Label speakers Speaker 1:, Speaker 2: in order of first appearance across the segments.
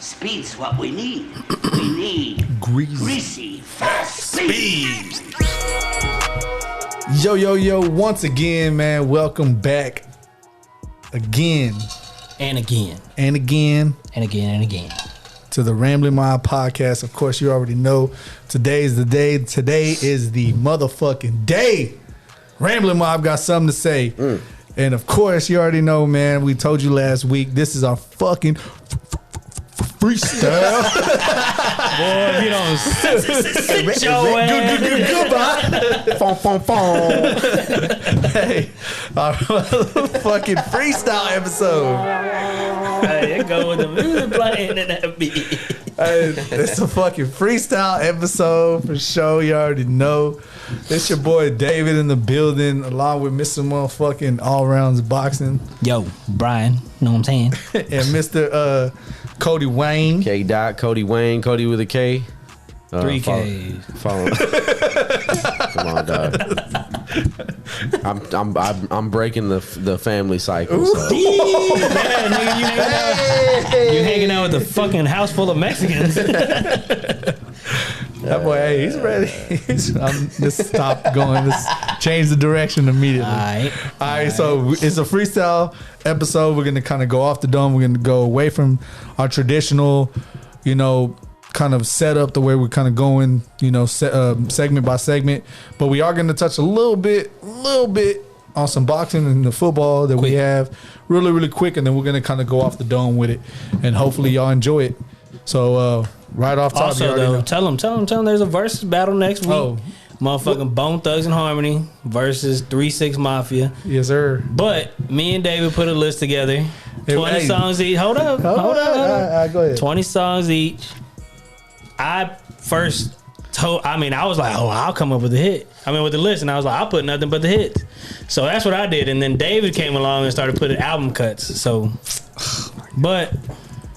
Speaker 1: Speed's what we need. We need greasy, fast speed.
Speaker 2: Yo, once again, man, welcome back again.
Speaker 3: And again.
Speaker 2: And again.
Speaker 3: And again and again.
Speaker 2: To the Ramblin Mob podcast. Of course, you already know today's the day. Today is the motherfucking day. Ramblin Mob got something to say. And of course, you already know, man, we told you last week, this is our fucking freestyle.
Speaker 3: Boy, you don't sit your ass.
Speaker 2: Goodbye. Hey, our fucking freestyle episode.
Speaker 3: Hey, it go with the music playing in that beat.
Speaker 2: Hey, it's a fucking freestyle episode for sure. You already know. It's your boy David in the building, along with Mr. Motherfucking All Rounds Boxing.
Speaker 3: Yo, Brian, know what I'm saying?
Speaker 2: And Mr. Cody Wayne.
Speaker 4: K. Dot, Cody Wayne, Cody with a K.
Speaker 3: 3 Ks.
Speaker 4: Follow. Come on, dog. I'm breaking the family cycle. So.
Speaker 3: Yeah, nigga, you hanging out with the fucking house full of Mexicans.
Speaker 2: That boy, hey, he's ready. Let's stop going. Let's change the direction immediately. All right. So it's a freestyle episode. We're going to kind of go off the dome. We're going to go away from our traditional, kind of setup, the way we're kind of going, segment by segment. But we are going to touch a little bit on some boxing and the football that we have really, really quick. And then we're going to kind of go off the dome with it. And hopefully y'all enjoy it. So, right off top,
Speaker 3: also, though, tell them there's a versus battle next week. Motherfucking Bone Thugs and Harmony versus 3-6 Mafia.
Speaker 2: Yes, sir.
Speaker 3: But me and David put a list together. 20 songs each. Hold up.
Speaker 2: Go ahead.
Speaker 3: 20 songs each. I was like, I'll come up with a hit. With the list, and I was like, I'll put nothing but the hits. So that's what I did. And then David came along and started putting album cuts. So, but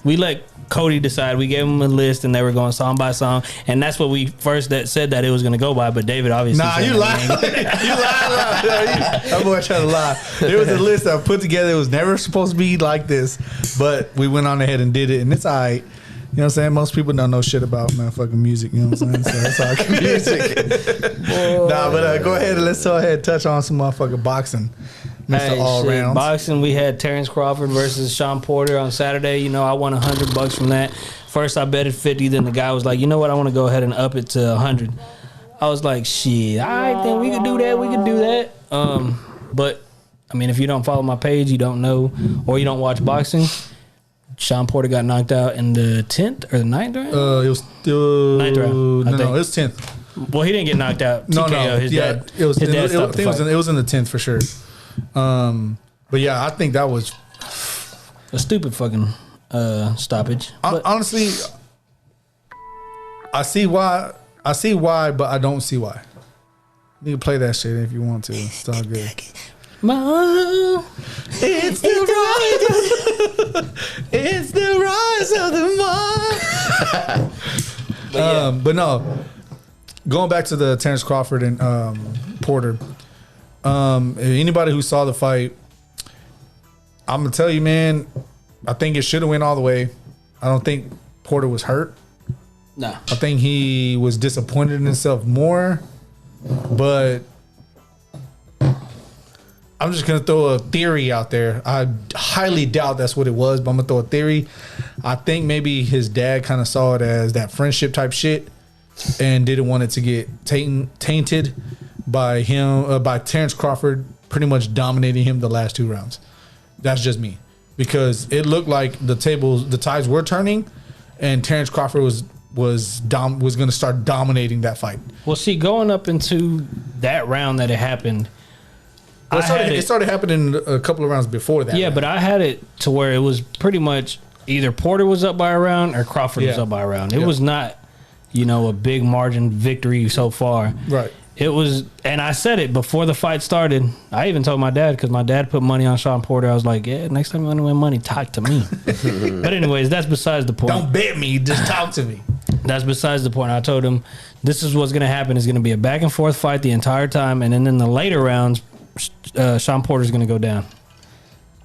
Speaker 3: we let Cody decide. We gave him a list, and they were going song by song, and that's what we first said that it was going to go by. But David obviously
Speaker 2: you lied. You lied. That boy tried to lie. There was a list I put together. It was never supposed to be like this, but we went on ahead and did it, and it's all right. You know what I'm saying? Most people don't know shit about motherfucking music. You know what I'm saying? So that's all music. But go ahead and let's go ahead and touch on some motherfucking boxing. Mr. All Rounds.
Speaker 3: Boxing, we had Terrence Crawford versus Sean Porter on Saturday. I won $100 from that. First I betted 50, then the guy was like, you know what, I want to go ahead and up it to 100. I was like, shit, all right, then we could do that. But if you don't follow my page, you don't know, or you don't watch boxing. Sean Porter got knocked out in the 10th or the 9th round?
Speaker 2: It was still
Speaker 3: 9th round.
Speaker 2: No, it was 10th.
Speaker 3: Well, he didn't get knocked out. TKO, his dad.
Speaker 2: It was in the 10th for sure. But yeah, I think that was
Speaker 3: a stupid fucking stoppage.
Speaker 2: Honestly, I see why, but I don't see why. You can play that shit if you want to. It's all good. It's the rise of the mob. But no, going back to the Terrence Crawford and Porter. Anybody who saw the fight, I'm gonna tell you, man, I think it should have went all the way. I don't think Porter was hurt.
Speaker 3: No.
Speaker 2: I think he was disappointed in himself more. But I'm just gonna throw a theory out there. I highly doubt that's what it was, but I'm gonna throw a theory. I think maybe his dad kind of saw it as that friendship type shit and didn't want it to get tainted by him, by Terrence Crawford pretty much dominating him the last 2 rounds. That's just me, because it looked like the tides were turning, and Terrence Crawford was going to start dominating that fight.
Speaker 3: Well, see, going up into that round that it happened,
Speaker 2: it started happening a couple of rounds before that.
Speaker 3: Yeah,
Speaker 2: round.
Speaker 3: but I had it to where it was pretty much either Porter was up by a round or Crawford was up by a round. It was not, a big margin victory so far. Right. It was, and I said it before the fight started. I even told my dad, because my dad put money on Sean Porter. I was like, yeah, next time you want to win money, talk to me. But anyways, that's besides the point.
Speaker 2: Don't bet me, just talk to me.
Speaker 3: That's besides the point. I told him, this is what's going to happen. It's going to be a back and forth fight the entire time. And then in the later rounds, Sean Porter's going to go down.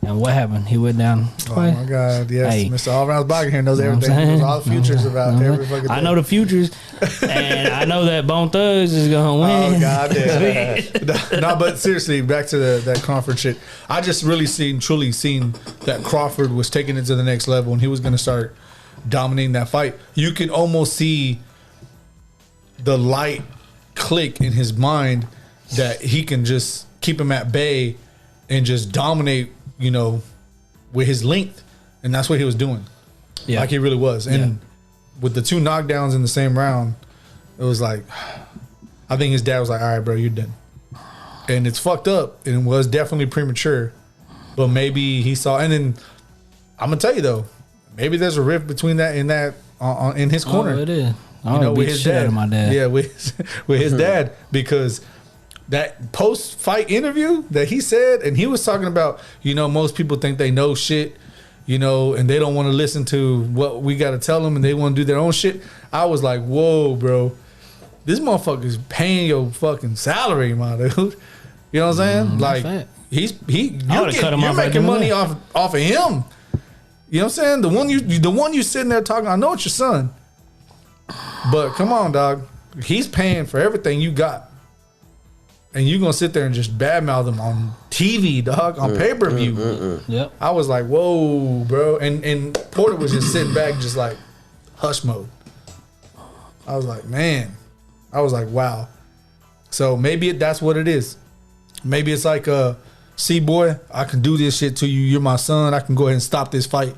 Speaker 3: And what happened? He went down.
Speaker 2: Oh my God! Yes,
Speaker 3: Hey.
Speaker 2: Mr. All Round Boxing here knows everything. He knows all the futures about every fucking thing.
Speaker 3: I know the futures, and I know that Bone Thugs is gonna win.
Speaker 2: Oh God damn! No, but seriously, back to that Crawford shit. I just really truly seen that Crawford was taking it to the next level, and he was gonna start dominating that fight. You can almost see the light click in his mind that he can just keep him at bay and just dominate. You know, with his length, and that's what he was doing. Yeah, like he really was. And with the 2 knockdowns in the same round, it was like, I think his dad was like, "All right, bro, you're done." And it's fucked up, and it was definitely premature. But maybe he saw. And then I'm gonna tell you though, maybe there's a rift between that and that in his corner.
Speaker 3: Oh, it is.
Speaker 2: You know, with his dad.
Speaker 3: Out of my dad.
Speaker 2: Yeah, with his dad, because that post-fight interview that he said, and he was talking about, you know, most people think they know shit, you know, and they don't want to listen to what we got to tell them, and they want to do their own shit. I was like, whoa, bro, this motherfucker's paying your fucking salary, my dude. You know what I'm saying? Like, you're making money off of him. You know what I'm saying? The one you sitting there talking, I know it's your son, but come on, dog, he's paying for everything you got. And you gonna sit there and just badmouth them on TV, dog, on pay-per-view.
Speaker 3: Yep.
Speaker 2: I was like, whoa, bro. And Porter was just sitting back, just like hush mode. I was like, man. I was like, wow. So maybe that's what it is. Maybe it's like, see, boy, I can do this shit to you. You're my son. I can go ahead and stop this fight,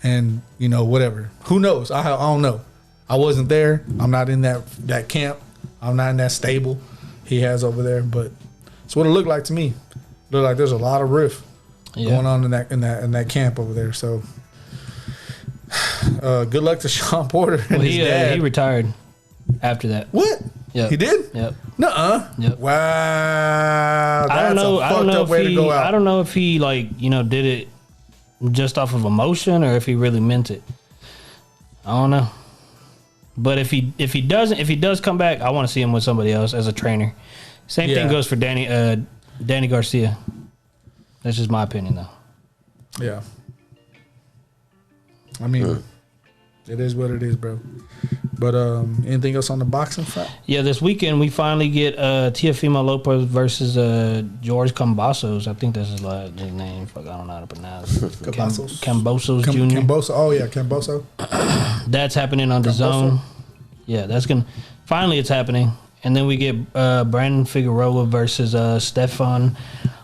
Speaker 2: and you know, whatever. Who knows? I don't know. I wasn't there. I'm not in that camp. I'm not in that stable he has over there, but it's what it looked like to me. It looked like there's a lot of riff going on in that camp over there. So good luck to Sean Porter and his dad.
Speaker 3: He retired after that.
Speaker 2: What?
Speaker 3: Yeah,
Speaker 2: he did.
Speaker 3: Yep.
Speaker 2: Nuh-uh.
Speaker 3: Yep.
Speaker 2: Wow. That's a fucked up way to go out.
Speaker 3: I don't know if he did it just off of emotion or if he really meant it. I don't know. But if he does come back, I want to see him with somebody else as a trainer. Same thing goes for Danny Garcia. That's just my opinion, though.
Speaker 2: Yeah. I mean, it is what it is, bro. But anything else on the boxing front?
Speaker 3: Yeah, this weekend we finally get Teofimo Lopez versus George Kambosos. I think that's his name. Fuck, I don't know how to pronounce it. Kambosos Jr.
Speaker 2: Kambosos. Oh yeah, Kambosos.
Speaker 3: That's happening on the Zone. Yeah, finally it's happening. And then we get Brandon Figueroa versus Stefan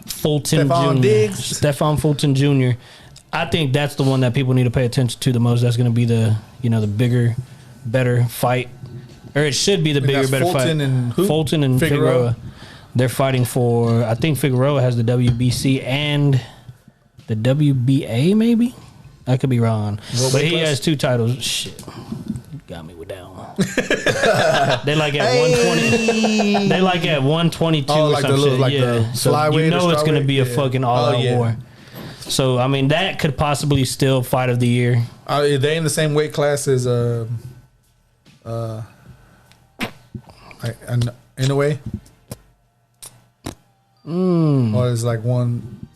Speaker 3: Fulton Jr. Stefan Fulton Jr. I think that's the one that people need to pay attention to the most. That's going to be the bigger, better fight, or it should be the bigger, better
Speaker 2: Fulton
Speaker 3: fight.
Speaker 2: And who?
Speaker 3: Fulton and Figueroa. They're fighting for. I think Figueroa has the WBC and the WBA. Maybe I could be wrong, but he has 2 titles. Shit, got me with that one. They like at 120. They like at 122 or some shit.
Speaker 2: Like
Speaker 3: so you know it's going to be a fucking all-out war. So I mean that could possibly still fight of the year.
Speaker 2: Are they in the same weight class as in a way? Or is like one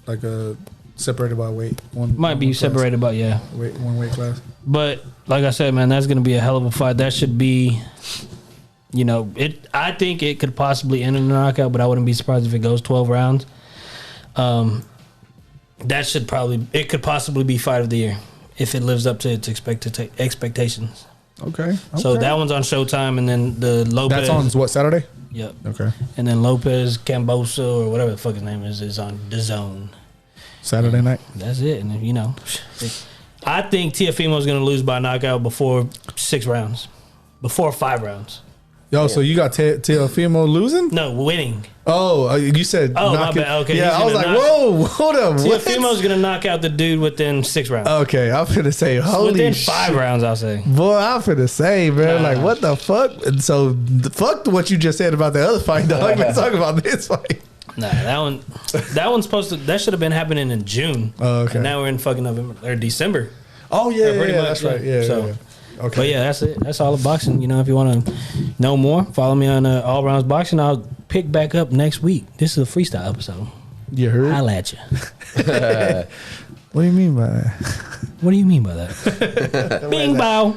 Speaker 2: separated by weight? One
Speaker 3: might be separated by
Speaker 2: one weight class.
Speaker 3: But like I said, man, that's gonna be a hell of a fight. That should be, it. I think it could possibly end in a knockout, but I wouldn't be surprised if it goes 12 rounds. It could possibly be fight of the year if it lives up to its expectations.
Speaker 2: Okay.
Speaker 3: So that one's on Showtime, and then the Lopez.
Speaker 2: That's on what, Saturday?
Speaker 3: Yep.
Speaker 2: Okay.
Speaker 3: And then Lopez Camboso or whatever the fuck his name is on the Zone.
Speaker 2: Saturday night.
Speaker 3: That's it, and I think Teofimo's gonna lose by knockout before 6 rounds, before 5 rounds.
Speaker 2: Yo, so you got Teofimo losing?
Speaker 3: No, winning.
Speaker 2: Oh, you said.
Speaker 3: Oh, my bad. Okay.
Speaker 2: Yeah, I was like, whoa, hold up.
Speaker 3: Teofimo's gonna knock out the dude within 6 rounds.
Speaker 2: Okay, I'm finna say, holy
Speaker 3: within
Speaker 2: shit.
Speaker 3: 5 rounds, I'll say.
Speaker 2: Boy, I'm finna say, bro, like, what the fuck? And so, fuck what you just said about the other fight, dog. Let's talk about this fight.
Speaker 3: Nah, that one's supposed to. That should have been happening in June.
Speaker 2: Oh, okay.
Speaker 3: And now we're in fucking November or December.
Speaker 2: Oh yeah, that's right. Yeah,
Speaker 3: so,
Speaker 2: yeah. Okay.
Speaker 3: But yeah, that's it. That's all of boxing. If you want to know more, follow me on All Rounds Boxing. I'll pick back up next week. This is a freestyle episode.
Speaker 2: You heard?
Speaker 3: Holla at you.
Speaker 2: What do you mean by that?
Speaker 3: What do you mean by that? Bing bow.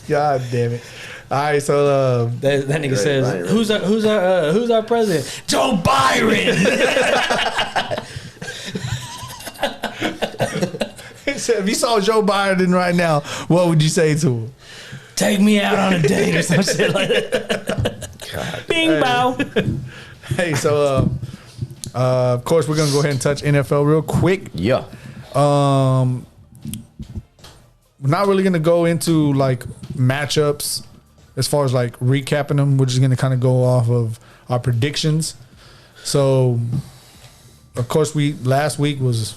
Speaker 2: God damn it! All right, so
Speaker 3: That nigga says, "Who's our president? Joe Byron."
Speaker 2: he said, if you saw Joe Biden right now, what would you say to him?
Speaker 3: Take me out on a date or some shit like that. God. Bing bow.
Speaker 2: Hey, so of course we're gonna go ahead and touch NFL real quick.
Speaker 4: Yeah.
Speaker 2: We're not really gonna go into like matchups as far as like recapping them. We're just gonna kind of go off of our predictions. So, of course, last week was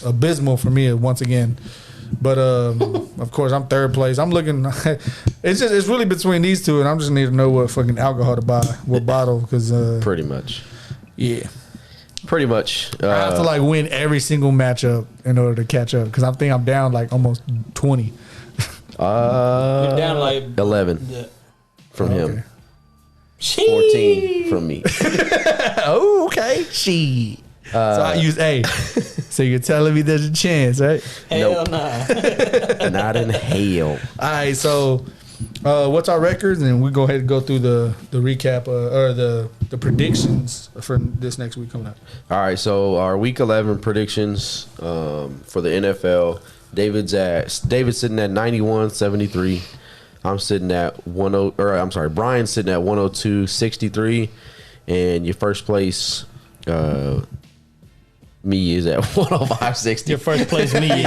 Speaker 2: abysmal for me once again. But of course, I'm third place. I'm looking. It's really between these two, and I'm just need to know what fucking alcohol to buy, what bottle, because
Speaker 4: pretty much.
Speaker 2: Yeah.
Speaker 4: Pretty much.
Speaker 2: I have to like win every single matchup in order to catch up because I think I'm down like almost 20.
Speaker 3: You're down like
Speaker 4: 11 from him.
Speaker 3: She.
Speaker 4: 14 from me.
Speaker 2: Oh, okay. She. So I use A. So you're telling me there's a chance, right?
Speaker 3: Hell nah.
Speaker 4: Not in hell.
Speaker 2: All right. So what's our records? And we go ahead and go through the recap or the predictions for this next week coming up.
Speaker 4: All right, so our week 11 predictions for the NFL. David's sitting at 91-73. I'm sitting at Brian's sitting at 102-63, and your first place me is at 105-60.
Speaker 3: Your first place me is.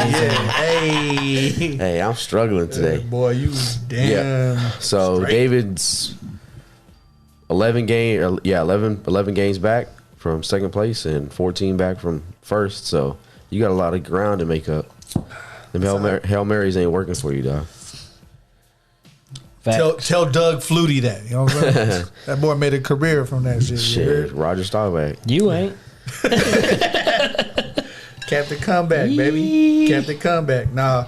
Speaker 2: Hey,
Speaker 4: I'm struggling today.
Speaker 2: boy, you damn.
Speaker 4: Yeah. So
Speaker 2: straight.
Speaker 4: David's 11 games back from second place and 14 back from first. So you got a lot of ground to make up. Them Hail Marys ain't working for you, dog.
Speaker 2: Tell Doug Flutie that. You know what I'm saying? That boy made a career from that shit.
Speaker 4: Shit, Roger Staubach.
Speaker 3: You ain't.
Speaker 2: Captain Comeback, baby. Captain Comeback. Nah.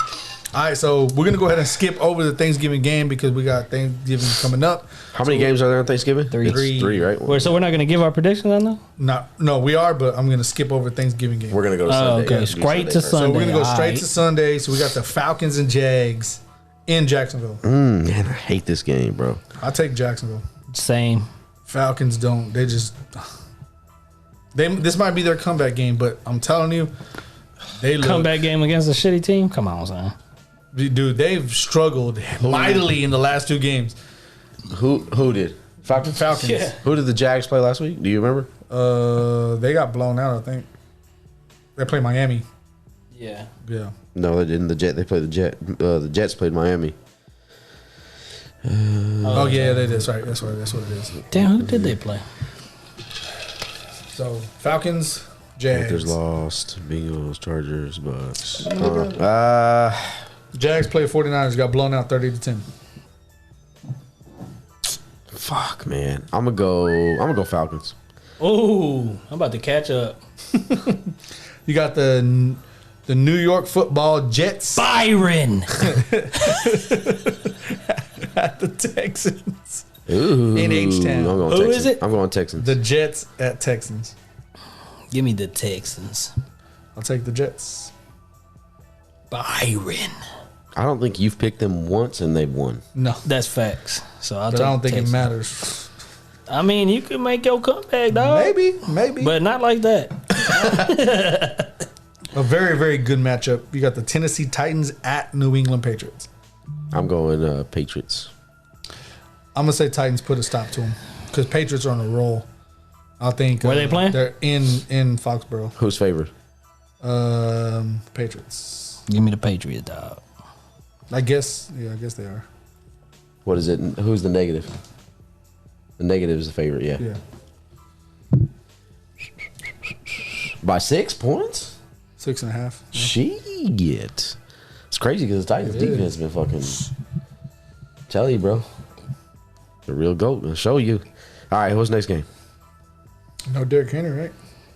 Speaker 2: All right, so we're going to go ahead and skip over the Thanksgiving game because we got Thanksgiving coming up.
Speaker 4: How many games are there on Thanksgiving?
Speaker 3: Three.
Speaker 4: It's 3, right?
Speaker 3: So we're not going to give our predictions on though?
Speaker 2: No, we are, but I'm going to skip over Thanksgiving game.
Speaker 4: We're going to go to Sunday.
Speaker 3: Okay,
Speaker 4: Yeah,
Speaker 3: straight to
Speaker 2: So
Speaker 3: Sunday.
Speaker 2: we're going to go straight
Speaker 3: Alright.
Speaker 2: to Sunday. So we got the Falcons and Jags in Jacksonville.
Speaker 4: Man, I hate this game, bro.
Speaker 2: I'll take Jacksonville.
Speaker 3: Same.
Speaker 2: Falcons don't. They just. This might be their comeback game, but I'm telling you, they look.
Speaker 3: Comeback game against a shitty team? Come on, son.
Speaker 2: Dude, they've struggled mightily in the last 2 games.
Speaker 4: Who did?
Speaker 2: Falcons.
Speaker 3: Yeah.
Speaker 4: Who did the Jags play last week? Do you remember?
Speaker 2: They got blown out, I think. They played Miami.
Speaker 3: Yeah.
Speaker 2: Yeah.
Speaker 4: No, they didn't. They played the Jet. The Jets played Miami.
Speaker 2: Oh yeah, they did. That's right. That's what it is.
Speaker 3: Damn, who did they play?
Speaker 2: So Falcons, Jags.
Speaker 4: Panthers lost. Bengals, Chargers, Bucks.
Speaker 2: Jags played 49ers, got blown out 30-10.
Speaker 4: Fuck, man. I'm gonna go Falcons.
Speaker 3: Oh, I'm about to catch up.
Speaker 2: You got the New York Football Jets
Speaker 3: Byron.
Speaker 2: at the Texans.
Speaker 4: Ooh,
Speaker 2: In H-Town.
Speaker 4: I'm going
Speaker 3: Who
Speaker 4: Texans.
Speaker 3: is it?
Speaker 4: I'm going Texans.
Speaker 2: The Jets at Texans.
Speaker 3: Give me the Texans.
Speaker 2: I'll take the Jets.
Speaker 3: Byron.
Speaker 4: I don't think you've picked them once and they've won.
Speaker 2: No,
Speaker 3: That's facts. So I'll
Speaker 2: but
Speaker 3: take
Speaker 2: I don't think
Speaker 3: Texans.
Speaker 2: it matters.
Speaker 3: I mean, you could make your comeback, dog.
Speaker 2: Maybe.
Speaker 3: But not like that.
Speaker 2: A very, very good matchup. You got the Tennessee Titans at New England Patriots.
Speaker 4: I'm going Patriots.
Speaker 2: I'm going to say Titans put a stop to them because Patriots are on a roll. I think.
Speaker 3: Where they playing?
Speaker 2: They're in Foxborough.
Speaker 4: Who's favored?
Speaker 2: Patriots.
Speaker 3: Give me the Patriot, dog.
Speaker 2: I guess they are.
Speaker 4: What is it? Who's the negative? The negative is the favorite, yeah.
Speaker 2: Yeah.
Speaker 4: By 6 points?
Speaker 2: 6.5.
Speaker 4: Shit. It's crazy because the Titans
Speaker 2: It
Speaker 4: defense
Speaker 2: is.
Speaker 4: has been fucking. Tell you, bro. The real GOAT. I'll show you. All right, what's the next game?
Speaker 2: No Derrick Henry, right?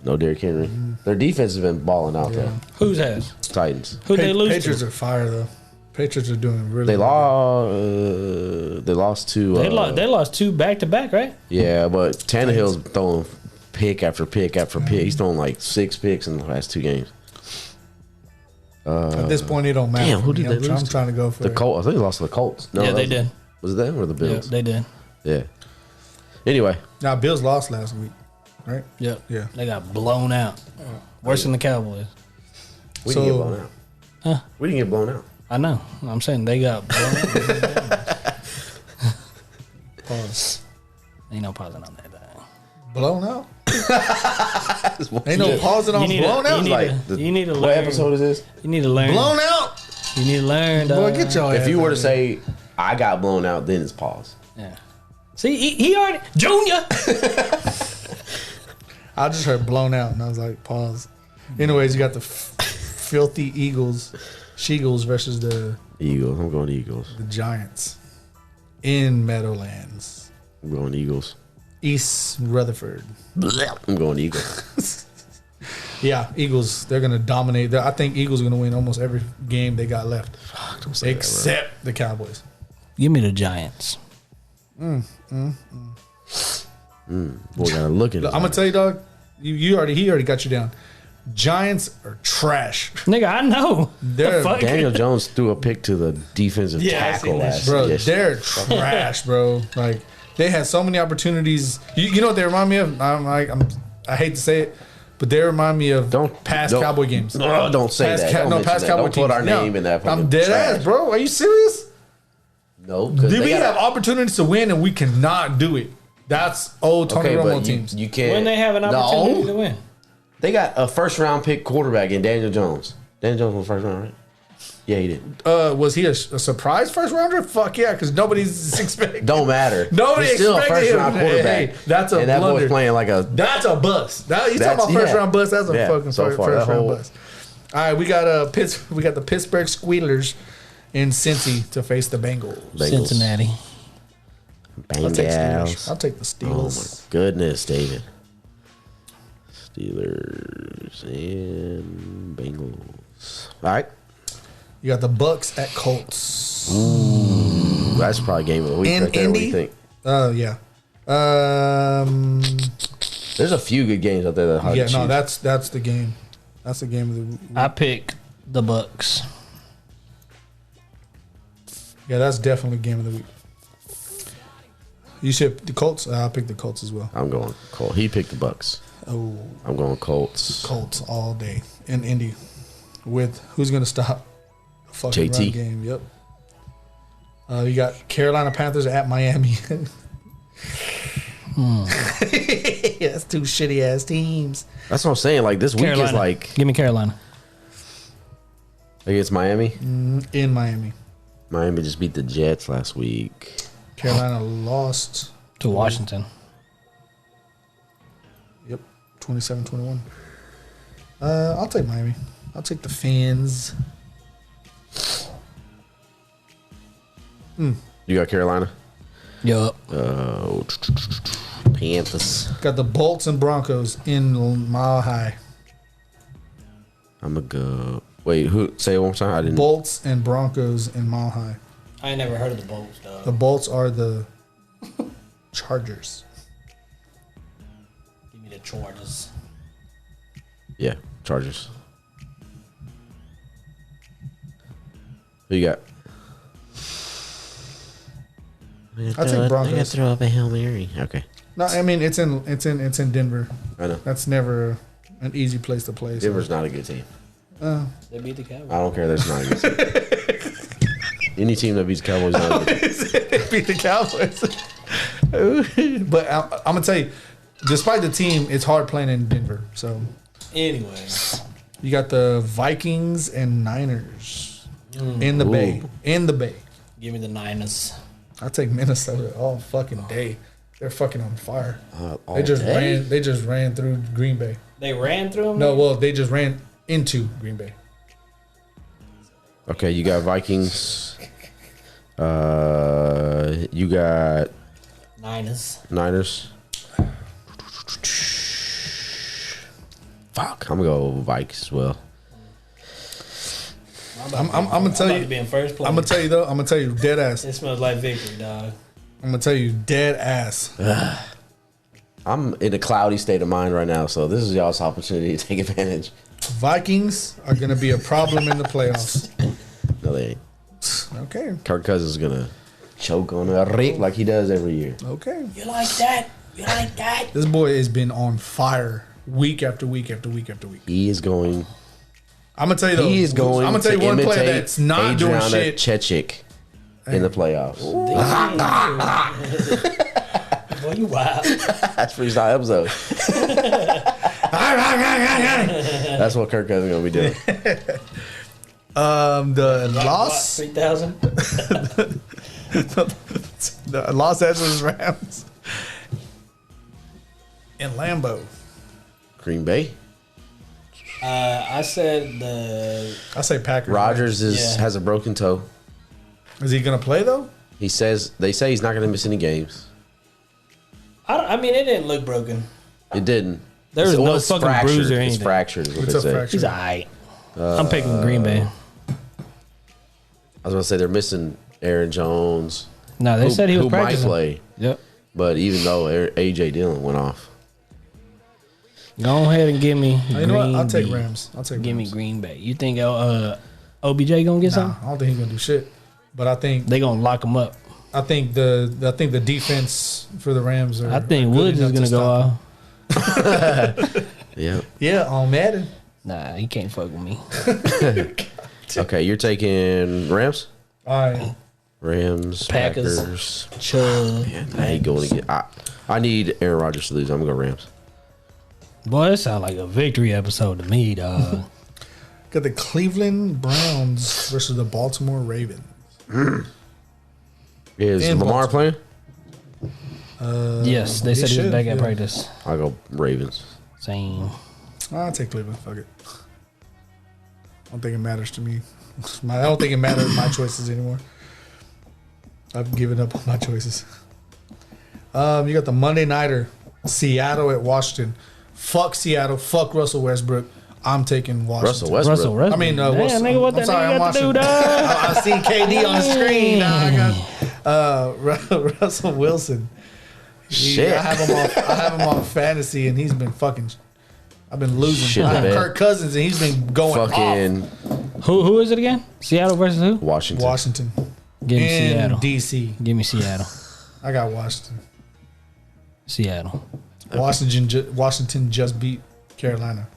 Speaker 4: No Derrick Henry. Their defense has been balling out,
Speaker 2: Yeah.
Speaker 4: though.
Speaker 3: Whose has?
Speaker 4: Titans.
Speaker 3: Who they lose
Speaker 2: Patriots
Speaker 3: to?
Speaker 2: are fire though. Patriots are doing really.
Speaker 4: They lost to.
Speaker 3: They lost 2 back-to-back, right?
Speaker 4: Yeah, but Tannehill's throwing pick after pick after pick. He's throwing like 6 picks in the last 2 games.
Speaker 2: At this point, it don't matter.
Speaker 4: Damn, who did they lose?
Speaker 2: I'm trying to go for
Speaker 4: the Colts. I think they lost to the Colts. No,
Speaker 3: Yeah, they did.
Speaker 4: Was it them or the Bills?
Speaker 3: Yeah, they did.
Speaker 4: Yeah. Anyway,
Speaker 2: Now Bills lost last week, right?
Speaker 3: Yep.
Speaker 2: Yeah.
Speaker 3: They got blown out. Worse than the Cowboys.
Speaker 4: we didn't get blown out.
Speaker 3: Huh?
Speaker 4: We didn't get blown out.
Speaker 3: I know. I'm saying they got blown out. Pause. Ain't no pausing on that.
Speaker 2: Blown out? Ain't no pausing on blown out?
Speaker 3: You need to learn.
Speaker 4: What episode is this?
Speaker 3: You need to learn.
Speaker 2: Blown out?
Speaker 3: You need to learn.
Speaker 2: Boy, get your ass
Speaker 4: If you were to
Speaker 2: out
Speaker 4: say, I got blown out, then it's pause.
Speaker 3: Yeah. See, he already Junior.
Speaker 2: I just heard blown out, and I was like, pause. Anyways, you got the filthy She-Eagles versus the
Speaker 4: Eagles. I'm going Eagles.
Speaker 2: the Giants in Meadowlands.
Speaker 4: I'm going Eagles.
Speaker 2: East Rutherford.
Speaker 4: I'm going Eagles.
Speaker 2: Yeah, Eagles. They're gonna dominate. I think Eagles are gonna win almost every game they got left,
Speaker 4: Don't say
Speaker 2: except the Cowboys.
Speaker 3: Give me the Giants.
Speaker 4: Boy, gotta look at it.
Speaker 2: I'm gonna tell you, dog. He already got you down. Giants are trash,
Speaker 3: Nigga, I know.
Speaker 2: They're-
Speaker 3: The fuck?
Speaker 4: Daniel Jones threw a pick to the defensive
Speaker 3: Yeah, I
Speaker 4: tackle
Speaker 3: seen that
Speaker 4: last
Speaker 2: bro.
Speaker 4: year.
Speaker 2: They're trash, bro. Like they had so many opportunities. You know what they remind me of? I hate to say it, but they remind me of past Cowboy games.
Speaker 4: No, don't say that. Don't mention
Speaker 2: past
Speaker 4: that.
Speaker 2: Cowboy
Speaker 4: Don't put our
Speaker 2: teams.
Speaker 4: name in that.
Speaker 2: I'm dead ass, bro. Are you serious?
Speaker 4: No, because
Speaker 2: Did we have opportunities to win and we cannot do it? That's old Tony Romo teams.
Speaker 4: You can't.
Speaker 3: When they have an opportunity to win.
Speaker 4: They got a first round pick quarterback in Daniel Jones. Daniel Jones was first round, right? Yeah, he did.
Speaker 2: Was he a surprise first rounder? Fuck yeah, because nobody's expecting.
Speaker 4: Don't matter.
Speaker 2: Nobody
Speaker 4: He's still a
Speaker 2: expected
Speaker 4: first
Speaker 2: him.
Speaker 4: round quarterback.
Speaker 2: Hey, that's a
Speaker 4: and that
Speaker 2: blunder.
Speaker 4: boy's playing like a.
Speaker 2: That's a bust. You talking about first round bust? That's a fucking
Speaker 4: so
Speaker 2: first
Speaker 4: far, that
Speaker 2: round
Speaker 4: whole-
Speaker 2: bust. All right, we got the Pittsburgh Squealers in Cincy to face the Bengals.
Speaker 3: Cincinnati.
Speaker 2: I'll take Steelers.
Speaker 4: Bengals.
Speaker 2: I'll take the
Speaker 4: Oh
Speaker 2: Steelers.
Speaker 4: my goodness, David. Steelers and Bengals. All right.
Speaker 2: You got the Bucks at Colts.
Speaker 4: That's probably game of the week
Speaker 2: In
Speaker 4: right there. What do you
Speaker 2: Indy?
Speaker 4: think?
Speaker 2: Yeah.
Speaker 4: There's a few good games out there that are hard
Speaker 2: Yeah,
Speaker 4: to
Speaker 2: no,
Speaker 4: choose.
Speaker 2: that's the game. That's the game of the week.
Speaker 3: I pick the Bucks.
Speaker 2: Yeah, that's definitely game of the week. You said the Colts? I'll pick the Colts as well.
Speaker 4: I'm going Colts. He picked the Bucks.
Speaker 2: Oh,
Speaker 4: I'm going Colts.
Speaker 2: Colts all day in Indy. With who's going to stop the fucking
Speaker 4: JT.
Speaker 2: run game? Yep. You got Carolina Panthers at Miami. That's 2 shitty ass teams.
Speaker 4: That's what I'm saying. Like this week is
Speaker 3: Carolina.
Speaker 4: like
Speaker 3: Give me Carolina.
Speaker 4: against Miami.
Speaker 2: In Miami.
Speaker 4: Miami just beat the Jets last week.
Speaker 2: Carolina lost.
Speaker 3: To Washington.
Speaker 2: Yep. 27-21. I'll take Miami. I'll take the fans.
Speaker 4: You got Carolina.
Speaker 3: Yup.
Speaker 4: Panthers.
Speaker 2: Got the Bolts and Broncos in Mile High.
Speaker 4: I'm gonna go. Wait, who? Say it one more time. I didn't.
Speaker 2: Bolts and Broncos in Mile High.
Speaker 3: I ain't never heard of the Bolts, dog.
Speaker 2: The Bolts are the Chargers.
Speaker 3: Give me the Chargers.
Speaker 4: Yeah, Chargers. Who you got?
Speaker 2: I'll take Broncos.
Speaker 4: I gotta throw up a Hail Mary. Okay.
Speaker 2: No, I mean it's in Denver.
Speaker 4: I know.
Speaker 2: That's never an easy place to play. So.
Speaker 4: Denver's not a good team.
Speaker 3: They beat the Cowboys.
Speaker 4: I don't care. That's not a good team. Any team that beats the Cowboys is not a good team.
Speaker 2: Beat the Cowboys. But I'm gonna tell you, despite the team, it's hard playing in Denver. So
Speaker 3: Anyway.
Speaker 2: you got the Vikings and Niners in the Bay. In the Bay.
Speaker 3: Give me the Niners.
Speaker 2: I take Minnesota all fucking day. They're fucking on fire.
Speaker 4: All
Speaker 2: They just
Speaker 4: day?
Speaker 2: ran. They just ran through Green Bay.
Speaker 3: They ran through them?
Speaker 2: No, well, they just ran into Green Bay.
Speaker 4: Okay, you got Vikings. You got
Speaker 3: Niners.
Speaker 4: Niners. Fuck, I'm gonna go Vikes as well.
Speaker 2: I'm gonna tell you.
Speaker 3: Be in first place.
Speaker 2: I'm gonna tell you though. I'm gonna tell you dead ass.
Speaker 3: It smells like victory, dog.
Speaker 2: I'm gonna tell you dead ass.
Speaker 4: I'm in a cloudy state of mind right now, so this is y'all's opportunity to take advantage.
Speaker 2: Vikings are gonna be a problem in the playoffs.
Speaker 4: No, they ain't.
Speaker 2: Okay.
Speaker 4: Kirk Cousins is gonna choke on a rake like he does every year.
Speaker 2: Okay.
Speaker 3: You like that? You like that?
Speaker 2: This boy has been on fire week after week after week after week.
Speaker 4: He is going.
Speaker 2: I'm gonna tell you though.
Speaker 4: He is going.
Speaker 2: I'm gonna tell you one player that's not doing
Speaker 4: Adriana
Speaker 2: shit.
Speaker 4: Chechik in the playoffs.
Speaker 3: Boy, you wild.
Speaker 4: That's freestyle episode. That's what Kirk Cousins is gonna be doing.
Speaker 2: The loss.
Speaker 3: 3,000.
Speaker 2: The Los Angeles Rams in Lambeau.
Speaker 4: Green Bay.
Speaker 3: I said
Speaker 2: I say Packers.
Speaker 4: Rodgers
Speaker 3: Yeah.
Speaker 4: has a broken toe.
Speaker 2: Is he gonna play though?
Speaker 4: They say he's not gonna miss any games.
Speaker 3: I mean, it didn't look broken.
Speaker 4: It didn't.
Speaker 3: There was no
Speaker 4: it's
Speaker 3: fucking
Speaker 4: fractured.
Speaker 3: bruise or
Speaker 4: It's
Speaker 3: anything.
Speaker 4: fractured. Is what
Speaker 2: It's
Speaker 4: they
Speaker 2: a
Speaker 4: say.
Speaker 2: fracture.
Speaker 3: He's alright. I'm picking Green Bay.
Speaker 4: I was gonna say they're missing Aaron Jones.
Speaker 3: No, they said he was
Speaker 4: who might
Speaker 3: practicing.
Speaker 4: play,
Speaker 3: Yep.
Speaker 4: but even though AJ Dillon went off,
Speaker 3: Go ahead and give me.
Speaker 2: You know what? I'll
Speaker 3: Green
Speaker 2: take
Speaker 3: Bay.
Speaker 2: Rams.
Speaker 3: Give me Green Bay. You think OBJ gonna get
Speaker 2: Nah,
Speaker 3: something?
Speaker 2: I don't think he's gonna do shit. But I think
Speaker 3: They gonna lock him up.
Speaker 2: the defense for the Rams are.
Speaker 3: I think
Speaker 2: are good
Speaker 3: Woods is
Speaker 2: enough to
Speaker 3: gonna go
Speaker 2: stop
Speaker 3: off.
Speaker 2: them.
Speaker 4: yeah.
Speaker 2: Yeah, on Madden.
Speaker 3: Nah, he can't fuck with me.
Speaker 4: Okay, you're taking Rams.
Speaker 2: All right.
Speaker 4: Rams,
Speaker 3: Packers.
Speaker 4: Packers.
Speaker 3: Chubb.
Speaker 4: Man, I ain't going to get. I need Aaron Rodgers to lose. I'm gonna go Rams.
Speaker 3: Boy, it sounds like a victory episode to me, dog.
Speaker 2: Got the Cleveland Browns versus the Baltimore Ravens.
Speaker 4: Is
Speaker 2: In
Speaker 4: Lamar
Speaker 2: Baltimore.
Speaker 4: playing?
Speaker 3: Yes, they
Speaker 2: he
Speaker 3: said he was
Speaker 2: should,
Speaker 3: back at
Speaker 2: yeah.
Speaker 3: practice.
Speaker 4: I'll go Ravens.
Speaker 3: Same.
Speaker 2: I'll take Cleveland. Fuck it. I don't think it matters to me. I don't think it matters my choices anymore. I've given up on my choices. You got the Monday Nighter, Seattle at Washington. Fuck Seattle. Fuck Russell Westbrook. I'm taking Washington.
Speaker 4: Russell Westbrook.
Speaker 2: I mean,
Speaker 3: Damn,
Speaker 2: Wilson.
Speaker 3: nigga, what
Speaker 2: I'm
Speaker 3: that
Speaker 2: sorry,
Speaker 3: nigga
Speaker 2: I'm
Speaker 3: got to do,
Speaker 2: watching.
Speaker 3: dog?
Speaker 2: I see KD on the screen. Dog. Russell Wilson.
Speaker 4: Shit.
Speaker 2: I have him on fantasy, and he's been fucking. I've been losing.
Speaker 4: Shit,
Speaker 2: I have
Speaker 4: man.
Speaker 2: Kirk Cousins, and he's been going
Speaker 4: Fucking
Speaker 2: off.
Speaker 3: Who is it again? Seattle versus who?
Speaker 4: Washington.
Speaker 2: Washington.
Speaker 3: Give me
Speaker 2: And
Speaker 3: Seattle.
Speaker 2: DC.
Speaker 3: Give me Seattle.
Speaker 2: I got Washington.
Speaker 3: Seattle.
Speaker 2: Washington just beat Carolina.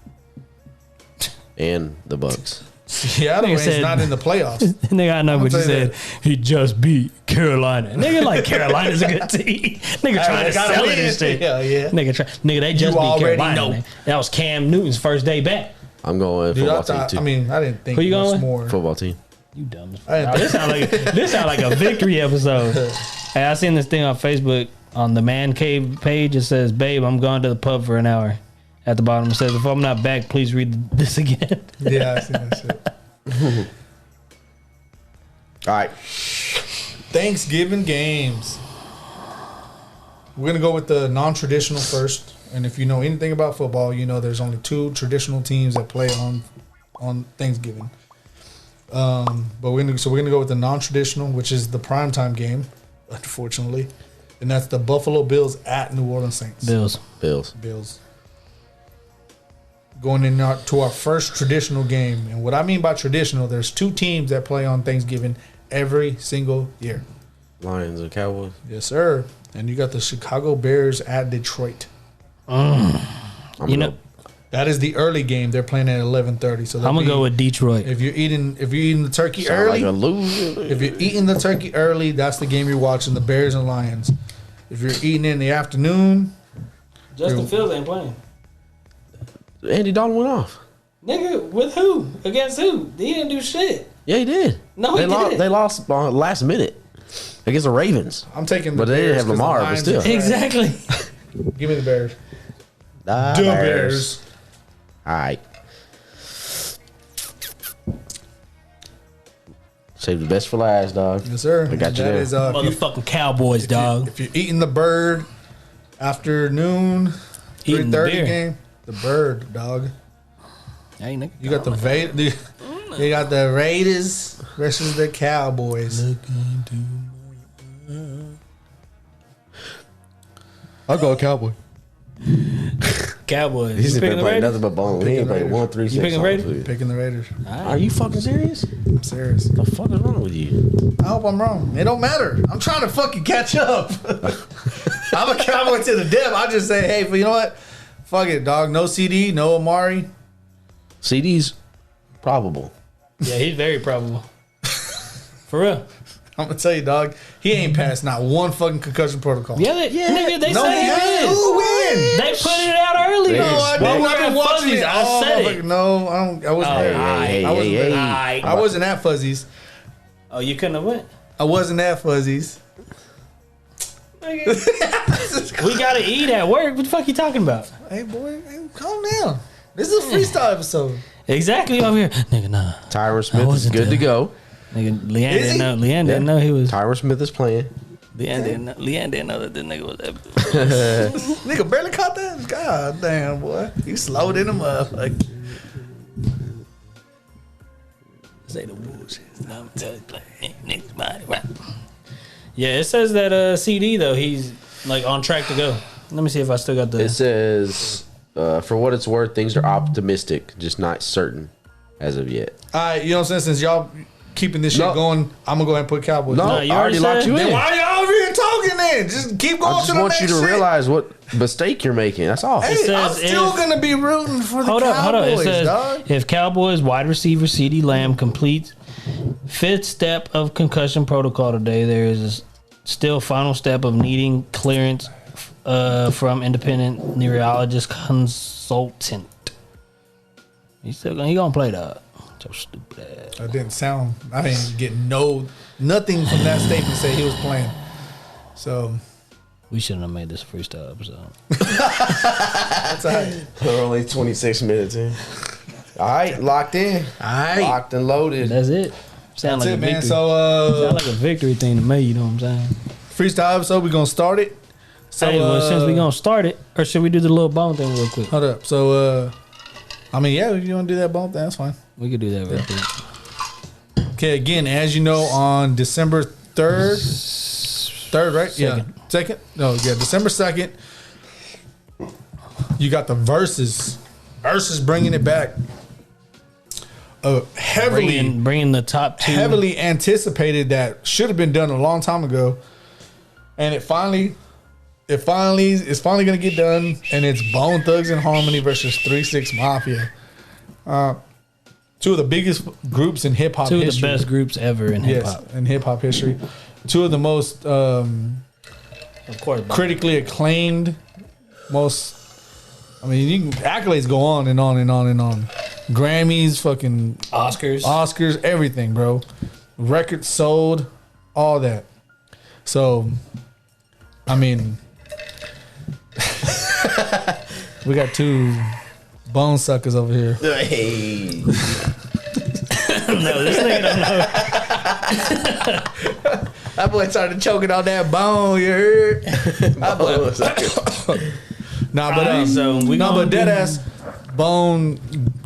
Speaker 4: And the Bucks.
Speaker 2: Seattle
Speaker 3: Nigga
Speaker 2: is
Speaker 3: said-
Speaker 2: not in the playoffs.
Speaker 3: Nigga, I know, but you
Speaker 2: tell you
Speaker 3: said he just beat Carolina. Nigga, like Carolina's a good team. Nigga trying to
Speaker 2: gotta
Speaker 3: sell
Speaker 2: win.
Speaker 3: this shit.
Speaker 2: Yeah, yeah.
Speaker 3: Nigga, they just
Speaker 2: You
Speaker 3: beat
Speaker 2: already
Speaker 3: Carolina.
Speaker 2: know.
Speaker 3: Man. That was Cam Newton's first day back.
Speaker 4: I'm going
Speaker 2: Dude,
Speaker 4: football team too.
Speaker 2: I didn't think
Speaker 3: Who you
Speaker 2: much
Speaker 3: going with?
Speaker 2: more.
Speaker 4: Football team.
Speaker 3: You dumb.
Speaker 2: I didn't
Speaker 3: Nah, this sound like a victory episode. Hey, I seen this thing on Facebook on the Man Cave page. It says, "Babe, I'm going to the pub for an hour." At the bottom it says, "If I'm not back, please read this again."
Speaker 2: Yeah, I seen that shit.
Speaker 4: All right.
Speaker 2: Thanksgiving games. We're gonna go with the non-traditional first. And if you know anything about football, you know there's only two traditional teams that play on Thanksgiving. But we're gonna go with the non-traditional, which is the primetime game, unfortunately, and that's the Buffalo Bills at New Orleans Saints.
Speaker 3: Bills.
Speaker 2: Bills. Going in to our first traditional game, and what I mean by traditional, there's two teams that play on Thanksgiving every single year.
Speaker 4: Lions and Cowboys.
Speaker 2: Yes, sir. And you got the Chicago Bears at Detroit.
Speaker 3: You know,
Speaker 2: That is the early game. They're playing at 11:30. So
Speaker 3: I'm gonna go with Detroit.
Speaker 2: if you're eating the turkey
Speaker 4: Sound
Speaker 2: early.
Speaker 4: like a loser.
Speaker 2: If you're eating the turkey early, that's the game you're watching. The Bears and Lions. If you're eating in the afternoon,
Speaker 3: Justin Fields ain't playing.
Speaker 4: Andy Dalton went off.
Speaker 3: Nigga, with who? Against who? He didn't do shit.
Speaker 4: Yeah, he did.
Speaker 3: No,
Speaker 4: they
Speaker 3: he
Speaker 4: lost.
Speaker 3: didn't.
Speaker 4: They lost last minute against the Ravens.
Speaker 2: I'm taking the
Speaker 4: But they didn't
Speaker 2: Bears
Speaker 4: have
Speaker 2: 'cause the
Speaker 4: Lamar, but
Speaker 2: Lions
Speaker 4: still.
Speaker 2: are trash.
Speaker 3: Exactly.
Speaker 2: Give me the Bears.
Speaker 4: The
Speaker 2: The Bears.
Speaker 4: All right. Save the best for last, dog.
Speaker 2: Yes, sir.
Speaker 4: I got you
Speaker 2: That
Speaker 4: there.
Speaker 2: is, if you-
Speaker 3: Motherfucking Cowboys, dog.
Speaker 2: If you're eating the bird afternoon,
Speaker 3: Eating the
Speaker 2: 3:30
Speaker 3: beer.
Speaker 2: game, the bird, dog.
Speaker 3: Hey, nigga.
Speaker 2: You got the Vader. They got the Raiders versus the Cowboys. I'll go Cowboy.
Speaker 3: Cowboys.
Speaker 4: He's been playing nothing but bone. He ain't played 1, 3, 6.
Speaker 3: You picking Raiders?
Speaker 2: Picking the Raiders.
Speaker 4: Are you fucking serious?
Speaker 2: I'm serious.
Speaker 4: What the fuck is wrong with you?
Speaker 2: I hope I'm wrong. It don't matter. I'm trying to fucking catch up. I'm a Cowboy to the death. I just say, hey, but you know what? Fuck it, dog. No CD, no Amari.
Speaker 4: CD's probable.
Speaker 3: Yeah, he's very probable. For real.
Speaker 2: I'm gonna tell you, dog. He ain't passed not one fucking concussion protocol.
Speaker 3: Yeah, nigga, they
Speaker 2: No,
Speaker 3: said
Speaker 2: he
Speaker 3: he
Speaker 2: ain't.
Speaker 3: did.
Speaker 2: Who win?
Speaker 3: They put it out early.
Speaker 4: No,
Speaker 2: I
Speaker 3: Well,
Speaker 2: didn't.
Speaker 3: we're
Speaker 2: I've been
Speaker 3: at
Speaker 2: watching
Speaker 3: Fuzzies.
Speaker 2: it.
Speaker 3: I said it.
Speaker 2: No, I don't. I wasn't there.
Speaker 4: Hey,
Speaker 2: I wasn't there.
Speaker 3: Aight.
Speaker 2: I wasn't at Fuzzies.
Speaker 3: Oh, you couldn't have went.
Speaker 2: I wasn't at Fuzzies.
Speaker 3: We gotta eat at work. What the fuck you talking about?
Speaker 2: Hey, boy, hey, calm down. This is a freestyle episode.
Speaker 3: Exactly over here, nigga. Nah,
Speaker 4: Tyron Smith is
Speaker 3: wasn't
Speaker 4: good to
Speaker 3: there.
Speaker 4: go.
Speaker 3: nigga. Leanne
Speaker 2: Is
Speaker 3: didn't
Speaker 2: he?
Speaker 3: know. Leanne didn't know he was.
Speaker 4: Tyron Smith is playing.
Speaker 3: Leanne didn't know that this nigga was that.
Speaker 2: Nigga barely caught that. God damn, boy. You slowed in him up. Like,
Speaker 3: Say the bullshit. Yeah, it says that CD though he's like on track to go. Let me see if I still got the.
Speaker 4: It says, for what it's worth, things are optimistic, just not certain as of yet.
Speaker 2: all right, you know what I'm saying? Since y'all keeping this shit
Speaker 4: No.
Speaker 2: going, I'm gonna go ahead and put Cowboys.
Speaker 4: No,
Speaker 3: No,
Speaker 4: I
Speaker 3: you
Speaker 4: already
Speaker 3: already
Speaker 4: locked
Speaker 3: said?
Speaker 4: you
Speaker 2: Then
Speaker 4: in.
Speaker 2: why y'all over here talking then? Just keep going
Speaker 4: I just
Speaker 2: to the
Speaker 4: want
Speaker 2: next
Speaker 4: you to
Speaker 2: shit.
Speaker 4: realize what mistake you're making. That's all.
Speaker 2: Hey,
Speaker 3: says
Speaker 2: I'm still
Speaker 3: if-
Speaker 2: gonna be rooting for the
Speaker 3: Hold up.
Speaker 2: Cowboys,
Speaker 3: It says
Speaker 2: dog.
Speaker 3: if Cowboys wide receiver CeeDee Lamb completes fifth step of concussion protocol today, there is a still final step of needing clearance from independent neurologist consultant. He gonna play that. So stupid ass.
Speaker 2: That didn't sound. I didn't get nothing from that statement. Say he was playing. So
Speaker 3: We shouldn't have made this a freestyle episode.
Speaker 2: that's all right.
Speaker 4: We're only 26 minutes in. All right, locked in.
Speaker 2: All right,
Speaker 4: Locked and loaded.
Speaker 3: That's it. Sound
Speaker 2: that's
Speaker 3: like
Speaker 2: it,
Speaker 3: a
Speaker 2: man.
Speaker 3: victory.
Speaker 2: So
Speaker 3: Sound like a victory thing to me. You know what I'm saying?
Speaker 2: freestyle episode. We gonna start it. So
Speaker 3: Hey, well, since we gonna start it, or should we do the little bone thing real quick?
Speaker 2: hold up. So I mean, yeah, if you want to do that bump, that's fine.
Speaker 3: We could do that real quick.
Speaker 2: Okay, again, as you know, on December 3rd, right?
Speaker 3: Second.
Speaker 2: Yeah, second. No, yeah, December 2nd. You got the verses bringing it back.
Speaker 3: Bringing the top two.
Speaker 2: Heavily anticipated that should have been done a long time ago, and it's finally gonna get done, and it's Bone Thugs and Harmony versus 3-6 Mafia. Two of the biggest groups in hip hop
Speaker 3: Two
Speaker 2: history.
Speaker 3: of the best groups ever in hip
Speaker 2: Yes,
Speaker 3: hop.
Speaker 2: in hip hop history. Two of the most
Speaker 3: Of course.
Speaker 2: critically acclaimed, most. I mean, accolades go on and on and on and on. Grammys, fucking Oscars, everything, bro. Records sold, all that. So, I mean, we got two bone suckers over here.
Speaker 4: Hey.
Speaker 3: No, this nigga don't know.
Speaker 2: That boy started choking on that bone. You heard? Nah, but
Speaker 3: Alright, so we
Speaker 2: no,
Speaker 3: gonna
Speaker 2: but dead
Speaker 3: do-
Speaker 2: ass Bone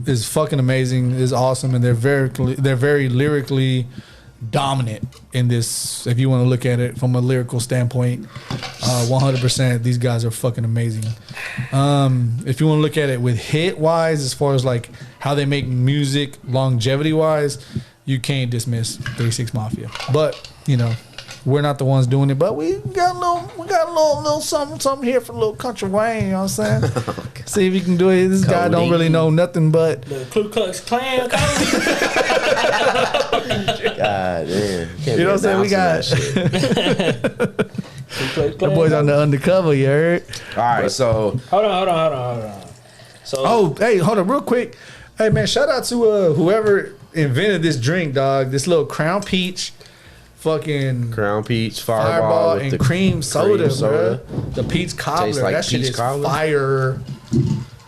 Speaker 2: is fucking amazing. Is awesome, and they're very lyrically dominant in this. If you want to look at it from a lyrical standpoint, 100%, these guys are fucking amazing. If you want to look at it with hit wise, as far as like how they make music longevity wise, you can't dismiss 3-6 Mafia. But you know, we're not the ones doing it, but we got a little something here for a little country Wayne. You know what I'm saying? See if he can do it. This guy don't really know nothing but
Speaker 3: The Ku Klux Klan.
Speaker 4: God damn.
Speaker 2: you know what I'm saying. We got the boys on the undercover. You heard?
Speaker 4: All right, so
Speaker 3: Hold on. So
Speaker 2: Oh, hey, hold on, real quick. Hey, man, shout out to whoever invented this drink, dog. This little Crown Peach, fucking
Speaker 4: Crown Peach,
Speaker 2: Fireball,
Speaker 4: with
Speaker 2: and
Speaker 4: the
Speaker 2: cream soda,
Speaker 4: soda.
Speaker 2: bro. The peach cobbler,
Speaker 4: Tastes like
Speaker 2: that shit
Speaker 4: peach
Speaker 2: is
Speaker 4: cobbler.
Speaker 2: fire.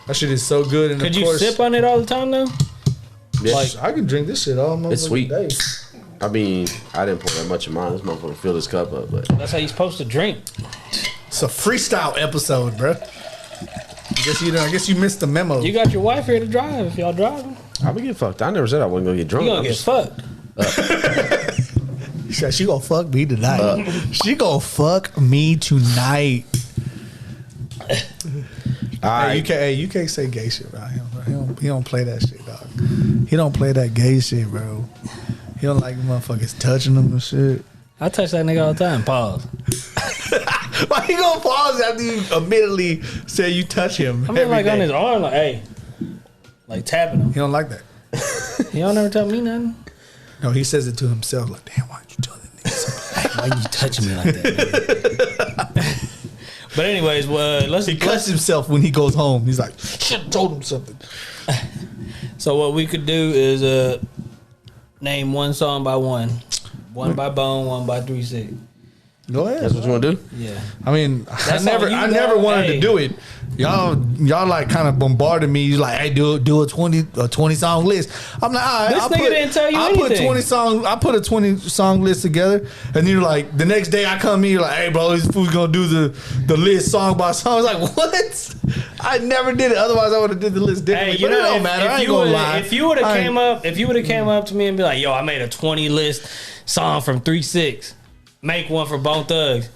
Speaker 2: That shit is so good. And
Speaker 3: could
Speaker 2: of
Speaker 3: you
Speaker 2: course,
Speaker 3: sip on it all the time though?
Speaker 4: Yes.
Speaker 2: I can drink this shit all
Speaker 4: It's sweet.
Speaker 2: day.
Speaker 4: I mean, I didn't pour that much in mine. This motherfucker filled his cup up, but
Speaker 3: That's how you're supposed to drink.
Speaker 2: It's a freestyle episode, bro. I guess you missed the memo.
Speaker 3: You got your wife here to drive if y'all driving.
Speaker 4: I'm gonna get fucked. I never said I wasn't gonna get drunk.
Speaker 3: You gonna get fucked.
Speaker 2: She said she gonna fuck me tonight. She gonna fuck me tonight. You can't say gay shit, bro. He don't play that shit, dog. He don't play that gay shit, bro. He don't like motherfuckers touching him and shit.
Speaker 3: I touch that nigga all the time. Pause.
Speaker 2: Why you gonna pause after you immediately say you touch him?
Speaker 3: I mean, like on his arm, like, hey, like tapping him.
Speaker 2: He don't like that.
Speaker 3: He don't ever tell me nothing.
Speaker 2: No, he says it to himself. Like, damn, why don't you tell that nigga something?
Speaker 3: Why you touching me like that? But anyways,
Speaker 2: He cuts himself when he goes home. He's like, shit, I told him something.
Speaker 3: So what we could do is name one song by one. One by Bone, one by 3-6.
Speaker 2: Go ahead.
Speaker 4: That's what you want to do?
Speaker 3: Yeah.
Speaker 2: I mean,
Speaker 3: That's
Speaker 2: I
Speaker 3: all you
Speaker 2: never
Speaker 3: got.
Speaker 2: wanted
Speaker 3: Hey.
Speaker 2: to do it. Y'all like kind of bombarded me. You're like, hey, do a 20 song list. I'm like, all right.
Speaker 3: This nigga didn't tell you anything.
Speaker 2: I put a 20 song list together, and you're like, the next day I come in, you're like, hey, bro, this fool's gonna do the list song by song. I was like, what? I never did it. Otherwise, I would have did the list differently.
Speaker 3: Hey, you
Speaker 2: but
Speaker 3: know,
Speaker 2: it don't matter. I ain't gonna lie.
Speaker 3: If you would have came up to me and be like, yo, I made a 20 list song from 3-6, make one for Bone Thugs.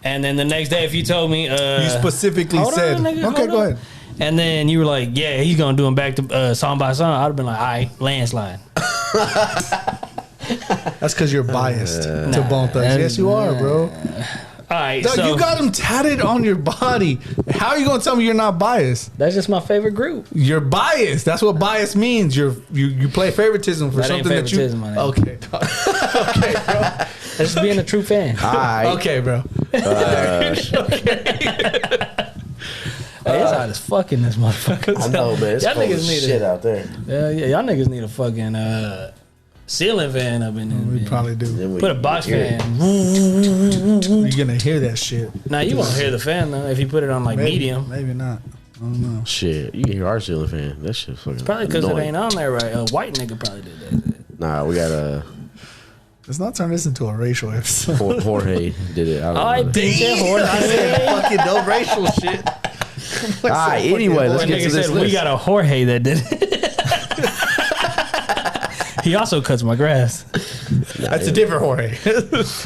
Speaker 3: And then the next day, if you told me,
Speaker 2: you specifically said, okay, go ahead.
Speaker 3: And then you were like, yeah, he's gonna do them back to song by song. I'd have been like, all right, landslide.
Speaker 2: That's because you're biased to Bone Thugs. Yes, you are, bro.
Speaker 3: All right,
Speaker 2: Dog,
Speaker 3: so
Speaker 2: you got them tatted on your body. How are you gonna tell me you're not biased?
Speaker 3: that's just my favorite group.
Speaker 2: You're biased. That's what bias means. You play favoritism for
Speaker 3: That ain't
Speaker 2: something that you.
Speaker 3: favoritism, my nigga.
Speaker 2: Okay, dog. Okay, bro.
Speaker 3: That's just being a true fan.
Speaker 4: All right.
Speaker 2: Okay, bro.
Speaker 3: Hey, it's hot as fuck in this motherfucker.
Speaker 4: I know, man. It's
Speaker 3: Y'all
Speaker 4: cold
Speaker 3: niggas
Speaker 4: as
Speaker 3: need
Speaker 4: shit out there.
Speaker 3: Yeah, y'all niggas need a fucking ceiling fan up in there.
Speaker 2: We probably do.
Speaker 4: Then we
Speaker 3: Put a box
Speaker 4: hear it.
Speaker 3: fan.
Speaker 2: You're gonna hear that shit.
Speaker 3: Now you won't hear the fan though if you put it on like medium.
Speaker 2: Maybe not. I don't know.
Speaker 4: Shit, you can hear our ceiling fan. That shit fucking
Speaker 3: Probably because it
Speaker 4: annoying.
Speaker 3: ain't on there right. A white nigga probably did that.
Speaker 4: Nah, we got a
Speaker 2: Let's not turn this into a racial episode.
Speaker 4: Jorge did it. I don't
Speaker 3: I
Speaker 4: know.
Speaker 3: think that horse.
Speaker 2: Fucking no racial shit.
Speaker 4: All right, anyway, let's get to this
Speaker 3: said we
Speaker 4: list.
Speaker 3: got a Jorge that did it. He also cuts my grass.
Speaker 2: That's a different Jorge.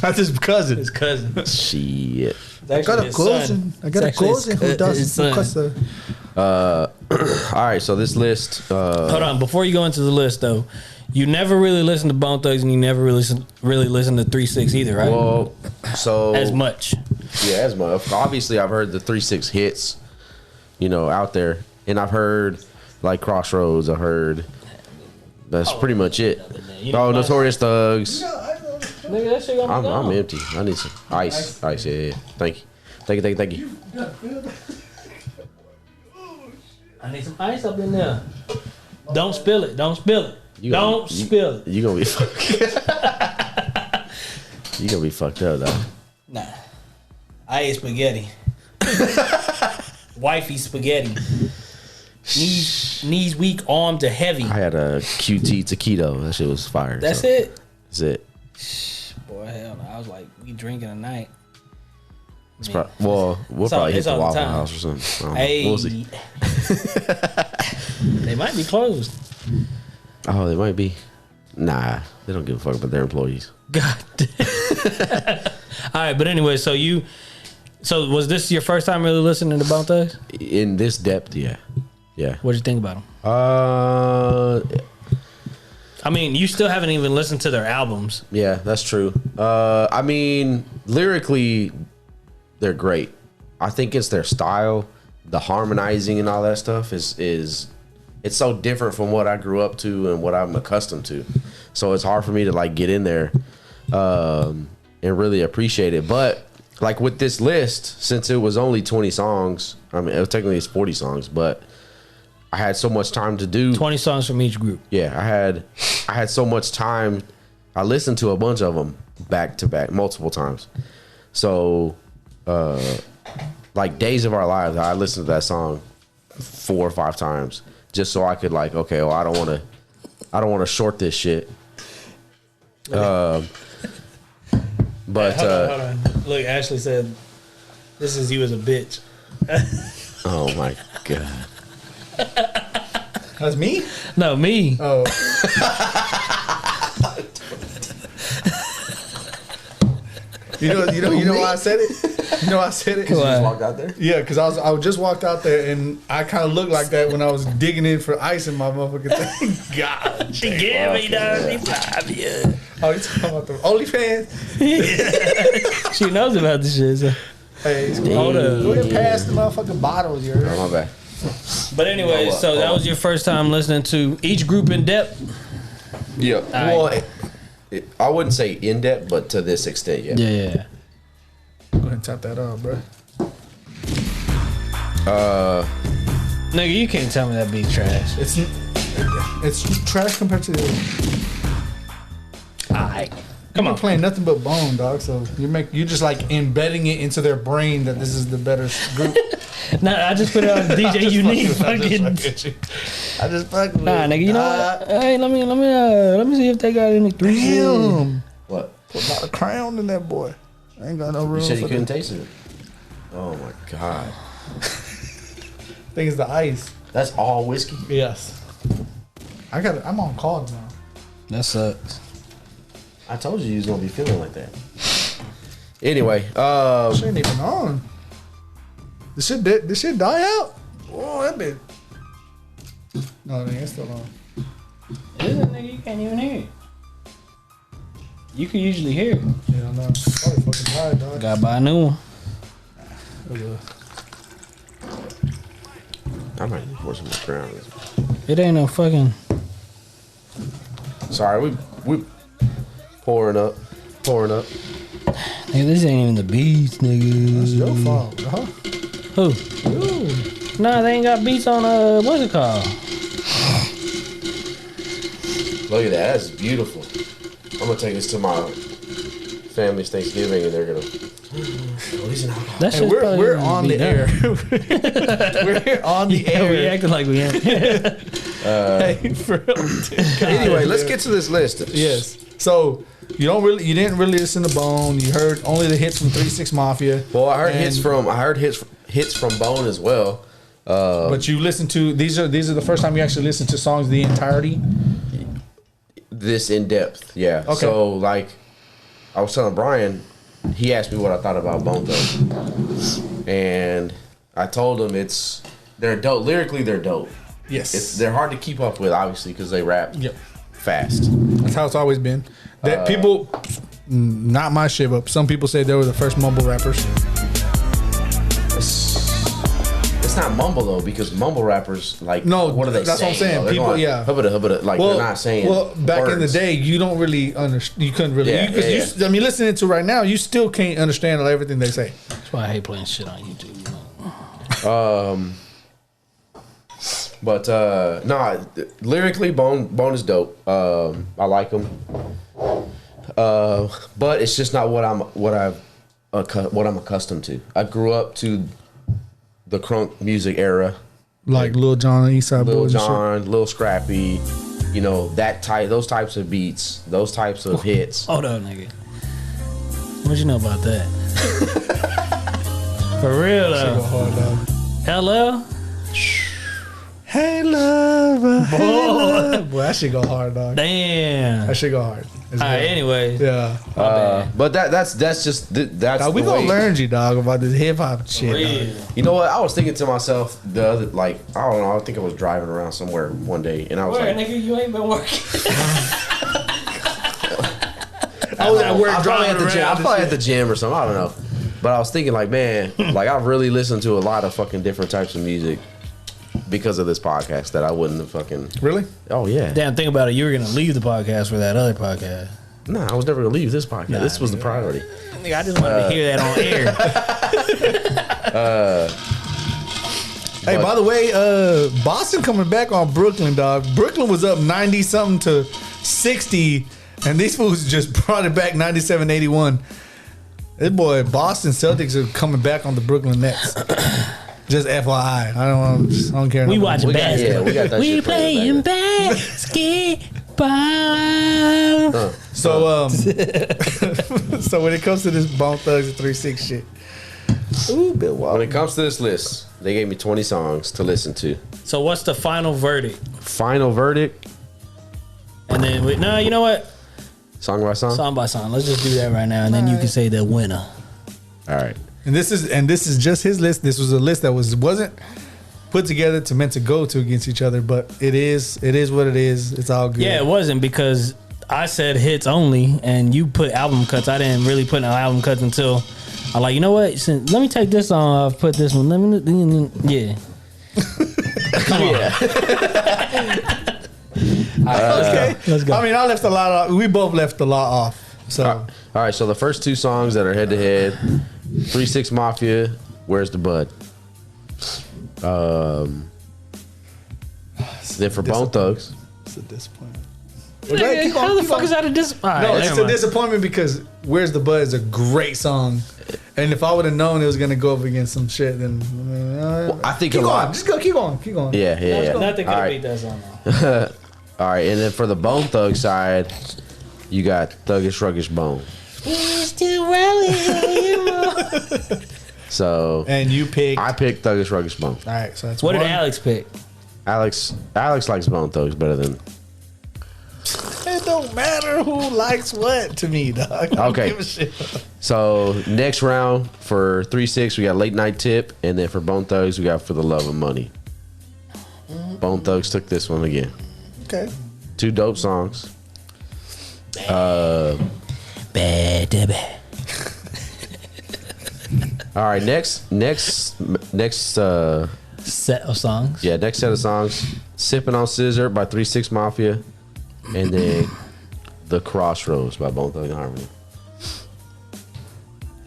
Speaker 2: That's his cousin.
Speaker 3: His cousin.
Speaker 4: Shit.
Speaker 2: I got a cousin. I got a cousin who does who cuts the.
Speaker 4: All right, so this list.
Speaker 3: Hold on, before you go into the list though, you never really listened to Bone Thugs and you never really listened to 3-6 either, right?
Speaker 4: Well, so
Speaker 3: As much.
Speaker 4: Yeah, as much. Obviously, I've heard the 3-6 hits, out there, and I've heard like Crossroads. I heard. That's pretty much it. Notorious Thugs.
Speaker 3: Nigga, that shit gonna be
Speaker 4: I'm
Speaker 3: gone.
Speaker 4: empty. I need some ice. Ice, yeah. Thank you.
Speaker 3: I need some ice up in there. Don't spill it. Don't spill it. Don't spill it.
Speaker 4: You gonna be you gonna be fucked up though.
Speaker 3: Nah. I ate spaghetti. Wifey spaghetti. Knees weak, arms are heavy.
Speaker 4: I had a QT taquito. That shit was fire.
Speaker 3: That's
Speaker 4: so.
Speaker 3: it.
Speaker 4: That's it.
Speaker 3: Boy, hell no. I was like, we drinking tonight.
Speaker 4: We'll probably hit
Speaker 3: it's
Speaker 4: the
Speaker 3: all the
Speaker 4: Waffle
Speaker 3: time.
Speaker 4: House or something.
Speaker 3: Hey.
Speaker 4: We'll see.
Speaker 3: They might be closed.
Speaker 4: Oh, they might be. Nah, they don't give a fuck about their employees.
Speaker 3: God damn. All right, but anyway, so was this your first time really listening to Bone Thugs?
Speaker 4: In this depth, yeah.
Speaker 3: What'd you think about them? I mean, you still haven't even listened to their albums.
Speaker 4: Yeah, that's true. I mean, lyrically, they're great. I think it's their style, the harmonizing and all that stuff is it's so different from what I grew up to and what I'm accustomed to. So it's hard for me to like get in there and really appreciate it. But like with this list, since it was only 20 songs, I mean, technically it's 40 songs, but I had so much time to do
Speaker 3: 20 songs from each group.
Speaker 4: Yeah, I had so much time. I listened to a bunch of them back to back multiple times. So, like Days of Our Lives, I listened to that song 4 or 5 times just so I could like, okay, well, I don't want to short this shit. But
Speaker 3: hold on. Look, Ashley said, "This is you as a bitch."
Speaker 4: Oh my god.
Speaker 2: That's me?
Speaker 3: No, me.
Speaker 2: Oh. You know why I said it? You know why I said it?
Speaker 4: You just walked out there?
Speaker 2: Yeah, because I just walked out there and I kind of looked like that when I was digging in for ice in my motherfucking thing. God,
Speaker 3: She gave me $95, yeah.
Speaker 2: oh, you talking about the OnlyFans?
Speaker 3: She knows about the shit. So.
Speaker 2: Hey, hold up. Go ahead and pass the motherfucking bottles, you heard?
Speaker 4: Oh, my bad.
Speaker 3: But anyway, so that was your first time listening to each group in depth?
Speaker 4: Yeah. Well, I wouldn't say in depth, but to this extent, yeah.
Speaker 3: Yeah.
Speaker 2: Go ahead and tap that up, bro.
Speaker 3: Nigga, you can't tell me that beat trash.
Speaker 2: It's trash compared to the other.
Speaker 3: Alright.
Speaker 2: Come on, playing nothing but Bone, dog. So you just like embedding it into their brain that this is the better group.
Speaker 3: Nah, I just put it on DJ Unique fucking.
Speaker 2: I just fucking.
Speaker 3: Nah, nigga, you know what? Hey, let me see if they got any 3.
Speaker 2: Damn.
Speaker 4: What?
Speaker 2: Put a lot of crown in that boy. I ain't got no room.
Speaker 4: You said
Speaker 2: for
Speaker 4: you couldn't
Speaker 2: that.
Speaker 4: taste it. Oh my god.
Speaker 2: I think it's the ice.
Speaker 4: That's all whiskey?
Speaker 2: Yes. I'm on cards now.
Speaker 3: That sucks.
Speaker 4: I told you was gonna be feeling like that. Anyway,
Speaker 2: Shit ain't even on. This shit die out? Oh, that bit. No, it's still on.
Speaker 3: Is it, nigga? You can't even hear it. You can usually hear it.
Speaker 2: Yeah, I know. Probably fucking died, dog.
Speaker 3: Gotta buy a new one.
Speaker 4: I might need to pour some more crown.
Speaker 3: It ain't no fucking.
Speaker 4: Sorry, we pouring up.
Speaker 3: Nigga, this ain't even the beats, nigga.
Speaker 2: That's your fault, huh?
Speaker 3: Who?
Speaker 2: Ooh.
Speaker 3: Nah, they ain't got beats on what's it called?
Speaker 4: Look at that. That's beautiful. I'm gonna take this to my family's Thanksgiving, and they're gonna. Oh, he's an alcohol.
Speaker 3: That
Speaker 2: Hey,
Speaker 3: shit's probably
Speaker 2: we're
Speaker 3: gonna
Speaker 2: on
Speaker 3: be
Speaker 2: the
Speaker 3: done.
Speaker 2: air. We're on the
Speaker 3: Yeah, we
Speaker 2: air.
Speaker 3: acting like we ain't.
Speaker 2: Hey, for real.
Speaker 4: Anyway, let's get to this list.
Speaker 2: Yes. So you didn't really listen to Bone. You heard only the hits from 3-6 Mafia.
Speaker 4: Well, I heard hits from Bone as well.
Speaker 2: But you listened to these are the first time you actually listened to songs the entirety.
Speaker 4: This in depth, yeah.
Speaker 2: Okay.
Speaker 4: So like, I was telling Brian, he asked me what I thought about Bone Thugs, and I told him they're dope. Lyrically, they're dope.
Speaker 2: Yes.
Speaker 4: They're hard to keep up with, obviously, because they rap fast.
Speaker 2: That's how it's always been. That people, not my shit, but some people say they were the first mumble rappers.
Speaker 4: It's not mumble though, because mumble rappers what are they saying?
Speaker 2: That's what I'm saying.
Speaker 4: Though?
Speaker 2: People,
Speaker 4: going,
Speaker 2: yeah.
Speaker 4: Hubba, like they're not saying.
Speaker 2: Well, back in the
Speaker 4: words.
Speaker 2: day, you don't really understand. You couldn't really.
Speaker 4: Yeah,
Speaker 2: I mean, listening to right now, you still can't understand everything they say.
Speaker 3: That's why I hate playing shit on YouTube.
Speaker 4: But lyrically, Bone is dope. I like him. But it's just not what I'm accustomed to. I grew up to the crunk music era,
Speaker 2: Like Lil Jon and Eastside
Speaker 4: Lil
Speaker 2: Boys.
Speaker 4: Jon, Lil Scrappy, those types of beats, those types of hits.
Speaker 3: Hold on, nigga. What you know about that? For real
Speaker 2: Go
Speaker 3: though.
Speaker 2: hard, dog.
Speaker 3: Hello?
Speaker 2: Hey, lover. Hey, love. Boy, that shit go hard, dog.
Speaker 3: Damn.
Speaker 2: That shit go hard. It's
Speaker 3: Alright,
Speaker 2: good.
Speaker 3: anyway.
Speaker 2: Yeah.
Speaker 4: But that's just that's
Speaker 2: Dog, we
Speaker 4: the
Speaker 2: gonna
Speaker 4: way.
Speaker 2: learn you, dog, about this hip hop shit.
Speaker 3: Real.
Speaker 2: Dog.
Speaker 4: You know what? I was thinking to myself I don't know. I think I was driving around somewhere one day, and I was
Speaker 3: Where,
Speaker 4: like,
Speaker 3: nigga, you ain't been working.
Speaker 2: I was at work
Speaker 4: I'm probably
Speaker 2: driving
Speaker 4: at the gym.
Speaker 2: around.
Speaker 4: I'm probably at the gym or something. I don't know. But I was thinking, like, man, like I really listened to a lot of fucking different types of music because of this podcast that I wouldn't have fucking.
Speaker 2: Really?
Speaker 4: Oh yeah.
Speaker 3: Damn, think about it. You were gonna leave the podcast for that other podcast.
Speaker 4: Nah, I was never gonna leave this podcast.
Speaker 3: Nah,
Speaker 4: this was the priority.
Speaker 3: Nigga, I just wanted to hear that on air.
Speaker 2: Hey, by the way, Boston coming back on Brooklyn, dog. Brooklyn was up 90-something to 60, and these fools just brought it back 97-81. This boy, Boston Celtics are coming back on the Brooklyn Nets. Just FYI. I don't care.
Speaker 3: We
Speaker 2: no more.
Speaker 3: watching basketball.
Speaker 4: we got that
Speaker 3: We
Speaker 4: shit
Speaker 3: playing
Speaker 4: back.
Speaker 3: basketball.
Speaker 2: So, so when it comes to this Bone Thugs and 3-6 shit, ooh, Bill
Speaker 4: When
Speaker 2: Walton.
Speaker 4: it comes to this list, they gave me 20 songs to listen to.
Speaker 3: So what's the final verdict
Speaker 4: final verdict.
Speaker 3: And then no, you know what?
Speaker 4: Song by song.
Speaker 3: Song by song. Let's just do that right now, and then you can say the winner.
Speaker 4: All right.
Speaker 2: And this is just his list. This was a list that wasn't put together to meant to go to against each other, but it is what it is. It's all good.
Speaker 3: Yeah, it wasn't because I said hits only, and you put album cuts. I didn't really put no album cuts until I like, you know what? Let me take this song off, put this one. Yeah. Come on.
Speaker 2: Okay.
Speaker 3: Let's go.
Speaker 2: I mean, I left a lot off. We both left a lot off. So
Speaker 4: All right. So the first two songs that are head to head, 3-6 Mafia. Where's the Bud? Then for Bone Thugs.
Speaker 2: it's a disappointment.
Speaker 3: Nigga, how the fuck is that a disappointment?
Speaker 2: No, it's a disappointment because "Where's the Bud" is a great song, and if I would have known it was gonna go up against some shit, then
Speaker 4: Well, I think
Speaker 2: keep
Speaker 4: a lot.
Speaker 2: going. Just go, keep going.
Speaker 4: Yeah.
Speaker 3: Nothing could
Speaker 4: All
Speaker 3: have
Speaker 4: right.
Speaker 3: beat that song. Though.
Speaker 4: All right, and then for the Bone Thug side, you got Thuggish Ruggish Bone. So
Speaker 2: And you picked.
Speaker 4: I picked Thuggish Ruggish Bone.
Speaker 2: All right, so that's
Speaker 3: What did
Speaker 2: one.
Speaker 3: Alex pick?
Speaker 4: Alex likes Bone Thugs better than.
Speaker 2: It don't matter who likes what to me, dog. I don't
Speaker 4: Okay.
Speaker 2: give a shit.
Speaker 4: So next round for 3-6, we got Late Night Tip, and then for Bone Thugs, we got For the Love of Money. Bone Thugs took this one again.
Speaker 2: Okay.
Speaker 4: Two dope songs. All right, next
Speaker 3: Set of songs.
Speaker 4: next set of songs, Sippin' on Scissor by 3-6 Mafia, and then The Crossroads by Bone Thugs and Harmony.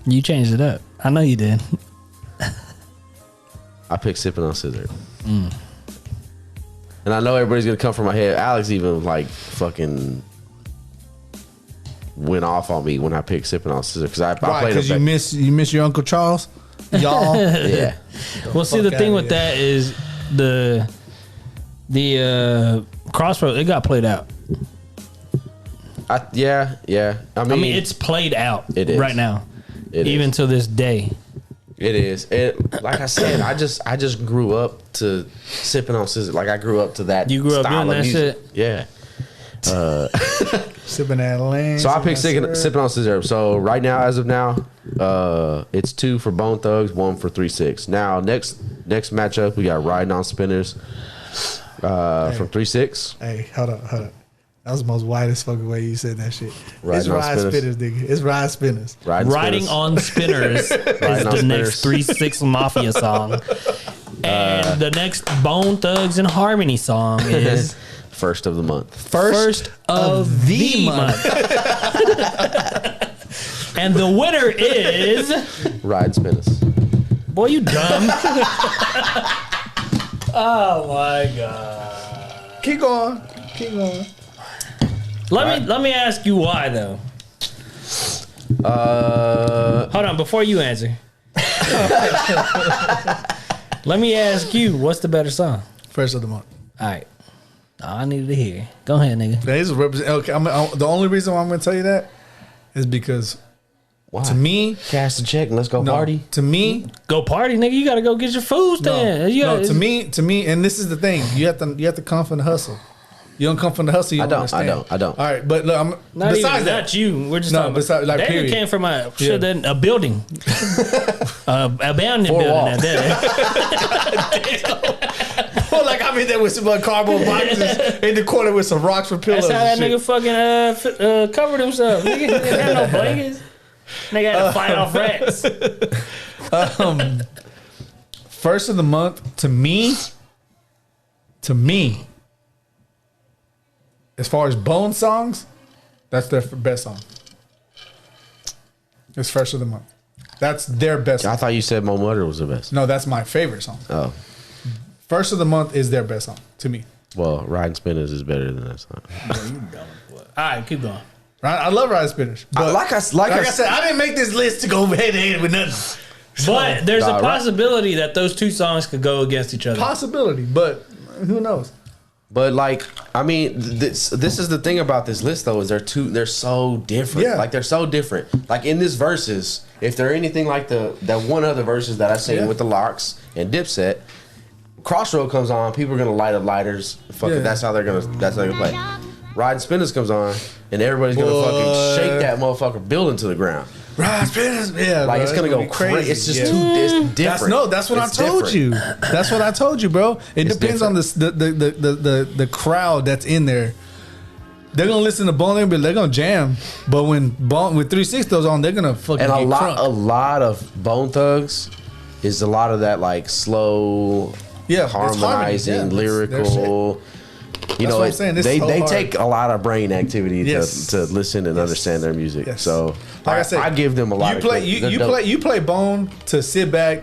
Speaker 3: You changed it up. I know you did.
Speaker 4: I picked Sippin' on Scissor. And I know everybody's gonna come from my head. Alex even like fucking went off on me when I picked Sippin' on Scissor because I
Speaker 2: Right,
Speaker 4: played
Speaker 2: because
Speaker 4: it back.
Speaker 2: you miss your Uncle Charles, y'all.
Speaker 4: Yeah.
Speaker 3: Well, see, the thing with that is the Crossroads. It got played out.
Speaker 4: Yeah. I
Speaker 3: I mean, it's played out
Speaker 4: It is.
Speaker 3: right now,
Speaker 4: It
Speaker 3: even
Speaker 4: is.
Speaker 3: to this day.
Speaker 4: It is. And like I said, I just grew up to Sipping on Scissor. Like I grew up to that.
Speaker 3: You grew up
Speaker 4: style
Speaker 3: doing
Speaker 4: of
Speaker 3: that
Speaker 4: music.
Speaker 3: shit?
Speaker 4: Yeah.
Speaker 2: Sipping that land.
Speaker 4: So I picked Sipping on Scissor. So right now, as of now, it's 2 for Bone Thugs, 1 for 3-6. Now next matchup, we got Riding on Spinners from 3-6.
Speaker 2: Hey, hold up. That was the most whitest fucking way you said that shit.
Speaker 4: Riding
Speaker 2: It's
Speaker 4: on
Speaker 2: ride
Speaker 4: Spinners.
Speaker 2: spinners, nigga. It's ride spinners.
Speaker 3: Riding on Spinners is
Speaker 4: Riding on
Speaker 3: the next
Speaker 4: Spinners.
Speaker 3: 3-6 Mafia song. And the next Bone Thugs and Harmony song is
Speaker 4: First of the month.
Speaker 3: First of the Month. And the winner is...
Speaker 4: Ride Spinners.
Speaker 3: Boy, you dumb. Oh, my God.
Speaker 2: Keep going.
Speaker 3: Let me ask you why, though. Hold on, before you answer. Let me ask you, what's the better song?
Speaker 2: First of the month.
Speaker 3: All right. All I needed to hear. Go ahead, nigga.
Speaker 2: That is okay. The only reason why I'm going to tell you that is because
Speaker 4: Why?
Speaker 2: to me,
Speaker 4: Cash the check and let's go party.
Speaker 2: To me,
Speaker 3: Go party, nigga. You gotta go get your food stand.
Speaker 2: to me, and this is the thing. You have to come from the hustle. You don't come from the hustle. You
Speaker 4: I don't.
Speaker 2: understand.
Speaker 4: I don't.
Speaker 2: All right, but look,
Speaker 3: Not
Speaker 2: besides
Speaker 3: even,
Speaker 2: that,
Speaker 3: not you. We're just
Speaker 2: No,
Speaker 3: talking about.
Speaker 2: besides, like,
Speaker 3: David
Speaker 2: period.
Speaker 3: came from a building, abandoned
Speaker 2: For a
Speaker 3: building
Speaker 2: walk.
Speaker 3: at that.
Speaker 2: well, like I'm in there with some cardboard boxes in the corner with some rocks for pillows.
Speaker 3: That's how that
Speaker 2: and
Speaker 3: nigga
Speaker 2: shit.
Speaker 3: fucking covered himself. Nigga didn't have no blankets. Nigga had to fight off rats.
Speaker 2: First of the month to me, as far as Bone songs, that's their best song. It's first of the month. That's their best song.
Speaker 4: I thought you said Mo Mudder was the best.
Speaker 2: No, that's my favorite song.
Speaker 4: Oh.
Speaker 2: First of the month is their best song to me.
Speaker 4: Well, Riding Spinners is better than that song.
Speaker 3: All right, keep going.
Speaker 2: Right? I love Ride Spinners. But
Speaker 4: Like I
Speaker 2: said, I didn't make this list to go head to head with nothing.
Speaker 3: But there's
Speaker 4: Nah,
Speaker 3: a possibility that those two songs could go against each other.
Speaker 2: Possibility, but who knows?
Speaker 4: But like, I mean, this is the thing about this list though, is they're so different.
Speaker 2: Yeah.
Speaker 4: Like they're so different. Like in this verses, if they're anything like that one other verses that I sang
Speaker 2: Yeah.
Speaker 4: with the Locks and Dipset, Crossroad comes on, people are gonna light up lighters. Fucking, that's how they're gonna play. Riding Spinners comes on, and everybody's gonna fucking shake that motherfucker building to the ground.
Speaker 2: Riding Spinners, yeah,
Speaker 4: like
Speaker 2: bro,
Speaker 4: it's gonna go crazy. It's just it's different.
Speaker 2: That's what I told you. That's what I told you, bro. It depends on the crowd that's in there. They're gonna listen to Bone, but they're gonna jam. But when 360's on, they're gonna fucking
Speaker 4: and
Speaker 2: get crunk.
Speaker 4: a lot of Bone Thugs is a lot of that like slow, harmonizing, lyrical. You know, they take a lot of brain activity to listen and understand their music. Yes. So, like I said, I give them a lot.
Speaker 2: You play Bone to sit back,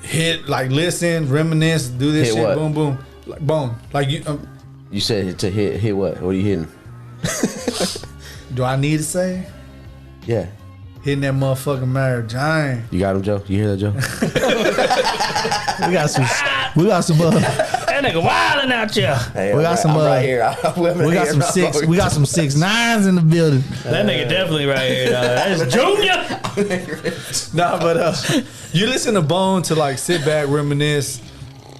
Speaker 2: hit, like listen, reminisce, do this shit, boom, boom, like Bone. Like you.
Speaker 4: You said to hit what? What are you hitting?
Speaker 2: Do I need to say?
Speaker 4: Yeah.
Speaker 2: Hitting that motherfucking Mary Jane.
Speaker 4: You got him, Joe? You hear that, Joe?
Speaker 2: We got some.
Speaker 3: That nigga wilding out here.
Speaker 2: Hey, we got some.
Speaker 4: Right here.
Speaker 2: We got some 6. We got some 6'9" in the building.
Speaker 3: That nigga definitely right here. That's Junior.
Speaker 2: Nah, but you listen to Bone to like sit back, reminisce,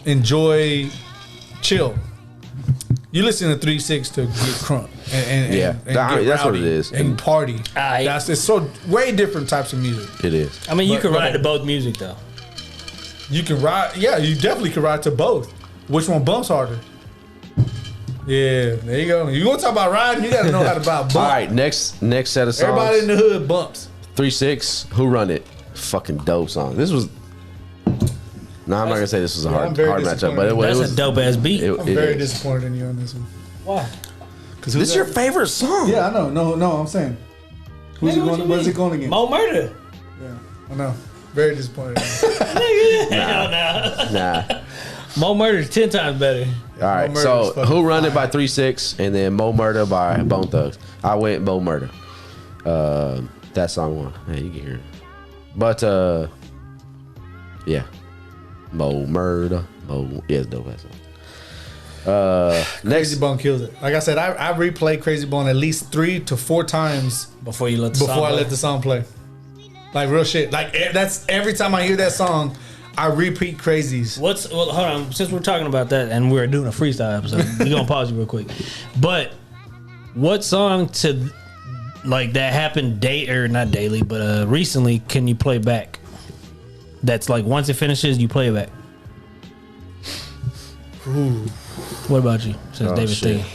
Speaker 2: enjoy, chill. You listen to 3-6 to get crunk and
Speaker 4: that's what it is,
Speaker 2: and party. It's so way different types of music.
Speaker 4: It is.
Speaker 3: I mean, you can ride to both music though.
Speaker 2: You can ride. Yeah, you definitely can ride to both. Which one bumps harder? Yeah, there you go. You want to talk about riding? You got to know how to bump.
Speaker 4: All right, next set of songs.
Speaker 2: Everybody in the hood bumps.
Speaker 4: 3-6, Who Run It? Fucking dope song. This was. No, I'm not gonna say this was a hard matchup, but it was
Speaker 3: a dope ass beat.
Speaker 2: I'm very disappointed in you on this one.
Speaker 3: Why?
Speaker 4: Because this is your favorite song.
Speaker 2: Yeah, I know. No, I'm saying. Who's it going? Where's it going against?
Speaker 3: Mo Murder.
Speaker 2: Yeah, I know. Very disappointed.
Speaker 4: Nah.
Speaker 3: Mo Murder's 10 times better.
Speaker 4: All right, so Who Run It by 3-6, and then Mo Murder by Bone Thugs. I went Mo Murder. That song won. Yeah, you can hear it. But yeah. Mo Murder. It's dope ass song.
Speaker 2: Crazy Bone kills it. Like I said, I replay Crazy Bone at least 3 to 4 times
Speaker 3: before I let the song play.
Speaker 2: Like real shit. Like that's every time I hear that song, I repeat Crazies.
Speaker 3: Well, hold on. Since we're talking about that and we're doing a freestyle episode, we're gonna pause you real quick. But what song to like that happened not daily, but recently can you play back? That's like once it finishes, you play it back.
Speaker 2: Ooh.
Speaker 3: What about you? Since David's thinking.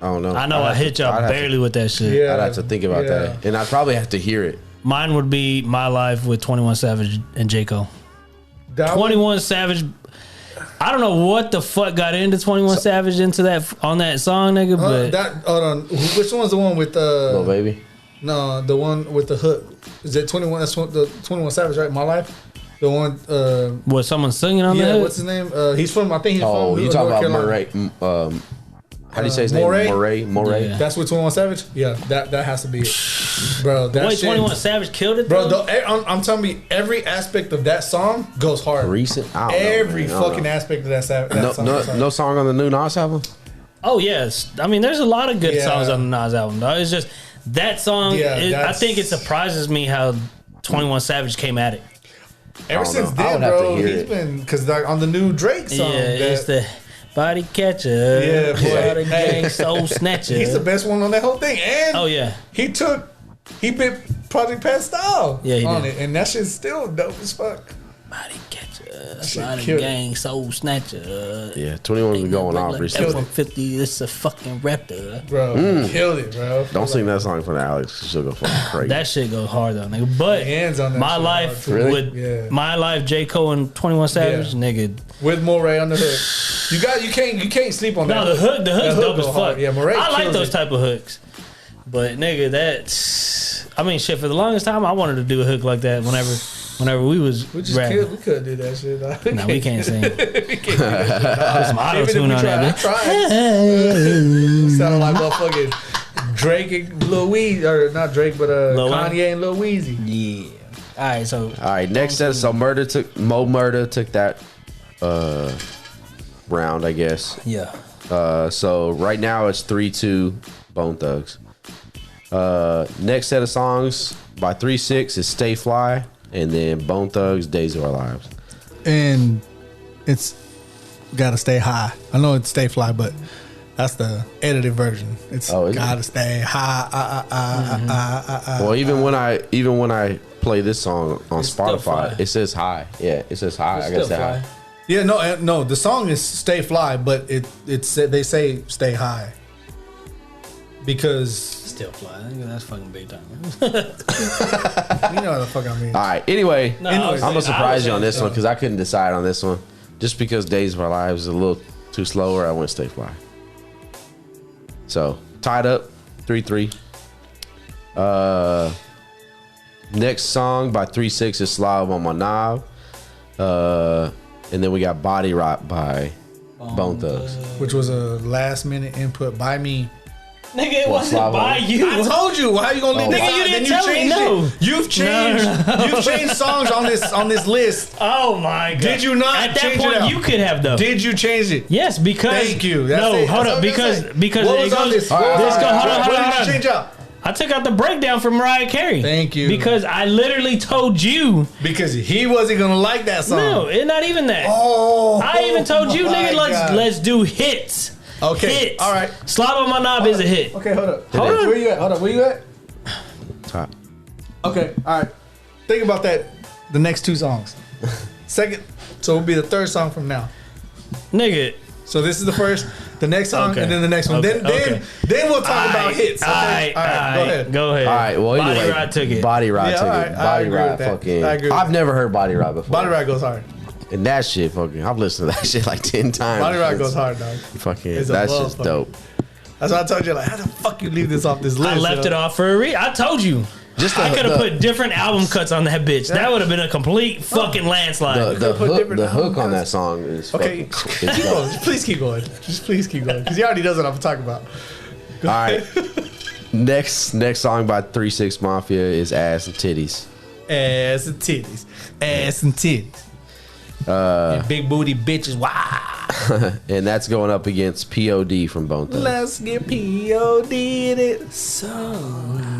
Speaker 4: I don't know.
Speaker 3: I know I hit y'all barely with that shit.
Speaker 2: Yeah,
Speaker 4: I'd have to think about that, and I'd probably have to hear it.
Speaker 3: Mine would be My Life with 21 Savage and J. Cole. 21 Savage. I don't know what the fuck got into 21 Savage into that on that song, nigga. But
Speaker 2: hold on, which one's the one with
Speaker 4: Lil Baby?
Speaker 2: No, the one with the hook. Is it 21? That's the 21 Savage, right? My Life. The one.
Speaker 3: What, someone singing on that?
Speaker 2: Yeah, what's his name? He's from. I think he's from.
Speaker 4: Oh, you talking about Murray? How do you say his name? Moray.
Speaker 2: Yeah. That's with 21 Savage. Yeah, that has to be it, bro. That
Speaker 3: Wait, 21 Savage killed it,
Speaker 2: bro. I'm telling you, every aspect of that song goes hard.
Speaker 4: Recent,
Speaker 2: every fucking aspect of that song.
Speaker 4: No song on the new Nas album.
Speaker 3: Oh yes, I mean there's a lot of good songs on the Nas album. Though. It's just that song. I think it surprises me how 21 Savage came at it.
Speaker 2: Ever since then, bro, he's been because on the new Drake song.
Speaker 3: Yeah, it's the Body Catcher.
Speaker 2: Yeah, boy.
Speaker 3: Gang Soul Snatcher.
Speaker 2: He's the best one on that whole thing. And
Speaker 3: yeah,
Speaker 2: he bit Project Pat Style on
Speaker 3: did.
Speaker 2: it, and that shit's still dope as fuck.
Speaker 3: Body Catcher, Body Gang Soul Snatcher.
Speaker 4: Yeah, 21 was going off recently.
Speaker 3: F-150, it's a fucking raptor,
Speaker 2: bro. Killed it, bro.
Speaker 4: Don't sing that song for Alex. She'll go fucking crazy.
Speaker 3: That shit goes hard though, nigga. But
Speaker 2: hands on that
Speaker 3: My Life with My Life, J. Cole and 21 Savage, nigga.
Speaker 2: With Moray on the hook. You can't sleep on that.
Speaker 3: No, the hook's dope as fuck.
Speaker 2: Yeah, Moray.
Speaker 3: I like those type of hooks. But nigga, I mean shit, for the longest time I wanted to do a hook like that whenever we was rapping.
Speaker 2: We couldn't do that shit.
Speaker 3: No, we can't sing. We can't do that shit. Some auto-tune on that,
Speaker 2: bitch. Sounded like motherfucking Drake and Lil Weezy, or not Drake, but Kanye and Lil Weezy.
Speaker 3: Yeah. All right,
Speaker 4: next set. So Mo Murder took that round, I guess.
Speaker 3: Yeah.
Speaker 4: So right now it's 3-2 Bone Thugs. Next set of songs by 3-6 is Stay Fly, and then Bone Thugs Days of Our Lives.
Speaker 2: And it's gotta stay high. I know it's stay fly, but that's the edited version. It's gotta stay high.
Speaker 4: Well, even when I play this song on Spotify, it says high. Yeah, it says high. I guess that high.
Speaker 2: Yeah, no. The song is "Stay Fly," but they say "Stay High" because
Speaker 3: still fly. That's fucking big time.
Speaker 2: You know what the fuck I mean.
Speaker 4: All right. Anyway, I'm gonna surprise you on this one because I couldn't decide on this one. Just because Days of Our Lives is a little too slower, I went "Stay Fly." So tied up, 3-3. Next song by 3-6 is "Slob on My Knob." And then we got "Body Rock" by Bone Thugs,
Speaker 2: which was a last minute input by me.
Speaker 3: Nigga, it wasn't by you.
Speaker 2: I told you. How you gonna leave?
Speaker 3: Nigga, you didn't tell me. No,
Speaker 2: you've changed. You've changed songs on this list.
Speaker 3: Oh my god!
Speaker 2: Did you not?
Speaker 3: At that point, you could have though.
Speaker 2: Did you change it?
Speaker 3: Yes, because.
Speaker 2: Thank you.
Speaker 3: Hold up, because
Speaker 2: what was on this? Hold
Speaker 3: on.
Speaker 2: What did you change out?
Speaker 3: I took out the breakdown from Mariah Carey.
Speaker 2: Thank you.
Speaker 3: Because I literally told you.
Speaker 2: Because he wasn't gonna like that song.
Speaker 3: No, it's not even that.
Speaker 2: Oh,
Speaker 3: I even told you, nigga, let's do hits.
Speaker 2: Okay.
Speaker 3: Hits.
Speaker 2: All right.
Speaker 3: "Slob on My Knob" is a hit.
Speaker 2: Okay, hold up.
Speaker 3: Hold on.
Speaker 2: Where you at? Hold up. Where you at?
Speaker 4: Top.
Speaker 2: Okay. All right. Think about that. The next two songs. Second. So it'll be the third song from now.
Speaker 3: Nigga.
Speaker 2: So this is the first, the next song, and then the next one. Then we'll talk about hits. Okay? All right.
Speaker 3: Go ahead.
Speaker 4: All right. Well, anyway,
Speaker 3: Body Rock took it.
Speaker 4: Body Rock took it. Body Rock fucking. I've never heard Body Rock before.
Speaker 2: Body Rock goes hard.
Speaker 4: And that shit fucking. I've listened to that shit like 10 times.
Speaker 2: Body Rock goes hard, dog.
Speaker 4: Fucking. That shit's dope.
Speaker 2: That's why I told you, like, how the fuck you leave this off this list?
Speaker 3: I left it off for a reason. I told you. I could have put different album cuts on that bitch. That would have been a complete fucking landslide.
Speaker 4: The hook on that song is
Speaker 2: okay. Keep going. Please keep going. Just please keep going, because he already knows what I'm talking about.
Speaker 4: All right. Next song by 3-6 Mafia is "Ass and Titties."
Speaker 2: Ass and titties. Ass and titties. Big booty bitches. Wow.
Speaker 4: And that's going up against "POD" from Bone Thugs.
Speaker 2: Let's get POD in it.
Speaker 4: So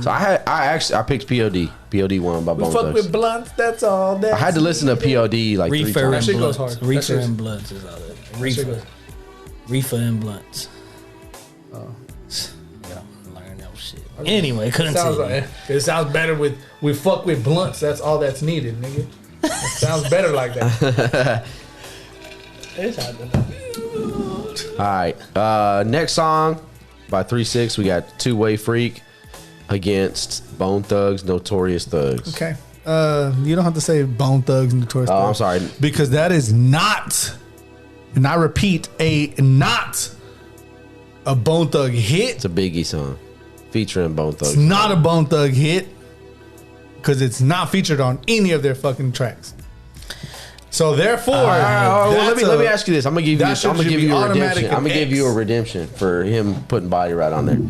Speaker 4: I picked POD. POD won by Bone Thugs.
Speaker 2: Fuck with blunts. That's all. I
Speaker 4: had to listen to POD like
Speaker 3: Reefer
Speaker 4: 3 times.
Speaker 3: That
Speaker 2: shit goes hard.
Speaker 3: Reefer and blunts is all that. Reefer and blunts. Oh. Yeah, learn that shit. Anyway, continue.
Speaker 2: It sounds better with "we fuck with blunts." That's all that's needed, nigga. It sounds better like that.
Speaker 4: All right. Next song by 3-6, we got "Two-Way Freak" against Bone Thugs, Notorious Thugs.
Speaker 2: Okay. You don't have to say Bone Thugs, Notorious Thugs.
Speaker 4: Oh, I'm sorry.
Speaker 2: Because that is not, and I repeat, not a Bone Thug hit.
Speaker 4: It's a Biggie song featuring Bone Thugs.
Speaker 2: It's not a Bone Thug hit because it's not featured on any of their fucking tracks. So therefore,
Speaker 4: let me ask you this. I'm gonna give you a redemption. I'm gonna give you a redemption for him putting Body Rock on there.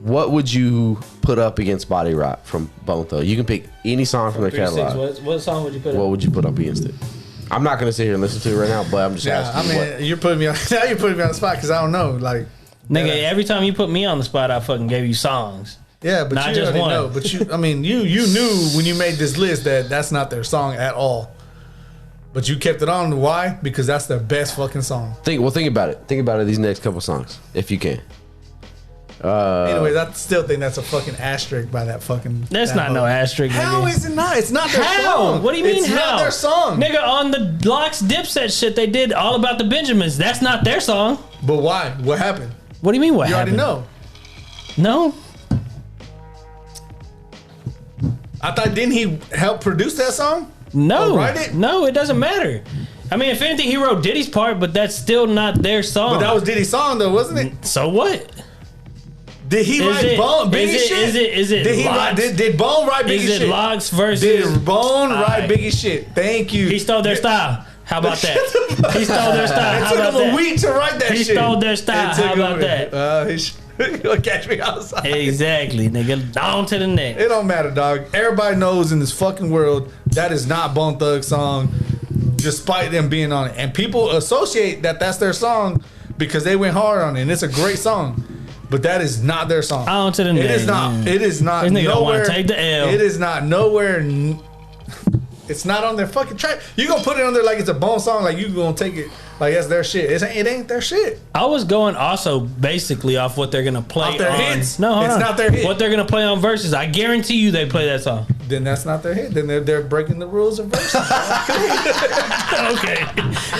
Speaker 4: What would you put up against Body Rock from Bone Thugs? You can pick any song from their catalog.
Speaker 3: What song would you put up?
Speaker 4: What would you put up against it? I'm not gonna sit here and listen to it right now, but I'm just asking.
Speaker 2: I mean, you're putting me on the spot because I don't know. Like,
Speaker 3: nigga, every time you put me on the spot, I fucking gave you songs.
Speaker 2: Yeah, but
Speaker 3: not
Speaker 2: you
Speaker 3: just
Speaker 2: already
Speaker 3: one.
Speaker 2: know. But you knew when you made this list that that's not their song at all. But you kept it on. Why? Because that's their best fucking song.
Speaker 4: Think about it. Think about it. These next couple songs, if you can.
Speaker 2: Anyways, I still think that's a fucking asterisk by that fucking.
Speaker 3: That's not no asterisk.
Speaker 2: How is it not? It's not their song.
Speaker 3: What do you mean
Speaker 2: it's
Speaker 3: how?
Speaker 2: It's not their song.
Speaker 3: Nigga, on the Locks Dipset shit, they did All About the Benjamins. That's not their song.
Speaker 2: But why? What happened?
Speaker 3: What do you mean what happened?
Speaker 2: You already
Speaker 3: No.
Speaker 2: know. I thought, didn't he help produce that song?
Speaker 3: No.
Speaker 2: Or write it?
Speaker 3: No, it doesn't matter. I mean, if anything, he wrote Diddy's part, but that's still not their song.
Speaker 2: But that was Diddy's song, though, wasn't it?
Speaker 3: So what?
Speaker 2: Did he write Biggie shit? Did Bone write Biggie shit?
Speaker 3: Is it Logs versus...
Speaker 2: Did Bone write Biggie shit? Thank you.
Speaker 3: He stole their style. How about that? He stole their style.
Speaker 2: It took him a week to write that shit.
Speaker 3: He stole their style. How about that?
Speaker 2: He'll catch me outside.
Speaker 3: Exactly, nigga. Down to the neck.
Speaker 2: It don't matter, dog. Everybody knows in this fucking world that is not Bone Thug's song, despite them being on it. And people associate that that's their song because they went hard on it, and it's a great song. But that is not their song.
Speaker 3: On to the neck.
Speaker 2: It is not. It is not
Speaker 3: this nigga
Speaker 2: nowhere.
Speaker 3: Want to take the L.
Speaker 2: It is not nowhere. It's not on their fucking track. You gonna put it on there like it's a Bone song, like you gonna take it like that's their shit. It ain't their shit.
Speaker 3: I was going also basically off what they're gonna play
Speaker 2: Off their
Speaker 3: on.
Speaker 2: hits.
Speaker 3: No, hold
Speaker 2: It's
Speaker 3: on.
Speaker 2: not their hit.
Speaker 3: What they're gonna play on Versus. I guarantee you they play that song.
Speaker 2: Then that's not their hit. Then they're breaking the rules of verses.
Speaker 3: Okay,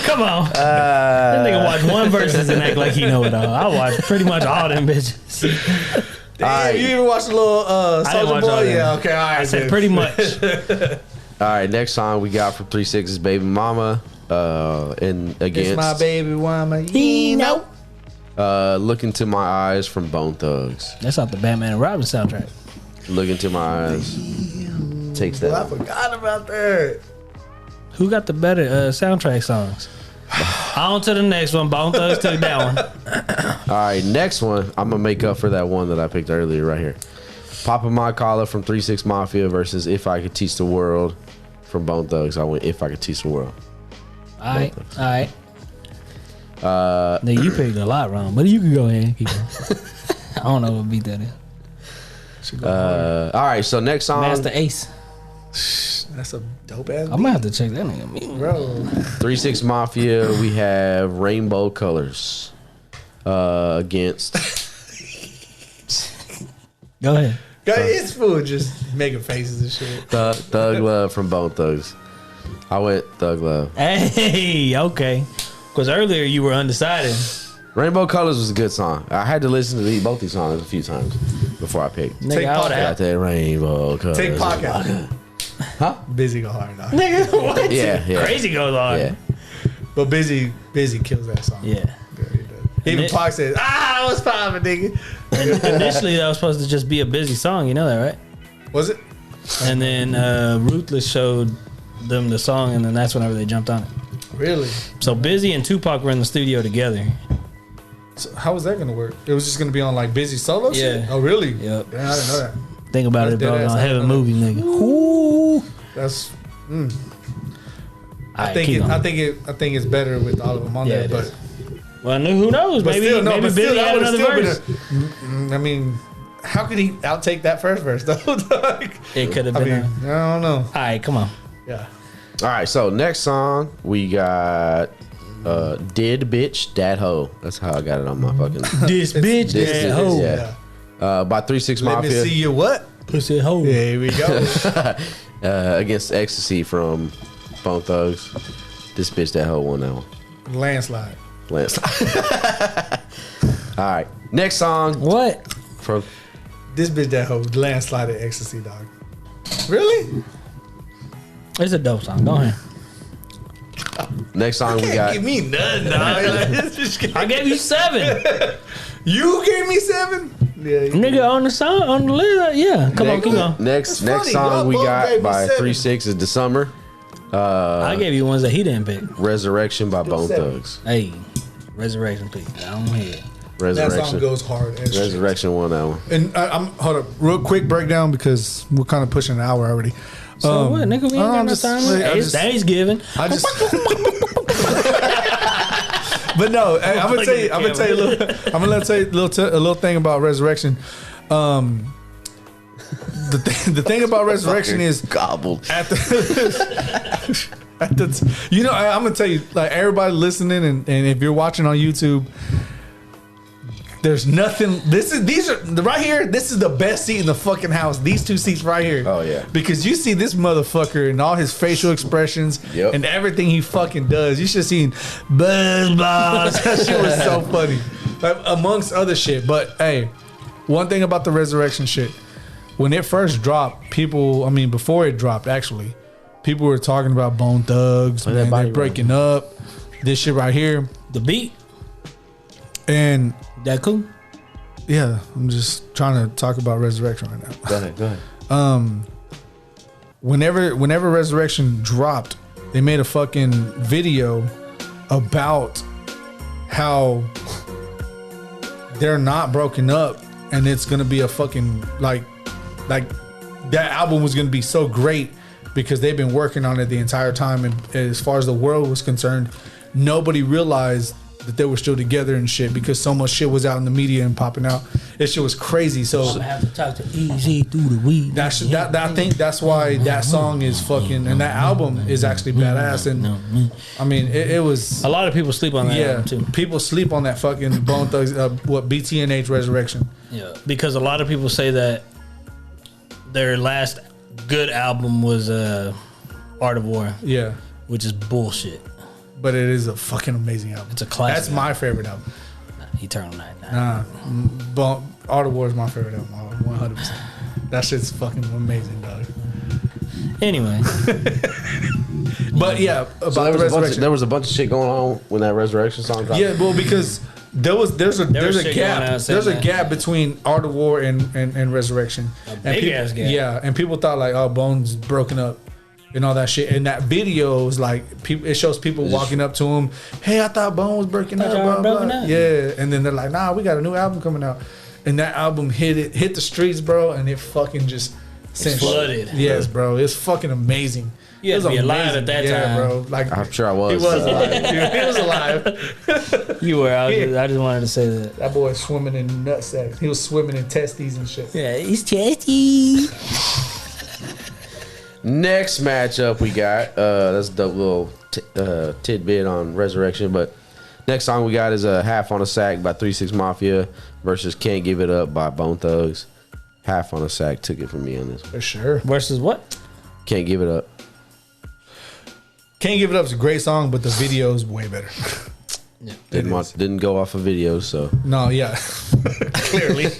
Speaker 3: come on. That nigga watch one Versus and act like he know it all. I watch pretty much all them bitches.
Speaker 2: Damn, you even watch a little
Speaker 3: I didn't
Speaker 2: Soulja
Speaker 3: watch
Speaker 2: Boy?
Speaker 3: all that.
Speaker 2: Yeah, okay, all right.
Speaker 3: I said
Speaker 2: then.
Speaker 3: pretty much.
Speaker 4: All right, next song we got from 3-6's Baby Mama. And
Speaker 2: It's
Speaker 4: against
Speaker 2: my baby mama. You know.
Speaker 4: Look Into My Eyes from Bone Thugs.
Speaker 3: That's off the Batman and Robin soundtrack.
Speaker 4: Look Into My Eyes. Takes that.
Speaker 2: Well, I forgot about that.
Speaker 3: Who got the better soundtrack songs? On to the next one. Bone Thugs took that one.
Speaker 4: All right, next one. I'm gonna make up for that one that I picked earlier right here. Papa My Collar from 3-6 Mafia versus If I Could Teach the World from Bone Thugs. I went If I Could Teach the World.
Speaker 3: All right. Nigga, you picked a lot wrong, but you can go ahead and keep going. I don't know what beat that is.
Speaker 4: All right, so next song.
Speaker 3: Master Ace.
Speaker 2: That's a dope ass.
Speaker 3: I might have to check that nigga.
Speaker 2: Bro.
Speaker 4: 3-6 Mafia. We have Rainbow Colors against.
Speaker 3: Go ahead.
Speaker 2: It's food just making faces and shit.
Speaker 4: Thug Love from Bone Thugs. I went Thug Love.
Speaker 3: Hey, okay. Because earlier you were undecided.
Speaker 4: Rainbow Colors was a good song. I had to listen to both these songs a few times before I picked.
Speaker 3: Nigga,
Speaker 2: Take
Speaker 3: I
Speaker 2: Pac
Speaker 3: would've
Speaker 4: Got that Rainbow Colors.
Speaker 2: Take Pac out.
Speaker 4: Huh?
Speaker 2: Busy go hard now.
Speaker 3: Nigga, what?
Speaker 4: Yeah.
Speaker 3: Crazy goes on.
Speaker 4: Yeah.
Speaker 2: But Busy kills that song.
Speaker 3: Yeah.
Speaker 2: Even
Speaker 3: it-
Speaker 2: Pac says, I was popping, nigga.
Speaker 3: Initially, that was supposed to just be a busy song. You know that, right?
Speaker 2: Was it?
Speaker 3: And then Ruthless showed them the song, and then that's whenever they jumped on it.
Speaker 2: Really?
Speaker 3: So Busy and Tupac were in the studio together.
Speaker 2: So how was that gonna work? It was just gonna be on like Busy solo shit?
Speaker 3: Yeah.
Speaker 2: Oh, really?
Speaker 3: Yep.
Speaker 2: Yeah, I didn't know that.
Speaker 3: Think about
Speaker 2: That's
Speaker 3: it, bro.
Speaker 2: dead ass.
Speaker 3: On
Speaker 2: I
Speaker 3: Heaven
Speaker 2: didn't know
Speaker 3: movie, nigga. Ooh.
Speaker 2: That's.
Speaker 3: I
Speaker 2: I think it's better with all of them on
Speaker 3: Yeah,
Speaker 2: there.
Speaker 3: it
Speaker 2: But
Speaker 3: is. Well, who knows? Maybe Billy had another verse.
Speaker 2: I mean, how could he outtake that first verse though? Like,
Speaker 3: It could have
Speaker 2: I
Speaker 3: been.
Speaker 2: mean, I don't know.
Speaker 3: All right, come on.
Speaker 2: Yeah.
Speaker 4: All right, so next song we got Did Bitch Dat Ho. That's how I got it on my fucking.
Speaker 3: This bitch,
Speaker 4: This
Speaker 3: that
Speaker 4: bitch,
Speaker 3: hoe.
Speaker 4: yeah. By 3-6
Speaker 2: Let me
Speaker 4: Mafia
Speaker 2: see you what?
Speaker 3: Pussy hoe.
Speaker 2: Yeah, here we go.
Speaker 4: against Ecstasy from Bone Thugs. This bitch that hoe won that one.
Speaker 2: Landslide.
Speaker 4: Landslide. All right, next song
Speaker 3: What?
Speaker 4: from
Speaker 2: This bitch that hoe landslide at ecstasy, dog. Really?
Speaker 3: It's a dope song. Go ahead.
Speaker 4: next song we
Speaker 2: Can't
Speaker 4: got.
Speaker 2: give me none, dog. Like, this just
Speaker 3: I gave you 7.
Speaker 2: you gave me 7? Yeah.
Speaker 3: Nigga on the song, on the list. Yeah. Come on,
Speaker 4: next,
Speaker 3: keep going.
Speaker 4: next
Speaker 2: That's funny.
Speaker 4: song
Speaker 2: Y'all
Speaker 4: we
Speaker 2: both
Speaker 4: got
Speaker 2: gave me
Speaker 4: by
Speaker 2: 7.
Speaker 4: 3-6 is The Summer.
Speaker 3: I gave you ones that he didn't pick.
Speaker 4: Resurrection by Bone
Speaker 2: 7.
Speaker 4: Thugs.
Speaker 3: Hey, Resurrection, please. Down here.
Speaker 2: That song
Speaker 4: Resurrection.
Speaker 2: goes hard as shit.
Speaker 4: Resurrection won that one.
Speaker 2: And I'm hold up, real quick breakdown because we're kind of pushing an hour already.
Speaker 3: So what, nigga? We ain't got no time. It's Thanksgiving.
Speaker 2: I just. But no, hey, I'm gonna tell you. I'm gonna tell you a little thing about Resurrection. The thing about Resurrection is
Speaker 4: Gobbled.
Speaker 2: at the I'm gonna tell you, like everybody listening and if you're watching on YouTube, there's nothing. These are right here. This is the best seat in the fucking house. These 2 seats right here.
Speaker 4: Oh, yeah.
Speaker 2: Because you see this motherfucker and all his facial expressions
Speaker 4: Yep.
Speaker 2: and everything he fucking does. You should have seen Buzz Boss. That shit was so funny, like, amongst other shit. But hey, one thing about the Resurrection shit. When it first dropped, before it dropped, actually, people were talking about Bone Thugs, man, they're breaking up, this shit right here.
Speaker 3: The beat.
Speaker 2: And
Speaker 3: That cool?
Speaker 2: yeah, I'm just trying to talk about Resurrection right now.
Speaker 4: Go ahead.
Speaker 2: Whenever Resurrection dropped, they made a fucking video about how they're not broken up and it's gonna be a fucking like that album was gonna be so great because they've been working on it the entire time, and as far as the world was concerned, nobody realized that they were still together and shit because so much shit was out in the media and popping out. That shit was crazy. So
Speaker 3: I'm gonna have to talk to Easy through the weed.
Speaker 2: I think that's why that song is fucking, and that album is actually badass. And I mean, it was
Speaker 3: a lot of people sleep on that album too.
Speaker 2: People sleep on that fucking Bone Thugs, BTNH Resurrection.
Speaker 3: Yeah, because a lot of people say that their last good album was Art of War.
Speaker 2: Yeah,
Speaker 3: which is bullshit.
Speaker 2: But it is a fucking amazing album.
Speaker 3: It's a classic.
Speaker 2: That's my favorite album.
Speaker 3: Eternal Night.
Speaker 2: But Art of War is my favorite album. 100%. That shit's fucking amazing, dog.
Speaker 3: Anyway.
Speaker 2: But yeah, about
Speaker 4: there was a bunch of shit going on when that Resurrection song dropped.
Speaker 2: Yeah, well, because there's a gap between Art of War and Resurrection.
Speaker 3: A big ass gap.
Speaker 2: Yeah, and people thought like, oh, Bone's broken up. And all that shit. And that video is like, it shows people walking up to him. Hey, I thought Bone was breaking up. Blah, blah. Yeah. And then they're like, nah, we got a new album coming out. And that album hit the streets, bro. And it fucking just
Speaker 3: flooded.
Speaker 2: Yes, bro. It's fucking amazing.
Speaker 3: You had to be alive at that time,
Speaker 2: bro. Like,
Speaker 4: I'm sure I was.
Speaker 2: He was alive. He was alive.
Speaker 3: You were. I just wanted to say that.
Speaker 2: That boy was swimming in nutsacks. He was swimming in testes and shit.
Speaker 3: Yeah, he's testy.
Speaker 4: Next matchup we got, that's a dope little tidbit on Resurrection, but next song we got is Half on a Sack by 3 6 Mafia versus Can't Give It Up by Bone Thugs. Half on a Sack took it from me on this one.
Speaker 2: For sure.
Speaker 3: Versus what?
Speaker 4: Can't Give It Up.
Speaker 2: Can't Give It Up is a great song, but the video is way better.
Speaker 3: Yeah,
Speaker 4: didn't go off of videos, so.
Speaker 2: No, yeah. Clearly. You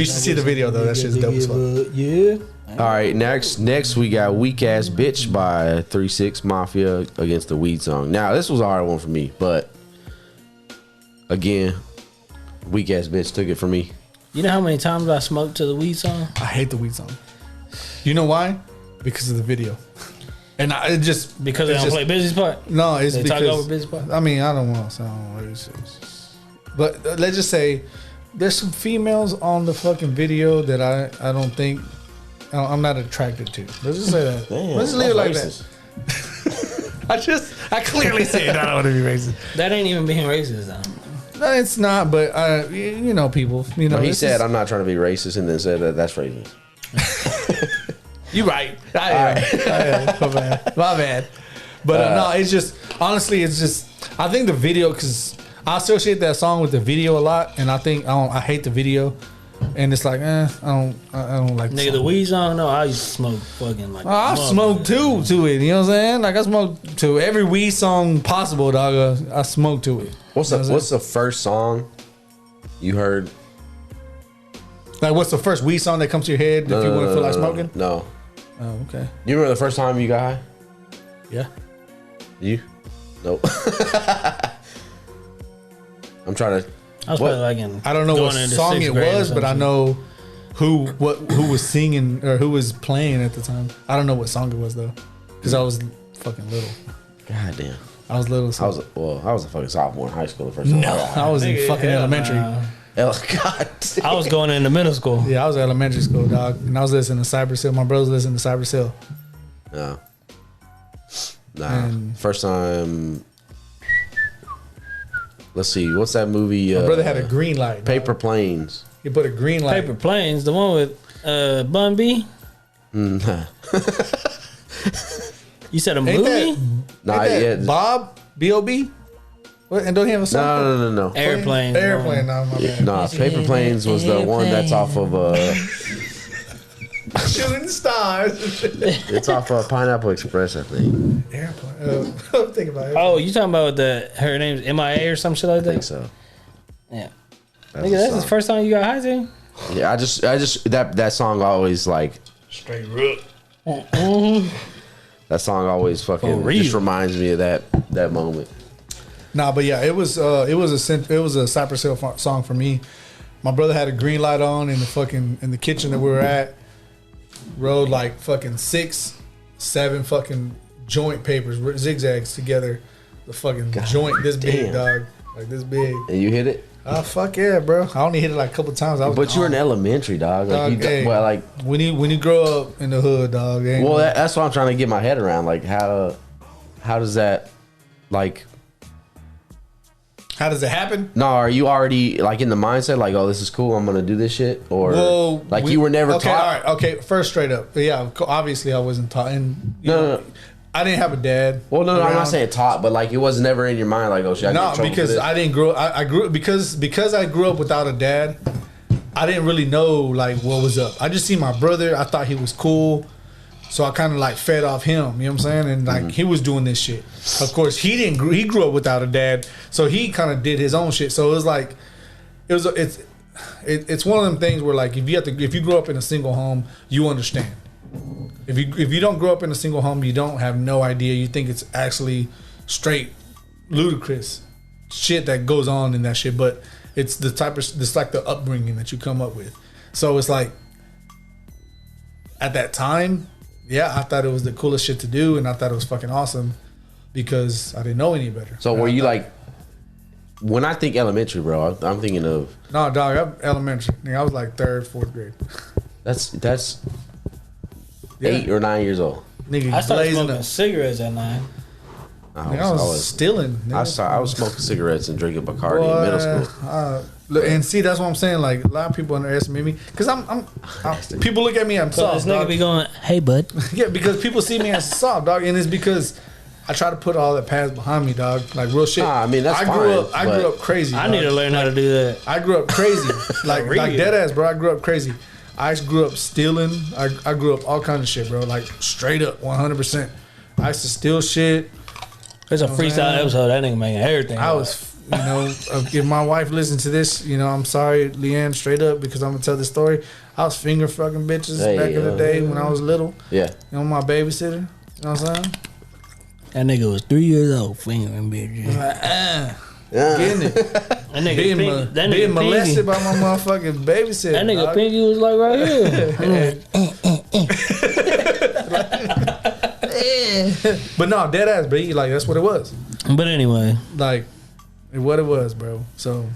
Speaker 2: should see the video, though. That shit's dope as fuck.
Speaker 3: Yeah.
Speaker 4: All right, next we got Weak Ass Bitch by 3 6 Mafia against the Weed Song. Now, this was a hard one for me, but again, Weak Ass Bitch took it from me.
Speaker 3: You know how many times I smoked to the Weed Song?
Speaker 2: I hate the Weed Song. You know why? Because of the video. And it just...
Speaker 3: Because they don't play Busy's part?
Speaker 2: No, it's because...
Speaker 3: They talk over Busy's part?
Speaker 2: I mean, I don't want to sound racist. But let's just say there's some females on the fucking video that I don't think... I'm not attracted to. Let's just say that.
Speaker 4: Damn,
Speaker 2: let's just leave it like
Speaker 4: racist.
Speaker 2: that. I clearly said I don't want to be racist.
Speaker 3: That ain't even being racist, though.
Speaker 2: No, it's not, but you know, people. You know,
Speaker 4: he said, I'm not trying to be racist, and then said that's racist.
Speaker 2: You're right. I am. My bad. But no, it's just, honestly, it's just, I think the video, because I associate that song with the video a lot, and I think, I hate the video. And it's like, I don't like
Speaker 3: the Weed Song. No, I used to smoke fucking like.
Speaker 2: I smoke too to it. You know what I'm saying? Like I smoke to every Weed song possible, dog. I smoke to it.
Speaker 4: What's the first song you heard?
Speaker 2: Like, what's the first Weed song that comes to your head if you want to feel like smoking?
Speaker 4: No.
Speaker 2: Oh, okay.
Speaker 4: You remember the first time you got high?
Speaker 2: Yeah.
Speaker 4: You? Nope. I'm trying to.
Speaker 3: I was probably like in.
Speaker 2: I don't know what song it was, but I know who was singing or who was playing at the time. I don't know what song it was though, because I was fucking little.
Speaker 4: God damn.
Speaker 2: I was little. So.
Speaker 4: I was a fucking sophomore in high school the first time.
Speaker 2: No, I was in fucking elementary.
Speaker 4: God.
Speaker 3: I was going into middle school.
Speaker 2: Yeah, I was in elementary school, dog, and I was listening to Cypress Hill. My brother was listening to Cypress Hill.
Speaker 4: No. Nah. First time. Let's see. What's that movie?
Speaker 2: My brother had a green light. Dog.
Speaker 4: Paper Planes.
Speaker 2: He put a green light.
Speaker 3: Paper Planes, the one with Bun B.
Speaker 4: Nah.
Speaker 3: You said a movie?
Speaker 4: Yeah.
Speaker 2: Bob? B.O.B.? What? And don't he have a song?
Speaker 4: No.
Speaker 3: Airplane.
Speaker 2: Airplane. No, my bad.
Speaker 4: Nah, Paper Planes was the one that's off of.
Speaker 2: Shooting stars.
Speaker 4: It's off of Pineapple Express, I think.
Speaker 2: Airplane. I'm thinking about it.
Speaker 3: Oh, you talking about her name's MIA or some shit like that?
Speaker 4: I think so.
Speaker 3: Yeah. Nigga, that's the first time you got high to?
Speaker 4: Yeah, I just that song always like
Speaker 2: straight up.
Speaker 4: That song always fucking just reminds me of that moment.
Speaker 2: Nah, but yeah, it was a Cypress Hill song for me. My brother had a green light on in the kitchen that we were at. Rolled like fucking 6, 7 fucking joint papers, zigzags together. The fucking joint this big, dog, like this big.
Speaker 4: And you hit it?
Speaker 2: Oh fuck yeah, bro! I only hit it like a couple times.
Speaker 4: But you were in elementary, dog. Like,
Speaker 2: dog, when you grow up in the hood, dog.
Speaker 4: That's what I'm trying to get my head around. Like how does that, like,
Speaker 2: How does it happen?
Speaker 4: No, are you already like in the mindset like, oh, this is cool, I'm gonna do this shit, or you were never taught?
Speaker 2: All right, okay. First, straight up, yeah. Obviously, I wasn't taught, and no. I didn't have a dad.
Speaker 4: Well, no, I'm not saying taught, but like it was never in your mind, like, oh shit.
Speaker 2: No, because I didn't grow. I grew because I grew up without a dad. I didn't really know like what was up. I just see my brother. I thought he was cool. So I kind of like fed off him, you know what I'm saying? And like he was doing this shit. Of course, he grew up without a dad, so he kind of did his own shit. So it was like, it's one of them things where like if you grow up in a single home, you understand. If you don't grow up in a single home, you don't have no idea. You think it's actually straight ludicrous shit that goes on in that shit, but it's like the upbringing that you come up with. So it's like at that time. Yeah, I thought it was the coolest shit to do, and I thought it was fucking awesome because I didn't know any better.
Speaker 4: So were you like, when I think elementary, bro, I'm thinking of...
Speaker 2: No, dog, I'm elementary. I was like 3rd, 4th grade.
Speaker 4: That's 8 or 9 years old.
Speaker 3: Nigga, I started smoking cigarettes at 9.
Speaker 2: I was stealing.
Speaker 4: I was smoking cigarettes and drinking Bacardi in middle school.
Speaker 2: And see, that's what I'm saying. Like a lot of people underestimate me because I'm people look at me. I'm soft.
Speaker 3: This nigga be going, "Hey, bud."
Speaker 2: Yeah, because people see me as soft, dog, and it's because I try to put all that past behind me, dog. Like real shit.
Speaker 4: I mean, that's
Speaker 2: I grew up crazy.
Speaker 3: I need to learn how to do that.
Speaker 2: I grew up crazy, like dead ass, bro. I grew up crazy. I grew up stealing. I grew up all kinds of shit, bro. Like straight up, 100%. I used to steal shit.
Speaker 3: It's a freestyle episode. That nigga making everything.
Speaker 2: I was. You know, if my wife listens to this, you know, I'm sorry, Leanne, straight up, because I'm gonna tell this story. I was finger fucking bitches back in the day when I was little.
Speaker 4: Yeah.
Speaker 2: You know, my babysitter. You know what I'm saying?
Speaker 3: That nigga was 3 years old, fingering bitches.
Speaker 2: Getting it.
Speaker 3: That nigga
Speaker 2: being molested by my motherfucking babysitter.
Speaker 3: That nigga Pinky was like right here.
Speaker 2: But no, dead ass, bro. Like that's what it was.
Speaker 3: But anyway,
Speaker 2: like. What it was, bro. So,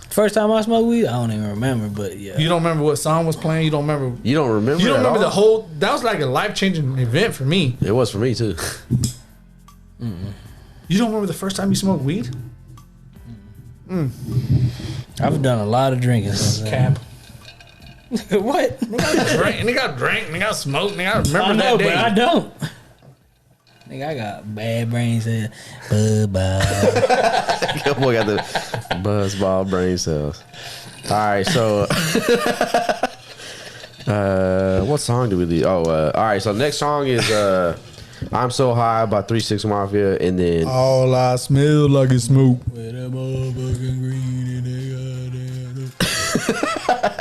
Speaker 3: first time I smoked weed, I don't even remember. But yeah,
Speaker 2: you don't remember what song was playing. You don't remember.
Speaker 4: You don't remember.
Speaker 2: You don't remember the whole. That was like a life-changing event for me.
Speaker 4: It was for me too.
Speaker 2: You don't remember the first time you smoked weed?
Speaker 3: I've done a lot of drinking.
Speaker 2: Cap.
Speaker 3: What?
Speaker 2: Nigga drank. Nigga smoked. Nigga I remember that day.
Speaker 3: But I don't. Nigga, I got bad brain cells. Bye.
Speaker 4: That boy got the buzzball brain cells. All right, so what song do we leave? All right, so next song is "I'm So High" by 3 6 Mafia, and then
Speaker 2: all I smell like is smoke.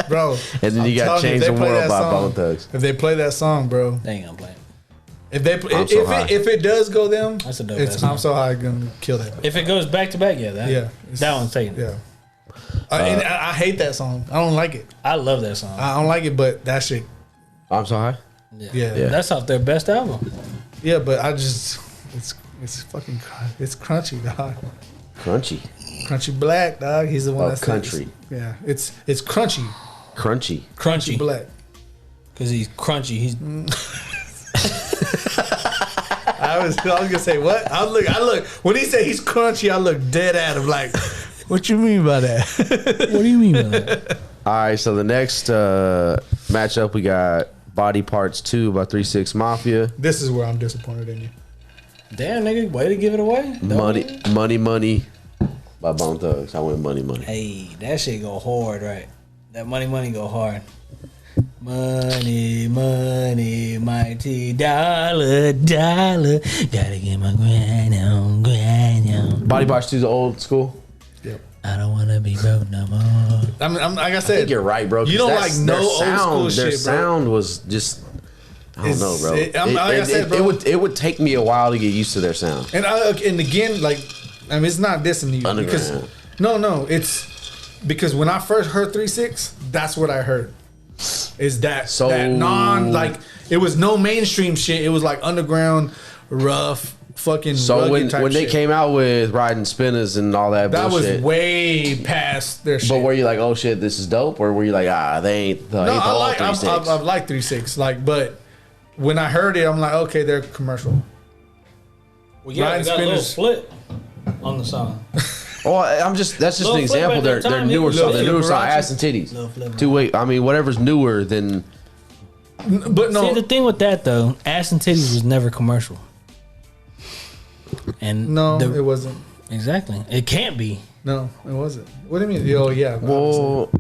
Speaker 2: Bro,
Speaker 4: and then you got "Change the World" by Bone Thugs.
Speaker 2: If they play that song, bro,
Speaker 3: they ain't gonna play it.
Speaker 2: If it does go them,
Speaker 3: that's a dope.
Speaker 2: I'm So High gonna kill that.
Speaker 3: If it goes back to back, that one's taken.
Speaker 2: Yeah, and I hate that song. I don't like it.
Speaker 3: I love that song.
Speaker 2: I don't like it, but that shit.
Speaker 4: I'm So High.
Speaker 2: Yeah,
Speaker 3: that's off their best album.
Speaker 2: Yeah, but I just it's fucking it's crunchy, dog. Crunchy Black, dog. He's the one that's
Speaker 4: country.
Speaker 2: Yeah, it's crunchy.
Speaker 4: Crunchy
Speaker 2: Black.
Speaker 3: Because he's crunchy. He's.
Speaker 2: I was gonna say what? I look when he said he's crunchy. I look dead at him like, what you mean by that?
Speaker 3: What do you mean by that?
Speaker 4: All right, so the next matchup we got "Body Parts 2" by 3 6 Mafia.
Speaker 2: This is where I'm disappointed in you.
Speaker 3: Damn, nigga, way to give it away.
Speaker 4: Money by Bone Thugs. I went Money.
Speaker 3: Hey, that shit go hard, right? That money go hard. Money, mighty dollar. Gotta get my grind on.
Speaker 4: Body Parts 2 is old school.
Speaker 2: Yep.
Speaker 3: I don't wanna be broke no more.
Speaker 2: I'm like I said,
Speaker 4: I think you're right, bro.
Speaker 2: You don't like no old school shit, bro.
Speaker 4: Their sound was just, I don't know, bro.
Speaker 2: Like I said, bro,
Speaker 4: it would take me a while to get used to their sound.
Speaker 2: And again, like, I mean, it's not dissing you because no, it's because when I first heard 3 6, that's what I heard. Is that non, like, it was no mainstream shit. It was like underground, rough, fucking.
Speaker 4: So when they came out with Riding Spinners and all that bullshit,
Speaker 2: was way past their shit.
Speaker 4: But were you like, oh shit, this is dope, or were you like, they ain't the whole 3 6?
Speaker 2: I like 3 6, like, but when I heard it, I'm like, okay, they're commercial.
Speaker 3: Well, yeah, we got a little split on the song.
Speaker 4: Oh, that's just
Speaker 3: Lil
Speaker 4: an example.
Speaker 3: Flip at that
Speaker 4: They're
Speaker 3: time,
Speaker 4: newer
Speaker 3: he
Speaker 4: songs.
Speaker 3: was
Speaker 4: They're newer
Speaker 2: Liberace.
Speaker 4: songs. Ass and titties. Two way. I mean, whatever's newer than.
Speaker 2: But no,
Speaker 3: See, the thing with that though, ass and titties was never commercial. And
Speaker 2: no, it wasn't.
Speaker 3: Exactly. It can't be.
Speaker 2: No, it wasn't. What do you mean? Oh yeah.
Speaker 4: Well,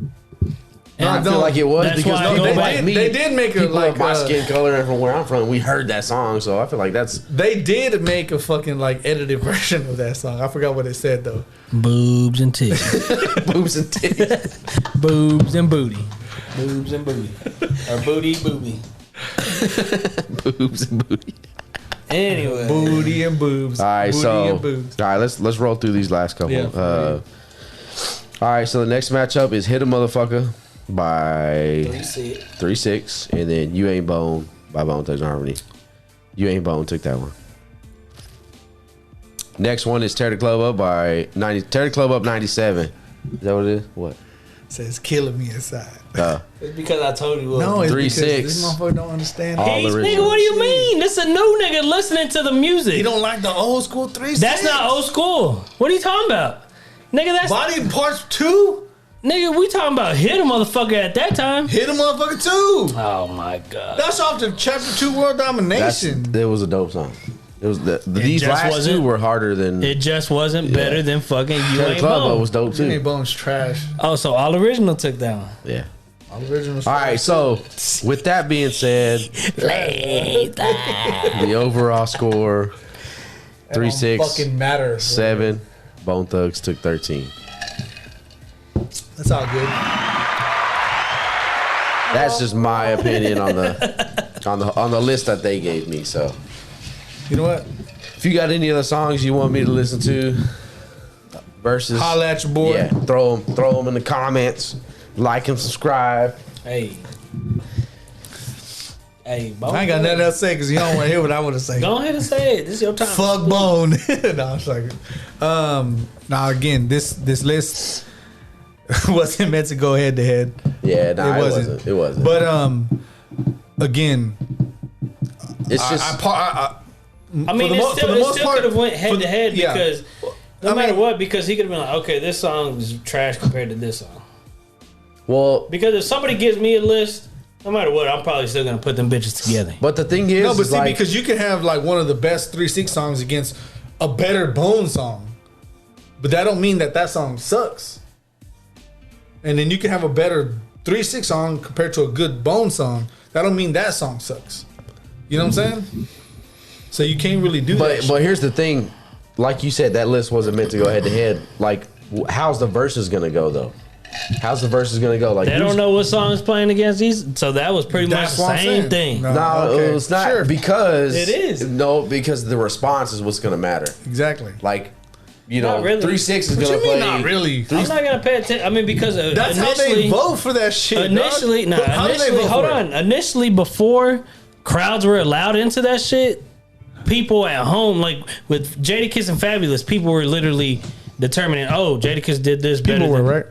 Speaker 3: And
Speaker 4: I feel like it was
Speaker 3: that's
Speaker 4: because
Speaker 3: why I go
Speaker 4: people
Speaker 3: back.
Speaker 4: like me,
Speaker 2: They did make it
Speaker 4: people
Speaker 2: like
Speaker 4: of my skin color and from where I'm from, we heard that song, so I feel like that's.
Speaker 2: They did make a fucking like edited version of that song. I forgot what it said though.
Speaker 3: Boobs and titties.
Speaker 4: Boobs and titties.
Speaker 3: Boobs and booty. Boobs and booty. Or booty, booby.
Speaker 4: Boobs and booty.
Speaker 3: Anyway.
Speaker 2: Booty and boobs.
Speaker 4: All right,
Speaker 2: Booty
Speaker 4: so
Speaker 2: and boobs.
Speaker 4: all right, let's roll through these last couple.
Speaker 2: Yeah,
Speaker 4: All right, so the next matchup is Hit a Motherfucker by 3-6, and then You Ain't Bone by Bone Thugs and Harmony. You Ain't Bone took that one. Next one is Tear the Club Up by 97. Is that what it is? What?
Speaker 2: Says killing me inside.
Speaker 3: It's because I told you.
Speaker 2: No, it's
Speaker 4: 3-6.
Speaker 2: because this motherfucker don't understand.
Speaker 4: All
Speaker 3: Nigga,
Speaker 4: original.
Speaker 3: what do you mean? This a new nigga listening to the music.
Speaker 2: You don't like the old school 3-6?
Speaker 3: That's not old school. What are you talking about? Nigga, that's...
Speaker 2: Body Parts 2?
Speaker 3: Nigga, we talking about Hit a Motherfucker at that time.
Speaker 2: Hit a Motherfucker 2.
Speaker 3: Oh, my God.
Speaker 2: That's off the Chapter 2 World Domination.
Speaker 4: It was a dope song. It was these
Speaker 3: just
Speaker 4: last
Speaker 3: wasn't-
Speaker 4: two were harder than.
Speaker 3: It just wasn't better than fucking You
Speaker 4: Tear the
Speaker 3: Ain't
Speaker 4: Club Up
Speaker 3: Bone.
Speaker 4: was dope
Speaker 2: You
Speaker 4: too.
Speaker 2: Ain't Bone's trash.
Speaker 3: Oh, so All Original took that one.
Speaker 4: Yeah.
Speaker 2: All original.
Speaker 4: All right, so with that being said, the overall score 3-6,
Speaker 2: Fucking matter.
Speaker 4: 7. Bone Thugs took 13.
Speaker 2: That's all good.
Speaker 4: That's just my opinion on the list that they gave me. So,
Speaker 2: You know what?
Speaker 4: if you got any other songs you want me to listen to, versus,
Speaker 2: Holla at your boy.
Speaker 4: yeah, throw them in the comments, like and subscribe.
Speaker 3: Hey. Hey, Bone.
Speaker 2: I ain't got nothing else to say because you don't want to hear what I want to say.
Speaker 3: Go ahead and say it. This is your time.
Speaker 2: Fuck Bone. No, I'm sorry. Now again, this list wasn't meant to go head to head.
Speaker 4: Yeah, nah, it wasn't.
Speaker 2: But again,
Speaker 4: It's just
Speaker 3: I mean,
Speaker 2: for the
Speaker 3: it
Speaker 2: most
Speaker 3: still
Speaker 2: part-
Speaker 3: could have went head to head
Speaker 2: yeah.
Speaker 3: because no
Speaker 2: I
Speaker 3: matter
Speaker 2: mean-
Speaker 3: what, because he could have been like, okay, this song is trash compared to this song.
Speaker 4: well,
Speaker 3: Because if somebody gives me a list, no matter what, I'm probably still gonna put them bitches together.
Speaker 4: but the thing is,
Speaker 2: no, but
Speaker 4: is
Speaker 2: see,
Speaker 4: like,
Speaker 2: because you can have like one of the best 3-6 songs against a better Bone song, but that don't mean that song sucks. And then you can have a better 3-6 song compared to a good Bone song. That don't mean that song sucks. You know what I'm saying? So you can't really do that.
Speaker 4: But here's the thing, like you said, that list wasn't meant to go head to head. Like, how's the verses gonna go though? How's the verses gonna go? Like,
Speaker 3: They don't know what song is playing against these, so that was pretty much
Speaker 2: That's
Speaker 3: the
Speaker 2: what I'm
Speaker 3: same
Speaker 2: saying.
Speaker 3: thing.
Speaker 2: No.
Speaker 4: No,
Speaker 2: Okay,
Speaker 4: it's not
Speaker 2: sure.
Speaker 4: because
Speaker 3: It is.
Speaker 4: No, because the response is what's gonna matter.
Speaker 2: Exactly.
Speaker 4: Like, you know,
Speaker 3: Not really.
Speaker 4: 3-6 is
Speaker 2: What
Speaker 4: gonna
Speaker 2: you mean
Speaker 4: play.
Speaker 2: not really?
Speaker 3: I'm not gonna pay attention. I mean, because
Speaker 2: That's how they
Speaker 3: initially,
Speaker 2: vote for that shit.
Speaker 3: initially,
Speaker 2: dog.
Speaker 3: nah,
Speaker 2: How do they
Speaker 3: initially,
Speaker 2: vote
Speaker 3: hold
Speaker 2: for it?
Speaker 3: on. Initially, before crowds were allowed into that shit, people at home, like with Jadakiss and Fabulous, people were literally determining, oh, Jadakiss did this better.
Speaker 2: People were
Speaker 3: than,
Speaker 2: right.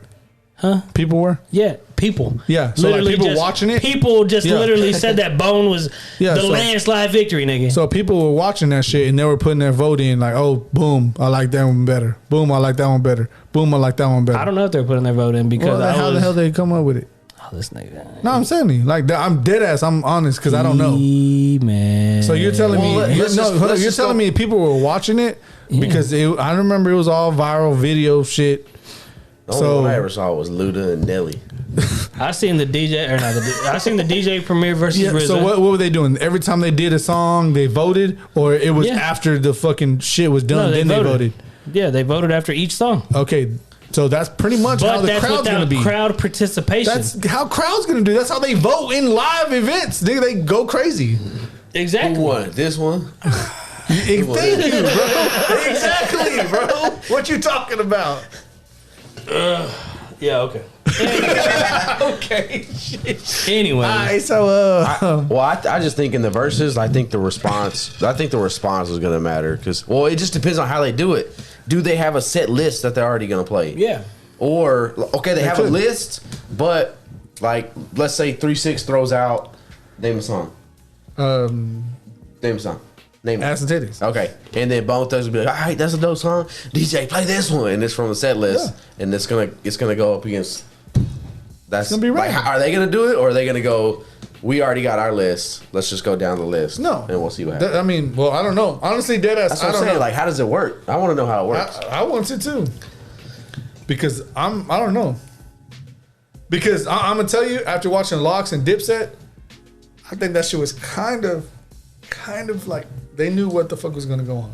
Speaker 2: Huh? People were.
Speaker 3: Yeah, people.
Speaker 2: Yeah, so like people
Speaker 3: just,
Speaker 2: watching it?
Speaker 3: People just
Speaker 2: Yeah.
Speaker 3: literally said that Bone was
Speaker 2: Yeah,
Speaker 3: the
Speaker 2: so-
Speaker 3: landslide victory, nigga.
Speaker 2: So people were watching that shit and they were putting their vote in like, oh, boom, I like that one better. Boom, I like that one better. Boom, I like that one better.
Speaker 3: I don't know if they're putting their vote in because
Speaker 2: Well, how the hell they come up with it?
Speaker 3: Oh, this nigga.
Speaker 2: No, I'm saying it. Like I'm dead ass. I'm honest because I don't know.
Speaker 3: Man.
Speaker 2: So you're telling me?
Speaker 4: Well, let's just- let's
Speaker 2: You're
Speaker 4: just
Speaker 2: telling
Speaker 4: go-
Speaker 2: me people were watching it because I remember it was all viral video shit.
Speaker 4: The only one I ever saw was Luda and Nelly.
Speaker 3: I seen the DJ or not. I seen the DJ premiere versus
Speaker 2: Yeah,
Speaker 3: RZA.
Speaker 2: so what were they doing? Every time they did a song, they voted, or it was
Speaker 3: Yeah.
Speaker 2: after the fucking shit was done,
Speaker 3: No,
Speaker 2: then they voted.
Speaker 3: Yeah, they voted after each song.
Speaker 2: Okay, so that's pretty much how
Speaker 3: But
Speaker 2: the
Speaker 3: that's
Speaker 2: crowd's gonna
Speaker 3: without
Speaker 2: be.
Speaker 3: crowd participation.
Speaker 2: That's how crowds gonna do. That's how they vote in live events. They go crazy.
Speaker 3: exactly.
Speaker 4: Who won? This one?
Speaker 2: Thank you, bro. Exactly, bro. What you talking about?
Speaker 3: Yeah, okay.
Speaker 2: Okay.
Speaker 3: Anyway,
Speaker 2: All right, so
Speaker 4: Well, I just think in the verses, I think the response is gonna matter because it just depends on how they do it. Do they have a set list that they're already gonna play?
Speaker 3: yeah.
Speaker 4: Or they have
Speaker 2: could.
Speaker 4: a list, but like let's say 3-6 throws out name a song. Name a song. Name it.
Speaker 2: Ass and Titties.
Speaker 4: Okay, and then Bone Thugs will be like, all right, that's a dope song. DJ, play this one, and it's from the set list, and it's gonna go up against. That's
Speaker 2: gonna be right.
Speaker 4: Like, are they gonna do it, or are they gonna go? We already got our list. Let's just go down the list.
Speaker 2: No,
Speaker 4: and we'll see what happens.
Speaker 2: I mean, well, I don't know. Honestly, deadass.
Speaker 4: That's what I'm saying. Know. Like, how does it work? I want to know how it works.
Speaker 2: I want to too, because I don't know. Because I'm gonna tell you, after watching Locks and Dipset, I think that shit was kind of like they knew what the fuck was gonna go on.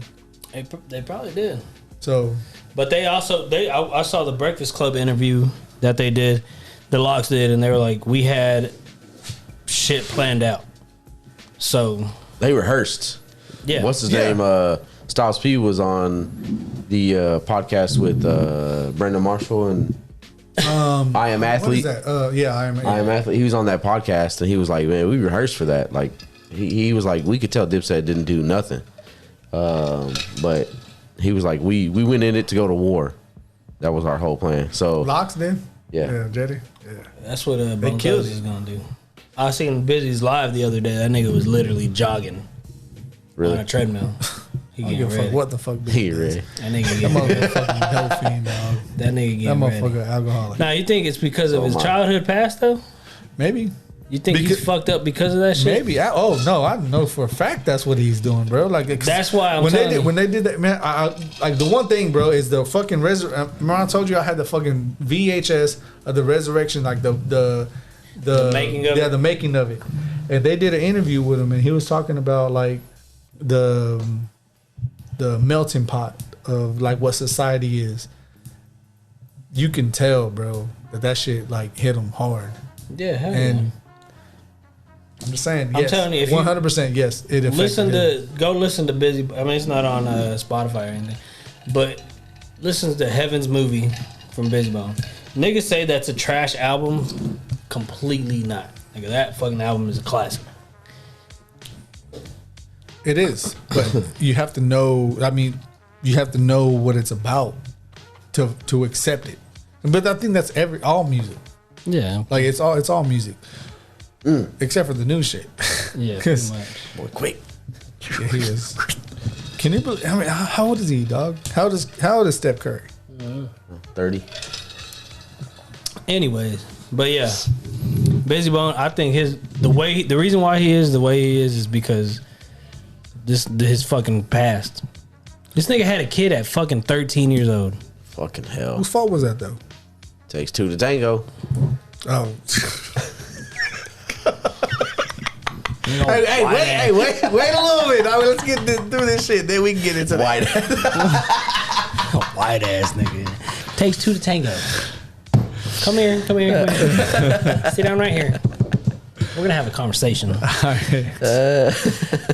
Speaker 3: They probably did.
Speaker 2: So,
Speaker 3: but they also I saw the Breakfast Club interview that they did, the Locks did, and they were like, we had shit planned out. So
Speaker 4: they rehearsed.
Speaker 3: Yeah.
Speaker 4: What's his name? Styles P was on the podcast with Brendan Marshall and I Am Athlete.
Speaker 2: What is that? Yeah, I Am
Speaker 4: Athlete. He was on that podcast and he was like, man, we rehearsed for that. Like he was like, we could tell Dipset didn't do nothing. But he was like, we went in it to go to war. That was our whole plan. So
Speaker 2: Locks then?
Speaker 4: Yeah.
Speaker 2: Jetty. Yeah.
Speaker 3: That's what Bone Thugs is gonna do. I seen Busy's live the other day. That nigga was literally jogging on a treadmill. He getting ready.
Speaker 2: What the fuck?
Speaker 4: He ready.
Speaker 3: That nigga getting ready.
Speaker 2: Motherfucking dope fiend, dog.
Speaker 3: That nigga getting ready.
Speaker 2: That motherfucker alcoholic.
Speaker 3: Now, you think it's because of his childhood past though?
Speaker 2: Maybe.
Speaker 3: You think he's fucked up because of that shit?
Speaker 2: Maybe. I know for a fact that's what he's doing, bro. Like
Speaker 3: that's why
Speaker 2: when they did that, man. I like the one thing, bro, is the fucking remember I told you I had the fucking VHS of the resurrection, like the making of it. The making of it. And they did an interview with him, and he was talking about like the melting pot of like what society is. You can tell, bro, that shit like hit him hard.
Speaker 3: Yeah, hell
Speaker 2: and
Speaker 3: yeah.
Speaker 2: I'm just saying.
Speaker 3: I'm
Speaker 2: yes,
Speaker 3: telling you, if
Speaker 2: 100%. Yes, it affected
Speaker 3: go listen to Busy. I mean, it's not on Spotify or anything, but listen to Heaven's Movie from Busy Bone. Niggas say that's a trash album. Completely not. Nigga, that fucking album is a classic.
Speaker 2: It is, but you have to know. I mean, you have to know what it's about to accept it. But I think that's all music.
Speaker 3: Yeah,
Speaker 2: like it's all music, except for the new shit.
Speaker 3: Yeah, because
Speaker 4: boy, quick.
Speaker 2: Yeah, he is. Can you believe? I mean, how old is he, dog? How old is Steph Curry?
Speaker 4: 30.
Speaker 3: Anyways, but yeah, Busy Bone. I think the reason why he is the way he is because his fucking past. This nigga had a kid at fucking 13 years old.
Speaker 4: Fucking hell.
Speaker 2: Whose fault was that though?
Speaker 4: Takes two to tango.
Speaker 2: Oh.
Speaker 4: Hey, wait a little bit. Now, let's get through this shit. Then we can get into
Speaker 3: white ass nigga. Takes two to tango. Come here. Sit down right here. We're gonna have a conversation.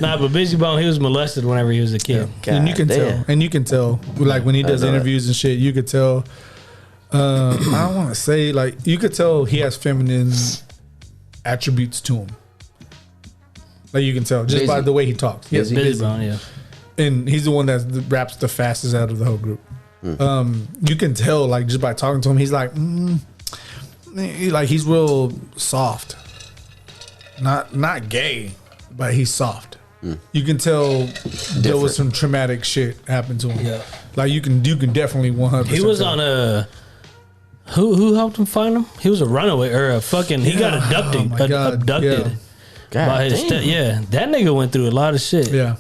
Speaker 3: Nah, but Busy Bone, he was molested whenever he was a kid.
Speaker 2: Yeah. And you can tell. Like when he does interviews and shit, you could tell. I don't want to say like you could tell he has feminine attributes to him. Like you can tell just by the way he talks.
Speaker 3: Yes, Busy Bone, yeah.
Speaker 2: And he's the one that raps the fastest out of the whole group. You can tell like just by talking to him, he's like, he's real soft. Not gay, but he's soft. You can tell there was some traumatic shit happened to him. Yeah, like you can definitely 100%.
Speaker 3: He was on a. Who helped him find him? He was a runaway or a fucking. He got abducted. Abducted.
Speaker 4: Yeah.
Speaker 3: By his that nigga went through a lot of shit.
Speaker 2: Yeah,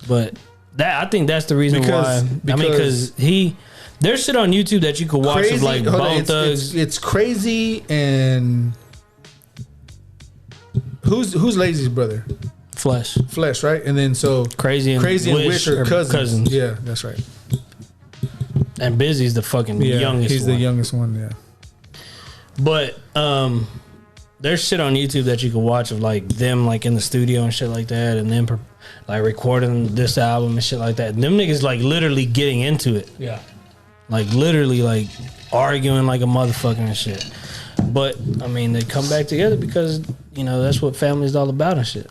Speaker 3: but I think that's the reason why. Because there's shit on YouTube that you could watch of like Bone Thugs.
Speaker 2: It's crazy and. Who's Lazy's brother? Flesh, right? And then so
Speaker 3: Crazy and Wish
Speaker 2: are cousins. Yeah, that's right.
Speaker 3: And Busy's the fucking youngest.
Speaker 2: He's the youngest one. Yeah.
Speaker 3: But there's shit on YouTube that you can watch of like them like in the studio and shit like that, and then like recording this album and shit like that. And them niggas like literally getting into it.
Speaker 2: Yeah.
Speaker 3: Like literally like arguing like a motherfucker and shit. But I mean, they come back together because that's what family's all about and shit.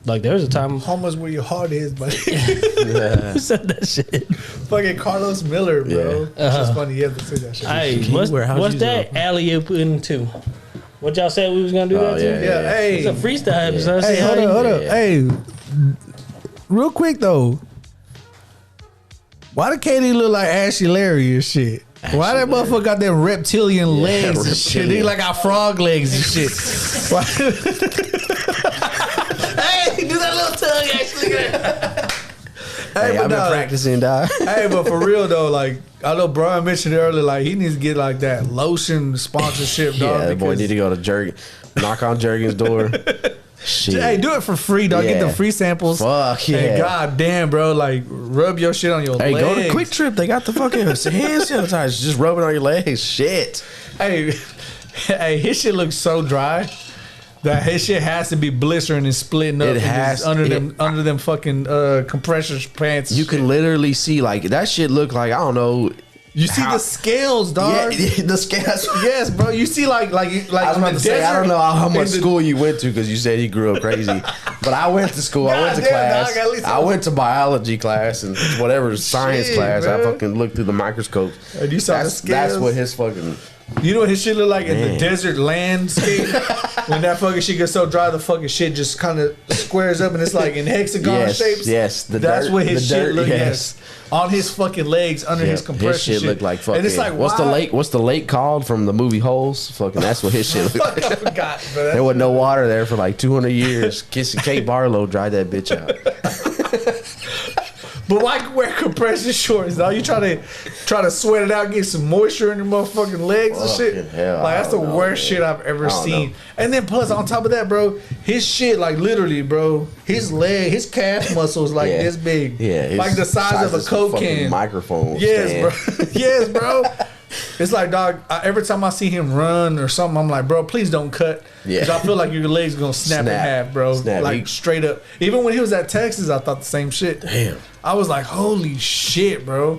Speaker 3: Like there was a time.
Speaker 2: Home is where your heart is, buddy.
Speaker 3: Who said that shit?
Speaker 2: Fucking Carlos Miller, bro. It's just funny you have to say that shit.
Speaker 3: Hey, what's that alley oop into? What y'all said we was gonna do that too?
Speaker 2: Yeah, hey,
Speaker 3: it's a freestyle episode.
Speaker 2: Hey, hold up. Hey, real quick though. Why did KD look like Ashley Larry and shit? Why that motherfucker got them reptilian legs and shit? He like got frog legs and shit. Why? Hey, do that little tongue actually.
Speaker 4: Hey, I've been practicing, dog.
Speaker 2: Hey, but for real though, like I know Brian mentioned it earlier, like he needs to get like that lotion sponsorship, dog.
Speaker 4: Yeah, the boy need to go to Jergen, knock on Jergen's door. Shit.
Speaker 2: Hey, do it for free, dog.
Speaker 4: Yeah.
Speaker 2: Get the free samples.
Speaker 4: Fuck yeah.
Speaker 2: Hey, god damn, bro. Like, rub your shit on your legs.
Speaker 4: Hey, go to Quick Trip. They got the fucking hand sanitizer. Just rub it on your legs. Shit.
Speaker 2: Hey, his shit looks so dry that his shit has to be blistering and splitting up.
Speaker 4: It has
Speaker 2: under them fucking compression pants.
Speaker 4: You can literally see like that shit look like, I don't know.
Speaker 2: You see the scales, dog.
Speaker 4: Yeah, the scales.
Speaker 2: Yes, bro. You see like
Speaker 4: I was about to say, I don't know how much school you went to because you said you grew up crazy. But I went to school. I went to class.
Speaker 2: Dog,
Speaker 4: I went to biology class and whatever science class.
Speaker 2: Man.
Speaker 4: I fucking looked through the microscope.
Speaker 2: And you saw the scales.
Speaker 4: That's what his fucking...
Speaker 2: You know what his shit look like in the desert landscape? When that fucking shit gets so dry, the fucking shit just kind of squares up and it's like in hexagon shapes.
Speaker 4: Yes,
Speaker 2: that's what his shit look like. Yes. On his fucking legs, under his compression
Speaker 4: his shit look like fucking.
Speaker 2: And it's like,
Speaker 4: what's the lake called from the movie Holes? Fucking, that's what his shit look like.
Speaker 2: I forgot, bro.
Speaker 4: There was no water there for like 200 years. Kate Barlow dried that bitch out.
Speaker 2: But why wear compression shorts, dog? You try to sweat it out, get some moisture in your motherfucking legs and shit.
Speaker 4: Hell,
Speaker 2: like that's the worst shit I've ever seen. And then plus on top of that, bro, his shit like literally, bro, his his calf muscles like this big, like the size of a Coke can.
Speaker 4: Microphone.
Speaker 2: Yes, bro. Yes, bro. It's like, dog, every time I see him run or something, I'm like, bro, please don't cut. Because I feel like your legs going to snap in half, bro. Like, straight up. Even when he was at Texas, I thought the same shit.
Speaker 4: Damn.
Speaker 2: I was like, holy shit, bro.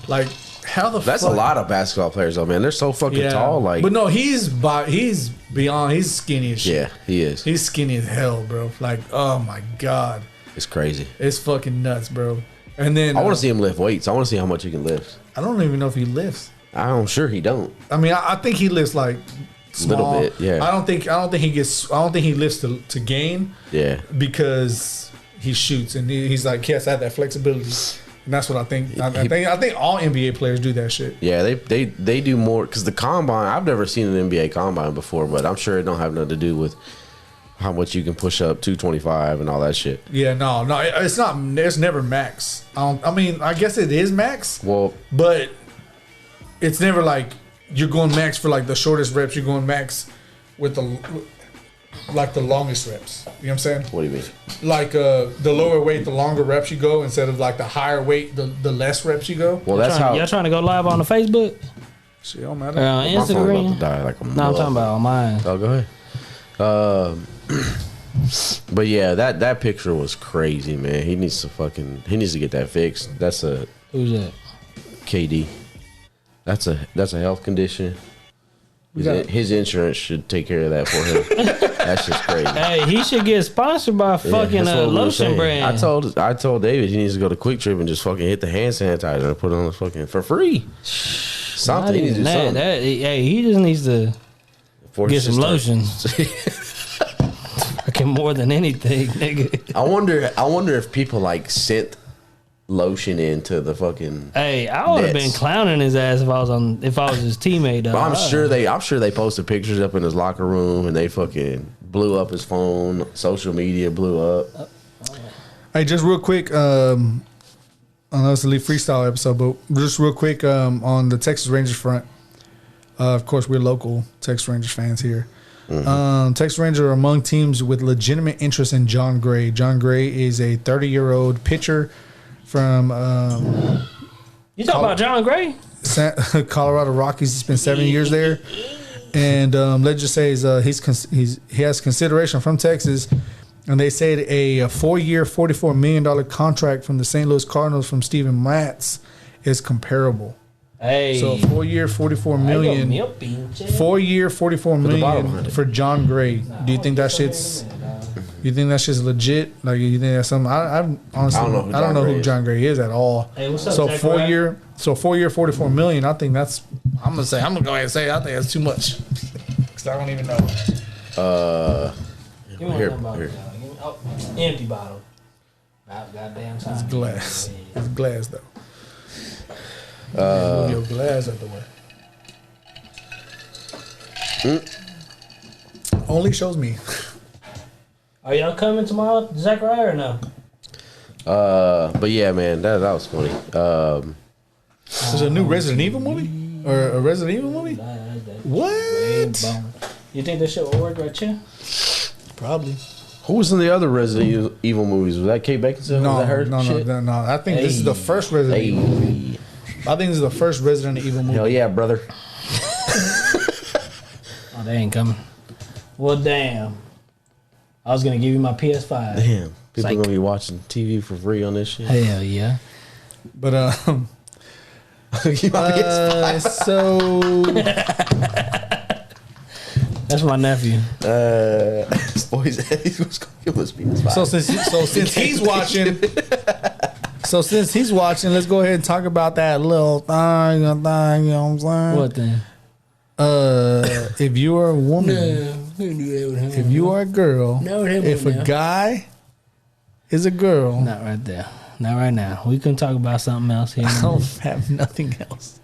Speaker 2: Like, how the fuck?
Speaker 4: That's a lot of basketball players, though, man. They're so fucking tall. Like,
Speaker 2: but no, he's beyond, he's skinny as shit.
Speaker 4: Yeah, he is.
Speaker 2: He's skinny as hell, bro. Like, oh, my God.
Speaker 4: It's crazy.
Speaker 2: It's fucking nuts, bro. And then...
Speaker 4: I want to see him lift weights. I want to see how much he can lift.
Speaker 2: I don't even know if he lifts.
Speaker 4: I'm sure he don't.
Speaker 2: I mean, I think he lifts like small.
Speaker 4: Little bit, yeah.
Speaker 2: I don't think he lifts to gain.
Speaker 4: Yeah.
Speaker 2: Because he shoots and he's like he has to have that flexibility, and that's what I think. I think all NBA players do that shit.
Speaker 4: Yeah, they do more because the combine. I've never seen an NBA combine before, but I'm sure it don't have nothing to do with how much you can push up 225 and all that shit.
Speaker 2: Yeah, no, it's not. It's never max. I mean, I guess it is max.
Speaker 4: Well,
Speaker 2: but it's never like you're going max for like the shortest reps. You're going max with the longest reps. You know what I'm saying?
Speaker 4: What do you mean?
Speaker 2: Like the lower weight, the longer reps you go instead of like the higher weight, the less reps you go.
Speaker 4: Well, that's how
Speaker 3: y'all trying to go live on the Facebook.
Speaker 2: Shit don't matter.
Speaker 3: On Instagram.
Speaker 4: I'm
Speaker 3: talking about on mine.
Speaker 4: Oh, go ahead. But yeah, that picture was crazy, man. He needs to get that fixed.
Speaker 3: Who's that?
Speaker 4: KD. That's a health condition. His insurance should take care of that for him. That's just crazy.
Speaker 3: Hey, he should get sponsored by fucking lotion brand.
Speaker 4: I told David he needs to go to Quick Trip and just fucking hit the hand sanitizer and put it on the fucking for free. Something. He needs to do something.
Speaker 3: He just needs to get some lotion. Fucking more than anything, nigga.
Speaker 4: I wonder if people like sent lotion into the fucking.
Speaker 3: Hey, I would have been clowning his ass if I was his teammate. Though.
Speaker 4: I'm sure they posted pictures up in his locker room and they fucking blew up his phone. Social media blew up.
Speaker 2: Hey, just real quick, I know it's a Leaf Freestyle episode, but just real quick on the Texas Rangers front. Of course, we're local Texas Rangers fans here. Mm-hmm. Texas Rangers are among teams with legitimate interest in John Gray. John Gray is a 30-year-old pitcher from
Speaker 3: you talking about John Gray?
Speaker 2: Colorado Rockies. He spent 7 years there, and let's just say he has consideration from Texas, and they said a 4-year, $44 million contract from the St. Louis Cardinals from Steven Matz is comparable.
Speaker 3: Hey,
Speaker 2: so 4-year, $44 million. 4-year, $44 million for John Gray. Do you think that shit's? You think that's just legit? Like you think that's something? I honestly I don't know who John Gray is at all.
Speaker 3: Hey, what's up,
Speaker 2: so
Speaker 3: Jack
Speaker 2: 4-year, $44 million. I think that's. I'm gonna go ahead and say I think that's too much. Cause I don't even know.
Speaker 3: Here. Empty bottle. About goddamn time.
Speaker 2: It's glass. It's glass though. Move your glass out the way. Only shows me.
Speaker 3: Are y'all coming tomorrow, Zachariah, or no?
Speaker 4: But yeah, man, that was funny.
Speaker 2: There's a new Resident Evil movie? Or a Resident Evil movie? What?
Speaker 3: You think this shit will work right here?
Speaker 2: Probably.
Speaker 4: Who was in the other Resident Evil movies? Was that Kate Beckinsale?
Speaker 2: No,
Speaker 4: was that her?
Speaker 2: no. I think this is the first Resident Evil movie. I think this is the first Resident Evil movie.
Speaker 4: Hell yeah, brother.
Speaker 3: Oh, they ain't coming. Well, damn. I was gonna give you my PS5.
Speaker 4: Damn. People gonna be watching TV for free on this shit.
Speaker 3: Hell yeah.
Speaker 2: But
Speaker 3: so that's my nephew.
Speaker 2: So since he's watching, let's go ahead and talk about that little thing. You know what I'm saying?
Speaker 3: What thing?
Speaker 2: If you are a woman, if you are a girl, if a guy is a girl,
Speaker 3: not right there. Not right now. We can talk about something else here.
Speaker 2: I don't have nothing else.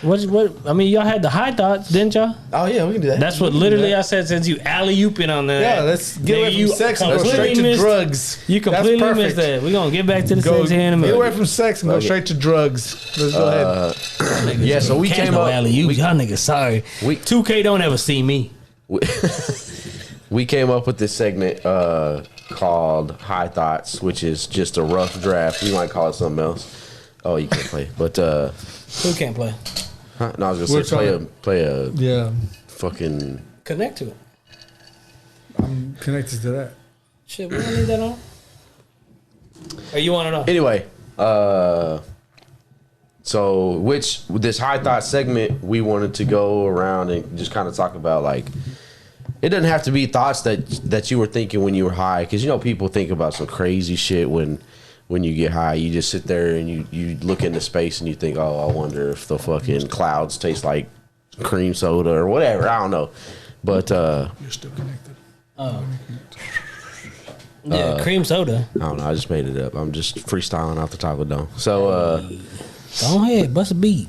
Speaker 3: What? I mean, y'all had the high thoughts, didn't y'all?
Speaker 4: Oh yeah, we can do that.
Speaker 3: That's what literally I said since you alley-ooping on that.
Speaker 2: Yeah, let's get away from sex and go straight to drugs.
Speaker 3: You completely missed that. We're going to get back to the sex here in a minute.
Speaker 2: Get away from sex and go straight to drugs. Let's go ahead.
Speaker 4: Yeah, so we came up.
Speaker 3: Y'all niggas, sorry. 2K don't ever see me.
Speaker 4: We came up with this segment called High Thoughts, which is just a rough draft. We might call it something else. Oh, you can't play. But
Speaker 3: who can't play?
Speaker 4: Huh? No, I was gonna say play a fucking
Speaker 3: connect to it.
Speaker 2: I'm connected to that.
Speaker 3: Shit, we don't need that on. Or you want it on?
Speaker 4: Anyway, so this High Thought segment, we wanted to go around and just kind of talk about, like, it doesn't have to be thoughts that you were thinking when you were high, because you know people think about some crazy shit when you get high. You just sit there and you look into space and you think, oh, I wonder if the fucking clouds taste like cream soda or whatever. I don't know. But
Speaker 2: you're still connected.
Speaker 3: Oh. Yeah, cream soda.
Speaker 4: I don't know. I just made it up. I'm just freestyling out the top of the dome. So
Speaker 3: go ahead, bust a beat.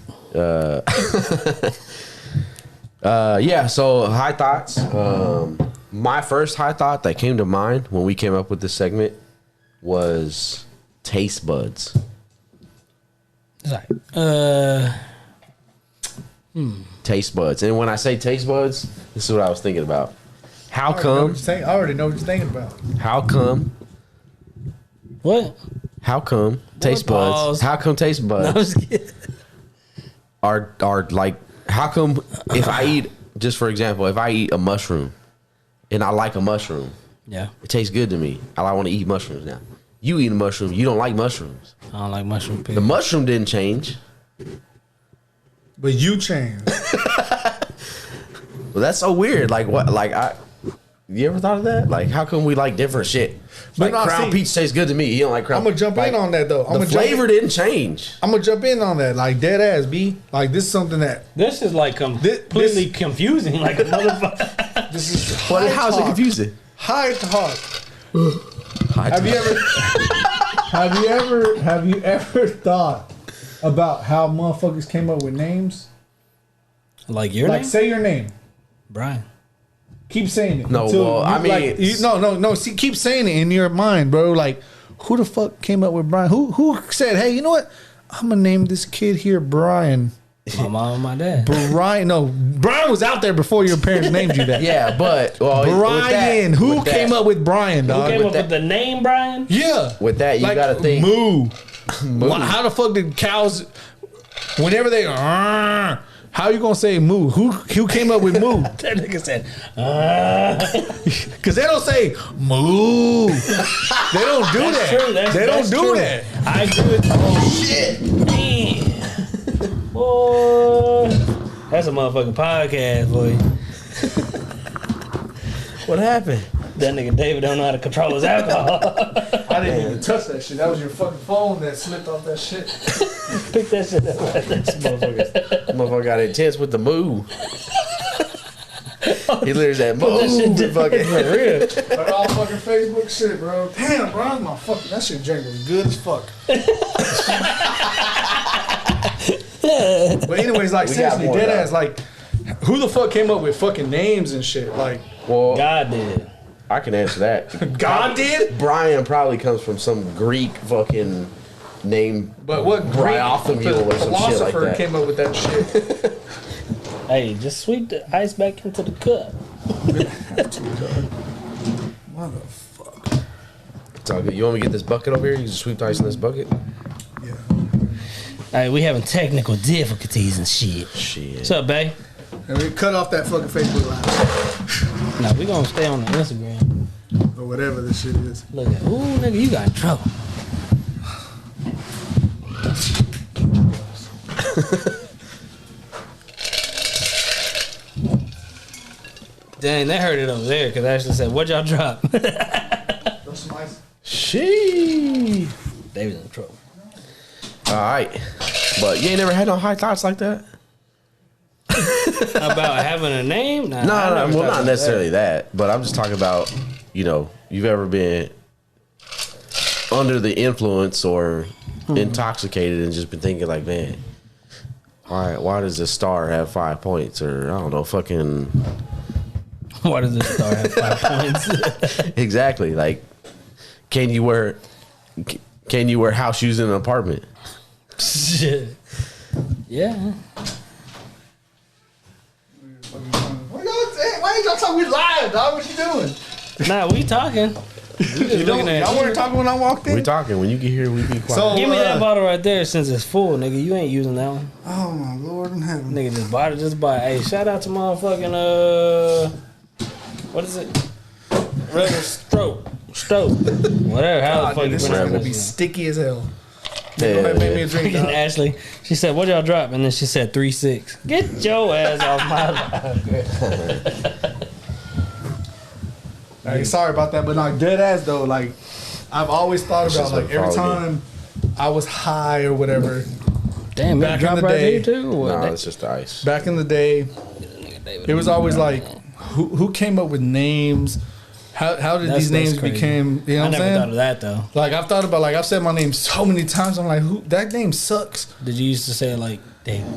Speaker 4: Yeah, so high thoughts. My first high thought that came to mind when we came up with this segment was taste buds. Taste buds. And when I say taste buds, this is what I was thinking about. How come?
Speaker 2: I already know what you're thinking about.
Speaker 4: How come?
Speaker 3: What?
Speaker 4: How come taste buds? How come taste buds are like? How come if I eat, just for example, if I eat a mushroom and I like a mushroom,
Speaker 3: yeah,
Speaker 4: it tastes good to me. I want to eat mushrooms now. You eat a mushroom, you don't like mushrooms.
Speaker 3: I don't like mushroom.
Speaker 4: The mushroom didn't change.
Speaker 2: But you changed.
Speaker 4: Well, that's so weird. Like what? You ever thought of that? Like, how come we like different shit? Like, Crown Peach tastes good to me. You don't like Crown.
Speaker 2: I'm gonna jump in on that though.
Speaker 4: The flavor didn't change.
Speaker 2: I'm gonna jump in on that. Like dead ass, B. Like this is something that
Speaker 3: this is like completely confusing. Like a motherfucker.
Speaker 2: This is
Speaker 4: how's it confusing?
Speaker 2: High talk. Have you ever thought about how motherfuckers came up with names?
Speaker 3: Like your name?
Speaker 2: Say your name,
Speaker 3: Brian.
Speaker 2: Keep saying it.
Speaker 4: No, well, I mean,
Speaker 2: no. See, keep saying it in your mind, bro. Like, who the fuck came up with Brian? Who said, hey, you know what? I'm gonna name this kid here Brian.
Speaker 3: My mom and my dad.
Speaker 2: Brian. No, Brian was out there before your parents named you that.
Speaker 4: Yeah, but
Speaker 2: Brian. Who came up with Brian, dog?
Speaker 3: Who came up with the name Brian?
Speaker 2: Yeah.
Speaker 4: With that, you gotta think.
Speaker 2: Moo. How the fuck did cows? Whenever they how you gonna say moo? Who came up with moo?
Speaker 3: That nigga said,
Speaker 2: because they don't say moo. They don't do that.
Speaker 3: True.
Speaker 2: They don't do that.
Speaker 3: I agree with. Oh shit, man. Boy, that's a motherfucking podcast, boy.
Speaker 4: What happened?
Speaker 3: That nigga David don't know how to control his alcohol.
Speaker 2: I didn't even touch that shit. That was your fucking phone that slipped off that shit.
Speaker 3: Pick that shit up.
Speaker 4: Motherfucker got intense with the moo. He literally said, "Move, fucking
Speaker 2: for real." Like all fucking Facebook shit, bro. Damn, bro, my fucking that shit drink was good as fuck. But anyways, like seriously, dead ass, like, who the fuck came up with fucking names and shit? Like,
Speaker 4: well,
Speaker 3: God did.
Speaker 4: I can answer that.
Speaker 2: God did?
Speaker 4: Brian probably comes from some Greek fucking name.
Speaker 2: But what Greek philosopher came up with that shit?
Speaker 3: Hey, just sweep the ice back into the cup.
Speaker 2: Motherfucker.
Speaker 4: It's all good. You want me to get this bucket over here? You just sweep the ice in this bucket?
Speaker 2: Yeah.
Speaker 3: Hey, we having technical difficulties and shit.
Speaker 4: Shit.
Speaker 3: What's up, babe?
Speaker 2: And we cut off that fucking Facebook live.
Speaker 3: No, we gonna stay on the Instagram.
Speaker 2: Or whatever this shit is.
Speaker 3: Look at, ooh, nigga, you got in trouble. Dang, they heard it over there because Ashley said, "What'd y'all drop?"
Speaker 4: She.
Speaker 3: David's in trouble.
Speaker 4: All right, but you ain't never had no high thoughts like that.
Speaker 3: About having a name? Nah,
Speaker 4: No, well, not
Speaker 3: about
Speaker 4: necessarily that, but I'm just talking about, you know, you've ever been under the influence or intoxicated and just been thinking like, man, why does this star have 5 points? Or I don't know, fucking.
Speaker 3: Why does this star have 5 points?
Speaker 4: Exactly. Like, can you wear house shoes in an apartment?
Speaker 3: Shit. Yeah.
Speaker 2: Why ain't y'all talking? We live, dog. What you doing?
Speaker 3: Nah, we talking. We just looking at
Speaker 2: Y'all weren't talking when I walked in?
Speaker 4: We talking. When you get here, we be quiet.
Speaker 2: So,
Speaker 3: Give me that bottle right there since it's full, nigga. You ain't using that one.
Speaker 2: Oh, my Lord in heaven.
Speaker 3: Nigga just bought it, just buy it. Hey, shout out to motherfucking, what is it? Rebel Stroke. Whatever, how the fuck you
Speaker 2: this shit's
Speaker 3: pronounce
Speaker 2: gonna be
Speaker 3: it.
Speaker 2: sticky as hell.
Speaker 4: Yeah,
Speaker 2: Go ahead, make me a drink,
Speaker 3: Freaking
Speaker 2: dog.
Speaker 3: Ashley, she said, "What y'all drop?" And then she said 3-6. Get your ass off my life.
Speaker 2: Hey, sorry about that, but like dead ass though, like I've always thought about like every time I was high or whatever.
Speaker 3: Damn,
Speaker 2: Back
Speaker 3: back
Speaker 2: in
Speaker 3: in
Speaker 2: the
Speaker 3: right
Speaker 2: day-
Speaker 3: here too. Or what?
Speaker 4: No, it's just the ice.
Speaker 2: Back in the day, it was always like, who came up with names? How did these names
Speaker 3: crazy.
Speaker 2: became? You know
Speaker 3: I
Speaker 2: what I'm
Speaker 3: never
Speaker 2: saying?
Speaker 3: thought of that though.
Speaker 2: Like I've thought about, like I've said my name so many times. I'm like, who? That name sucks.
Speaker 3: Did you used to say it like David?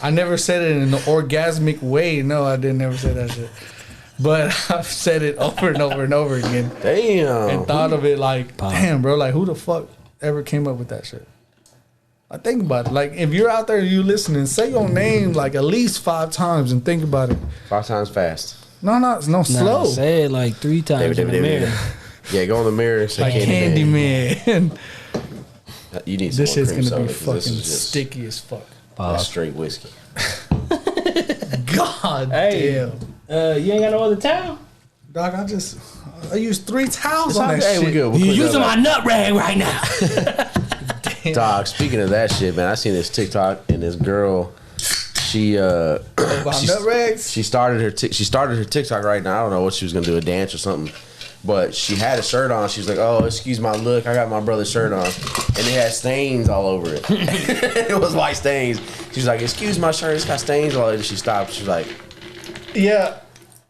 Speaker 2: I never said it in an orgasmic way. No, I didn't ever say that shit. But I've said it over and over and over again.
Speaker 4: Damn.
Speaker 2: And thought of it like,
Speaker 3: Pop.
Speaker 2: damn, bro, like who the fuck ever came up with that shit? I think about it. Like if you're out there and you listening, say your name like at least 5 times and think about it.
Speaker 4: 5 times fast.
Speaker 2: No, slow.
Speaker 3: Say it like 3 times in the mirror.
Speaker 4: Yeah, go in the mirror. Say
Speaker 2: Like
Speaker 4: Candyman.
Speaker 2: Candyman.
Speaker 4: You need some
Speaker 2: This
Speaker 4: more
Speaker 2: shit's
Speaker 4: cream
Speaker 2: gonna be
Speaker 4: soda, 'cause this
Speaker 2: fucking
Speaker 4: is just-
Speaker 2: sticky as fuck.
Speaker 4: That's straight whiskey.
Speaker 2: God
Speaker 3: Hey.
Speaker 2: damn.
Speaker 3: You ain't got no other towel?
Speaker 2: Dog, I used 3 towels on that
Speaker 4: Hey,
Speaker 2: shit.
Speaker 4: we good. We'll
Speaker 3: You
Speaker 4: clean that
Speaker 3: using
Speaker 4: up.
Speaker 3: my nut rag right now.
Speaker 4: Dog, speaking of that shit, man, I seen this TikTok and this girl, she
Speaker 2: About nut rags?
Speaker 4: she started her TikTok right now. I don't know what she was gonna do, a dance or something. But she had a shirt on. She was like, "Oh, excuse my look. I got my brother's shirt on, and it had stains all over it. It was white stains." She's like, "Excuse my shirt. It's got stains all over it." She stopped. She's like,
Speaker 2: Yeah.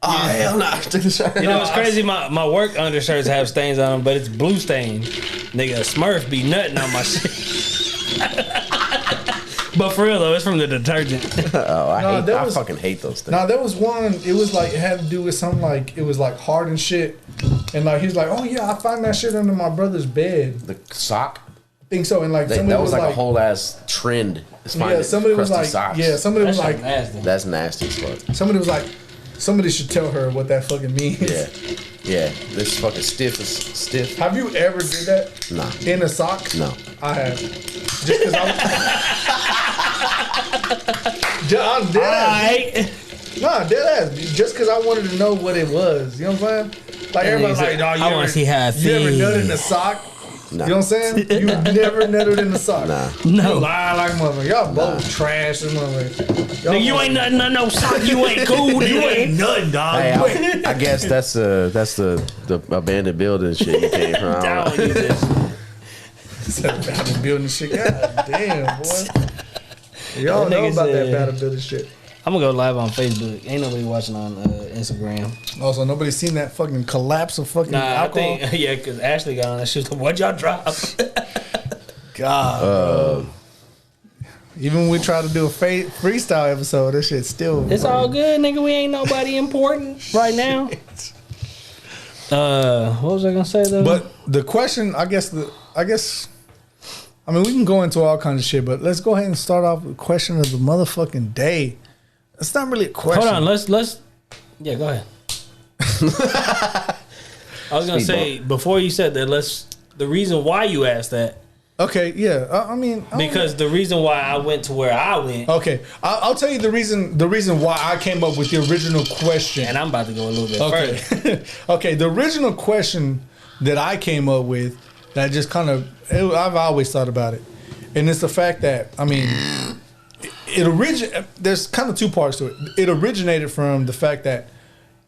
Speaker 4: "Oh hell no!" Took the shirt.
Speaker 3: You know what's crazy? My work undershirts have stains on them, but it's blue stain. Nigga, Smurf be nutting on my shit. But for real though, it's from the detergent.
Speaker 4: I fucking hate those things.
Speaker 2: Now there was one. It was like it had to do with something like it was like hard and shit, and like he was like, "Oh yeah, I found that shit under my brother's bed."
Speaker 4: The sock.
Speaker 2: I think so, and like somebody
Speaker 4: That was like a whole ass trend.
Speaker 2: yeah. Somebody was like,
Speaker 4: socks.
Speaker 2: yeah. Somebody was
Speaker 3: That's
Speaker 2: like,
Speaker 3: nasty.
Speaker 4: That's nasty as fuck.
Speaker 2: somebody was like, somebody should tell her what that fucking means.
Speaker 4: Yeah, yeah. This fucking stiff is stiff.
Speaker 2: Have you ever did that?
Speaker 4: Nah.
Speaker 2: In a sock?
Speaker 4: No.
Speaker 2: I have. Just because I'm dead ass. Nah, dead ass. Just because I wanted to know what it was. You know what I'm saying? Like everybody's like, "Dog, you
Speaker 3: I want to see how it
Speaker 2: You ever
Speaker 3: feels."
Speaker 2: nutted in a sock?
Speaker 4: Nah.
Speaker 2: You know what I'm saying? You never nutted in a sock.
Speaker 4: Nah.
Speaker 3: No.
Speaker 2: You lie like motherfucker. Y'all both trash and motherfucker. Y'all
Speaker 3: You ain't nothing on no sock. You ain't cool. You ain't nothing, dog.
Speaker 4: Hey, I guess that's the abandoned building shit you came from. I don't know.
Speaker 3: Down, you just-
Speaker 2: I've been building shit. God damn, boy. Y'all know
Speaker 3: nigga
Speaker 2: about that
Speaker 3: said-
Speaker 2: battle builder shit.
Speaker 3: I'm gonna go live on Facebook. Ain't nobody watching on Instagram.
Speaker 2: Also, nobody's seen that fucking collapse of fucking
Speaker 3: Nah,
Speaker 2: alcohol.
Speaker 3: I think because Ashley got on that shit. What y'all drop?
Speaker 2: God. Even when we try to do a freestyle episode, this shit's still.
Speaker 3: It's all good, nigga. We ain't nobody important right now. What was I gonna say though?
Speaker 2: But the question, I mean, we can go into all kinds of shit, but let's go ahead and start off with the question of the motherfucking day. It's not really a question.
Speaker 3: Hold on, let's. Yeah, go ahead. I was gonna say before you said that. The reason why you asked that.
Speaker 2: Okay, yeah. I mean,
Speaker 3: Because the reason why I went to where I went.
Speaker 2: Okay, I'll tell you the reason. The reason why I came up with the original question.
Speaker 3: And I'm about to go a little bit further.
Speaker 2: Okay, the original question that I came up with, that just kind of, I've always thought about it, and it's the fact that, I mean, there's kind of two parts to it. It originated from the fact that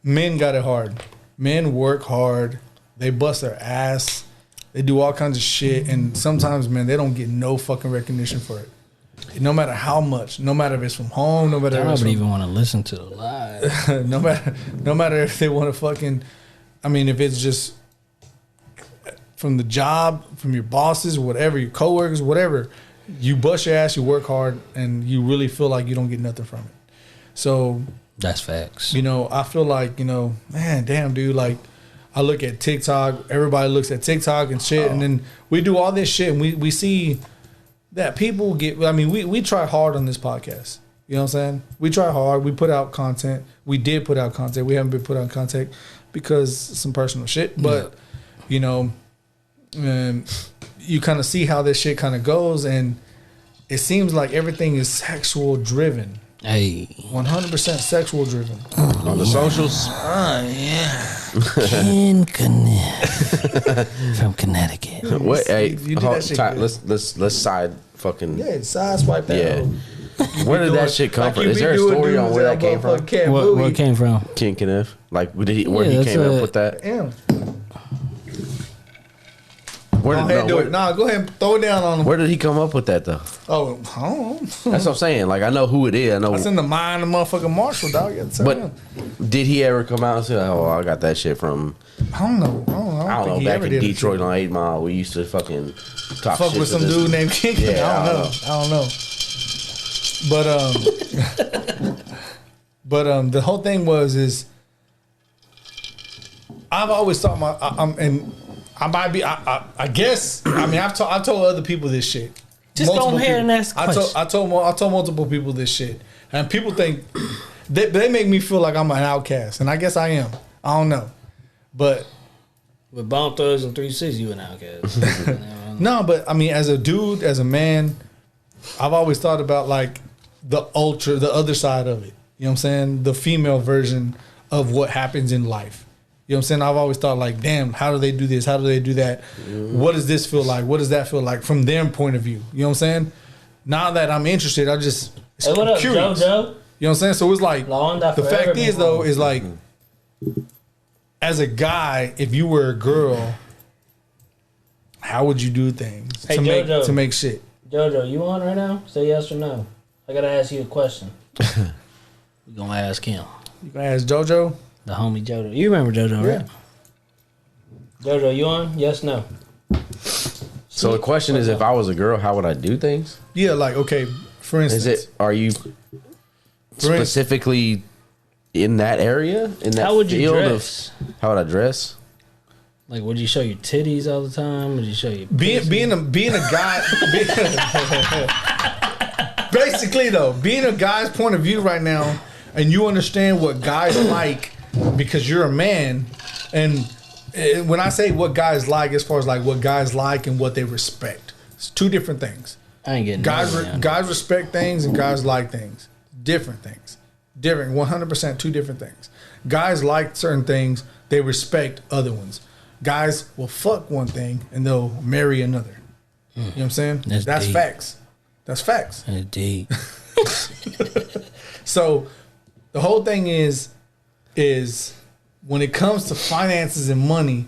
Speaker 2: men got it hard. Men work hard. They bust their ass. They do all kinds of shit, and sometimes, man, they don't get no fucking recognition for it. No matter how much, no matter if it's from home, no matter if it's
Speaker 3: Nobody even want to listen to the live.
Speaker 2: no matter if they want to fucking, I mean, if it's just from the job, from your bosses, whatever, your coworkers, whatever, you bust your ass, you work hard, and you really feel like you don't get nothing from it. So
Speaker 3: That's facts.
Speaker 2: you know, I feel like, you know, man, damn, dude, like, I look at TikTok, everybody looks at TikTok and shit, and then we do all this shit, and we see that people get, I mean, we try hard on this podcast. You know what I'm saying? We try hard. We put out content. We did put out content. We haven't been put out content because some personal shit, but, you know, you kind of see how this shit kind of goes, and it seems like everything is sexual driven.
Speaker 3: Hey.
Speaker 2: 100% sexual driven.
Speaker 4: On the socials.
Speaker 3: In from Connecticut.
Speaker 4: What? Hey,
Speaker 2: You did that shit good.
Speaker 4: let's side fucking.
Speaker 2: Yeah, side swipe that.
Speaker 4: Yeah.
Speaker 2: hoe.
Speaker 4: Where did that shit come
Speaker 2: Like
Speaker 4: from?
Speaker 2: you
Speaker 4: Is
Speaker 2: be
Speaker 4: there a
Speaker 2: doing
Speaker 4: story on
Speaker 2: dudes
Speaker 4: where
Speaker 2: that
Speaker 4: that came from?
Speaker 2: motherfucking Cat
Speaker 3: What
Speaker 2: Booty.
Speaker 3: came from?
Speaker 4: King Kenneth? Like, where he
Speaker 3: Yeah,
Speaker 4: came
Speaker 3: that's
Speaker 4: up with that?
Speaker 2: Damn.
Speaker 4: Where
Speaker 2: Go
Speaker 4: did,
Speaker 2: ahead, do it. Nah, go ahead and throw it down on him.
Speaker 4: where did he come up with that though?
Speaker 2: Oh, I don't know.
Speaker 4: That's what I'm saying. Like, I know who it is. I know.
Speaker 2: That's in the mind of motherfucking Marshall, dog. You gotta tell
Speaker 4: But
Speaker 2: him.
Speaker 4: did he ever come out and say, "Oh, I got that shit from"?
Speaker 2: I don't know. I don't
Speaker 4: I don't
Speaker 2: think
Speaker 4: know.
Speaker 2: he
Speaker 4: Back
Speaker 2: ever
Speaker 4: in
Speaker 2: did
Speaker 4: Detroit
Speaker 2: it.
Speaker 4: on 8 Mile, we used to fucking talk
Speaker 2: Fuck
Speaker 4: shit
Speaker 2: with
Speaker 4: to
Speaker 2: some
Speaker 4: this-
Speaker 2: dude named King.
Speaker 4: Yeah,
Speaker 2: I don't know. But the whole thing is I've always thought I guess I mean I've told other people this shit.
Speaker 3: Just go
Speaker 2: Multiple
Speaker 3: ahead and
Speaker 2: people.
Speaker 3: ask questions.
Speaker 2: I told multiple people this shit, and people think they make me feel like I'm an outcast, and I guess I am. I don't know, but
Speaker 3: With Bone Thugs and 3-6, you an outcast.
Speaker 2: no, but I mean, as a dude, as a man, I've always thought about like the other side of it. You know what I'm saying? The female version of what happens in life. You know what I'm saying? I've always thought like, damn, how do they do this? How do they do that? What does this feel like? What does that feel like from their point of view? You know what I'm saying? Now that I'm interested, I just
Speaker 3: Hey, what up,
Speaker 2: curious.
Speaker 3: JoJo?
Speaker 2: You know what I'm saying? So it's like
Speaker 3: Londa
Speaker 2: the
Speaker 3: forever,
Speaker 2: fact is
Speaker 3: man.
Speaker 2: though is like as a guy, if you were a girl, how would you do things
Speaker 3: Hey,
Speaker 2: to
Speaker 3: JoJo.
Speaker 2: make shit?
Speaker 3: JoJo, you on right now? Say yes or no. I gotta ask you a question. We gonna ask him.
Speaker 2: You gonna ask JoJo?
Speaker 3: The homie JoJo. You remember JoJo, right? JoJo, you on? Yes, no.
Speaker 4: So the question is, if I was a girl, how would I do things?
Speaker 2: Yeah, like okay, for instance,
Speaker 4: Is it? Are you specifically in that area? In that
Speaker 3: How would you
Speaker 4: field
Speaker 3: dress?
Speaker 4: of how would I dress?
Speaker 3: Like, would you show your titties all the time? Would you show your
Speaker 2: being a guy? Basically, though, being a guy's point of view right now, and you understand what guys like because you're a man, and when I say what guys like, as far as like what guys like and what they respect, it's two different things.
Speaker 3: I ain't getting
Speaker 2: Guys respect things and guys like things. Different things. Different, 100% two different things. Guys like certain things, they respect other ones. Guys will fuck one thing and they'll marry another. You know what I'm saying? That's
Speaker 3: deep.
Speaker 2: facts. That's facts.
Speaker 3: Indeed.
Speaker 2: So the whole thing is when it comes to finances and money,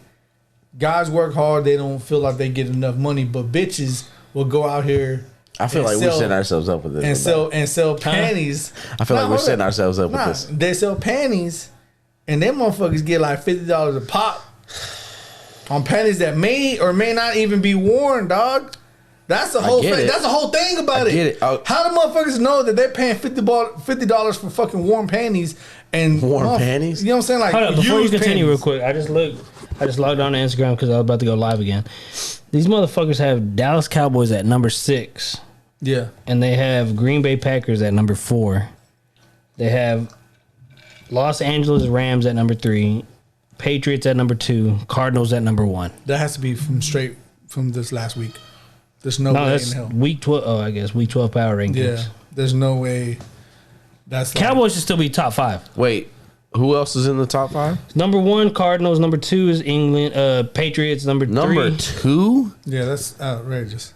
Speaker 2: guys work hard, they don't feel like they get enough money, but bitches will go out here
Speaker 4: I feel like we're setting ourselves up with this.
Speaker 2: And sell panties.
Speaker 4: I feel like we're setting ourselves up with this.
Speaker 2: They sell panties, and them motherfuckers get like $50 a pop on panties that may or may not even be worn, dog. That's the whole thing. That's the whole thing about it. How do motherfuckers know that they're paying $50 for fucking warm panties and
Speaker 4: warm panties?
Speaker 2: You know what I'm saying? Like,
Speaker 3: hold up, before you continue, real quick, I just logged on to Instagram because I was about to go live again. These motherfuckers have Dallas Cowboys at number 6.
Speaker 2: Yeah.
Speaker 3: And they have Green Bay Packers at number 4. They have Los Angeles Rams at number 3. Patriots at number 2. Cardinals at number 1.
Speaker 2: That has to be from this last week. There's no way
Speaker 3: that's
Speaker 2: in hell.
Speaker 3: week 12. Oh, I guess week 12 power rankings.
Speaker 2: Yeah. There's no way. That's
Speaker 3: Cowboys should still be top 5.
Speaker 4: Wait. Who else is in the top 5?
Speaker 3: Number 1, Cardinals. Number 2 is England. Patriots. Number 3.
Speaker 4: Number 2?
Speaker 2: Yeah, that's outrageous.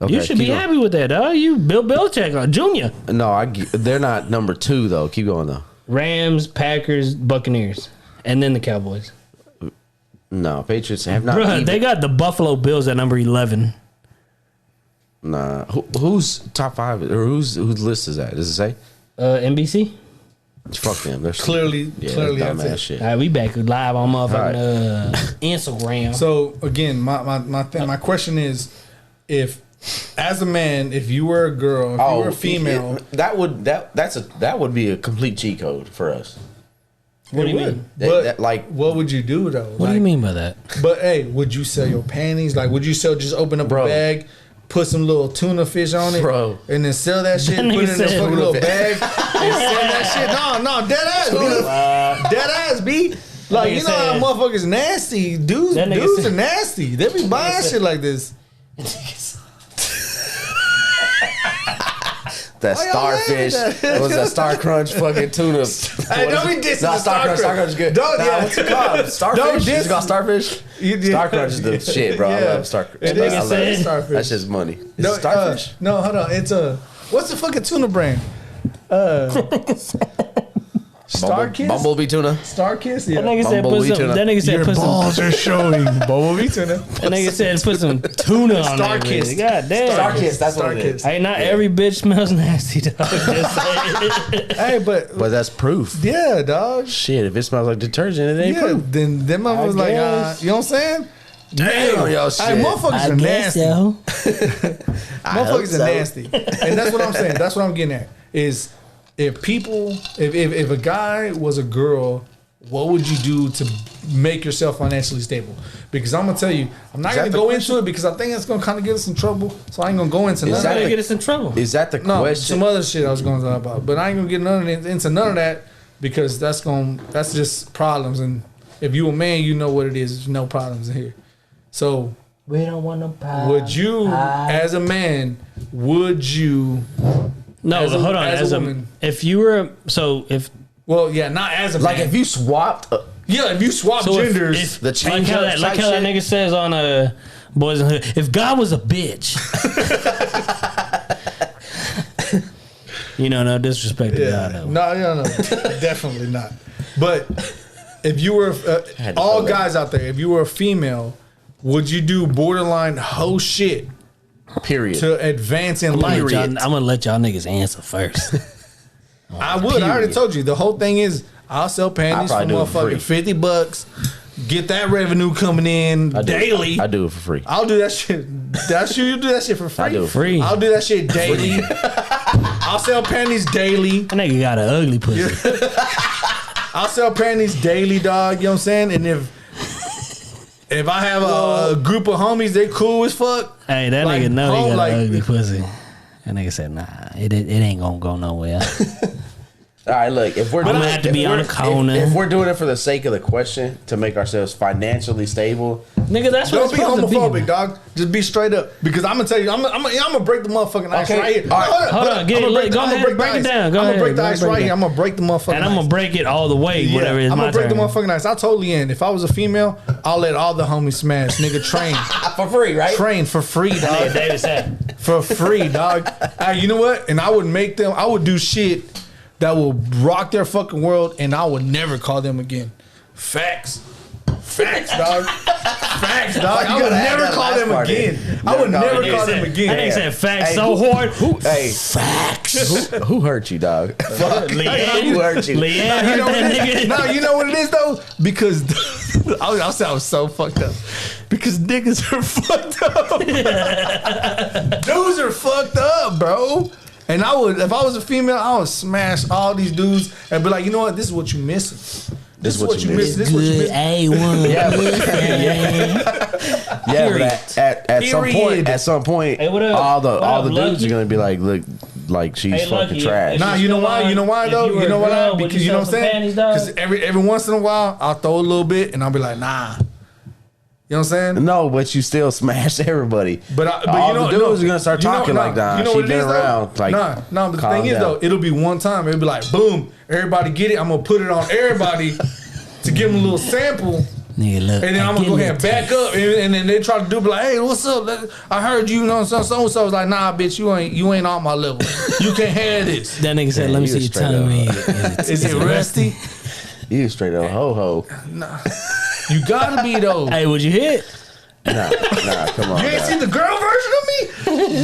Speaker 3: Okay, you should be happy with that, dog. You Bill Belichick, Junior.
Speaker 4: No, they're not number 2 though. Keep going though.
Speaker 3: Rams, Packers, Buccaneers, and then the Cowboys.
Speaker 4: No, Patriots have not.
Speaker 3: Bruh, they got the Buffalo Bills at number 11.
Speaker 4: Nah, who's top 5 or whose list is that? Does it say?
Speaker 3: NBC.
Speaker 4: Fuck them. They're
Speaker 2: clearly
Speaker 4: dumbass shit.
Speaker 3: All right, we back live on motherfucking Instagram.
Speaker 2: So again, my question is, if as a man, if you were a girl, if you were a female,
Speaker 4: that would be a complete cheat code for us.
Speaker 3: What do you mean?
Speaker 2: What would you do though?
Speaker 3: What do you mean by that?
Speaker 2: But hey, would you sell your panties? Like, would you just open up a bag, put some little tuna fish on it, and then sell that shit, put it in a fucking little bag, and sell that shit? No, dead ass, B. Dead ass, B. Like, you know how motherfuckers nasty. Dudes are nasty. They be buying shit like this.
Speaker 4: That starfish. What was that Star Crunch fucking tuna?
Speaker 2: Hey, don't be dissing the Star Crunch.
Speaker 4: Star Crunch is good. What's it called? Starfish? You got starfish? Star Crunch is the shit, bro. I love Star Crunch.
Speaker 2: Starfish.
Speaker 4: That's just money.
Speaker 2: No,
Speaker 4: Starfish?
Speaker 2: No, hold on. It's what's the fucking tuna brand? Starkiss?
Speaker 4: Bumblebee tuna?
Speaker 2: Starkiss? Yeah.
Speaker 3: That nigga said put some
Speaker 2: balls are showing. Bumblebee tuna.
Speaker 3: That nigga said put some tuna on that.
Speaker 2: Starkiss.
Speaker 3: God damn.
Speaker 4: Starkiss, that's what it is.
Speaker 3: Hey, not every bitch smells nasty, dog.
Speaker 2: Hey, but
Speaker 4: that's proof.
Speaker 2: Yeah, dog.
Speaker 4: Shit, if it smells like detergent, it ain't proof.
Speaker 2: Then them motherfuckers like, you know what I'm saying?
Speaker 4: Damn, yo, shit.
Speaker 2: Hey, motherfuckers are nasty. Motherfuckers are nasty. And that's what I'm saying. That's what I'm getting at. Is if a guy was a girl, what would you do to make yourself financially stable? Because I'm gonna tell you, I'm not gonna go into it because I think it's gonna kind of get us in trouble. So I ain't gonna go into none of that.
Speaker 3: Get us in trouble.
Speaker 4: Is that the question?
Speaker 2: Some other shit I was going to talk about, but I ain't gonna get into none of that because that's just problems. And if you a man, you know what it is. There's no problems in here. So
Speaker 3: we don't want no problems.
Speaker 2: Would you, as a man,
Speaker 3: No, hold on. As a woman, if you were
Speaker 2: not as a
Speaker 4: like
Speaker 2: man.
Speaker 4: if you swapped,
Speaker 2: if you swap genders,
Speaker 3: if the change like how that nigga says on Boys in the Hood, if God was a bitch, no disrespect to God. Though.
Speaker 2: No, definitely not. But if you were all guys out there, if you were a female, would you do borderline hoe shit?
Speaker 4: Period.
Speaker 2: To advance in life.
Speaker 3: I'm gonna let y'all niggas answer first.
Speaker 2: I would. Period. I already told you. The whole thing is I'll sell panties for motherfucking $50. Get that revenue coming in daily.
Speaker 4: I do it for free.
Speaker 2: I'll do that shit. That's you do that shit for free.
Speaker 4: I do it free.
Speaker 2: I'll do that shit daily. I'll sell panties daily.
Speaker 3: That nigga got an ugly pussy.
Speaker 2: I'll sell panties daily, dog. You know what I'm saying? And if I have a group of homies, they cool as fuck.
Speaker 3: Hey, that nigga know he got an ugly pussy. That nigga said, nah, it ain't gonna go nowhere.
Speaker 4: All right, look, if we're
Speaker 3: I'm gonna have to be on a corner.
Speaker 4: If we're doing it for the sake of the question to make ourselves financially stable,
Speaker 3: nigga, that's what
Speaker 2: don't be homophobic, dog. Just be straight up. Because I'm gonna tell you, I'm gonna break the motherfucking ice right here.
Speaker 3: All right, hold on, go ahead, break it down. Go ahead,
Speaker 2: I'm gonna break the ice right here. I'm gonna break the motherfucking ice.
Speaker 3: And I'm gonna break it all the way. Whatever is
Speaker 2: I'm
Speaker 3: my
Speaker 2: gonna break
Speaker 3: turn.
Speaker 2: the motherfucking ice. I totally in. If I was a female, I'll let all the homies smash. Nigga, train
Speaker 4: for free, right?
Speaker 2: Train for free, dog.
Speaker 3: Yeah, David said
Speaker 2: for free, dog. You know what? And I would make them. I would do shit that will rock their fucking world, and I would never call them again. Facts. Facts, dog. Facts, dog. I would never call them again. I would never call them again.
Speaker 3: That nigga said facts so hard.
Speaker 4: Facts. Who hurt you, dog? Fuck.
Speaker 3: Leanne.
Speaker 4: Who hurt you?
Speaker 3: Leanne hurt that nigga.
Speaker 2: No, you know what it is though? Because I was so fucked up. Because niggas are fucked up. Dudes are fucked up, bro. And I would, if I was a female, I would smash all these dudes and be like, you know what? This is what you missing. This is what you missing. This is what you missing.
Speaker 3: A1.
Speaker 4: Yeah, but at some point,
Speaker 3: Hey, what up?
Speaker 4: all the dudes
Speaker 3: Lucky?
Speaker 4: are gonna be like, look, like she's
Speaker 3: Hey,
Speaker 4: fucking
Speaker 3: Lucky,
Speaker 4: trash.
Speaker 2: Nah, you know why? You know why though? You know why? Because you know what I'm saying? Because every once in a while, I'll throw a little bit and I'll be like, nah. You know what I'm saying?
Speaker 4: No, but you still smash everybody.
Speaker 2: But
Speaker 4: all
Speaker 2: you know,
Speaker 4: the dudes are gonna start talking like that.
Speaker 2: You know
Speaker 4: She
Speaker 2: what it
Speaker 4: been
Speaker 2: is,
Speaker 4: around.
Speaker 2: though?
Speaker 4: Like,
Speaker 2: but the thing is though, it'll be one time. It'll be like, boom, everybody get it. I'm gonna put it on everybody to give them a little sample.
Speaker 3: Nigga, look,
Speaker 2: And then I'm gonna go ahead and back up, and then they try to do, be like, "Hey, what's up? I heard you know so and so was like, nah, bitch, you ain't on my level. You can't have this."
Speaker 3: That nigga said, "Let me see your tongue."
Speaker 2: Is it rusty?
Speaker 4: You straight up ho.
Speaker 2: Nah, you gotta be though.
Speaker 3: Hey, would you hit?
Speaker 4: Nah, come on.
Speaker 2: You ain't seen the girl version of me?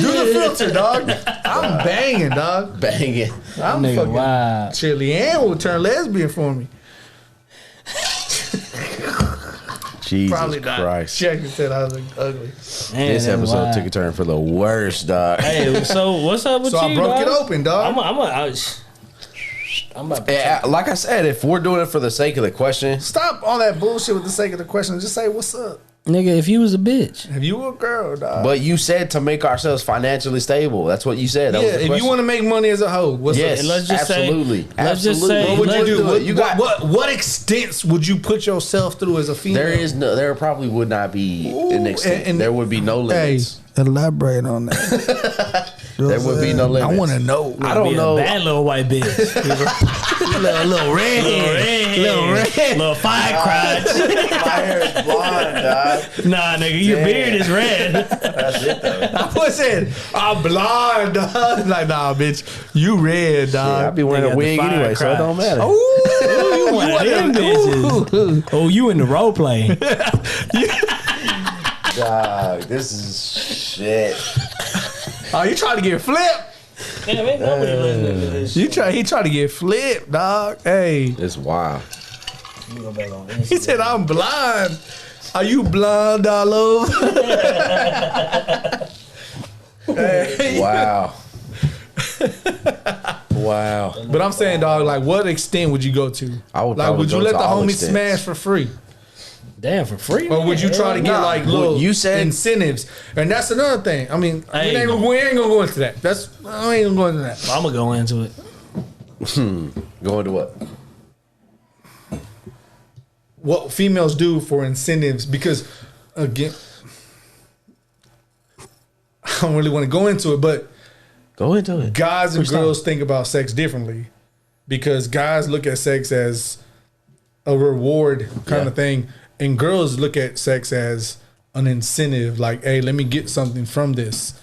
Speaker 2: Do the filter, dog. I'm banging, dog.
Speaker 4: Banging.
Speaker 2: I'm
Speaker 3: Nigga,
Speaker 2: fucking.
Speaker 3: wow.
Speaker 2: Chili Ann will turn lesbian for me.
Speaker 4: Jesus
Speaker 2: Probably not.
Speaker 4: Christ.
Speaker 2: Check said I was ugly.
Speaker 3: Man,
Speaker 4: This episode
Speaker 3: wow.
Speaker 4: took a turn for the worst, dog.
Speaker 3: Hey, so what's up with
Speaker 2: So
Speaker 3: you?
Speaker 2: I broke
Speaker 3: dog?
Speaker 2: it open, dog.
Speaker 3: I'm about to
Speaker 4: Yeah, like I said, if we're doing it for the sake of the question,
Speaker 2: Stop all that bullshit with the sake of the question. Just say what's up.
Speaker 3: nigga, if you was a bitch.
Speaker 2: If you a girl, dog.
Speaker 4: but you said to make ourselves financially stable. That's what you said. That was
Speaker 2: yeah,
Speaker 4: the
Speaker 2: if
Speaker 4: question.
Speaker 2: you want to make money as a hoe, what's
Speaker 4: Yes,
Speaker 2: up?
Speaker 3: Let's just say-
Speaker 4: absolutely.
Speaker 3: let's just
Speaker 4: Absolutely.
Speaker 3: say-
Speaker 2: What would you
Speaker 3: let's
Speaker 2: do?
Speaker 4: do it. You got
Speaker 2: what extents would you put yourself through as a female?
Speaker 4: there probably would not be an extent.
Speaker 2: and-
Speaker 4: There would be no limits.
Speaker 2: Elaborate on that.
Speaker 4: There would be no limits.
Speaker 2: I want to know.
Speaker 4: I don't
Speaker 3: Be
Speaker 4: know.
Speaker 3: a bad little white bitch.
Speaker 2: little red,
Speaker 3: little red, little fire crotch.
Speaker 4: My hair is blonde, dog.
Speaker 3: Nah, nigga, your
Speaker 4: Damn.
Speaker 3: beard is red.
Speaker 4: That's it, though.
Speaker 2: I was saying I'm blind, dog. Like nah, bitch, you red,
Speaker 4: Yeah,
Speaker 2: dog.
Speaker 4: I'd be wearing
Speaker 3: They
Speaker 4: a
Speaker 3: got
Speaker 4: wig
Speaker 3: the fire
Speaker 4: anyway, so it don't
Speaker 3: crotch.
Speaker 4: matter.
Speaker 2: Ooh,
Speaker 3: You one of them bitches. Oh, you in the role play.
Speaker 4: Dog, this is shit.
Speaker 2: Oh, you trying to get flipped?
Speaker 3: Damn, ain't nobody listening to this.
Speaker 2: He try to get flipped, dog. Hey,
Speaker 4: It's wild.
Speaker 2: he said I'm blind. Are you blind, love? Hey.
Speaker 4: Wow. Wow.
Speaker 2: But I'm saying, dog, like, what extent would you go to?
Speaker 4: I would
Speaker 2: like,
Speaker 4: probably
Speaker 2: would you
Speaker 4: go
Speaker 2: let
Speaker 4: to
Speaker 2: the
Speaker 4: all
Speaker 2: homie
Speaker 4: extents.
Speaker 2: smash for free?
Speaker 3: Damn, for free?
Speaker 2: Or would you try to get
Speaker 4: Nah,
Speaker 2: like
Speaker 4: well,
Speaker 2: little
Speaker 4: you said-
Speaker 2: incentives? And that's another thing. I mean,
Speaker 3: Hey.
Speaker 2: we ain't gonna go into that. I ain't gonna go into that.
Speaker 3: I'm gonna go into it.
Speaker 4: Going to what?
Speaker 2: What females do for incentives? Because again, I don't really want to go into it, but
Speaker 4: Go into it.
Speaker 2: guys and girls think about sex differently. Because guys look at sex as a reward kind of thing, and girls look at sex as an incentive. Like, hey, let me get something from this,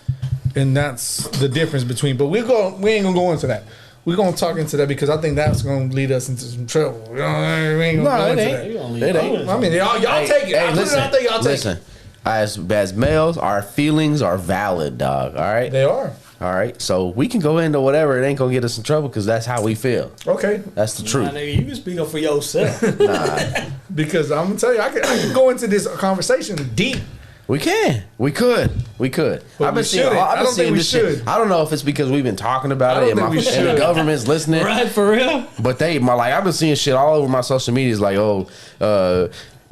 Speaker 2: and that's the difference between. But we ain't gonna go into that. We're gonna talk into that because I think that's gonna lead us into some trouble. You know, we ain't gonna go into that.
Speaker 4: It ain't.
Speaker 2: I mean, y'all take it.
Speaker 4: Hey,
Speaker 2: I put it out there, y'all take
Speaker 4: listen.
Speaker 2: it.
Speaker 4: As males, our feelings are valid, dog. All right.
Speaker 2: They are.
Speaker 4: All right. So we can go into whatever. It ain't gonna get us in trouble because that's how we feel.
Speaker 2: Okay.
Speaker 4: That's the
Speaker 3: Nah,
Speaker 4: truth.
Speaker 3: nigga, you can speak up for yourself.
Speaker 2: Because I'm gonna tell you, I can go into this conversation deep.
Speaker 4: We can. We could.
Speaker 2: But
Speaker 4: I've
Speaker 2: we
Speaker 4: been seeing.
Speaker 2: shouldn't.
Speaker 4: I've
Speaker 2: I
Speaker 4: been
Speaker 2: don't
Speaker 4: seeing
Speaker 2: think we
Speaker 4: this shit.
Speaker 2: should.
Speaker 4: I don't know if it's because we've been talking about
Speaker 2: I
Speaker 4: it
Speaker 2: don't
Speaker 4: and,
Speaker 2: think we
Speaker 4: and the
Speaker 2: should.
Speaker 4: government's listening.
Speaker 3: Right, for real?
Speaker 4: But I've been seeing shit all over my social media. It's like,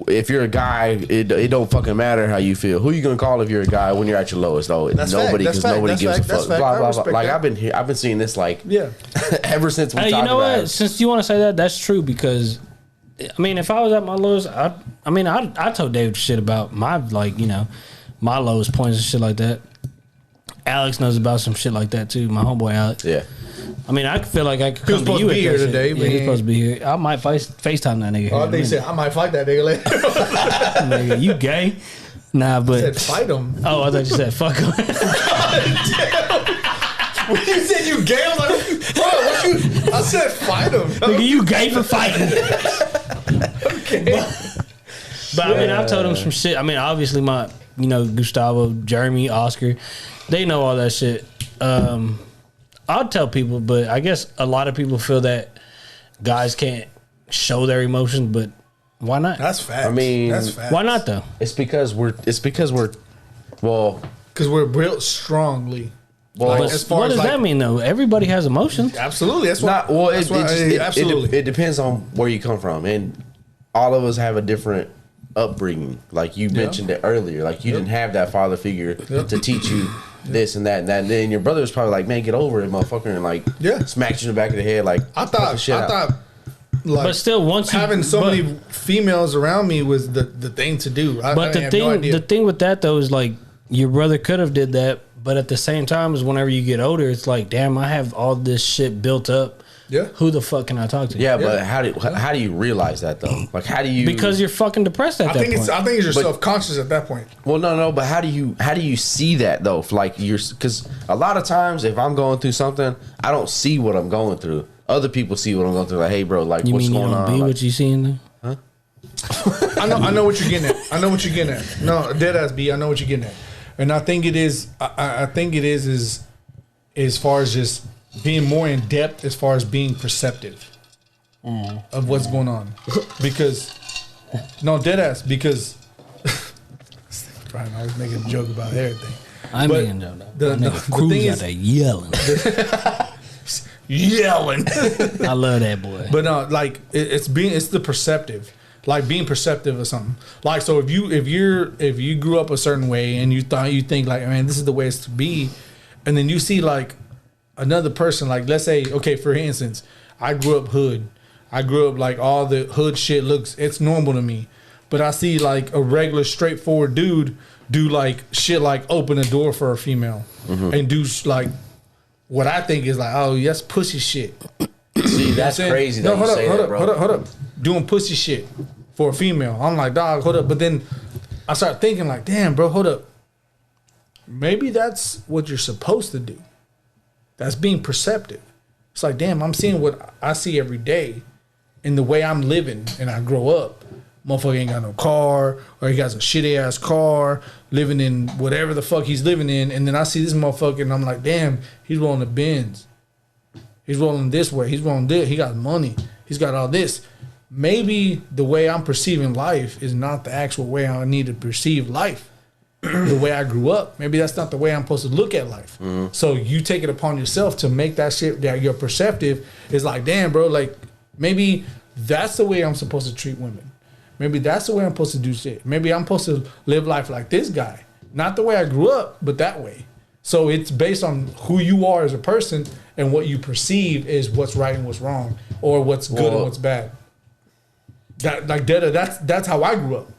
Speaker 4: if you're a guy, it don't fucking matter how you feel. Who you gonna call if you're a guy when you're at your lowest? Oh,
Speaker 2: That's
Speaker 4: nobody,
Speaker 2: fact.
Speaker 4: because
Speaker 2: That's
Speaker 4: nobody
Speaker 2: fact.
Speaker 4: gives
Speaker 2: That's
Speaker 4: a fuck.
Speaker 2: fact.
Speaker 4: Blah
Speaker 2: I
Speaker 4: blah blah.
Speaker 2: respect
Speaker 4: Like
Speaker 2: that.
Speaker 4: I've been seeing this like
Speaker 2: Yeah.
Speaker 4: ever since we
Speaker 3: Hey,
Speaker 4: talked
Speaker 3: you know
Speaker 4: about
Speaker 3: what?
Speaker 4: it.
Speaker 3: Since you want to say that, that's true because, I mean, if I was at my lowest, I told David shit about my, like, you know, my lowest points and shit like that. Alex knows about some shit like that too. My homeboy Alex.
Speaker 4: Yeah.
Speaker 3: I mean, I feel like I could
Speaker 2: He was
Speaker 3: come to
Speaker 2: supposed
Speaker 3: you
Speaker 2: to be
Speaker 3: at
Speaker 2: here
Speaker 3: that shit.
Speaker 2: today,
Speaker 3: Yeah,
Speaker 2: but
Speaker 3: he's
Speaker 2: he
Speaker 3: supposed to be here. I might FaceTime that nigga.
Speaker 2: Oh, I
Speaker 3: here
Speaker 2: think he
Speaker 3: in a
Speaker 2: said I might fight that nigga later.
Speaker 3: minute. Nigga, you gay? Nah, but
Speaker 2: Said fight him.
Speaker 3: oh, I thought you said fuck him.
Speaker 2: When you said you gay, I was like, what you? I said fight him.
Speaker 3: Nigga, you gay for fighting?
Speaker 2: Okay.
Speaker 3: But I mean, I've told him some shit. I mean, obviously my, Gustavo, Jeremy, Oscar, they know all that shit. I'll tell people, but I guess a lot of people feel that guys can't show their emotions, but why not?
Speaker 2: That's facts.
Speaker 4: I mean,
Speaker 2: that's facts.
Speaker 3: Why not though?
Speaker 4: It's because we're
Speaker 2: built strongly.
Speaker 4: Well,
Speaker 2: Like,
Speaker 3: But
Speaker 2: as far
Speaker 3: what
Speaker 2: as,
Speaker 3: does
Speaker 2: like-
Speaker 3: that mean though? Everybody has emotions.
Speaker 2: Absolutely. That's why.
Speaker 4: not well.
Speaker 2: That's why, absolutely.
Speaker 4: It depends on where you come from, and all of us have a different upbringing. Like you mentioned it earlier. Like you didn't have that father figure to teach you this and that and that. And then your brother was probably like, "Man, get over it, motherfucker," and like smacked you in the back of the head. Like
Speaker 2: I thought. Like,
Speaker 3: But still, once you
Speaker 2: having so many females around me was the thing to do.
Speaker 3: But the thing with that though is like your brother could have did that, but at the same time, is whenever you get older, it's like, damn, I have all this shit built up.
Speaker 2: Yeah.
Speaker 3: Who the fuck can I talk to?
Speaker 4: Yeah, but how do you realize that though? Like how do you?
Speaker 3: Because you're fucking depressed at that point.
Speaker 2: I think you're self conscious at that point.
Speaker 4: Well, no, but how do you see that though? Like because a lot of times if I'm going through something, I don't see what I'm going through. Other people see what I'm going through. Like, hey, bro, like
Speaker 3: You
Speaker 4: what's
Speaker 3: mean you
Speaker 4: going
Speaker 3: don't
Speaker 4: on?
Speaker 3: be
Speaker 4: Like,
Speaker 3: what you seeing though?
Speaker 2: I know what you're getting at. I know what you're getting at. No, dead ass B. I know what you're getting at, and I think it is. I think it is as far as just being more in depth, as far as being perceptive of what's going on, because dead ass because. Brian, I was making a joke about everything.
Speaker 3: I'm
Speaker 2: But
Speaker 3: making no.
Speaker 2: the
Speaker 3: Cruz
Speaker 2: thing
Speaker 3: out
Speaker 2: is-
Speaker 3: there yelling.
Speaker 2: Yelling.
Speaker 3: I love that boy.
Speaker 2: But no, like it's the perceptive, like being perceptive of something. Like so, if you grew up a certain way and you think like, man, this is the way it's to be, and then you see like another person, like let's say, okay, for instance, I grew up hood. I grew up like all the hood shit it's normal to me, but I see like a regular straightforward dude do like shit like open a door for a female and do like what I think is like, oh, that's pussy shit.
Speaker 4: see, that's crazy. That you say that, bro.
Speaker 2: Hold up. Doing pussy shit for a female. I'm like, dog, hold up. But then I start thinking like, damn, bro, hold up. Maybe that's what you're supposed to do. That's being perceptive. It's like, damn, I'm seeing what I see every day in the way I'm living and I grow up. Motherfucker ain't got no car, or he got a shitty ass car, living in whatever the fuck he's living in, and then I see this motherfucker and I'm like, damn, he's rolling the Benz. He's rolling this way. He's rolling this. He got money. He's got all this. Maybe the way I'm perceiving life is not the actual way I need to perceive life. The way I grew up. Maybe that's not the way I'm supposed to look at life. So you take it upon yourself to make that shit that you're perceptive is like, damn, bro, like maybe that's the way I'm supposed to treat women. Maybe that's the way I'm supposed to do shit. Maybe I'm supposed to live life like this guy. Not the way I grew up, but that way. So it's based on who you are as a person and what you perceive is what's right and what's wrong, or what's good and what's bad. That's how I grew up.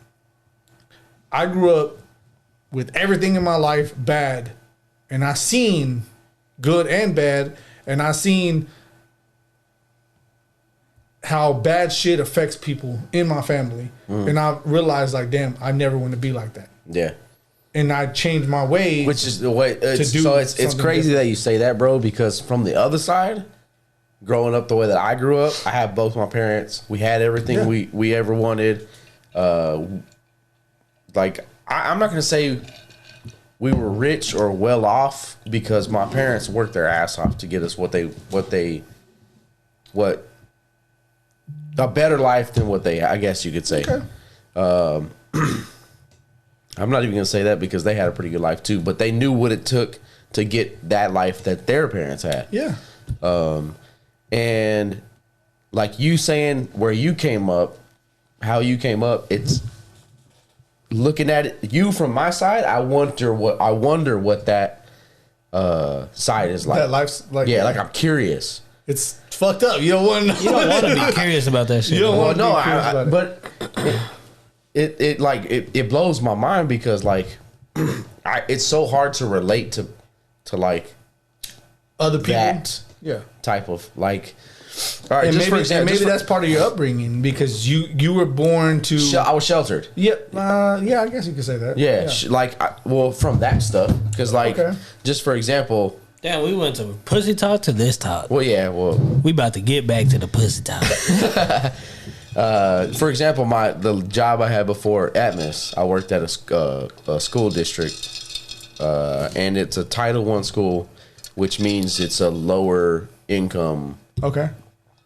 Speaker 2: I grew up with everything in my life bad, and I seen good and bad, and I seen how bad shit affects people in my family. And I realized like, damn, I never want to be like that.
Speaker 4: Yeah.
Speaker 2: And I changed my ways.
Speaker 4: Which is the way. It's crazy that you say that, bro. Because from the other side, growing up the way that I grew up, I have both my parents. We had everything we ever wanted. Like I'm not gonna say we were rich or well off because my parents worked their ass off to get us what a better life than what they, I guess you could say. Okay. I'm not even gonna say that because they had a pretty good life too, but they knew what it took to get that life that their parents had.
Speaker 2: Yeah.
Speaker 4: And like you saying where you came up, how you came up, it's looking at it. You from my side, I wonder what that side is like.
Speaker 2: That life's like,
Speaker 4: yeah, like I'm curious.
Speaker 2: It's fucked up. You don't want to know.
Speaker 3: You don't want to be curious about that shit.
Speaker 2: You don't want to
Speaker 4: No,
Speaker 2: be curious about it.
Speaker 4: but it blows my mind because like it's so hard to relate to like
Speaker 2: Other people.
Speaker 4: that
Speaker 2: Yeah.
Speaker 4: type of like. All right,
Speaker 2: And
Speaker 4: just
Speaker 2: maybe,
Speaker 4: for example,
Speaker 2: maybe that's part of your upbringing because you were born to.
Speaker 4: I was sheltered.
Speaker 2: Yeah, yeah, I guess you could say that.
Speaker 4: Yeah, from that stuff because like
Speaker 2: Okay.
Speaker 4: just for example.
Speaker 3: Damn, we went to pussy talk to this talk.
Speaker 4: Well, yeah, well,
Speaker 3: We about to get back to the pussy talk.
Speaker 4: For example, the job I had before Atmos, I worked at a school district, and it's a Title I school, which means it's a lower income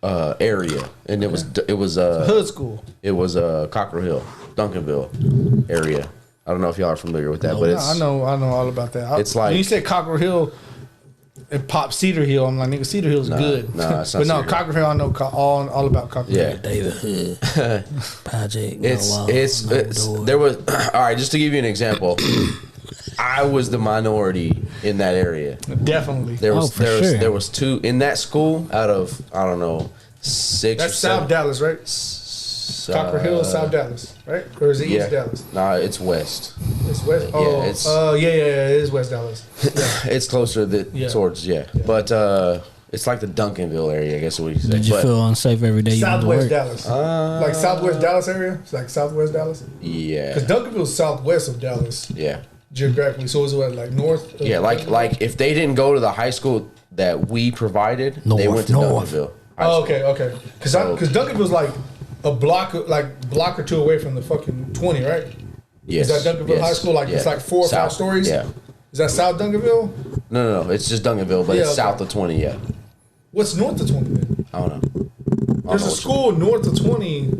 Speaker 4: area, and it was
Speaker 2: a hood school.
Speaker 4: It was Cockrell Hill, Duncanville area. I don't know if y'all are familiar with that, but it's,
Speaker 2: I know all about that.
Speaker 4: It's like
Speaker 2: when you said Cockrell Hill, it popped Cedar Hill. I'm like, nigga, Cedar Hill's good.
Speaker 4: Nah, it's not
Speaker 2: but no,
Speaker 4: Cedar
Speaker 2: Cockrell Hill, I know all about Cockrell Hill.
Speaker 4: Yeah,
Speaker 3: David Hood Project.
Speaker 4: There was all right. Just to give you an example, I was the minority in that area.
Speaker 2: Definitely.
Speaker 4: There was two in that school out of I don't know 6.
Speaker 2: That's
Speaker 4: or 7.
Speaker 2: South Dallas, right? Cockrell Hill, South Dallas, right? Or is it East Dallas?
Speaker 4: Nah, it's West.
Speaker 2: It's West. Oh, it is West Dallas. Yeah.
Speaker 4: It's closer towards but it's like the Duncanville area, I guess what you say.
Speaker 3: Did you feel unsafe every day?
Speaker 2: Southwest Dallas, like Southwest Dallas area. It's like Southwest Dallas.
Speaker 4: Yeah,
Speaker 2: because Duncanville's southwest of Dallas.
Speaker 4: Yeah,
Speaker 2: geographically. So is it like north?
Speaker 4: Yeah, like if they didn't go to the high school that we provided, they went to Duncanville.
Speaker 2: Oh, okay. Because Duncanville's like a block or two away from the fucking 20, right?
Speaker 4: Yes.
Speaker 2: Is that Duncanville High School? Like it's like 4 or 5 stories.
Speaker 4: Yeah.
Speaker 2: Is that South Duncanville?
Speaker 4: No. It's just Duncanville, but it's south of 20. Yeah.
Speaker 2: What's north of 20 then?
Speaker 4: I don't know.
Speaker 2: There's a school north of 20.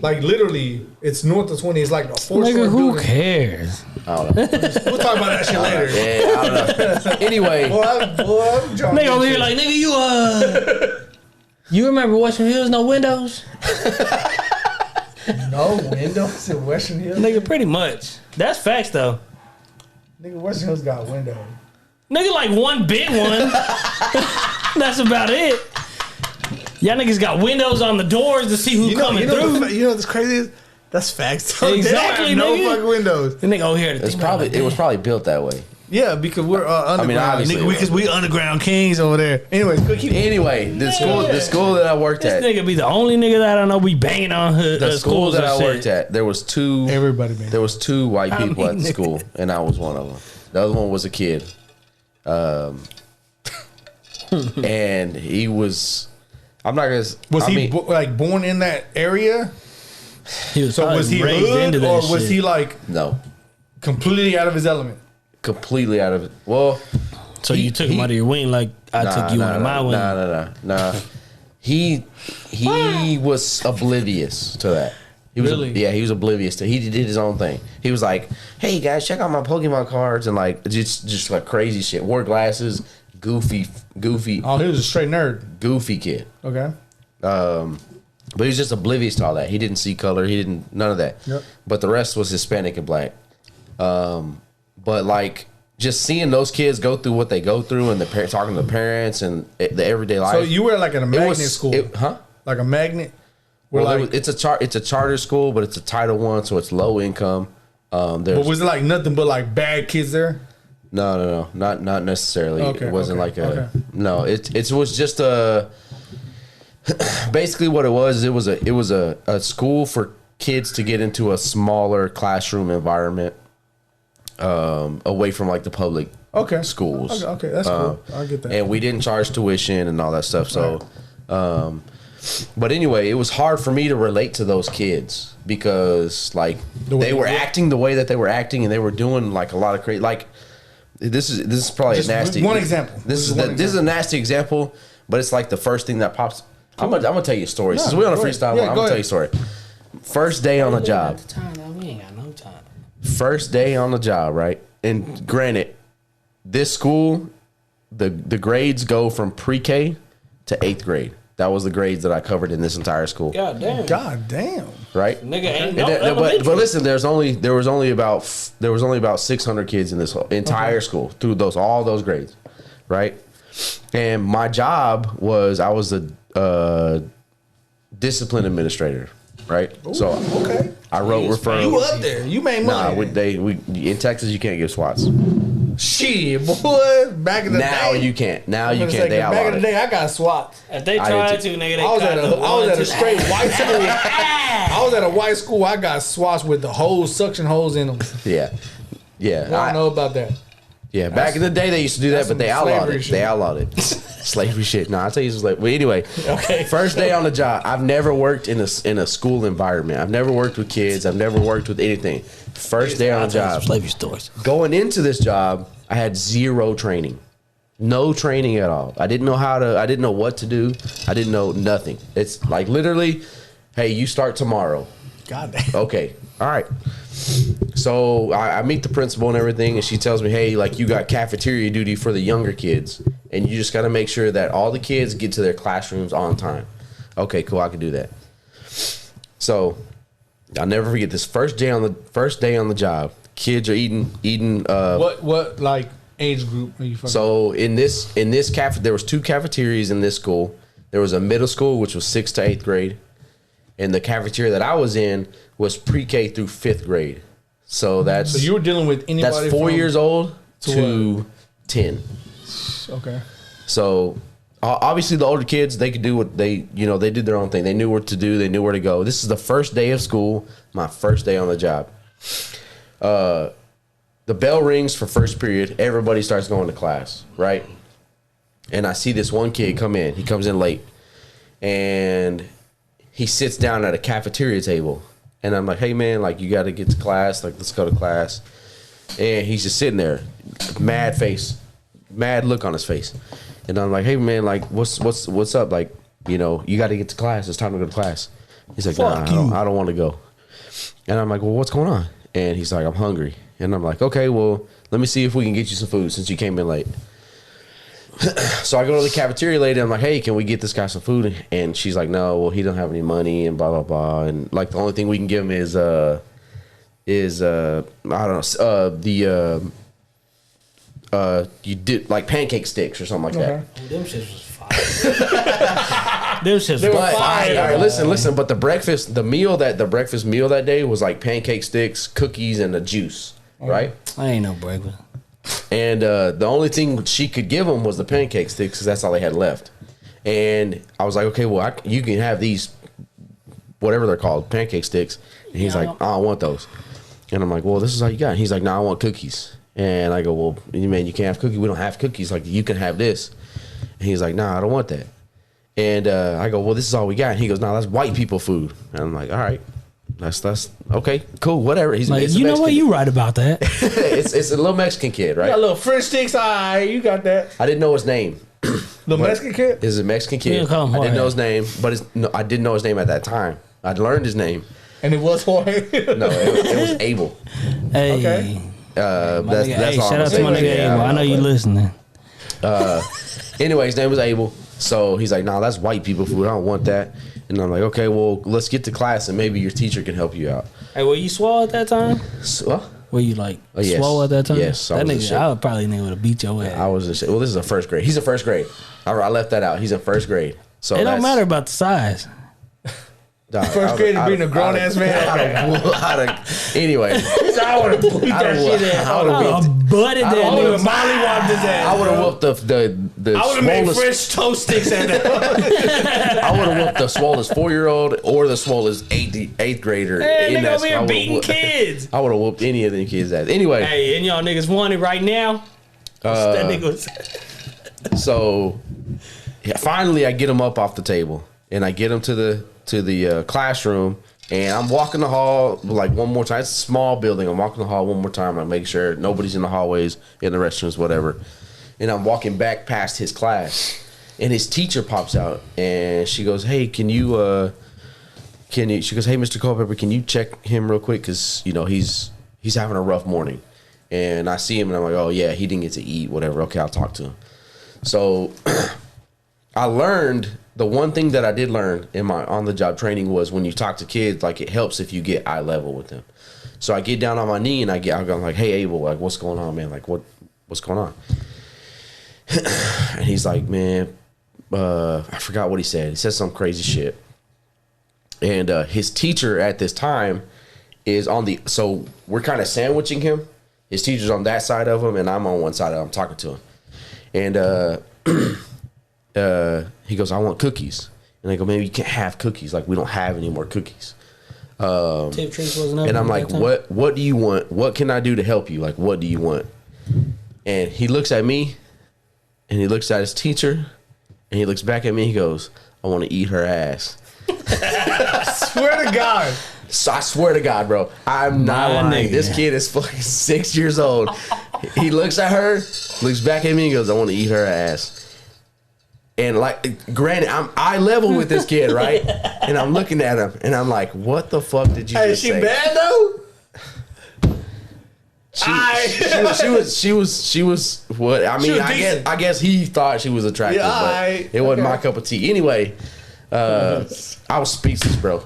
Speaker 2: Like literally, it's north of 20. It's like a 4-story building.
Speaker 3: Who cares?
Speaker 4: I don't know.
Speaker 2: We'll talk about that shit later.
Speaker 4: Yeah, I don't know. Anyway,
Speaker 2: I'm
Speaker 3: nigga over here like you remember Western Hills? No windows.
Speaker 2: No windows in Western Hills.
Speaker 3: Nigga, pretty much. That's facts though.
Speaker 2: Nigga, Western Hills got windows.
Speaker 3: Nigga, like one big one. That's about it. Y'all niggas got windows on the doors to see who coming through.
Speaker 2: You know what's crazy is? That's facts.
Speaker 3: Exactly,
Speaker 2: no fucking windows.
Speaker 3: The nigga over here.
Speaker 4: It was probably built that way.
Speaker 2: Yeah, because we're underground.
Speaker 4: obviously,
Speaker 2: because we underground kings over there. Anyways,
Speaker 4: anyway, the school that I worked at.
Speaker 3: This nigga be the only nigga that I know be banging on
Speaker 4: the school that I worked at. There was two.
Speaker 2: Everybody banging.
Speaker 4: There was 2 white people at the school, and I was one of them. The other one was a kid, and he was. I'm not gonna.
Speaker 2: Was he born in that area?
Speaker 3: He was.
Speaker 2: So was he
Speaker 3: raised
Speaker 2: hood,
Speaker 3: into that
Speaker 2: or was
Speaker 3: shit.
Speaker 2: he like completely out of his element?
Speaker 4: Completely out of it. Well,
Speaker 3: so you took him out of your wing like I took you out of my wing.
Speaker 4: Nah. He was oblivious to that. He was he was oblivious to. He did his own thing. He was like, "Hey guys, check out my Pokemon cards," and like just like crazy shit. Wore glasses, goofy.
Speaker 2: Oh, he was a straight nerd.
Speaker 4: Goofy kid.
Speaker 2: Okay.
Speaker 4: But he was just oblivious to all that. He didn't see color. He didn't none of that.
Speaker 2: Yep.
Speaker 4: But the rest was Hispanic and black. But like just seeing those kids go through what they go through and talking to the parents and the everyday life.
Speaker 2: So you were like in a magnet school, Like a magnet.
Speaker 4: Well, it's a charter school, but it's a Title I, so it's low income.
Speaker 2: But was it like nothing but like bad kids there?
Speaker 4: No, not necessarily.
Speaker 2: Okay,
Speaker 4: it wasn't no. It was just a. Basically, what it was a school for kids to get into a smaller classroom environment, away from like the public schools.
Speaker 2: Okay, that's cool. I get that.
Speaker 4: And we didn't charge tuition and all that stuff. So, but anyway, it was hard for me to relate to those kids because like they were acting the way that they were acting, and they were doing like a lot of crazy. Like this is probably just a nasty
Speaker 2: one example.
Speaker 4: This is a nasty example, but it's like the first thing that pops. I'm gonna tell you a story. Since we're on a freestyle, I'm gonna tell you a story. First day on the job.
Speaker 3: We ain't got no time.
Speaker 4: First day on the job, right? And granted, this school, the grades go from pre-K to 8th grade. That was the grades that I covered in this entire school.
Speaker 3: God damn.
Speaker 4: Right?
Speaker 3: Nigga ain't
Speaker 4: but listen, there was only about 600 kids in this whole entire school through all those grades, right? And my job was I was the discipline administrator, right?
Speaker 2: Ooh,
Speaker 4: so I wrote referrals.
Speaker 2: You up there? You made money.
Speaker 4: In Texas you can't give SWATs.
Speaker 2: Shit, boy! Back in the day,
Speaker 4: now you can't. Now you can't.
Speaker 2: Back in the day, I got SWATs.
Speaker 3: If they tried to, nigga, they
Speaker 2: I was at a straight white school. I was at a white school. I got SWATs with the whole suction holes in them.
Speaker 4: Yeah.
Speaker 2: I don't know about that.
Speaker 4: Yeah, back in the day they used to do that, but they outlawed it. They outlawed it. Slavery shit. No, I'll tell you some slavery. But anyway, okay. First day on the job. I've never worked in a school environment. I've never worked with kids. I've never worked with anything. First day on the job.
Speaker 3: Slavery stories.
Speaker 4: Going into this job, I had zero training. No training at all. I didn't know I didn't know what to do. I didn't know nothing. It's like literally, hey, you start tomorrow.
Speaker 2: God damn.
Speaker 4: Okay. All right. So I meet the principal and everything, and she tells me, hey, like, you got cafeteria duty for the younger kids, and you just got to make sure that all the kids get to their classrooms on time. Okay, cool. I can do that. So I'll never forget this first day on the job. Kids are eating.
Speaker 2: What like age group are you from?
Speaker 4: So in this there was 2 cafeterias in this school. There was a middle school, which was 6th to 8th grade. And the cafeteria that I was in was pre-K through 5th grade. So
Speaker 2: you were dealing with anybody
Speaker 4: that's 4 years old to 10.
Speaker 2: Okay.
Speaker 4: So obviously the older kids, they could do what they did their own thing. They knew what to do. They knew where to go. This is the first day of school, my first day on the job. The bell rings for first period. Everybody starts going to class, right? And I see this one kid come in. He comes in late. And he sits down at a cafeteria table, and I'm like, hey man, like, you got to get to class, like, let's go to class. And he's just sitting there, mad look on his face. And I'm like, hey man, like, what's up? Like, you got to get to class. It's time to go to class. He's like, nah, I don't want to go. And I'm like, well, what's going on? And he's like, I'm hungry. And I'm like, okay, well, let me see if we can get you some food since you came in late. So I go to the cafeteria lady. I'm like, hey, can we get this guy some food? And she's like, no, well, he doesn't have any money and blah, blah, blah. And like, the only thing we can give him is I don't know, you did like pancake sticks or something like that.
Speaker 3: Oh, them shits was fire. Them shits
Speaker 4: were
Speaker 3: fire.
Speaker 4: All right, listen. But the breakfast meal that day was like pancake sticks, cookies, and a juice, right?
Speaker 3: I ain't no breakfast.
Speaker 4: And the only thing she could give him was the pancake sticks, because that's all they had left. And I was like, okay, well, you can have these, whatever they're called, pancake sticks. And he's like, I don't want those. And I'm like, well, this is all you got. And he's like, no, I want cookies. And I go, well, man, you can't have cookies. We don't have cookies. Like, you can have this. And he's like, nah, I don't want that. And I go, well, this is all we got. And he goes, no, that's white people food. And I'm like, all right. That's okay, cool, whatever. He's
Speaker 3: like, you know what, you right about that.
Speaker 4: it's a little Mexican kid, right?
Speaker 2: You got a little French sticks. You got that.
Speaker 4: I didn't know his name.
Speaker 2: The Mexican kid?
Speaker 4: Is a Mexican kid. I didn't know his name, but I didn't know his name at that time. I'd learned his name.
Speaker 2: And it was Jorge?
Speaker 4: No, it was Abel.
Speaker 3: Hey.
Speaker 4: Okay. That's all.
Speaker 3: Shout out to my nigga Abel. I know you listening.
Speaker 4: Anyway, his name was Abel. So he's like, nah, that's white people food. I don't want that. And I'm like, okay, well, let's get to class and maybe your teacher can help you out.
Speaker 3: Hey, were you swole at that time?
Speaker 4: What?
Speaker 3: Were you like swole at that time?
Speaker 4: Yes.
Speaker 3: That nigga, I would probably would have beat your ass.
Speaker 4: I was just, well, this is a first grade. He's in first grade. I left that out. He's in first grade. So
Speaker 3: it don't matter about the size.
Speaker 2: First grade is being a grown ass man.
Speaker 4: Anyway,
Speaker 2: I would have beat that shit ass.
Speaker 3: I would have butted that nigga.
Speaker 2: Mollywopped his ass.
Speaker 4: I would have whooped the
Speaker 2: I would have made French toast sticks at that.
Speaker 4: I would have whooped the swollest 4-year-old or the swollest eighth grader.
Speaker 3: Hey, nigga over here beating kids.
Speaker 4: I would have whooped any of them kids' ass. Anyway.
Speaker 3: Hey, and y'all niggas want it right now? That nigga was.
Speaker 4: So, yeah, finally I get him up off the table and I get him to the classroom, and I'm walking the hall like one more time. It's a small building. I'm walking the hall one more time. I make sure nobody's in the hallways, in the restrooms, whatever. And I'm walking back past his class, and his teacher pops out, and she goes, "Hey, can you?" She goes, "Hey, Mr. Culpepper, can you check him real quick? Because he's having a rough morning." And I see him, and I'm like, "Oh yeah, he didn't get to eat, whatever. Okay, I'll talk to him." So I learned. The one thing that I did learn in my on-the-job training was when you talk to kids, like, it helps if you get eye level with them. So I get down on my knee and I'm like, "Hey, Abel, like, what's going on, man? Like, what's going on?" And he's like, "Man, I forgot what he said. He said some crazy shit." And his teacher at this time is so we're kind of sandwiching him. His teacher's on that side of him, and I'm on one side of him. I'm talking to him. And he goes, "I want cookies." And I go, "Maybe you can't have cookies. Like, we don't have any more cookies."
Speaker 3: Tip trees wasn't up.
Speaker 4: And I'm like, "What do you want? What can I do to help you? Like, what do you want?" And he looks at me, and he looks at his teacher, and he looks back at me. He goes, "I want to eat her ass."
Speaker 2: Swear to God.
Speaker 4: So I swear to God, bro, I'm not lying. Nigga. This kid is fucking 6 years old. He looks at her, looks back at me, and goes, "I want to eat her ass." And like, granted, I'm eye level with this kid, right? And I'm looking at him, and I'm like, "What the fuck did you just say?"
Speaker 2: Is she bad though?
Speaker 4: She was what I mean. I guess he thought she was attractive, but it wasn't my cup of tea. Anyway, I was speechless, bro.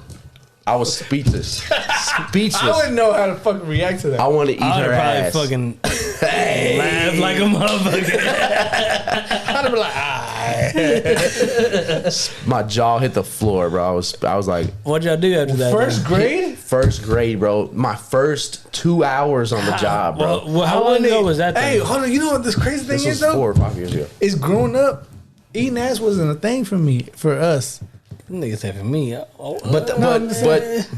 Speaker 4: I was speechless.
Speaker 2: I wouldn't know how to fucking react to that.
Speaker 4: I want to eat her ass.
Speaker 3: Fucking laugh like a motherfucker.
Speaker 2: I'd be like,
Speaker 4: My jaw hit the floor, bro. I was like,
Speaker 3: what'd y'all do after that?
Speaker 2: First grade?
Speaker 4: First grade, bro. My first 2 hours on the job, bro.
Speaker 3: Well, how long ago was that?
Speaker 2: Hey, hold on. You know what this crazy thing is, though?
Speaker 4: 4 or 5 years ago.
Speaker 2: Is growing up, eating ass wasn't a thing for us.
Speaker 3: Niggas say for me,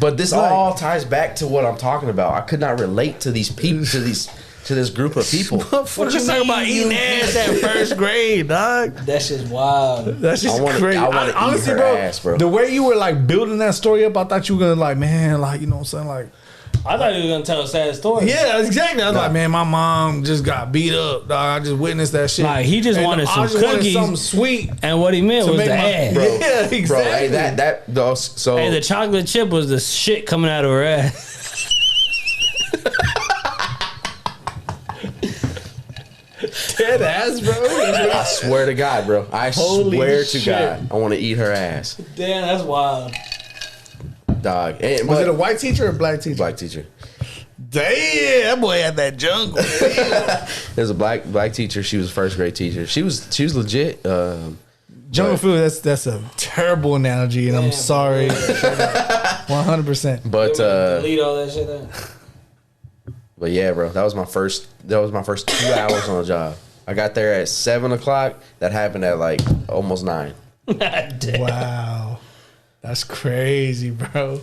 Speaker 4: but this all ties back to what I'm talking about. I could not relate to these people, to this group of people.
Speaker 2: What you talking about eating ass at first grade, dog?
Speaker 3: That's just wild.
Speaker 2: That's just crazy.
Speaker 4: I want to eat her ass, bro.
Speaker 2: The way you were like building that story up, I thought you were gonna like, man, like you know what I'm saying, like.
Speaker 3: I thought you were gonna tell a sad story.
Speaker 2: Yeah, exactly. I was like, man, my mom just got beat up, dog. I just witnessed that shit.
Speaker 3: Like he just wanted some cookies,
Speaker 2: something sweet,
Speaker 3: and what he meant was the ass.
Speaker 2: Bro. Yeah, exactly.
Speaker 4: Bro, hey, so
Speaker 3: the chocolate chip was the shit coming out of her ass.
Speaker 2: Dead ass, bro.
Speaker 4: I swear to God, bro. I swear to God, I want to eat her ass.
Speaker 3: Damn, that's wild.
Speaker 4: Dog.
Speaker 2: Was it a white teacher or a black teacher?
Speaker 4: Black teacher.
Speaker 2: Damn, that boy had that jungle.
Speaker 4: There's a black teacher. She was a first grade teacher. She was legit.
Speaker 2: Jungle food. That's a terrible analogy, and I'm sorry. 100%.
Speaker 4: But
Speaker 3: delete all that shit out.
Speaker 4: But yeah, bro, that was my first 2 hours on the job. I got there at 7 o'clock. That happened at like almost 9.
Speaker 2: Wow. That's crazy, bro.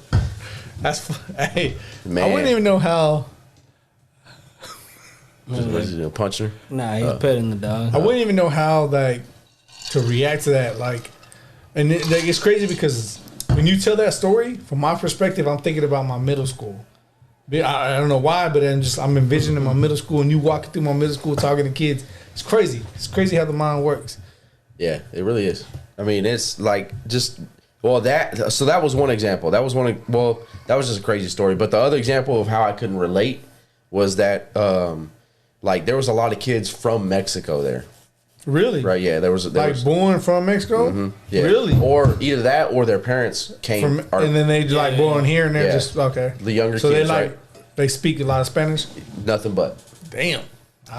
Speaker 2: Hey,
Speaker 4: man.
Speaker 2: I wouldn't even know how.
Speaker 4: What is he doing? Punching her?
Speaker 3: Nah, he's petting the dog.
Speaker 2: I wouldn't even know how like to react to that. Like, and it's crazy because when you tell that story, from my perspective, I'm thinking about my middle school. I don't know why, but I'm envisioning my middle school, and you walking through my middle school talking to kids. It's crazy. It's crazy how the mind works.
Speaker 4: Yeah, it really is. I mean, it's like just. Well, that was one example. That was that was just a crazy story. But the other example of how I couldn't relate was that, like, there was a lot of kids from Mexico there.
Speaker 2: Really?
Speaker 4: Right? Yeah, there was
Speaker 2: born from Mexico.
Speaker 4: Mm-hmm, yeah.
Speaker 2: Really?
Speaker 4: Or either that, or their parents came,
Speaker 2: and then they like born here, and they're just okay.
Speaker 4: The younger
Speaker 2: so
Speaker 4: kids,
Speaker 2: they like
Speaker 4: right?
Speaker 2: They speak a lot of Spanish.
Speaker 4: Nothing but.
Speaker 2: Damn.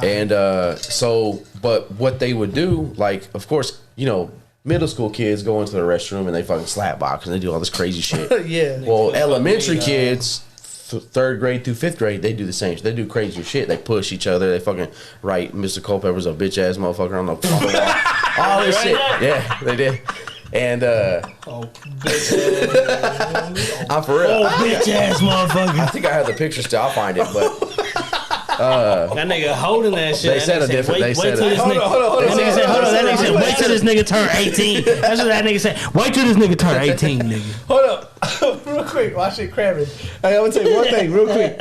Speaker 4: And but what they would do, like, of course, you know. Middle school kids go into the restroom and they fucking slap box and they do all this crazy shit.
Speaker 2: Yeah.
Speaker 4: Well, elementary kids, 3rd grade through 5th grade, they do the same. They do crazy shit. They push each other. They fucking write Mr. Culpepper's a bitch ass motherfucker on the wall. All this shit. Yeah, they did. And
Speaker 3: bitch ass.
Speaker 4: I'm for real.
Speaker 3: Oh, bitch ass motherfucker.
Speaker 4: I think I have the picture still. I'll find it, but.
Speaker 3: That nigga holding that shit.
Speaker 4: They said a different. Wait till this nigga.
Speaker 2: Hold on.
Speaker 3: That nigga said, hold on. That nigga said, wait till this nigga turn 18. That's what that nigga said. Wait till this nigga turn 18, nigga.
Speaker 2: Hold up, real quick. Watch it crabbing. Hey, I'm gonna tell you one thing, real quick.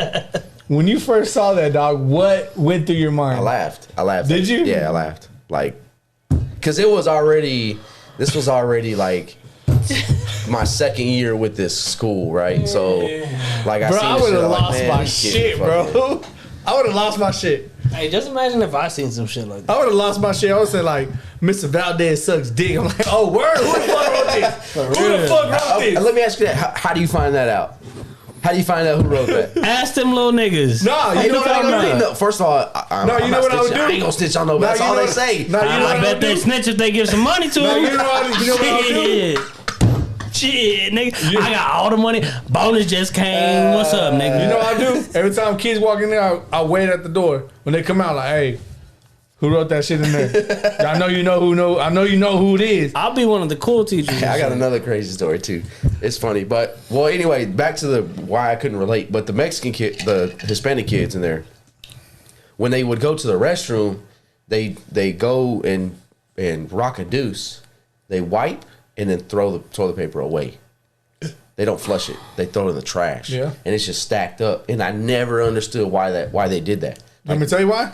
Speaker 2: When you first saw that, dog, what went through your mind?
Speaker 4: I laughed.
Speaker 2: Did you?
Speaker 4: Yeah, I laughed. Like, because this was already like my 2nd year with this school, right? So, like,
Speaker 2: I would have lost my shit, bro. I would have lost my shit.
Speaker 3: Hey, just imagine if I seen some shit like that.
Speaker 2: I would have lost my shit. I would say like, Mr. Valdez sucks dick. I'm like, oh, word? Who the fuck wrote this? Who the fuck wrote this?
Speaker 4: Let me ask you that. How do you find that out? How do you find out who wrote that?
Speaker 3: Ask them little niggas.
Speaker 2: No, you know what I would do?
Speaker 4: First of all, I ain't gonna snitch on nobody. That's all they say.
Speaker 3: I bet they snitch if they give some money to them.
Speaker 2: You know what I would do?
Speaker 3: Shit, nigga. I got all the money. Bonus just came. What's up, nigga?
Speaker 2: You know what I do? Every time kids walk in there, I wait at the door. When they come out, like, hey, who wrote that shit in there? I know you know who it is.
Speaker 3: I'll be one of the cool teachers.
Speaker 4: I got another crazy story too. It's funny, but well, anyway, back to the why I couldn't relate. But the Mexican kid, the Hispanic kids in there, when they would go to the restroom, they go and rock a deuce. They wipe and then throw the toilet paper away. They don't flush it. They throw it in the trash.
Speaker 2: Yeah. And
Speaker 4: it's just stacked up. And I never understood why they did that.
Speaker 2: Let me tell you why.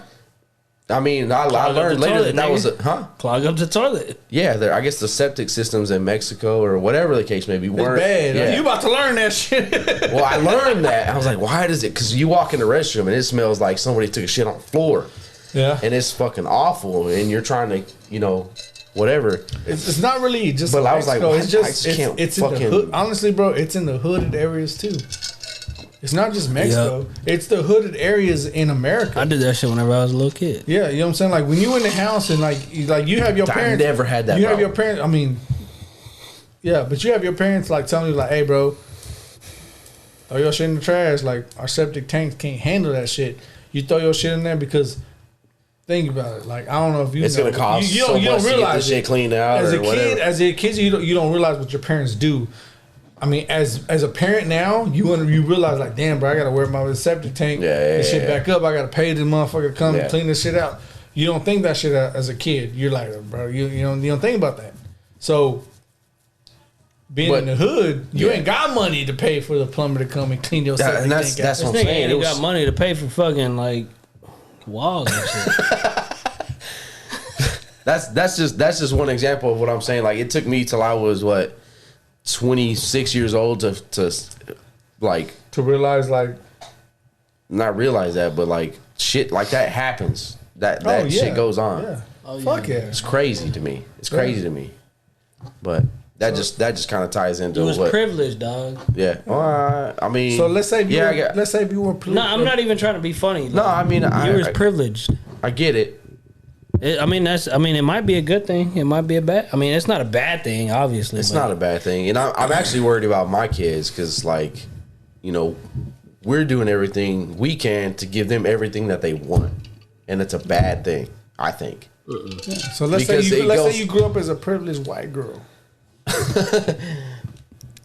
Speaker 4: I mean, I learned later that was
Speaker 3: clog up the toilet.
Speaker 4: Yeah, I guess the septic systems in Mexico or whatever the case may be weren't
Speaker 2: bad.
Speaker 4: Yeah.
Speaker 2: You about to learn that shit.
Speaker 4: Well, I learned that. I was like, why does it? Because you walk in the restroom and it smells like somebody took a shit on the floor.
Speaker 2: Yeah,
Speaker 4: and it's fucking awful. And you're trying to, whatever.
Speaker 2: It's not really just.
Speaker 4: But I was like,
Speaker 2: it's just it's in the hood. Honestly, bro, it's in the hooded areas too. It's not just Mexico. Yep. It's the hooded areas in America.
Speaker 3: I did that shit whenever I was a little kid.
Speaker 2: Yeah, you know what I'm saying? Like when you in the house and like you have your parents.
Speaker 4: I never had that.
Speaker 2: You have your parents. I mean, yeah, but you have your parents like telling you like, "Hey, bro, throw your shit in the trash. Like our septic tanks can't handle that shit. You throw your shit in there because." Think about it. Like I don't know if you.
Speaker 4: It's gonna cost you don't realize to get this shit cleaned out.
Speaker 2: As a kid, you don't realize what your parents do. I mean, as a parent now, you realize like, damn, bro, I gotta wear my septic tank, this shit back up. I gotta pay this motherfucker to come and clean this shit out. You don't think that shit out as a kid. You're like, bro, you don't think about that. So being in the hood, you ain't got money to pay for the plumber to come and clean your septic tank.
Speaker 4: That's what I'm saying.
Speaker 3: You got money to pay for fucking like walls and shit.
Speaker 4: That's just one example of what I'm saying. Like it took me till I was 26 years old to
Speaker 2: realize like
Speaker 4: not realize that, but like shit like that happens. That shit goes on.
Speaker 2: Yeah. Fuck yeah.
Speaker 4: It's crazy to me. It's crazy to me. But that just kind of ties into
Speaker 3: it was privilege, dog.
Speaker 4: Yeah. Well, I mean,
Speaker 2: so let's say if you were privileged.
Speaker 3: No, I'm not even trying to be funny.
Speaker 4: No, I mean,
Speaker 3: you was privileged.
Speaker 4: I get it.
Speaker 3: It might be a good thing. It might be a bad. I mean, it's not a bad thing, obviously.
Speaker 4: It's not a bad thing, and I'm actually worried about my kids because, like, we're doing everything we can to give them everything that they want, and it's a bad thing, I think.
Speaker 2: Yeah. So let's say you grew up as a privileged white girl.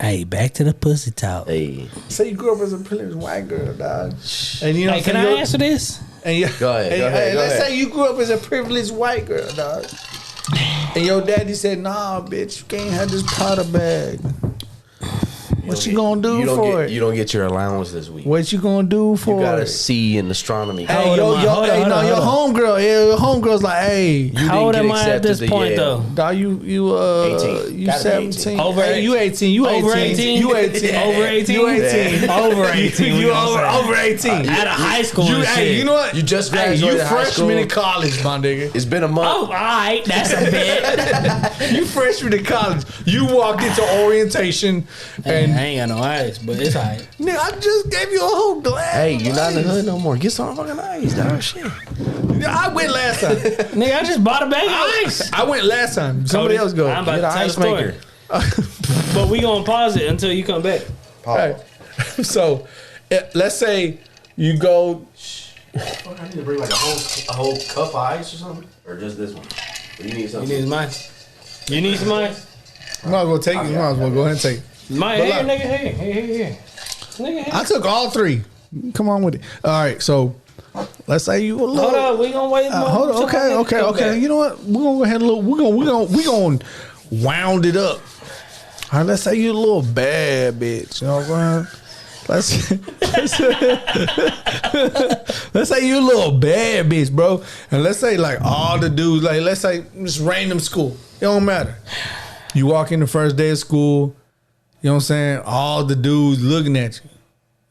Speaker 3: Hey, back to the pussy talk.
Speaker 4: Hey,
Speaker 2: say you grew up as a privileged white girl, dog. And
Speaker 3: can I answer this?
Speaker 2: And
Speaker 4: go ahead.
Speaker 2: Let's say you grew up as a privileged white girl, dog. And your daddy said, "Nah, bitch, you can't have this powder bag." What you gonna do for it?
Speaker 4: You don't get your allowance this week.
Speaker 2: What you gonna do for it?
Speaker 4: You got a C in astronomy.
Speaker 2: Hey, your homegirl's like, hey.
Speaker 3: How old am I at this point, though?
Speaker 2: Dog, you
Speaker 4: 18.
Speaker 2: You 17.
Speaker 3: Over 18.
Speaker 2: You 18. You 18.
Speaker 3: Over 18.
Speaker 2: You 18.
Speaker 3: Over 18.
Speaker 2: You 18.
Speaker 3: Over 18.
Speaker 2: You over 18.
Speaker 3: Out of high school.
Speaker 2: Hey, you know what?
Speaker 4: You just graduated high school.
Speaker 2: You freshman in college, my nigga.
Speaker 4: It's been a month.
Speaker 3: Oh, all right. That's a bit.
Speaker 2: You freshman in college. You walked into orientation and
Speaker 3: I ain't got no ice, but it's all right.
Speaker 2: Nigga, I just gave you a whole glass.
Speaker 4: Hey, you're not in the hood no more. Get some fucking ice, dog. Shit.
Speaker 2: I went last time.
Speaker 3: Nigga, I just bought a bag of ice.
Speaker 2: I went last time. Somebody else go.
Speaker 3: I'm about to tell a story. But we gonna pause it until you come back.
Speaker 2: Right. So, let's say you go.
Speaker 4: Fuck, I need to bring like a whole cup of ice or something, or just this one. Or you need something.
Speaker 3: You need some ice. You need some ice.
Speaker 2: You might as well take it. You might as well go ahead and take it.
Speaker 3: Here.
Speaker 2: I took all three. Come on with it. All right, so let's say you a little.
Speaker 3: Hold on, we gonna wait.
Speaker 2: Hold on. Okay. You know what? We're gonna go ahead a little. We're gonna wound it up. All right, let's say you a little bad bitch. You know what I'm saying? Let's say you a little bad bitch, bro. And let's say like all the dudes, like let's say just random school. It don't matter. You walk in the first day of school, you know what I'm saying? All the dudes looking at you.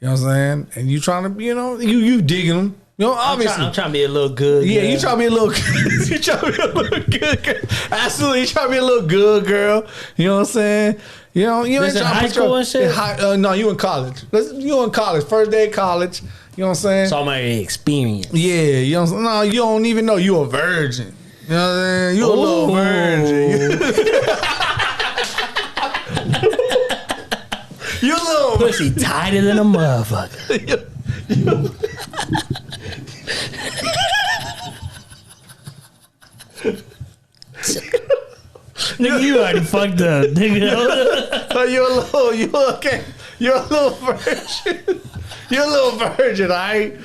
Speaker 2: You know what I'm saying? And you trying to, you digging them. You know, obviously.
Speaker 3: I'm trying to be a little good.
Speaker 2: Yeah, you trying to be a little good. You trying to be a little good girl. Absolutely. You trying to be a little good girl. You know what I'm saying? You ain't trying to
Speaker 3: high school and shit?
Speaker 2: No, you in college. You in college. First day of college. You know what I'm saying?
Speaker 3: So my experience.
Speaker 2: Yeah. You know what I'm saying? No, you don't even know you a virgin. You know what I'm saying? You a little virgin. You little
Speaker 3: pussy tighter than a motherfucker. Nigga, you already fucked up, nigga.
Speaker 2: Oh, you're a little virgin. You're a little virgin, alright?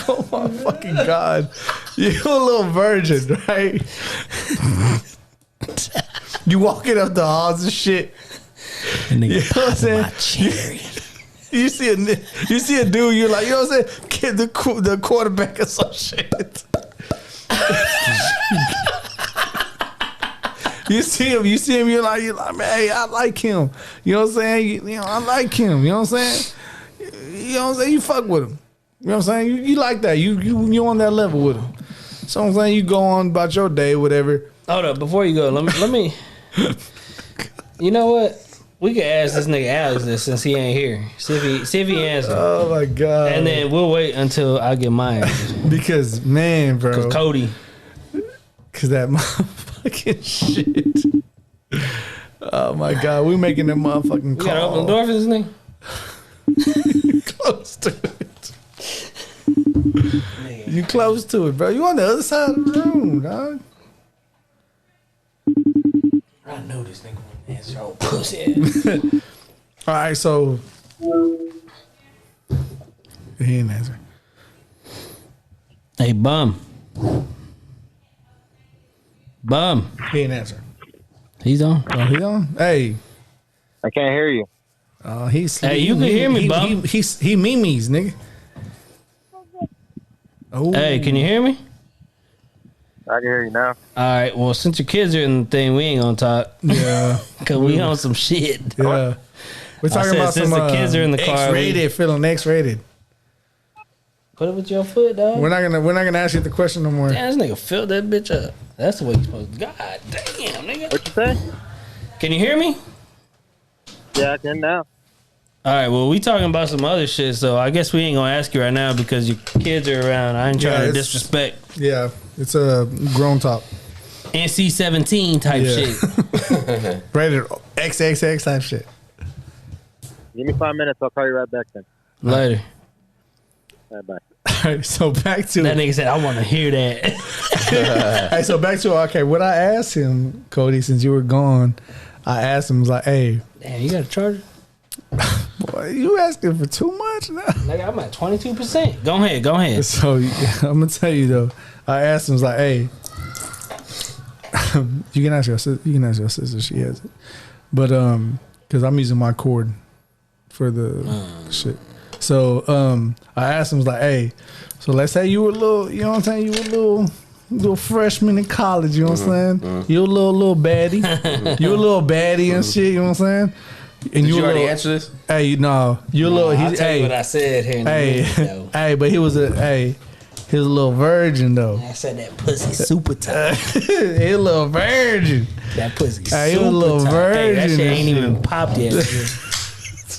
Speaker 2: Oh my fucking God. You're a little virgin, right? You walking up the halls and shit.
Speaker 3: And
Speaker 2: You know what I'm saying? You see a dude, you're like, you know what I'm saying? Kid, the quarterback or some shit. You see him, you're like, man, hey, I like him. You know what I'm saying? I like him. You know what I'm saying? You know what I'm saying? You fuck with him. You know what I'm saying? You like that. You on that level with him. So I'm saying you go on about your day, whatever.
Speaker 3: Hold up, before you go, let me. You know what? We could ask this nigga Alex this since he ain't here. See if he answers.
Speaker 2: Oh my God.
Speaker 3: And then we'll wait until I get mine.
Speaker 2: Because man, bro.
Speaker 3: Because Cody.
Speaker 2: Because that motherfucking shit. Oh my God, we making that motherfucking call.
Speaker 3: We gotta open the door for this nigga?
Speaker 2: Close to it. You close to it, bro. You on the other side of the room, dog.
Speaker 3: I know this nigga won't answer your pussy.
Speaker 2: All right, so he didn't answer.
Speaker 3: Hey, bum.
Speaker 2: He didn't answer.
Speaker 3: He's on.
Speaker 2: Oh, he on? Hey.
Speaker 5: I can't hear you.
Speaker 2: He's.
Speaker 3: Hey, you can hear me, bum.
Speaker 2: He memes, nigga. Oh.
Speaker 3: Hey, can you hear me?
Speaker 5: I can hear you now.
Speaker 3: All right. Well, since your kids are in the thing, we ain't gonna talk.
Speaker 2: Yeah.
Speaker 3: Cause we on some shit.
Speaker 2: Yeah. We're talking about
Speaker 3: since
Speaker 2: some
Speaker 3: the kids are in the car.
Speaker 2: X-rated, feeling X-rated.
Speaker 3: Put it with your foot, dog.
Speaker 2: We're not gonna ask you the question no more.
Speaker 3: Damn, this nigga filled that bitch up. That's the way you supposed to. God damn, nigga.
Speaker 5: What you say?
Speaker 3: Can you hear me?
Speaker 5: Yeah, I can now.
Speaker 3: All right, well, we talking about some other shit, so I guess we ain't gonna ask you right now because your kids are around. I ain't trying to disrespect.
Speaker 2: Yeah, it's a grown top.
Speaker 3: NC-17 type shit.
Speaker 2: Rated XXX type shit.
Speaker 5: Give me 5 minutes. I'll call you right back then.
Speaker 3: Later.
Speaker 5: All right, bye.
Speaker 2: All right, so back to
Speaker 3: That nigga said, I want to hear that.
Speaker 2: Hey, so back to okay. What I asked him, Cody, since you were gone, I asked him, I was like, "Hey,
Speaker 3: Damn, you got a charger?
Speaker 2: boy, you asking for too much now."
Speaker 3: Nigga, I'm at 22%. Go ahead.
Speaker 2: So I'm gonna tell you though. I asked him, I was like, "Hey, you can ask your sister. She has it, but because I'm using my cord for the shit." So I asked him, I was like, "Hey, so let's say you were a little, you know what I'm saying? You were a little freshman in college, you know what I'm saying? You were a little baddie. You were a little baddie and shit, you know what I'm saying? And
Speaker 4: Did you already
Speaker 2: little,
Speaker 4: answer this?
Speaker 2: Hey, you know, you're a little.
Speaker 3: I'll tell you what I said here in a minute, though.
Speaker 2: Hey, but he was a little virgin though.
Speaker 3: I said that pussy super tight.
Speaker 2: He a little virgin.
Speaker 3: That pussy
Speaker 2: Hey,
Speaker 3: super
Speaker 2: he a little
Speaker 3: tight. Hey, that
Speaker 2: virgin
Speaker 3: shit
Speaker 2: and
Speaker 3: ain't
Speaker 2: shit.
Speaker 3: even popped yet.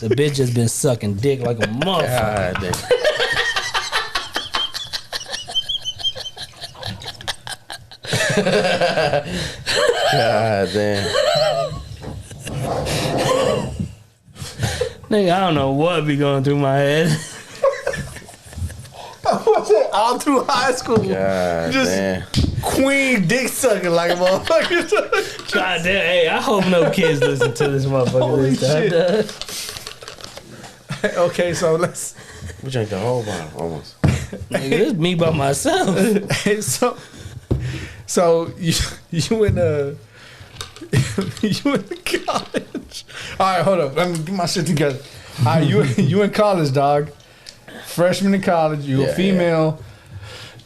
Speaker 3: The bitch has been sucking dick like a motherfucker.
Speaker 4: God damn. God damn.
Speaker 3: Nigga, I don't know what be going through my head.
Speaker 2: All through high school,
Speaker 4: God
Speaker 2: just
Speaker 4: damn.
Speaker 2: queen dick sucking like a motherfucker.
Speaker 3: God damn, hey, I hope no kids listen to this motherfucker.
Speaker 2: Holy
Speaker 3: this
Speaker 2: shit. Okay, so let's.
Speaker 4: We drank the whole bottle almost.
Speaker 3: Nigga, this me by myself.
Speaker 2: Hey, so you in you in college? All right, hold up. Let me get my shit together. All right, you in college, dog. Freshman in college. You a female.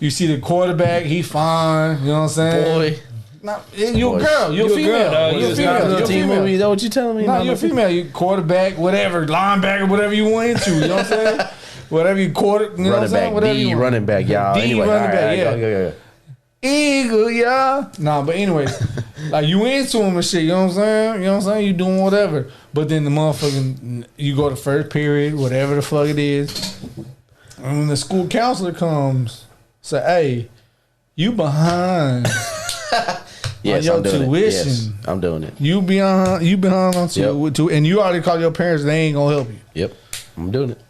Speaker 2: You see the quarterback. He fine. You know what I'm saying?
Speaker 4: Boy.
Speaker 2: No, you a girl. You a female.
Speaker 3: girl, dog.
Speaker 2: You
Speaker 3: You
Speaker 2: a
Speaker 3: a
Speaker 2: female. You a female.
Speaker 4: Is that what you telling me?
Speaker 2: No, you're a female. You quarterback, whatever, linebacker, whatever you want into. You know what I'm saying? Whatever you quarter, you know what I'm saying? Whatever you want.
Speaker 4: Running back, y'all.
Speaker 2: D
Speaker 4: Anyway,
Speaker 2: running back,
Speaker 4: all right,
Speaker 2: yeah.
Speaker 4: yeah.
Speaker 2: Eagle, yeah. Nah, but anyways, like you into him and shit. You know what I'm saying? You know what I'm saying? You doing whatever. But then the motherfucking, you go to first period, whatever the fuck it is. And when the school counselor comes, say, hey, you behind.
Speaker 4: Yes,
Speaker 2: your
Speaker 4: I'm doing
Speaker 2: tuition.
Speaker 4: it. Yes, I'm doing it.
Speaker 2: You behind on and you already called your parents. They ain't gonna help you.
Speaker 4: Yep, I'm doing it.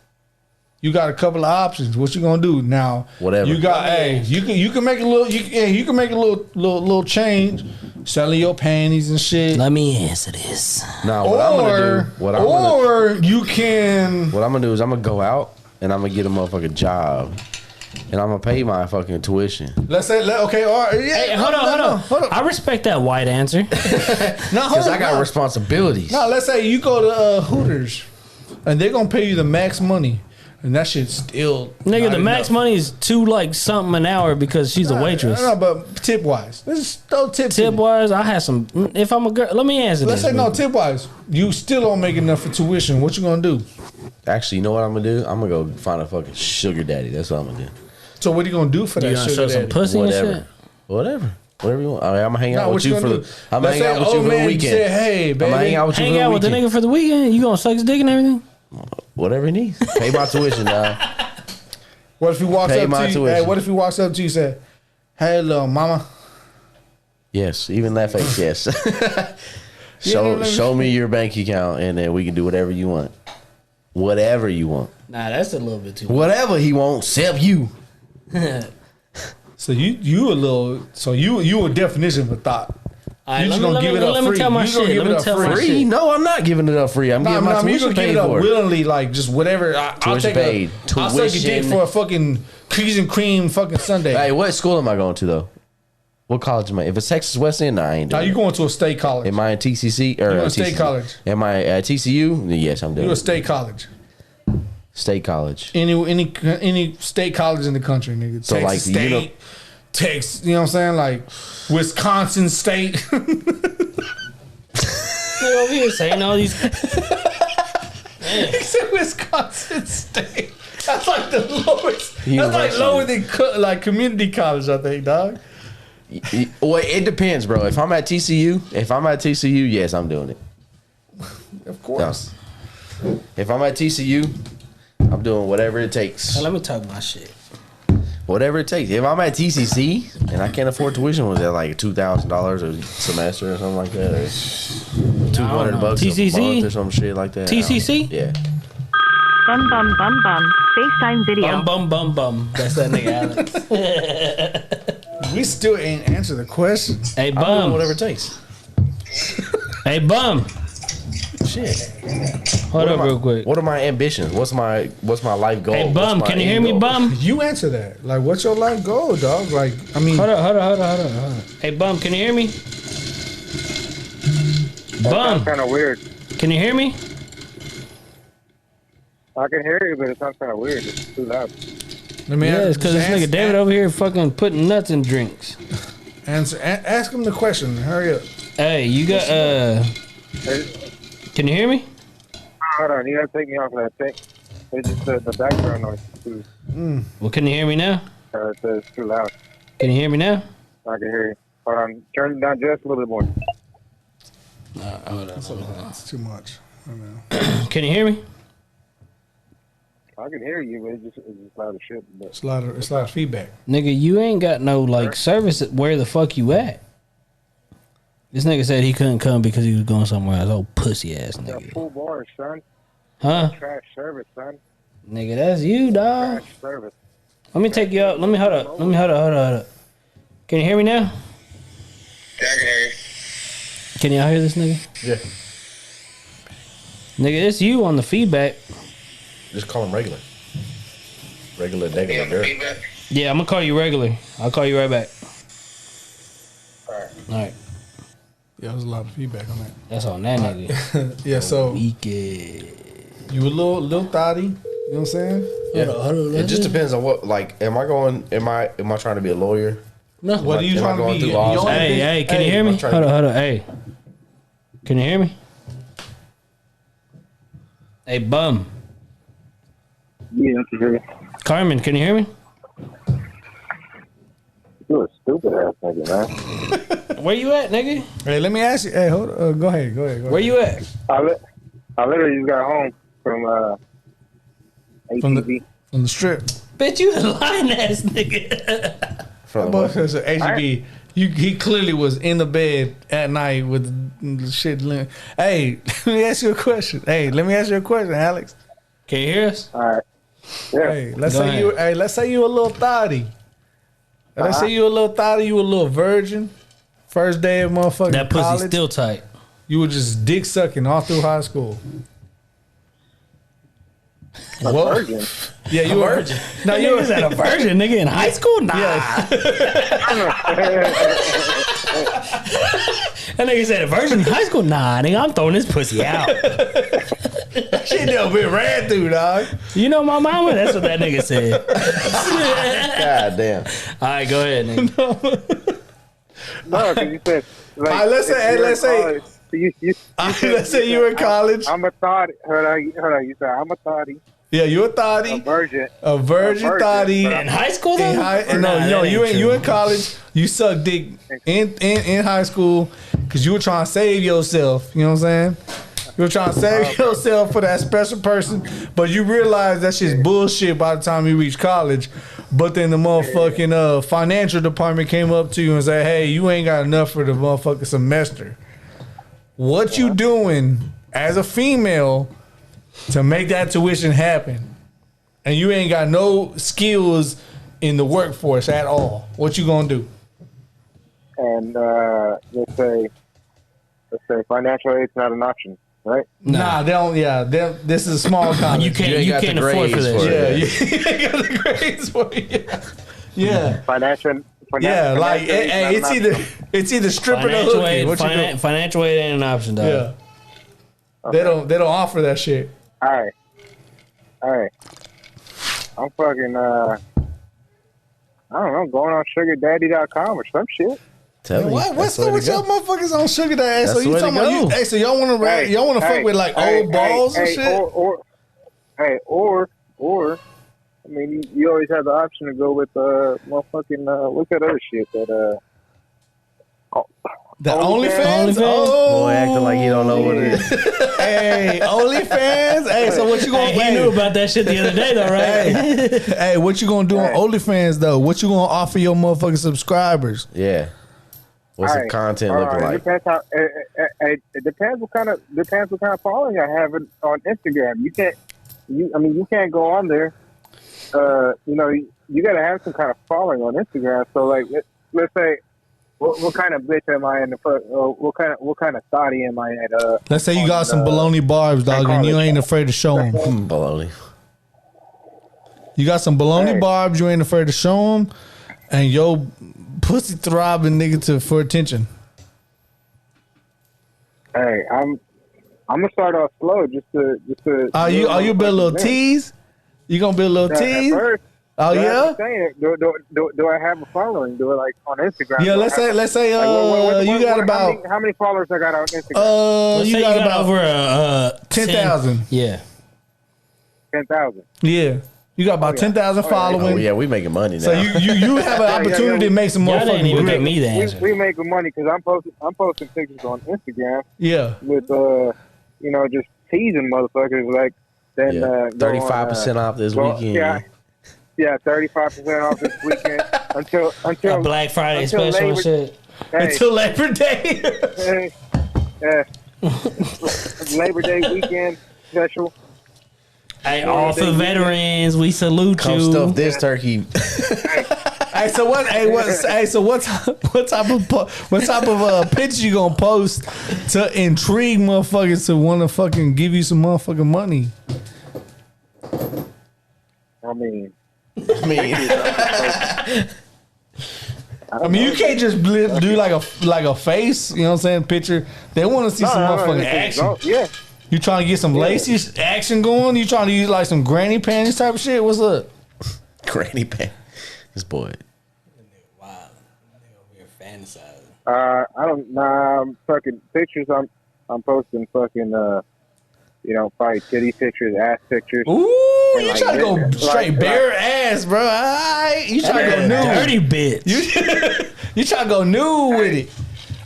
Speaker 2: You got a couple of options. What you gonna do now?
Speaker 4: Whatever.
Speaker 2: You got. Hey, you can make a little. You can make a little change. Selling your panties and shit.
Speaker 3: Let me answer this.
Speaker 4: Now, what I'm gonna do
Speaker 2: you can.
Speaker 4: What I'm gonna do is I'm gonna go out and I'm gonna get a motherfucking job. and I'm gonna pay my fucking tuition.
Speaker 2: Let's say, okay, all right, yeah.
Speaker 3: Hey, hold on. I respect that white answer.
Speaker 4: Because I got responsibilities.
Speaker 2: No, let's say you go to Hooters, and they're gonna pay you the max money, and that shit's still
Speaker 3: Nigga, the max money is $2 like something an hour because she's a waitress.
Speaker 2: No, but tip wise, let's just throw tips.
Speaker 3: Tip wise, I had some. If I'm a girl, let me answer
Speaker 2: Let's
Speaker 3: this.
Speaker 2: say no tip wise. You still don't make enough for tuition. What you gonna do?
Speaker 4: Actually, you know what I'm gonna do? I'm gonna go find a fucking sugar daddy. That's what I'm gonna do.
Speaker 2: So what are you gonna do for that
Speaker 3: You gonna
Speaker 2: sugar
Speaker 3: show some
Speaker 2: daddy?
Speaker 3: pussy and shit?
Speaker 4: Whatever you want. I mean, I'm gonna hang out
Speaker 2: Nah,
Speaker 4: with you
Speaker 2: what
Speaker 4: for
Speaker 2: you
Speaker 4: the.
Speaker 2: gonna do?
Speaker 4: I'm
Speaker 2: Let's
Speaker 4: gonna hang
Speaker 2: say
Speaker 4: out with you
Speaker 2: old
Speaker 4: for the
Speaker 2: man
Speaker 4: weekend.
Speaker 2: said, "Hey,
Speaker 4: I'm
Speaker 2: baby,
Speaker 4: gonna hang out with you
Speaker 3: Hang
Speaker 4: for the
Speaker 3: out with the
Speaker 4: weekend.
Speaker 3: nigga for the weekend. You gonna suck his dick and everything?
Speaker 4: Whatever he needs. Pay my tuition, dog.
Speaker 2: What if he walks
Speaker 4: Pay
Speaker 2: up
Speaker 4: my
Speaker 2: to you?
Speaker 4: tuition.
Speaker 2: Hey, what if he walks up to you and say, "Hey, little mama"?
Speaker 4: Yes, even that face. Yes.
Speaker 2: Yeah,
Speaker 4: show me your bank account, and then we can do whatever you want. Whatever you want.
Speaker 3: Nah, that's a little bit too.
Speaker 4: Whatever he wants, except you.
Speaker 2: So you a little. So you a definition of a thought.
Speaker 3: Right,
Speaker 2: You just gonna give it up
Speaker 3: let me
Speaker 2: free.
Speaker 3: tell my
Speaker 2: You gonna
Speaker 3: shit.
Speaker 2: give
Speaker 3: Let
Speaker 2: it
Speaker 3: me
Speaker 2: up
Speaker 3: tell my
Speaker 2: free.
Speaker 3: shit.
Speaker 4: No, I'm not giving it up free. I'm getting my
Speaker 2: we
Speaker 4: tuition
Speaker 2: gonna give
Speaker 4: paid
Speaker 2: it up
Speaker 4: for.
Speaker 2: willingly, like just whatever. I'll
Speaker 4: Tuition
Speaker 2: take
Speaker 4: paid.
Speaker 2: I'll suck your dick
Speaker 4: Tuition.
Speaker 2: for a fucking cookies and cream fucking Sunday.
Speaker 4: Hey, what school am I going to though? What college am I? If it's Texas West End, I ain't
Speaker 2: Now
Speaker 4: doing
Speaker 2: you
Speaker 4: it.
Speaker 2: going to a state college?
Speaker 4: Am I in TCC or
Speaker 2: You a
Speaker 4: TCC?
Speaker 2: state college?
Speaker 4: Am I at TCU? Yes, I'm doing
Speaker 2: You a
Speaker 4: it.
Speaker 2: state college?
Speaker 4: State college.
Speaker 2: Any state college in the country, nigga.
Speaker 4: So,
Speaker 2: Texas
Speaker 4: like,
Speaker 2: State,
Speaker 4: you know-
Speaker 2: Texas. You know what I'm saying? Like Wisconsin State.
Speaker 3: You over here saying all these.
Speaker 2: He said Wisconsin State. That's like the lowest. That's like
Speaker 4: University.
Speaker 2: lower than like community college, I think, dog.
Speaker 4: Well, it depends, bro. If I'm at TCU, yes, I'm doing it.
Speaker 2: Of course.
Speaker 4: If I'm at TCU, I'm doing whatever it takes.
Speaker 3: Let me talk my shit.
Speaker 4: Whatever it takes. If I'm at TCC and I can't afford tuition, was that like $2,000 a semester or something like that, or $200 bucks a
Speaker 3: TCC?
Speaker 4: month or some shit like that?
Speaker 3: TCC?
Speaker 4: Yeah.
Speaker 6: Bum bum bum bum. FaceTime video.
Speaker 3: Bum. That's that nigga Alex.
Speaker 2: We still ain't answer the question.
Speaker 3: Hey,
Speaker 4: I'm doing
Speaker 3: bum.
Speaker 4: whatever it takes.
Speaker 3: Hey, bum.
Speaker 4: Shit.
Speaker 3: Hold up real quick.
Speaker 4: What are my ambitions? What's my life goal?
Speaker 3: Hey, bum.
Speaker 4: What's my
Speaker 3: Can you hear
Speaker 4: end
Speaker 3: me,
Speaker 4: goal?
Speaker 3: bum?
Speaker 2: You answer that. Like, what's your life goal, dog? Like, I mean,
Speaker 3: Hold up. Hey, bum. Can you hear me? Bum.
Speaker 5: Kind of weird.
Speaker 3: Can you hear me?
Speaker 5: I can hear you, but it sounds kind of weird. It's too loud.
Speaker 2: let me
Speaker 3: Yeah, it's because this nigga David over here fucking putting nuts in drinks.
Speaker 2: ask him the question. Hurry up.
Speaker 3: Hey, you got
Speaker 5: Hey,
Speaker 3: Can you hear me?
Speaker 5: hold on, you gotta take me off of that thing. It's just the background noise is too.
Speaker 3: Well, can you hear me now?
Speaker 5: It's too loud.
Speaker 3: Can you hear me now?
Speaker 5: I can hear you. Hold on, turn it down just a little bit more.
Speaker 3: Hold on.
Speaker 2: It's too much. I know.
Speaker 3: Can you hear me?
Speaker 5: I can hear you, but it's just loud as shit. But
Speaker 2: It's a lot of feedback.
Speaker 3: Nigga, you ain't got no like service. Where the fuck you at? This nigga said he couldn't come because he was going somewhere else. Oh, pussy ass
Speaker 5: got
Speaker 3: nigga.
Speaker 5: full bars, son.
Speaker 3: Huh?
Speaker 5: Trash service, son.
Speaker 3: Nigga, that's you, dog.
Speaker 5: Trash service.
Speaker 3: Let me take you out. Let me hold up. Hold up. Can you hear me now?
Speaker 5: Yeah, I can hear you.
Speaker 3: Can y'all hear this nigga?
Speaker 4: Yeah.
Speaker 3: Nigga, it's you on the feedback.
Speaker 4: Just call him regular. Regular, girl.
Speaker 3: Yeah, I'm gonna call you regular. I'll call you right back. All right.
Speaker 2: Yeah, there's a lot of feedback on that.
Speaker 3: That's on that nigga.
Speaker 2: Yeah, so
Speaker 3: Weekend.
Speaker 2: you a little thotty. You know what I'm saying?
Speaker 4: Yeah. It just depends on what. Like, am I trying to be a lawyer?
Speaker 3: No.
Speaker 2: What are you
Speaker 4: Am I
Speaker 2: trying to
Speaker 4: going
Speaker 2: be?
Speaker 4: through
Speaker 2: You
Speaker 4: laws?
Speaker 2: only
Speaker 3: Hey,
Speaker 2: think-
Speaker 3: hey, can you hear me?
Speaker 4: I'm trying
Speaker 3: Hold
Speaker 4: to-
Speaker 3: up. Hey. Can you hear me? Hey, bum.
Speaker 5: Yeah, I can hear you.
Speaker 3: Carmen, can you hear me?
Speaker 5: You're a stupid ass nigga, man.
Speaker 3: Where you at, nigga?
Speaker 2: Hey, let me ask you. Hey, hold. Go ahead.
Speaker 3: Where you at?
Speaker 5: I literally just got home from
Speaker 2: From
Speaker 5: ATV.
Speaker 2: From the strip.
Speaker 3: Bitch, you a lying ass nigga.
Speaker 4: From
Speaker 2: Boy,
Speaker 4: what?
Speaker 2: says HB. He clearly was in the bed at night with the shit. Hey, let me ask you a question. Alex.
Speaker 3: Can you hear us?
Speaker 5: All right. Yeah.
Speaker 2: Hey, let's
Speaker 3: Go
Speaker 2: say
Speaker 3: ahead.
Speaker 2: let's say you a little thotty. Let's say you a little thotty. You a little virgin. First day of motherfucking
Speaker 3: That pussy
Speaker 2: college.
Speaker 3: still tight.
Speaker 2: You were just dick sucking all through high school.
Speaker 5: A virgin.
Speaker 2: Yeah, you were a virgin. No, you was
Speaker 3: at a virgin, nigga, in high school? Nah.
Speaker 2: Yeah.
Speaker 3: That nigga said a virgin in high school? Nah, nigga, I'm throwing this pussy out.
Speaker 2: Shit never been ran through, dog.
Speaker 3: You know my mama? That's what that nigga said.
Speaker 4: God damn.
Speaker 3: All right, go ahead, nigga.
Speaker 5: No, because you said. Like,
Speaker 2: All right, let's say you were in college.
Speaker 5: I'm a thotty. Hold on. You said I'm a thotty.
Speaker 2: Yeah, you a thotty.
Speaker 5: A virgin
Speaker 2: thotty.
Speaker 3: In high school, though?
Speaker 2: No, you in college. You suck dick in high school because you were trying to save yourself. You know what I'm saying? You were trying to save yourself for that special person, but you realize that shit's bullshit by the time you reach college. But then the motherfucking financial department came up to you and said, hey, you ain't got enough for the motherfucking semester. What you doing as a female to make that tuition happen? And you ain't got no skills in the workforce at all. What you gonna do?
Speaker 5: And let's say financial aid's not an option, right?
Speaker 2: Nah, they don't. Yeah, this is a small college.
Speaker 3: You can't afford for this.
Speaker 2: You ain't got the grades for it. Yeah.
Speaker 5: Financial.
Speaker 2: Yeah, like it's either stripping or hooking.
Speaker 3: Financial aid ain't an option, dog.
Speaker 2: Yeah. Okay. They don't offer that shit.
Speaker 5: All right. I'm fucking I don't know, going on sugardaddy.com or some shit.
Speaker 2: Tell me. What's up with y'all motherfuckers on sugar daddy? So you talking about so y'all want to fuck with like old balls and shit?
Speaker 5: Or I mean, you always have the option to go with motherfucking what's that other shit that
Speaker 2: the OnlyFans?
Speaker 4: Oh, boy, acting like you don't know what it is.
Speaker 2: Hey, OnlyFans? Hey, so what you gonna do?
Speaker 3: You knew about that shit the other day, though, right?
Speaker 2: Hey, what you gonna do on OnlyFans though? What you gonna offer your motherfucking subscribers?
Speaker 4: Yeah. What's the content looking like?
Speaker 5: It depends what kind of following I have on Instagram. You can't go on there. You got to have some kind of following on Instagram. So like, let's say, what kind of bitch am I in the fuck? What kind of thotty am I at?
Speaker 2: Let's say you got some baloney barbs, dog, and you ain't afraid to show them.
Speaker 4: Baloney.
Speaker 2: You got some baloney barbs, you ain't afraid to show them, and yo. Pussy throbbing nigga for attention.
Speaker 5: Hey, I'm gonna start off slow just to.
Speaker 2: Are you build a little tease? You gonna build a little tease? Oh yeah.
Speaker 5: Do I have a following? Do it like on Instagram?
Speaker 2: Yeah, let's say you got about
Speaker 5: how many followers I got on Instagram?
Speaker 2: You got about
Speaker 3: over
Speaker 2: 10,000.
Speaker 3: Yeah.
Speaker 5: 10,000.
Speaker 2: Yeah. You got about 10,000 following.
Speaker 4: Oh yeah, we making money now.
Speaker 2: So you have an opportunity to make some more fucking
Speaker 3: even get me the answer.
Speaker 5: We making money because I'm posting pictures on Instagram.
Speaker 2: Yeah.
Speaker 5: With just teasing motherfuckers like then
Speaker 4: 35% off this weekend.
Speaker 5: Yeah, 35% off this weekend until
Speaker 3: a Black Friday special and shit.
Speaker 2: Until Labor Day.
Speaker 5: Labor Day weekend special.
Speaker 3: Hey, all for veterans, we salute
Speaker 4: Come
Speaker 3: you.
Speaker 4: stuff this turkey.
Speaker 2: Hey, so what? So what type of picture you gonna post to intrigue motherfuckers to want to fucking give you some motherfucking money?
Speaker 5: I mean,
Speaker 2: you can't just do like a face. You know what I'm saying? Picture. They want to see some motherfucking action.
Speaker 5: Yeah.
Speaker 2: You trying to get some lacy action going? You trying to use like some granny panties type of shit? What's up?
Speaker 4: Granny panties. This boy.
Speaker 3: Wow. We're fantasizing.
Speaker 5: I don't. I'm fucking pictures. I'm posting fucking. Probably titty pictures, ass pictures.
Speaker 2: Ooh, you like trying to go straight bare ass, bro. You trying to go nude,
Speaker 3: dirty bitch.
Speaker 2: You trying to go nude with it.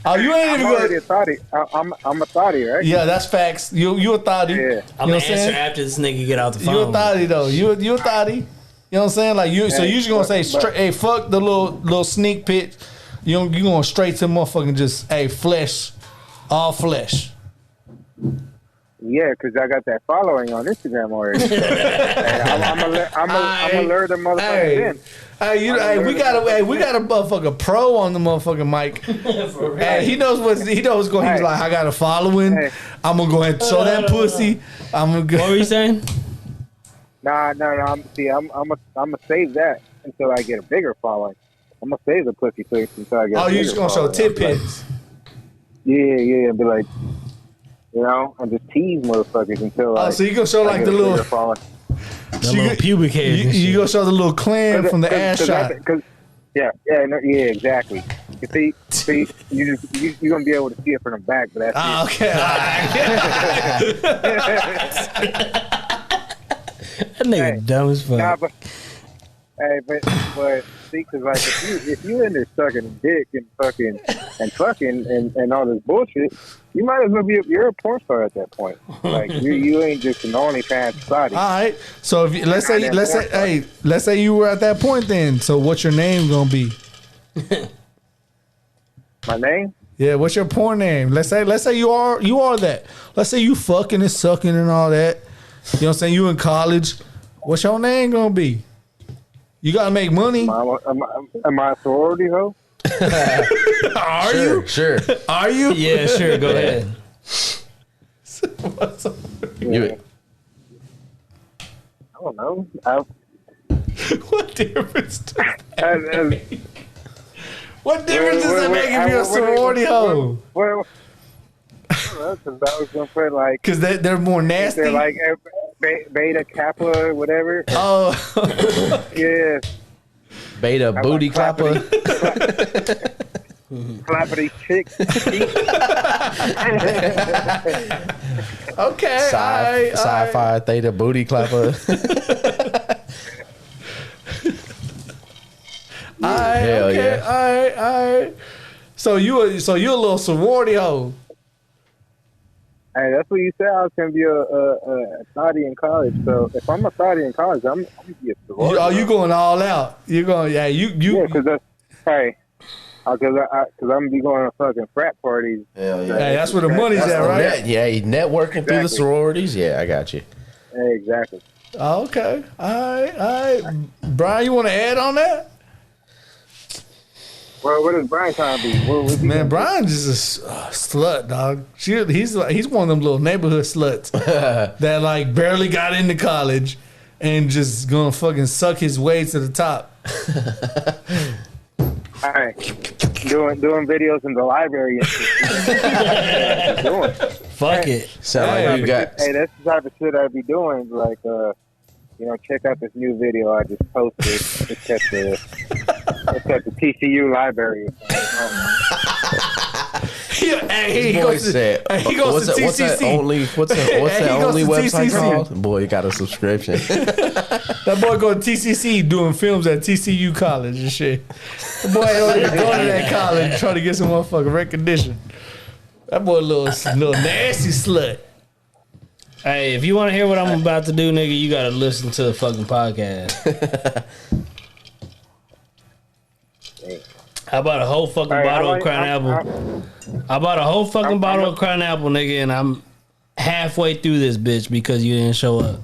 Speaker 2: Oh, you ain't even
Speaker 5: already a thotty. I'm a thotty, right?
Speaker 2: Yeah, that's facts. You a thotty.
Speaker 5: Yeah.
Speaker 3: I'm gonna answer after this nigga get out the phone.
Speaker 2: You a thotty though. You a thotty. You know what I'm saying? Like you. So you just gonna say straight. Hey, fuck the little sneak peek. You going straight to motherfucking just flesh, all flesh.
Speaker 5: Yeah, because I got that following on Instagram already. I'm gonna lure the motherfuckers in.
Speaker 2: We got a motherfucking pro on the motherfucking mic. Hey, he knows what's going. He was like, I got a following. I'm gonna go ahead and show that pussy. I'm gonna go.
Speaker 3: What were you saying?
Speaker 5: Nah. I'm gonna save that until I get a bigger following. I'm gonna save the pussy pics until I get.
Speaker 2: Oh, you just gonna show tit pics?
Speaker 5: Yeah, and be like, and just tease motherfuckers until.
Speaker 2: Oh, so you gonna show like the little
Speaker 3: pubic hairs?
Speaker 2: You gonna show the little clan from the ass shot?
Speaker 5: Yeah, exactly. You see, you're gonna be able to see it from the back, but that's
Speaker 2: okay.
Speaker 3: That nigga dumb as fuck.
Speaker 5: Nah, but see, because like if you in there sucking dick and fucking and all this bullshit, you might as well you're a porn star at that point. Like you ain't just an OnlyFans body.
Speaker 2: All right. So if let's say you were at that point then. So what's your name gonna be?
Speaker 5: My name?
Speaker 2: Yeah. What's your porn name? Let's say you are that. Let's say you fucking and sucking and all that. You know what I'm saying? You in college. What's your name gonna be? You gotta make money.
Speaker 5: Am I a sorority hoe?
Speaker 2: Are you?
Speaker 4: Sure.
Speaker 2: Are you?
Speaker 3: Yeah, sure. Go ahead.
Speaker 5: Yeah. I don't know.
Speaker 2: What difference does that make? What difference does it make if you're a sorority hoe?
Speaker 5: Because I was gonna put like.
Speaker 2: Because they're more nasty.
Speaker 5: They're like Beta Kappa or whatever.
Speaker 2: Oh.
Speaker 5: Yeah.
Speaker 4: Beta booty clapper.
Speaker 5: Clappity chick.
Speaker 2: Okay.
Speaker 4: Sci-fi theta booty clapper. Hell yeah.
Speaker 2: All right. So you a little sorority hoe.
Speaker 5: Hey, that's what you said. I was gonna be a thotty in college. So if I'm a thotty in college, I'm gonna be a sorority.
Speaker 2: You going all out? You going? Yeah, you.
Speaker 5: Yeah, because I'm gonna be going to fucking frat parties.
Speaker 4: Hell yeah.
Speaker 2: Hey, that's where the money's at, right?
Speaker 4: Yeah, networking through the sororities. Yeah, I got you.
Speaker 5: Hey, exactly.
Speaker 2: Okay. All right. Brian, you want to add on that?
Speaker 5: Well, what is Brian trying to be?
Speaker 2: Man, Brian's just a slut, dog. He's one of them little neighborhood sluts that like barely got into college and just gonna fucking suck his way to the top.
Speaker 5: All right, doing videos in the library. And shit. Doing.
Speaker 3: Fuck it.
Speaker 4: Sound like you got.
Speaker 5: Hey, that's the type of shit I'd be doing. Like, check out this new video I just posted. It's at the TCU library.
Speaker 2: He goes to TCC.
Speaker 4: What's that only website called? Boy, you got a subscription.
Speaker 2: That boy go to TCC doing films at TCU college and shit. The boy going to that college trying to get some motherfucking recognition. That boy a little nasty slut.
Speaker 3: Hey, if you want to hear what I'm about to do, nigga, you gotta listen to the fucking podcast. I bought a whole fucking bottle of Crown Apple. I bought a whole fucking bottle of Crown Apple, nigga, and I'm halfway through this bitch because you didn't show up.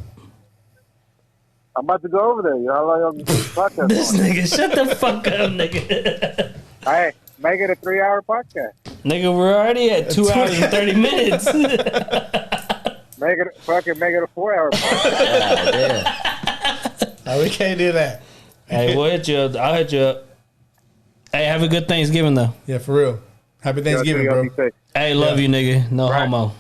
Speaker 5: I'm about to go over there. You know how long y'all podcast?
Speaker 3: This nigga, shut the fuck up, nigga.
Speaker 5: Hey, make it a 3-hour podcast.
Speaker 3: Nigga, we're already at 2 hours and 30 minutes.
Speaker 5: Make it a 4-hour podcast.
Speaker 2: No, we can't do that.
Speaker 3: Hey, we'll hit you up. I'll hit you up. Hey, have a good Thanksgiving, though.
Speaker 2: Yeah, for real. Happy Thanksgiving, bro.
Speaker 3: Hey, love you, nigga. No
Speaker 5: Brian.
Speaker 3: homo.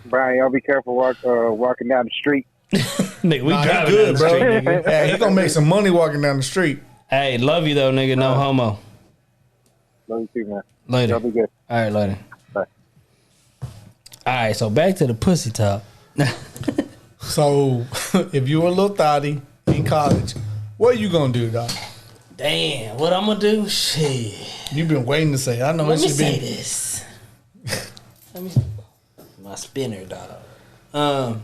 Speaker 5: Brian, y'all be careful walking down the street.
Speaker 3: Nigga, we driving
Speaker 2: good,
Speaker 3: down the
Speaker 2: bro.
Speaker 3: street, nigga.
Speaker 2: Hey, he gonna make some money walking down the street.
Speaker 3: Hey, love you, though, nigga. No homo.
Speaker 5: Love you too, man.
Speaker 3: Later.
Speaker 5: Y'all be good.
Speaker 3: All right, later.
Speaker 5: Bye.
Speaker 3: All right, so back to the pussy talk.
Speaker 2: So, if you were a little thotty in college, what are you gonna do, dog?
Speaker 3: Damn, what I'm gonna do? Shit.
Speaker 2: You've been waiting to say. I know
Speaker 3: Let
Speaker 2: it
Speaker 3: me
Speaker 2: should
Speaker 3: say
Speaker 2: be.
Speaker 3: this. My spinner, dog.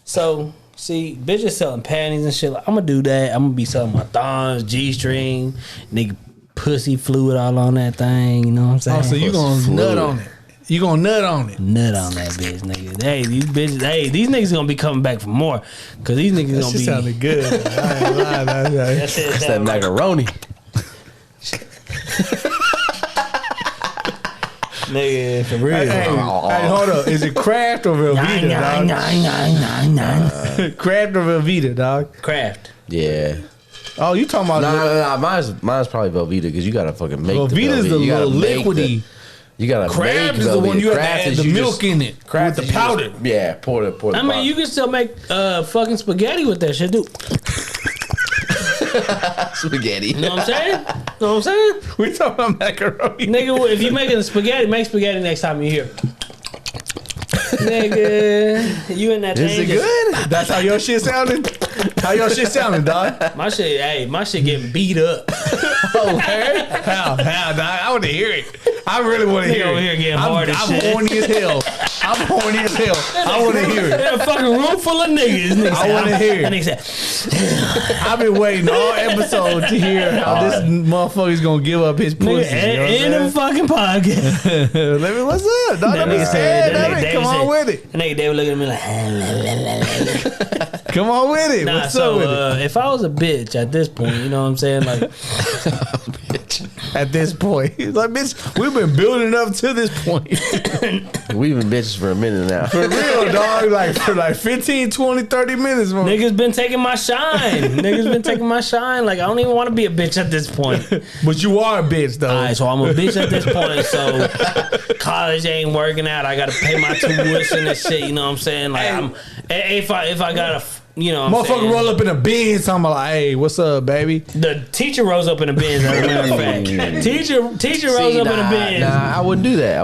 Speaker 3: So, see, bitches selling panties and shit. Like, I'm gonna do that. I'm gonna be selling my thongs, G-string, nigga, pussy fluid all on that thing. You know what I'm saying?
Speaker 2: Oh, so you gonna nut on it? You gonna nut on it?
Speaker 3: Nut on that bitch, nigga. Hey, these bitches. Hey, these niggas gonna be coming back for more, cause these niggas gonna be.
Speaker 2: Sounded good. I ain't lying.
Speaker 4: That's that macaroni.
Speaker 3: Nigga, for real.
Speaker 2: Hey, hold up. Is it Kraft or Velveeta, dog? Kraft or Velveeta, dog?
Speaker 3: Kraft.
Speaker 4: Yeah.
Speaker 2: Oh, you talking about?
Speaker 4: Nah. Mine's probably Velveeta because you gotta fucking make
Speaker 2: Velveeta is the little liquidy.
Speaker 4: You gotta
Speaker 2: Kraft is the one you have to add the milk in it. Kraft with the powder.
Speaker 4: Yeah, pour the
Speaker 3: I mean, you can still make fucking spaghetti with that shit, dude.
Speaker 4: spaghetti.
Speaker 3: You know what I'm saying?
Speaker 2: We talking about macaroni.
Speaker 3: Nigga, if you making spaghetti, make spaghetti next time you here. Nigga, you in that thing.
Speaker 2: Is it good? That's how your shit sounded? How your shit sounding, dog?
Speaker 3: My shit getting beat up.
Speaker 2: Oh, hey? How, dog? I want to hear it. I really want to hear
Speaker 3: over
Speaker 2: it.
Speaker 3: here getting hard as shit.
Speaker 2: I'm horny as hell. I want to hear it.
Speaker 3: In a fucking room full of niggas.
Speaker 2: I want to hear it.
Speaker 3: And they said,
Speaker 2: I've been waiting all episode to hear how this motherfucker's gonna give up his pussy.
Speaker 3: in the fucking podcast.
Speaker 2: Let me, what's up? Dog, don't be sad. Come on with it.
Speaker 3: And nigga David looking at me like,
Speaker 2: come on with it.
Speaker 3: nah,
Speaker 2: What's up with it?
Speaker 3: If I was a bitch at this point, you know what I'm saying? Like,
Speaker 2: at this point, like, bitch, we've been building up to this point.
Speaker 4: We've been bitches for a minute now.
Speaker 2: For real, dog. Like, for like 15, 20, 30 minutes. Man.
Speaker 3: Niggas been taking my shine. Like, I don't even want to be a bitch at this point.
Speaker 2: But you are a bitch, though.
Speaker 3: All right, so I'm a bitch at this point. So college ain't working out. I got to pay my tuition and shit. You know what I'm saying? Like, if I got a, you know, what I'm
Speaker 2: motherfucker
Speaker 3: saying?
Speaker 2: roll up in a Benz, talking about like, hey, what's up, baby?
Speaker 3: The teacher rose up in a Benz. As a matter of fact, teacher rose up in a Benz.
Speaker 4: Nah, I wouldn't do that.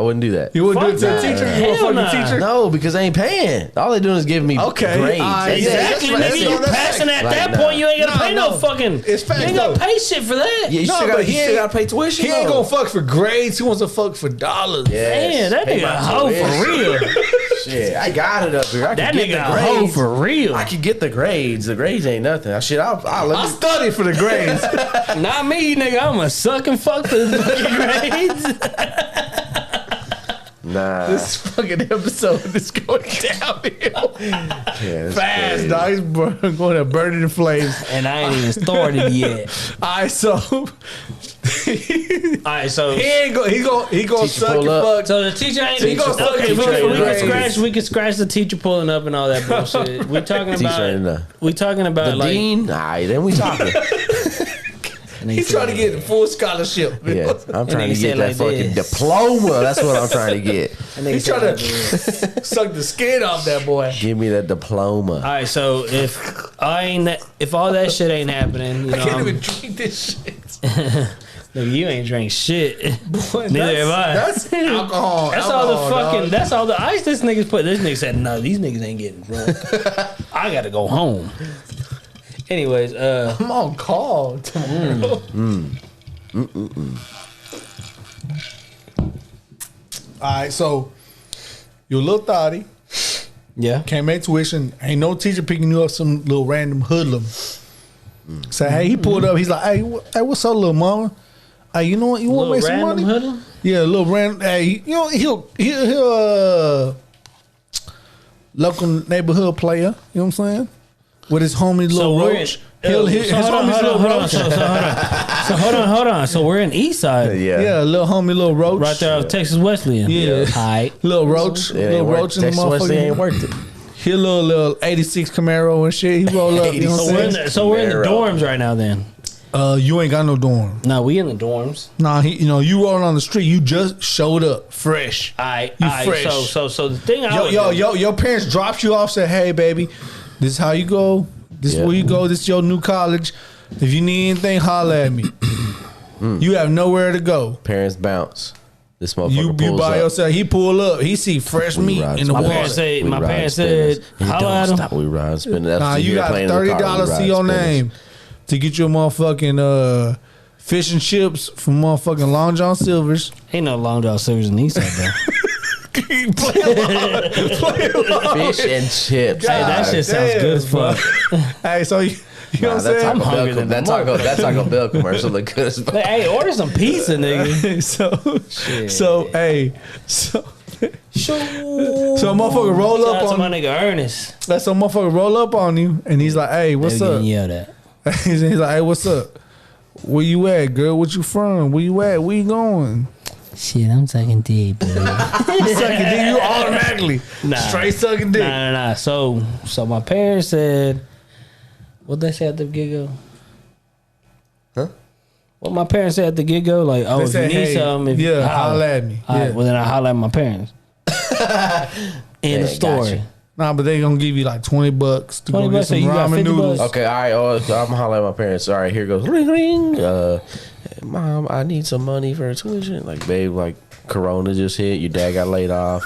Speaker 2: You wouldn't do it to the teacher?
Speaker 3: Hell nah.
Speaker 2: Teacher?
Speaker 4: No, because they ain't paying. All they doing is giving me grades.
Speaker 3: Exactly, nigga. You passing at that point, you ain't gonna pay no fucking.
Speaker 2: It's facts,
Speaker 3: you ain't gonna pay shit for that.
Speaker 4: Yeah, you still gotta pay tuition.
Speaker 2: He ain't gonna fuck for grades. He wants to fuck for dollars.
Speaker 3: Man, that nigga a hoe for real.
Speaker 4: Shit, I got it up here.
Speaker 3: That nigga a hoe for real.
Speaker 4: I can get the grades. The grades ain't nothing. I
Speaker 2: study for the grades.
Speaker 3: Not me, nigga. I'm a suck and fuck for the fucking grades.
Speaker 4: Nah.
Speaker 2: This fucking episode is going downhill.
Speaker 4: Yeah,
Speaker 2: fast,
Speaker 4: crazy.
Speaker 2: dog. He's going to burn it in flames.
Speaker 3: And I ain't even started yet.
Speaker 2: Alright, so he ain't go. He gonna suck and fuck.
Speaker 3: So the teacher ain't.
Speaker 2: He gonna suck and fuck.
Speaker 3: We can scratch the teacher pulling up and all that bullshit. We talking about
Speaker 4: the
Speaker 3: like
Speaker 4: dean. Alright, then we talking.
Speaker 2: He's trying to get the full scholarship.
Speaker 4: Yeah, I'm trying to get that fucking diploma. That's what I'm trying to get.
Speaker 2: He's trying to suck the skin off that boy.
Speaker 4: Give me that diploma.
Speaker 3: All right, so if all that shit ain't happening, you know,
Speaker 2: I can't even drink this shit.
Speaker 3: Nigga, you ain't drink shit.
Speaker 2: Boy,
Speaker 3: Neither have I.
Speaker 2: That's alcohol.
Speaker 3: That's all the fucking. Dog. That's all the ice this nigga's put. This nigga said, "No, these niggas ain't getting drunk. I gotta go home." Anyways,
Speaker 2: I'm on call tomorrow. Alright, so your little thotty, can't make tuition. Ain't no teacher picking you up some little random hoodlum. Say, hey, he pulled up. He's like, hey, what's up, little mama? Hey, you know what? You want to make some money?
Speaker 3: Hoodlum?
Speaker 2: Yeah, a little random. Hey, you know he'll local neighborhood player. You know what I'm saying? With his homie Lil Roach. Hold on. So we're in East Side.
Speaker 4: Yeah,
Speaker 2: little homie Lil Roach.
Speaker 3: Right there off Texas Wesleyan.
Speaker 2: Yeah.
Speaker 3: Alright.
Speaker 2: Lil Roach. Lil Roach and the
Speaker 4: Texas Wesleyan ain't worth it.
Speaker 2: He a little 86 Camaro and shit. He roll up. You know what I'm saying?
Speaker 3: So we're in the dorms right now then.
Speaker 2: You ain't got no dorm.
Speaker 3: No, we in the dorms.
Speaker 2: Nah, you rolling on the street. You just showed up fresh.
Speaker 3: Alright.
Speaker 2: Fresh.
Speaker 3: So the thing
Speaker 2: your parents dropped you off. Said, hey baby, this is how you go. This is where you go. This is your new college. If you need anything, holla at me. You have nowhere to go.
Speaker 4: Parents bounce. This motherfucker
Speaker 2: You by yourself. He pull up. He see fresh meat in the water.
Speaker 3: My parents said, holla at him.
Speaker 4: Stop. We ride spending.
Speaker 2: Nah, you got $30 to your name to get your motherfucking fish and chips from motherfucking Long John Silver's.
Speaker 3: Ain't no Long John Silver's in East Side though.
Speaker 2: Play along.
Speaker 4: Fish and chips.
Speaker 3: Hey, that shit sounds good as fuck.
Speaker 2: Hey, so you know what I'm saying?
Speaker 3: I'm hungry than
Speaker 4: that Taco Bell commercial look good as fuck.
Speaker 3: Hey, order some pizza, nigga.
Speaker 2: So a motherfucker roll up on
Speaker 3: my nigga Ernest.
Speaker 2: That's a motherfucker roll up on you, and he's like, "Hey, what's up?"
Speaker 3: Yelled at.
Speaker 2: He's like, "Hey, what's up? Where you at, girl? What you from? Where you at? Where you going?"
Speaker 3: Shit, I'm sucking dick, bro.
Speaker 2: You sucking dick, you automatically straight sucking dick.
Speaker 3: Nah. So my parents said, what they say at the get-go?
Speaker 4: Huh?
Speaker 3: What my parents said at the get-go? Like, oh, if you need something,
Speaker 2: holla at me.
Speaker 3: All right, well, then I holla at my parents. In the story.
Speaker 4: Gotcha.
Speaker 2: Nah, but they gonna give you like $20 to go get some
Speaker 3: so you got
Speaker 2: ramen
Speaker 3: 50
Speaker 2: noodles.
Speaker 3: bucks?
Speaker 4: Okay, all right. Oh, I'm gonna holler at my parents. All right, here goes. Ring, ring. Mom, I need some money for tuition. Like, babe, like Corona just hit. Your dad got laid off.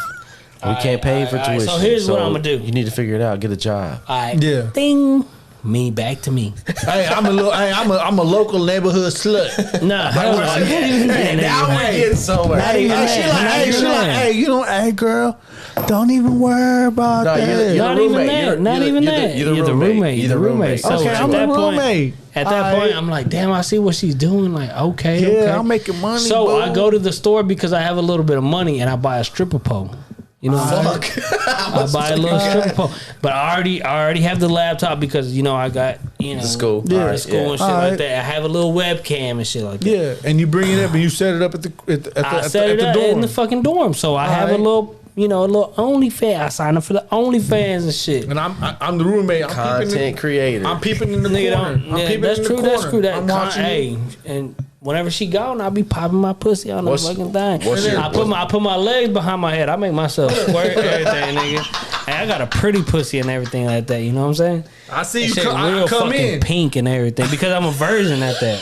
Speaker 4: We can't pay for tuition.
Speaker 3: So here's what I'm gonna do.
Speaker 4: You need to figure it out. Get a job.
Speaker 3: All right.
Speaker 2: Yeah.
Speaker 3: Ding. Me back to me.
Speaker 2: Hey, I'm a local neighborhood slut.
Speaker 3: Nah, hell no.
Speaker 4: Now we're getting somewhere.
Speaker 3: Not even that.
Speaker 2: Hey, you know, hey, girl, don't even worry about
Speaker 4: No,
Speaker 2: that.
Speaker 4: you're
Speaker 3: Not
Speaker 4: the
Speaker 3: even
Speaker 4: roommate.
Speaker 3: that. Not even that.
Speaker 4: You're the roommate.
Speaker 3: You're the roommate. So
Speaker 2: Okay, I'm
Speaker 3: at
Speaker 2: the
Speaker 3: that point,
Speaker 2: roommate.
Speaker 3: at that point, I'm like, damn, I see what she's doing. Like, okay,
Speaker 2: Yeah, I'm making money.
Speaker 3: So
Speaker 2: bro.
Speaker 3: I go to the store because I have a little bit of money and I buy a stripper pole. You know what I'm saying? I buy a little stripper pole. But I already have the laptop because, you know, I got, you know,
Speaker 4: The school.
Speaker 3: the
Speaker 4: Alright,
Speaker 3: school
Speaker 4: yeah.
Speaker 3: and shit like that. I have a little webcam and shit like that.
Speaker 2: Yeah, and you bring it up and you set it up at the
Speaker 3: Up
Speaker 2: dorm.
Speaker 3: in the fucking dorm. So I have a little, you know, a little OnlyFans. I signed up for the OnlyFans and shit.
Speaker 2: And I'm the roommate. I'm
Speaker 4: Content creator.
Speaker 2: I'm peeping in the
Speaker 3: Nigga
Speaker 2: corner.
Speaker 3: don't.
Speaker 2: I'm
Speaker 3: Yeah,
Speaker 2: peeping
Speaker 3: that's
Speaker 2: in
Speaker 3: true.
Speaker 2: the
Speaker 3: That's
Speaker 2: corner.
Speaker 3: true. That
Speaker 2: I'm watching
Speaker 3: hey, and whenever she gone, I'll be popping my pussy on the
Speaker 4: What's-
Speaker 3: fucking thing.
Speaker 4: what's your-
Speaker 3: I put my legs behind my head. I make myself squirt everything, nigga. Hey, I got a pretty pussy and everything like that. You know what I'm saying?
Speaker 2: I see
Speaker 3: That
Speaker 2: you
Speaker 3: shit
Speaker 2: come, I
Speaker 3: real
Speaker 2: come
Speaker 3: fucking
Speaker 2: in.
Speaker 3: pink and everything because I'm a virgin at that.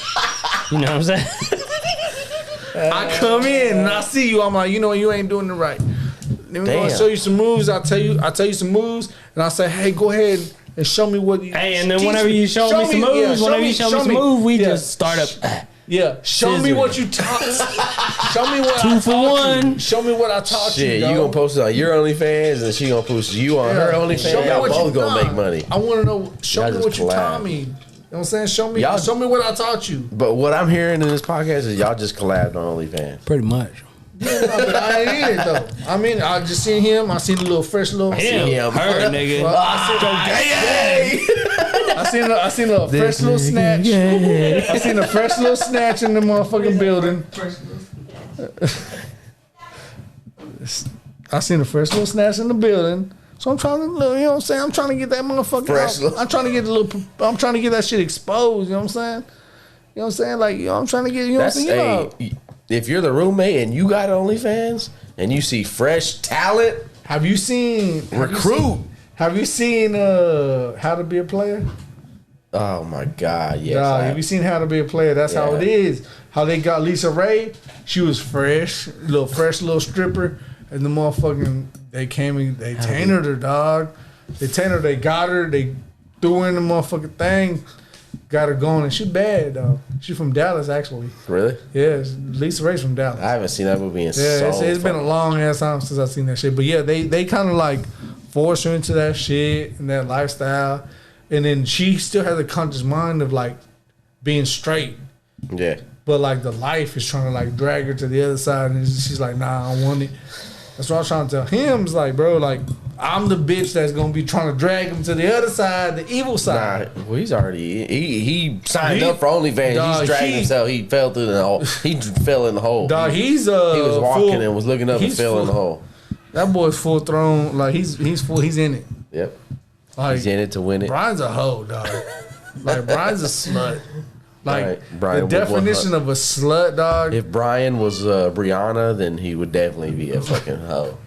Speaker 3: You know what I'm saying?
Speaker 2: I come in and I see you. I'm like, you know, you ain't doing it right. Then we're gonna
Speaker 4: Damn.
Speaker 2: show you some moves. I tell you some moves, and I say, hey, go ahead and show me what you.
Speaker 3: Hey, and then whenever you show me some moves, we just start up.
Speaker 2: Yeah, show me
Speaker 3: Scissoring.
Speaker 2: what you taught. Show me what I
Speaker 3: 2 for
Speaker 2: taught
Speaker 3: 1.
Speaker 2: you. Show me what I taught
Speaker 4: Shit,
Speaker 2: you.
Speaker 4: you
Speaker 2: dog.
Speaker 4: gonna post it on your OnlyFans and she gonna post you on her OnlyFans.
Speaker 2: Show me
Speaker 4: Y'all
Speaker 2: what
Speaker 4: both
Speaker 2: you
Speaker 4: gonna
Speaker 2: done.
Speaker 4: make money.
Speaker 2: I want to know. Show
Speaker 4: Y'all
Speaker 2: me
Speaker 4: just
Speaker 2: what you taught
Speaker 4: collab.
Speaker 2: me. You know what I'm saying? Show me.
Speaker 4: Y'all-
Speaker 2: Show me what I taught you.
Speaker 4: But what I'm hearing in this podcast is y'all just collabed on OnlyFans.
Speaker 3: Pretty much.
Speaker 2: Yeah, no, but I ain't in it though. I mean, I just seen him. I seen the little fresh little.
Speaker 3: Him, her, nigga.
Speaker 2: Well, I seen a fresh little snatch. I seen a fresh little snatch in the motherfucking building. I seen a fresh little snatch in the building. So I'm trying to, you know what I'm saying? I'm trying to get that motherfucker
Speaker 4: Fresh
Speaker 2: out.
Speaker 4: little-
Speaker 2: I'm trying to get I'm trying to get that shit exposed. You know what I'm saying? You know what I'm saying? Like, you know, I'm trying to get, you know what I'm
Speaker 4: That's
Speaker 2: saying? You know,
Speaker 4: if you're the roommate and you got OnlyFans and you see fresh talent,
Speaker 2: have you seen
Speaker 4: recruit.
Speaker 2: Have you seen How to Be a Player?
Speaker 4: Oh my God! Yes.
Speaker 2: Nah, have you seen How to Be a Player? That's how it
Speaker 4: Yeah.
Speaker 2: is. How they got Lisa Ray. She was fresh little stripper, and the motherfucking they came and they tainted her, dog. They tainted her. They got her. They threw her in the motherfucking thing. Got her going, and she bad, dog. She from Dallas, actually.
Speaker 4: Really?
Speaker 2: Yeah, Lisa Ray's from Dallas.
Speaker 4: I haven't seen that movie in
Speaker 2: Yeah,
Speaker 4: so.
Speaker 2: it's been a long ass time since I've seen that shit. But yeah, they kind of like force her into that shit and that lifestyle. And then she still has a conscious mind of like being straight.
Speaker 4: Yeah.
Speaker 2: But like the life is trying to like drag her to the other side. And she's like, nah, I don't want it. That's what I was trying to tell him. It's like, bro, like I'm the bitch that's going to be trying to drag him to the other side, the evil
Speaker 4: Nah,
Speaker 2: side.
Speaker 4: well, he's already he signed
Speaker 2: He-
Speaker 4: up for OnlyFans.
Speaker 2: Dog,
Speaker 4: He's dragging
Speaker 2: he-
Speaker 4: himself. He fell through the hole. He fell in the hole.
Speaker 2: Dog,
Speaker 4: he
Speaker 2: he's
Speaker 4: was walking
Speaker 2: full-
Speaker 4: and was looking up and
Speaker 2: he's
Speaker 4: fell in the
Speaker 2: full-
Speaker 4: hole.
Speaker 2: That boy's full thrown. Like he's in it.
Speaker 4: Yep.
Speaker 2: Like
Speaker 4: He's in it to win it.
Speaker 2: Brian's a hoe, dog. Like Brian's a slut. Like
Speaker 4: Right, Brian
Speaker 2: the
Speaker 4: would want
Speaker 2: definition
Speaker 4: her.
Speaker 2: of a slut, dog.
Speaker 4: If Brian was Brianna, then he would definitely be a fucking hoe.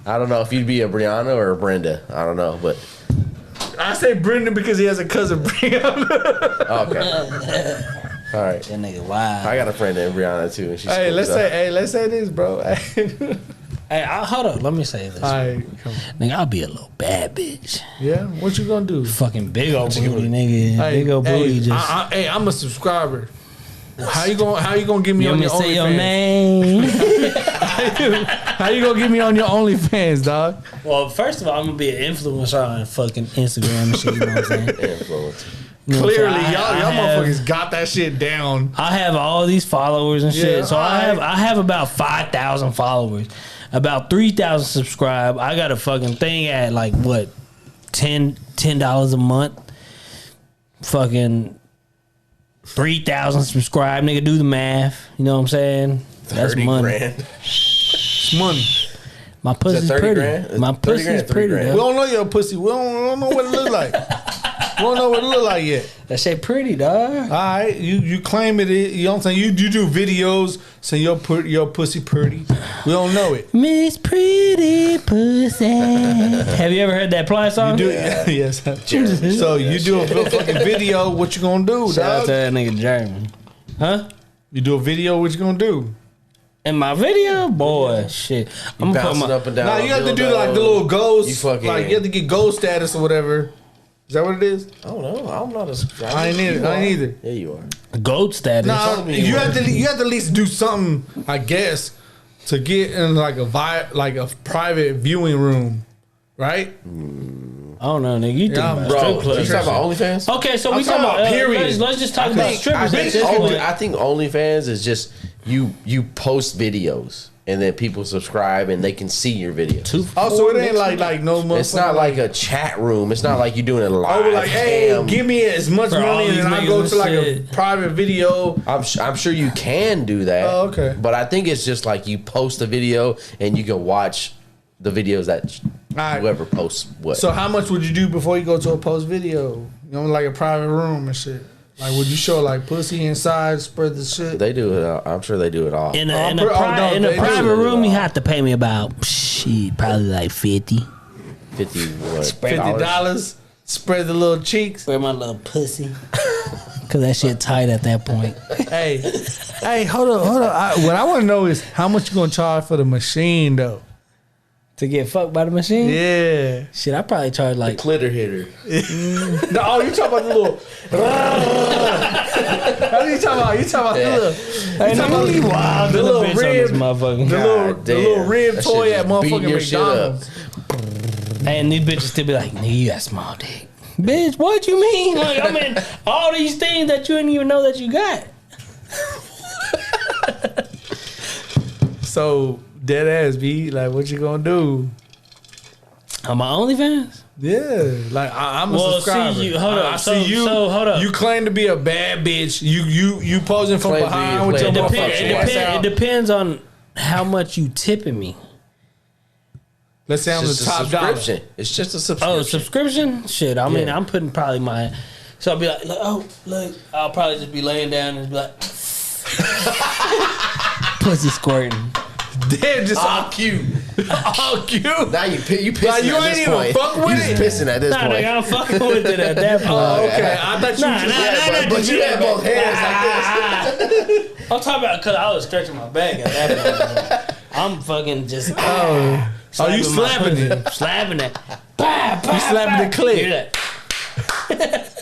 Speaker 4: I don't know if you'd be a Brianna or a Brenda. I don't know, but
Speaker 2: I say Brendan because he has a cousin Brianna.
Speaker 4: okay. All right.
Speaker 3: That nigga wild.
Speaker 4: I got a friend named Brianna too, and she's
Speaker 2: hey,
Speaker 4: cool,
Speaker 2: let's say this, bro.
Speaker 3: Hey, hold up. Let me say this.
Speaker 2: Alright, come on.
Speaker 3: Nigga, I'll be a little bad bitch.
Speaker 2: Yeah, what you gonna do?
Speaker 3: Fucking big old booty, nigga.
Speaker 2: Hey,
Speaker 3: Big old booty. Just.
Speaker 2: hey, I'm a subscriber. How you gonna get me
Speaker 3: You
Speaker 2: on
Speaker 3: want me
Speaker 2: your
Speaker 3: to say your
Speaker 2: OnlyFans?
Speaker 3: name?
Speaker 2: How you gonna get me on your OnlyFans, dog?
Speaker 3: Well, first of all, I'm gonna be an influencer on fucking Instagram and shit. You know what I'm saying?
Speaker 4: Influencer.
Speaker 3: You know what I'm
Speaker 2: Clearly,
Speaker 3: saying?
Speaker 2: y'all
Speaker 3: I
Speaker 2: motherfuckers got that shit down.
Speaker 3: I have all these followers and shit.
Speaker 2: Yeah,
Speaker 3: So I have about 5,000 followers, about 3,000 subscribe. I got a fucking thing at like what, $10 a month. Fucking 3,000 subscribed. Nigga, do the math. You know what I'm saying? That's
Speaker 7: 30
Speaker 3: money.
Speaker 7: grand.
Speaker 2: It's money.
Speaker 3: My pussy's
Speaker 7: 30
Speaker 3: pretty.
Speaker 7: grand?
Speaker 3: My
Speaker 7: 30
Speaker 3: pussy's
Speaker 7: grand, 3
Speaker 3: pretty.
Speaker 7: grand.
Speaker 2: We
Speaker 3: Dog.
Speaker 2: don't know your pussy. We don't know what it look like. We don't know what it look like yet.
Speaker 3: That shit pretty, dog.
Speaker 2: All right, you claim it. You know what I'm saying? You do videos saying your pussy pretty. We don't know it.
Speaker 3: Miss Pretty Pussy. Have you ever heard that Ply song?
Speaker 2: You do yes. So you do a fucking video. What you gonna do,
Speaker 3: Shout out
Speaker 2: dog?
Speaker 3: to that nigga Jeremy. Huh?
Speaker 2: You do a video. What you gonna do?
Speaker 3: In my video? Boy, shit. I'm gonna put
Speaker 7: Bouncing
Speaker 3: my...
Speaker 7: up and down.
Speaker 2: Now you have to do
Speaker 7: dildos.
Speaker 2: like the little ghost.
Speaker 7: You fucking.
Speaker 2: Like you have to get ghost status or whatever. Is that what it is?
Speaker 7: I don't know. I'm not a.
Speaker 2: I ain't either. I ain't either.
Speaker 7: Yeah, you are.
Speaker 3: Goat status.
Speaker 2: No, you have to at least do something, I guess, to get in like a private viewing room, right?
Speaker 3: I don't know, nigga. You think
Speaker 2: Yeah,
Speaker 3: about
Speaker 7: Bro,
Speaker 3: strip
Speaker 7: you
Speaker 3: clubs.
Speaker 7: talking about OnlyFans?
Speaker 3: Okay, so
Speaker 2: I'm
Speaker 3: we
Speaker 2: talking
Speaker 3: talking
Speaker 2: about
Speaker 3: about
Speaker 2: period.
Speaker 3: let's just talk about strippers.
Speaker 7: I think OnlyFans is just you post videos and then people subscribe and they can see your videos.
Speaker 2: Oh, so it ain't like no motherfucker.
Speaker 7: It's not like a chat room. It's not like you're doing it live.
Speaker 2: Oh, like, hey,
Speaker 7: cam.
Speaker 2: give me as much
Speaker 3: For all
Speaker 2: money
Speaker 3: these
Speaker 2: and I
Speaker 3: niggas
Speaker 2: go
Speaker 3: and
Speaker 2: to like a
Speaker 3: shit.
Speaker 2: private video.
Speaker 7: I'm sure you can do that.
Speaker 2: Oh, okay.
Speaker 7: But I think it's just like you post a video and you can watch the videos that
Speaker 2: Alright.
Speaker 7: whoever posts what.
Speaker 2: So how much would you do before you go to a post video? You know, like a private room and shit. Like, would you show like pussy inside, spread the shit?
Speaker 7: They do it. I'm sure they do it all.
Speaker 3: In
Speaker 2: Oh,
Speaker 3: a
Speaker 2: no,
Speaker 3: private
Speaker 2: they do.
Speaker 3: private room, you have to pay me about shit, probably like 50.
Speaker 7: 50 what?
Speaker 2: $50. Spread the little cheeks.
Speaker 3: Where my little pussy? Cause that shit tight at that point.
Speaker 2: Hey, hold on. What I want to know is how much you gonna charge for the machine though?
Speaker 3: To get fucked by the machine?
Speaker 2: Yeah.
Speaker 3: Shit, I probably charge like
Speaker 7: Glitter hitter.
Speaker 2: No, you talking about the little. What are you talking about? You talking about the little.
Speaker 3: Hey, nigga, you wild
Speaker 2: the
Speaker 3: in the
Speaker 2: little
Speaker 3: bitch on this
Speaker 2: rib-
Speaker 3: motherfucker.
Speaker 2: the little rib
Speaker 7: That
Speaker 2: toy
Speaker 7: shit
Speaker 2: at
Speaker 7: just beating
Speaker 2: motherfucking
Speaker 7: your shit up.
Speaker 2: McDonald's.
Speaker 3: And these bitches still be like, nigga, you got small dick. Bitch, what you mean? Like, I mean, all these things that you didn't even know that you got.
Speaker 2: So dead ass B, like what you gonna do?
Speaker 3: On my OnlyFans?
Speaker 2: Yeah, like I'm a subscriber.
Speaker 3: see you. Hold
Speaker 2: I
Speaker 3: up.
Speaker 2: see you.
Speaker 3: So hold up.
Speaker 2: You claim to be a bad bitch. You posing from
Speaker 7: Claim to be
Speaker 2: behind
Speaker 7: a
Speaker 2: with your
Speaker 7: player.
Speaker 2: motherfucking ass
Speaker 3: It
Speaker 2: out.
Speaker 3: depends on how much you tipping me.
Speaker 2: Let's say I'm the
Speaker 7: It's just a
Speaker 2: top dollar.
Speaker 7: subscription. It's just a subscription.
Speaker 3: Oh, subscription? Shit, I mean,
Speaker 7: Yeah.
Speaker 3: I'm putting probably my... So I'll be like, oh, look. I'll probably just be laying down and be like... pussy squirting.
Speaker 2: Damn, just
Speaker 7: all cute.
Speaker 2: all cute.
Speaker 7: Now you pissing
Speaker 2: Like, you
Speaker 7: at
Speaker 2: ain't
Speaker 7: this
Speaker 2: even
Speaker 7: point.
Speaker 2: fuck with
Speaker 7: you
Speaker 2: it?
Speaker 7: just pissing at this
Speaker 3: Nah,
Speaker 7: point.
Speaker 3: nigga, I'm fucking with it at that point.
Speaker 2: Oh, okay. I thought you just
Speaker 7: but you had both hands like this.
Speaker 3: I'm talking about because I was stretching my back at that point. I'm fucking just...
Speaker 2: Oh, you
Speaker 3: my
Speaker 2: slapping
Speaker 3: pussy.
Speaker 2: it?
Speaker 3: Slapping it. Bah, bah,
Speaker 2: You slapping the clit?
Speaker 3: Hear that?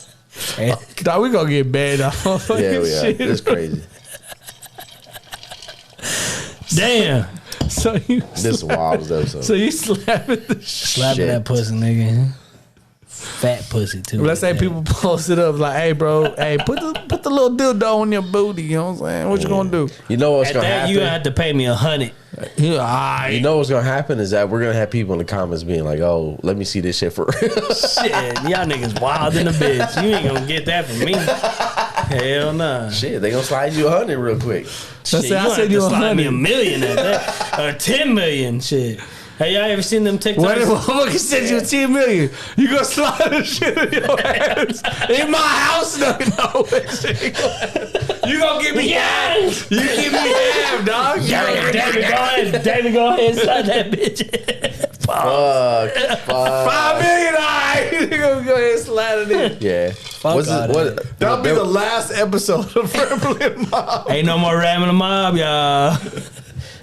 Speaker 2: Dog, we gonna get bad off.
Speaker 7: Yeah, we are. It's crazy.
Speaker 3: Damn.
Speaker 2: So you
Speaker 7: This wild episode.
Speaker 2: so you slapping the shit.
Speaker 3: Slapping
Speaker 7: Shit.
Speaker 3: that pussy, nigga. Fat pussy, too.
Speaker 2: Let's say people post it up like, hey, bro, hey, put the little dildo on your booty. You know what I'm saying? What you gonna do?
Speaker 7: You know what's
Speaker 3: At
Speaker 7: gonna
Speaker 3: that,
Speaker 7: happen?
Speaker 3: you gonna have to pay me 100.
Speaker 7: You know what's gonna happen is that we're gonna have people in the comments being like, "Oh, let me see this shit for real."
Speaker 3: Shit, y'all niggas wild in the bitch. You ain't gonna get that from me. Hell nah.
Speaker 7: Shit, they gonna slide you 100 real quick.
Speaker 3: Shit,
Speaker 2: say,
Speaker 3: you
Speaker 2: I
Speaker 3: gonna
Speaker 2: said
Speaker 3: have
Speaker 2: you
Speaker 3: to slide me
Speaker 2: 100.
Speaker 3: $1 million at that, or 10 million. Shit. Have y'all ever seen them TikToks?
Speaker 2: What if motherfucker send you 10 million? You gonna slide this shit in your ass? In my house? No. You gonna give me half? You give me half, dog.
Speaker 3: David, go ahead and slide that bitch.
Speaker 7: Fuck.
Speaker 2: 5 million, alright. You gonna go ahead and slide it in.
Speaker 7: Yeah. What's
Speaker 3: all
Speaker 7: what?
Speaker 2: That'll be the last episode of Ramblin Mob.
Speaker 3: Ain't no more Ramblin Mob, y'all.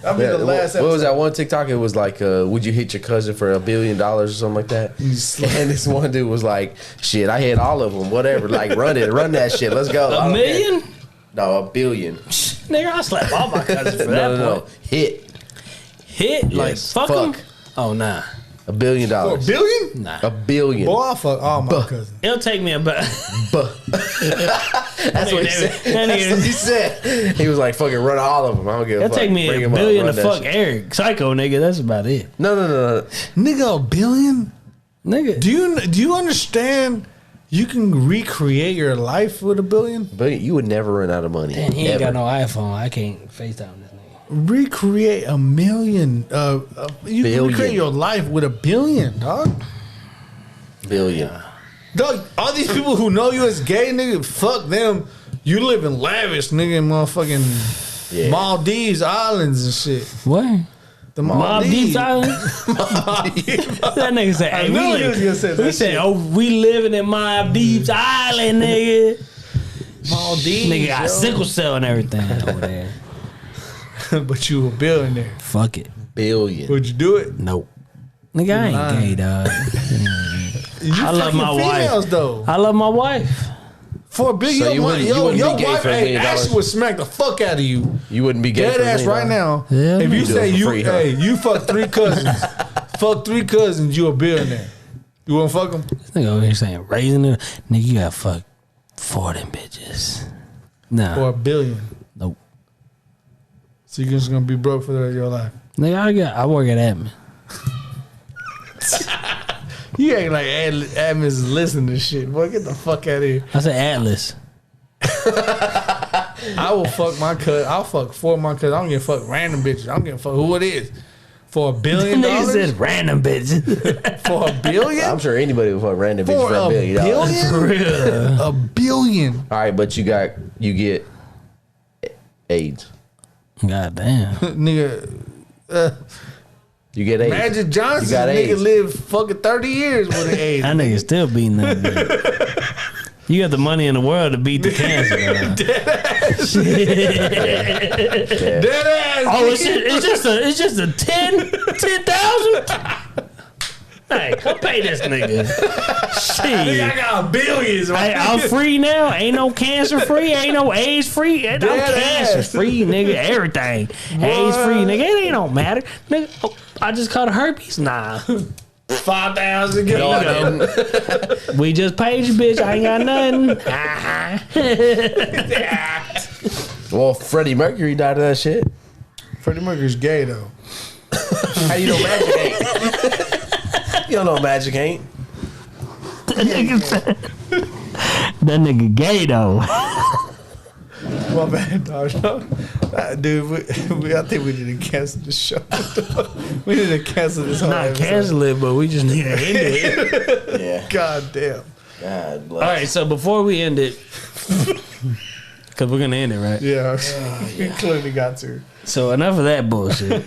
Speaker 2: That'll be the last episode.
Speaker 7: What was that one TikTok? It was like, would you hit your cousin for $1 billion or something like that? And this one dude was like, shit, I hit all of them, whatever. Like, run that shit. Let's go. I
Speaker 3: $1
Speaker 7: don't
Speaker 3: million?
Speaker 7: care. No, $1 billion.
Speaker 3: Nigga, I'll slap all my cousins for that
Speaker 7: No.
Speaker 3: point.
Speaker 7: Hit.
Speaker 3: Hit? Like,
Speaker 7: Yes,
Speaker 3: fuck
Speaker 7: fuck.
Speaker 3: them? Oh, nah.
Speaker 7: $1 billion.
Speaker 2: For $1 billion?
Speaker 3: Nah.
Speaker 7: $1 billion.
Speaker 2: Boy, I fuck all my cousins.
Speaker 3: It'll take me about...
Speaker 7: That's what he said. That's what he said. He was like, fucking run all of them. I don't give a
Speaker 3: It'll
Speaker 7: fuck.
Speaker 3: take me
Speaker 7: Bring
Speaker 3: $1
Speaker 7: him up,
Speaker 3: billion
Speaker 7: run
Speaker 3: to
Speaker 7: that
Speaker 3: fuck
Speaker 7: shit.
Speaker 3: Eric. Psycho, nigga. That's about it.
Speaker 7: No.
Speaker 2: Nigga, $1 billion?
Speaker 3: Nigga.
Speaker 2: Do you understand? You can recreate your life with $1 billion?
Speaker 7: But you would never run out of money.
Speaker 3: Damn, he ain't
Speaker 7: Never.
Speaker 3: got no iPhone. I can't FaceTime this nigga.
Speaker 2: Recreate $1 million. You can recreate your life with $1 billion, dog.
Speaker 7: Billion.
Speaker 2: Dog, all these people who know you as gay, nigga, fuck them. You live in lavish, nigga, in motherfucking Maldives Islands and shit.
Speaker 3: What?
Speaker 2: The
Speaker 3: Maldives Island? That nigga said, hey, we said, oh, we living in Maldives Island, nigga.
Speaker 2: Maldives,
Speaker 3: Nigga got sickle cell and everything over there.
Speaker 2: But you a billionaire.
Speaker 3: Fuck it.
Speaker 7: Billion.
Speaker 2: Would you do it?
Speaker 3: Nope. Nigga, I ain't gay, dog.
Speaker 2: I
Speaker 3: love my wife.
Speaker 2: Though.
Speaker 3: I love my wife.
Speaker 2: For $1 billion,
Speaker 7: So you wouldn't
Speaker 2: your
Speaker 7: be gay
Speaker 2: wife
Speaker 7: for $1 million?
Speaker 2: actually would smack the fuck out of you.
Speaker 7: You wouldn't be gay
Speaker 2: Dead
Speaker 7: for $1
Speaker 2: ass
Speaker 7: million?
Speaker 2: right now.
Speaker 3: Yeah,
Speaker 2: if you
Speaker 7: do
Speaker 2: say
Speaker 7: it for
Speaker 2: you,
Speaker 7: free, huh?
Speaker 2: hey, you fuck 3 cousins, fuck 3 cousins, you a billionaire. You wanna fuck them?
Speaker 3: This nigga over here saying, raising it. Nigga, you gotta fuck 4 of them bitches. Nah.
Speaker 2: For $1 billion.
Speaker 3: Nope.
Speaker 2: So you're just gonna be broke for the rest of your life.
Speaker 3: Nigga, I work at admin.
Speaker 2: You ain't like admins is listening to shit. Boy, get the fuck out of here.
Speaker 3: I said Atlas.
Speaker 2: I will fuck my cousin. I'll fuck 4 of my cousins. I don't give a fuck random bitches. I don't give a fuck who it is. For $1 billion?
Speaker 3: Nigga said random bitches.
Speaker 2: For $1 billion?
Speaker 7: I'm sure anybody would fuck random bitches for $1 billion.
Speaker 2: For real? $1 billion.
Speaker 7: All right, but you get AIDS.
Speaker 3: God damn.
Speaker 2: Nigga.
Speaker 7: You get AIDS.
Speaker 2: Magic Johnson,
Speaker 7: You got
Speaker 2: nigga
Speaker 7: AIDS.
Speaker 2: lived fucking 30 years with an AIDS.
Speaker 3: That nigga still beating that bitch. You got the money in the world to beat the cancer.
Speaker 2: Dead ass.
Speaker 3: Oh, it's just a 10,000. Hey, come pay this nigga. Shit.
Speaker 2: I got billions.
Speaker 3: Hey, I'm free now. Ain't no cancer free. Ain't no AIDS free. Ain't no cancer
Speaker 2: ass.
Speaker 3: free, nigga. Everything. AIDS free, nigga. It ain't no matter. Nigga, oh, I just caught herpes. Nah.
Speaker 2: 5,000.
Speaker 3: We just paid you, bitch. I ain't got nothing.
Speaker 7: Well, Freddie Mercury died of that shit.
Speaker 2: Freddie Mercury's gay, though.
Speaker 7: How you know Magic ain't? You don't know Magic ain't.
Speaker 3: That nigga gay, though.
Speaker 2: My bad, dog. Dude, I think we need to cancel this show. We need to cancel this whole
Speaker 3: Not
Speaker 2: episode.
Speaker 3: cancel it, but we just need to end it.
Speaker 7: Yeah.
Speaker 2: God damn.
Speaker 7: God bless.
Speaker 3: All right, so before we end it, because we're going to end it, right?
Speaker 2: Yeah, we clearly got to.
Speaker 3: So enough of that bullshit.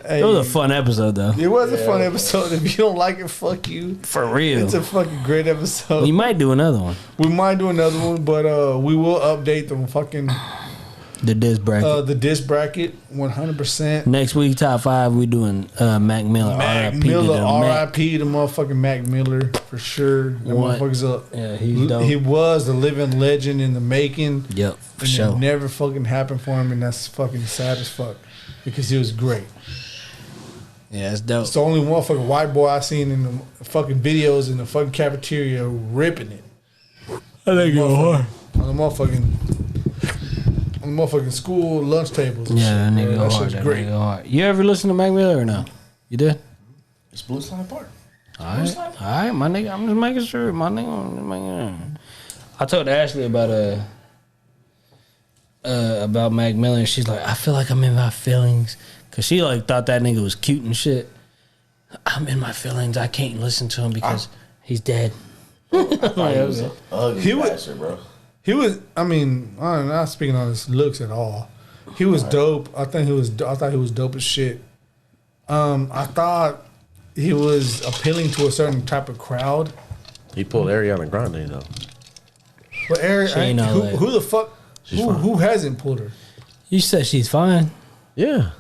Speaker 2: Hey,
Speaker 3: It was a fun episode, though.
Speaker 2: it was a fun episode. If you don't like it, fuck you.
Speaker 3: For real.
Speaker 2: It's a fucking great episode.
Speaker 3: We might do another one.
Speaker 2: We might do another one, but we will update the fucking
Speaker 3: The disc bracket.
Speaker 2: the disc bracket 100%.
Speaker 3: Next week, top 5, we doing Mac Miller.
Speaker 2: Mac
Speaker 3: RIP to
Speaker 2: Miller,
Speaker 3: the Mac.
Speaker 2: R.I.P. the motherfucking Mac Miller for sure. That
Speaker 3: What?
Speaker 2: motherfucker's
Speaker 3: Yeah, he's dope.
Speaker 2: he was a living legend in the making.
Speaker 3: Yep, for
Speaker 2: And
Speaker 3: sure.
Speaker 2: it never fucking happened for him, and that's fucking sad as fuck because he was great.
Speaker 3: Yeah, it's dope.
Speaker 2: It's the only motherfucking white boy I seen in the fucking videos in the fucking cafeteria ripping it.
Speaker 3: I think you're hard.
Speaker 2: On the motherfucking school lunch tables. and
Speaker 3: Yeah,
Speaker 2: shit,
Speaker 3: that nigga
Speaker 2: bro.
Speaker 3: go hard.
Speaker 2: shit's
Speaker 3: That
Speaker 2: great.
Speaker 3: nigga go hard. You ever listen to Mac Miller or no? You did?
Speaker 7: It's Blue Slime Park.
Speaker 3: All right, my nigga. I'm just making sure, my nigga. I told Ashley about Mac Miller, and she's like, I feel like I'm in my feelings, cause she like thought that nigga was cute and shit. I'm in my feelings. I can't listen to him because he's dead.
Speaker 7: He was an ugly
Speaker 2: He was-
Speaker 7: bastard, bro.
Speaker 2: He was. I mean, I'm not speaking on his looks at all. He was dope. I thought he was dope as shit. I thought he was appealing to a certain type of crowd.
Speaker 7: He pulled Ariana Grande though.
Speaker 2: But Eric,
Speaker 3: She ain't all that.
Speaker 2: who the fuck? Who hasn't pulled her?
Speaker 3: You said she's fine.
Speaker 7: Yeah.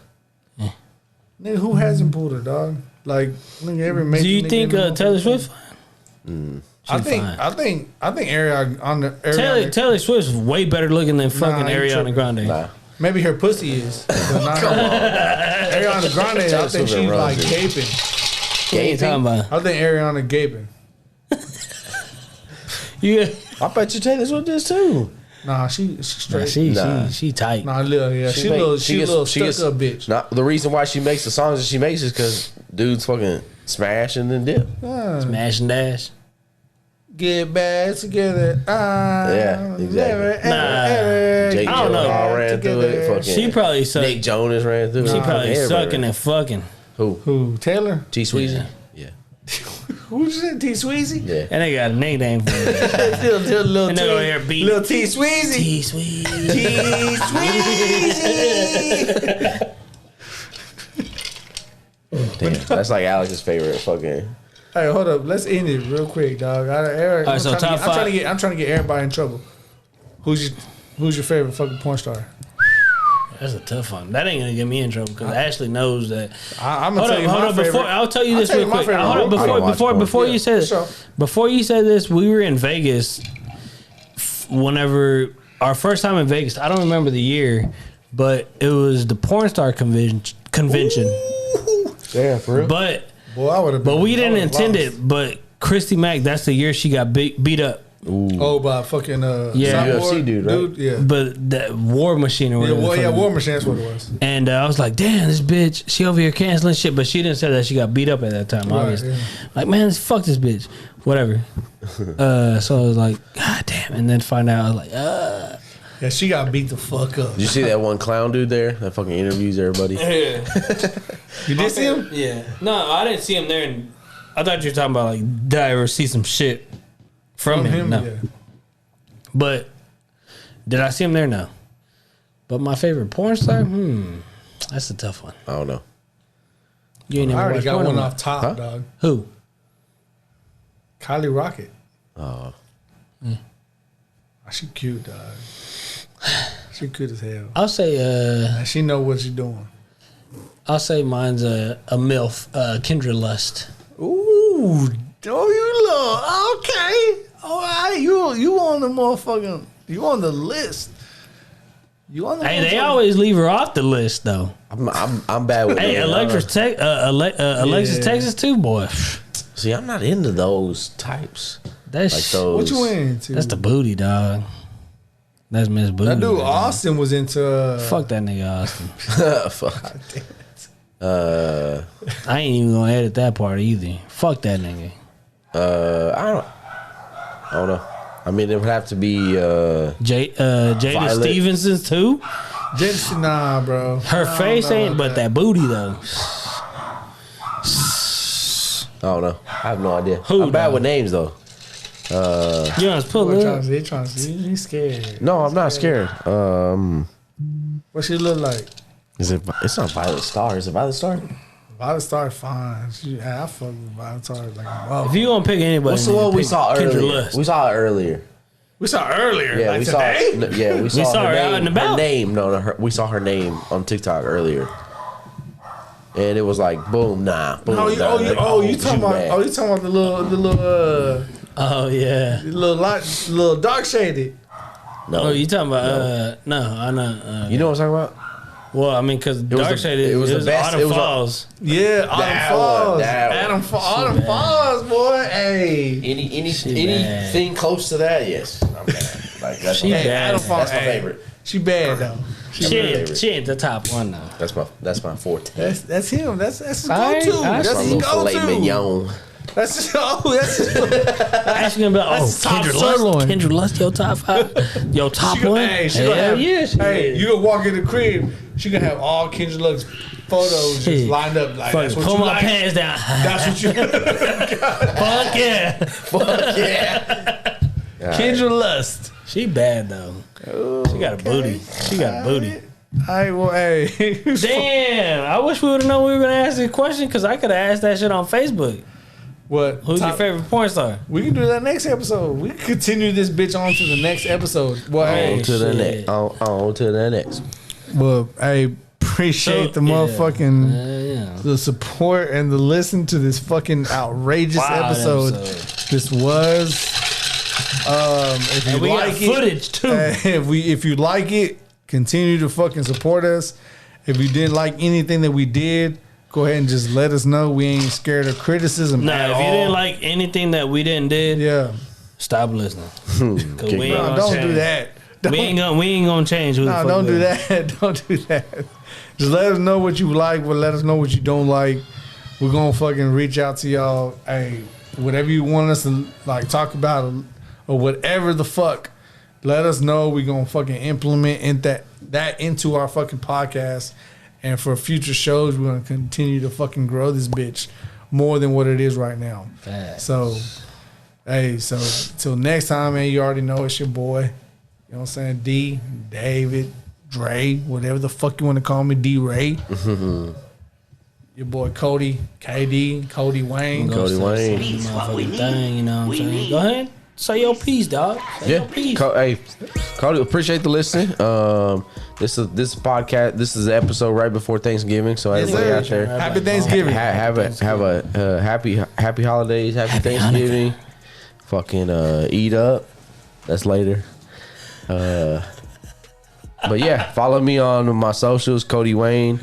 Speaker 2: Nigga, who hasn't pulled her, dog? Like, nigga, every major.
Speaker 3: Do you
Speaker 2: nigga
Speaker 3: think
Speaker 2: in the
Speaker 3: Taylor
Speaker 2: motherfucking-
Speaker 3: Swift?
Speaker 2: I think Ariana.
Speaker 3: Taylor Swift's way better looking than fucking
Speaker 2: you
Speaker 3: Ariana
Speaker 2: tripping.
Speaker 3: Grande.
Speaker 7: Nah.
Speaker 2: Maybe her pussy is. But not Ariana Grande, I
Speaker 7: Taylor
Speaker 2: think
Speaker 7: Swift
Speaker 2: she's
Speaker 7: runs
Speaker 2: like
Speaker 7: it.
Speaker 2: gaping.
Speaker 3: What are you talking about?
Speaker 2: I think Ariana gaping.
Speaker 3: Yeah,
Speaker 7: I bet you Taylor Swift is too.
Speaker 2: Nah, she's
Speaker 3: nah,
Speaker 2: straight.
Speaker 3: she tight.
Speaker 2: Nah, little, yeah. She a little stuck up bitch.
Speaker 7: Not the reason why she makes the songs that she makes is because dudes fucking smash and then dip.
Speaker 3: Smash and dash.
Speaker 2: get back together.
Speaker 7: Yeah, exactly. Jake
Speaker 3: I don't know.
Speaker 7: Gyllenhaal ran through it. Fucking
Speaker 3: She probably sucked.
Speaker 7: Nick Jonas ran through it.
Speaker 3: She probably
Speaker 7: Everybody
Speaker 3: sucking
Speaker 7: ran.
Speaker 3: and fucking.
Speaker 2: Who? Taylor?
Speaker 7: T Sweezy? Yeah.
Speaker 2: Who's that? T Sweezy?
Speaker 7: Yeah.
Speaker 3: And they got a nickname for it.
Speaker 2: Little
Speaker 3: And they over here beating.
Speaker 2: Little T Sweezy.
Speaker 3: T sweet.
Speaker 2: T Sweezy.
Speaker 7: Damn, that's like Alex's favorite fucking.
Speaker 2: Hey, hold up. Let's end it real quick, dog.
Speaker 3: All right, so top five.
Speaker 2: I'm trying to get everybody in trouble. Who's your favorite fucking porn star?
Speaker 3: That's a tough one. That ain't gonna get me in trouble because Ashley knows that.
Speaker 2: I'm gonna tell you
Speaker 3: Hold
Speaker 2: my
Speaker 3: up.
Speaker 2: favorite.
Speaker 3: Before I'll tell you this
Speaker 2: I'll tell
Speaker 3: real
Speaker 2: you my
Speaker 3: quick.
Speaker 2: favorite.
Speaker 3: Hold up. Before you say this.
Speaker 2: Sure.
Speaker 3: Before you said this, we were in Vegas. Whenever our first time in Vegas, I don't remember the year, but it was the porn star convention.
Speaker 7: Yeah, for real.
Speaker 3: But
Speaker 2: Boy, I would have.
Speaker 3: we didn't intend it. But Christy Mack, that's the year she got beat up.
Speaker 2: Oh, by fucking
Speaker 3: Yeah.
Speaker 7: UFC dude, right?
Speaker 2: Yeah.
Speaker 3: But that War Machine or whatever.
Speaker 2: War Machine. That's what it was.
Speaker 3: And I was like, damn, this bitch, she over here canceling shit. But she didn't say that she got beat up at that time,
Speaker 2: Right,
Speaker 3: obviously.
Speaker 2: yeah.
Speaker 3: Like, man, fuck this bitch. Whatever. So I was like, God damn. And then find out, I was like,
Speaker 2: Yeah, she got beat the fuck up.
Speaker 7: Did you see that one clown dude there that fucking interviews everybody?
Speaker 3: Yeah.
Speaker 2: You did see him?
Speaker 3: Yeah. No, I didn't see him there. And I thought you were talking about, like, did I ever see some shit from him? No.
Speaker 2: Yeah.
Speaker 3: But did I see him there? No. But my favorite porn star? That's a tough one.
Speaker 7: I don't know.
Speaker 3: You ain't
Speaker 2: I
Speaker 3: never
Speaker 2: already
Speaker 3: watched
Speaker 2: got
Speaker 3: porn
Speaker 2: one
Speaker 3: of
Speaker 2: off top,
Speaker 7: Huh?
Speaker 2: dog.
Speaker 3: Who?
Speaker 2: Kylie Rocket.
Speaker 7: Oh,
Speaker 2: She cute, dog. She cute as hell.
Speaker 3: I'll say
Speaker 2: And she know what she's doing.
Speaker 3: I'll say mine's a MILF, Kendra Lust.
Speaker 2: Ooh, you look okay. All right, you on the motherfucking. You on the list. You on the.
Speaker 3: Hey, they
Speaker 2: motherfucking-
Speaker 3: always leave her off the list though.
Speaker 7: I'm bad with.
Speaker 3: Hey, Alexis Texas too, boy.
Speaker 7: See, I'm not into those types.
Speaker 3: That's
Speaker 7: Like those.
Speaker 2: What you into?
Speaker 3: that's the booty, dog. That's Miss Booty.
Speaker 2: That dude
Speaker 3: dog.
Speaker 2: Austin was into.
Speaker 3: Fuck that nigga Austin.
Speaker 7: Fuck.
Speaker 3: I ain't even gonna edit that part either. Fuck that nigga.
Speaker 7: I don't know. I mean, it would have to be.
Speaker 3: Jada
Speaker 7: Violet.
Speaker 3: Stevenson too.
Speaker 2: Jensen, nah, bro.
Speaker 3: Her face ain't, but that booty though.
Speaker 7: I don't know. I have no idea.
Speaker 3: Who,
Speaker 7: I'm bad
Speaker 3: dog?
Speaker 7: with names though.
Speaker 3: You know, pull
Speaker 2: He
Speaker 3: it
Speaker 2: trying
Speaker 3: up.
Speaker 2: to see. He trying to see. He's scared.
Speaker 7: No, I'm not scared.
Speaker 2: What she look like?
Speaker 7: Is it? It's not Violet Star. Is it Violet Star?
Speaker 2: Violet Star fine. I fuck with Violet Star like
Speaker 3: If you gonna pick anybody,
Speaker 7: What's the one we
Speaker 3: pick
Speaker 7: saw
Speaker 3: Kendra
Speaker 7: earlier?
Speaker 3: Lust.
Speaker 7: We saw it earlier.
Speaker 2: we saw earlier.
Speaker 7: Yeah,
Speaker 2: like
Speaker 7: we
Speaker 2: today?
Speaker 7: saw. Yeah, we saw,
Speaker 3: saw
Speaker 7: her
Speaker 3: her out
Speaker 7: name.
Speaker 3: and about.
Speaker 7: Her name. No, we saw her name on TikTok earlier. And it was like boom, nah, boom.
Speaker 2: Oh,
Speaker 7: nah.
Speaker 2: you talking about? You talking about the little
Speaker 3: Oh yeah.
Speaker 2: little dark shaded?
Speaker 7: No,
Speaker 3: Oh, you talking about? No, I know.
Speaker 7: you know what I'm talking about?
Speaker 3: Well, I mean, because
Speaker 7: was
Speaker 3: Dark
Speaker 7: the-
Speaker 3: Shade
Speaker 7: it was the best-
Speaker 3: Autumn
Speaker 7: it was a-
Speaker 3: Falls.
Speaker 2: Yeah,
Speaker 7: That
Speaker 2: Autumn Falls.
Speaker 7: one, that one.
Speaker 2: Autumn Falls, boy. Hey,
Speaker 7: Anything close to that? Yes, I'm bad. Like that's
Speaker 3: She
Speaker 7: my,
Speaker 3: bad.
Speaker 2: Autumn Falls.
Speaker 7: that's my
Speaker 2: hey,
Speaker 7: favorite.
Speaker 2: She bad though.
Speaker 3: She ain't the top one though.
Speaker 7: That's my forte.
Speaker 2: That's him. That's his
Speaker 3: Alright,
Speaker 2: go-to.
Speaker 3: alright.
Speaker 2: That's
Speaker 7: My
Speaker 2: his
Speaker 7: little filet
Speaker 2: go-to.
Speaker 7: mignon.
Speaker 2: That's his. That's his.
Speaker 3: Actually gonna be like,
Speaker 2: That's top
Speaker 3: Kendra
Speaker 2: sirloin.
Speaker 3: Lust. Kendra Lust, your top 5, your top
Speaker 2: She
Speaker 3: one.
Speaker 2: gonna, hey, she gonna
Speaker 3: Hell
Speaker 2: have,
Speaker 3: yeah, she
Speaker 2: hey,
Speaker 3: is.
Speaker 2: you gonna walk in the crib. She gonna have all Kendra Luck's photos
Speaker 3: Shit.
Speaker 2: just lined up. Like
Speaker 3: Fuck,
Speaker 2: that's what
Speaker 3: pull
Speaker 2: you
Speaker 3: my
Speaker 2: like.
Speaker 3: pants down.
Speaker 2: That's what you.
Speaker 3: Fuck yeah.
Speaker 7: Fuck yeah.
Speaker 2: Kendra Lust.
Speaker 3: She bad though. She got a booty. She got a booty.
Speaker 2: All right, well, hey.
Speaker 3: Damn, I wish we would have known we were gonna ask this question because I could have asked that shit on Facebook.
Speaker 2: What?
Speaker 3: Who's your favorite porn star?
Speaker 2: We can do that next episode. We can continue this bitch on to the next episode. Well,
Speaker 7: On
Speaker 2: hey,
Speaker 7: to the
Speaker 3: shit.
Speaker 7: next. On to the next.
Speaker 2: well, I appreciate the motherfucking the support and the listen to this fucking outrageous
Speaker 3: Wild
Speaker 2: episode.
Speaker 3: episode.
Speaker 2: This was. If you
Speaker 3: And we got
Speaker 2: like
Speaker 3: footage too.
Speaker 2: if you like it, continue to fucking support us. If you didn't like anything that we did, go ahead and just let us know. We ain't scared of criticism.
Speaker 3: Nah,
Speaker 2: at
Speaker 3: if
Speaker 2: all.
Speaker 3: you didn't like anything that we didn't did,
Speaker 2: yeah,
Speaker 3: stop listening. 'Cause we ain't
Speaker 2: no,
Speaker 3: gonna
Speaker 2: don't
Speaker 3: change.
Speaker 2: do that.
Speaker 3: We ain't gonna change. Who the
Speaker 2: No,
Speaker 3: fuck
Speaker 2: don't
Speaker 3: we
Speaker 2: do
Speaker 3: are.
Speaker 2: that. Don't do that. Just let us know what you like, but let us know what you don't like. We're gonna fucking reach out to y'all. Hey, whatever you want us to like talk about or whatever the fuck, let us know. We're gonna fucking implement that into our fucking podcast. And for future shows, we're gonna continue to fucking grow this bitch more than what it is right now.
Speaker 3: Facts.
Speaker 2: So, hey, till next time, man, you already know it's your boy. You know what I'm saying? D, David, Dre, whatever the fuck you want to call me, D Ray. Your boy Cody, KD, Cody Wayne.
Speaker 7: Cody Wayne.
Speaker 3: Motherfucking thing, you know what I'm saying? Go ahead. Say your piece, dog. Say your piece.
Speaker 7: Hey, Cody, appreciate the listening. This is podcast. This is the episode right before Thanksgiving. So everybody out there,
Speaker 2: Happy Thanksgiving.
Speaker 7: have a happy holidays, happy Thanksgiving. Fucking eat up. That's later. But yeah, follow me on my socials, Cody Wayne,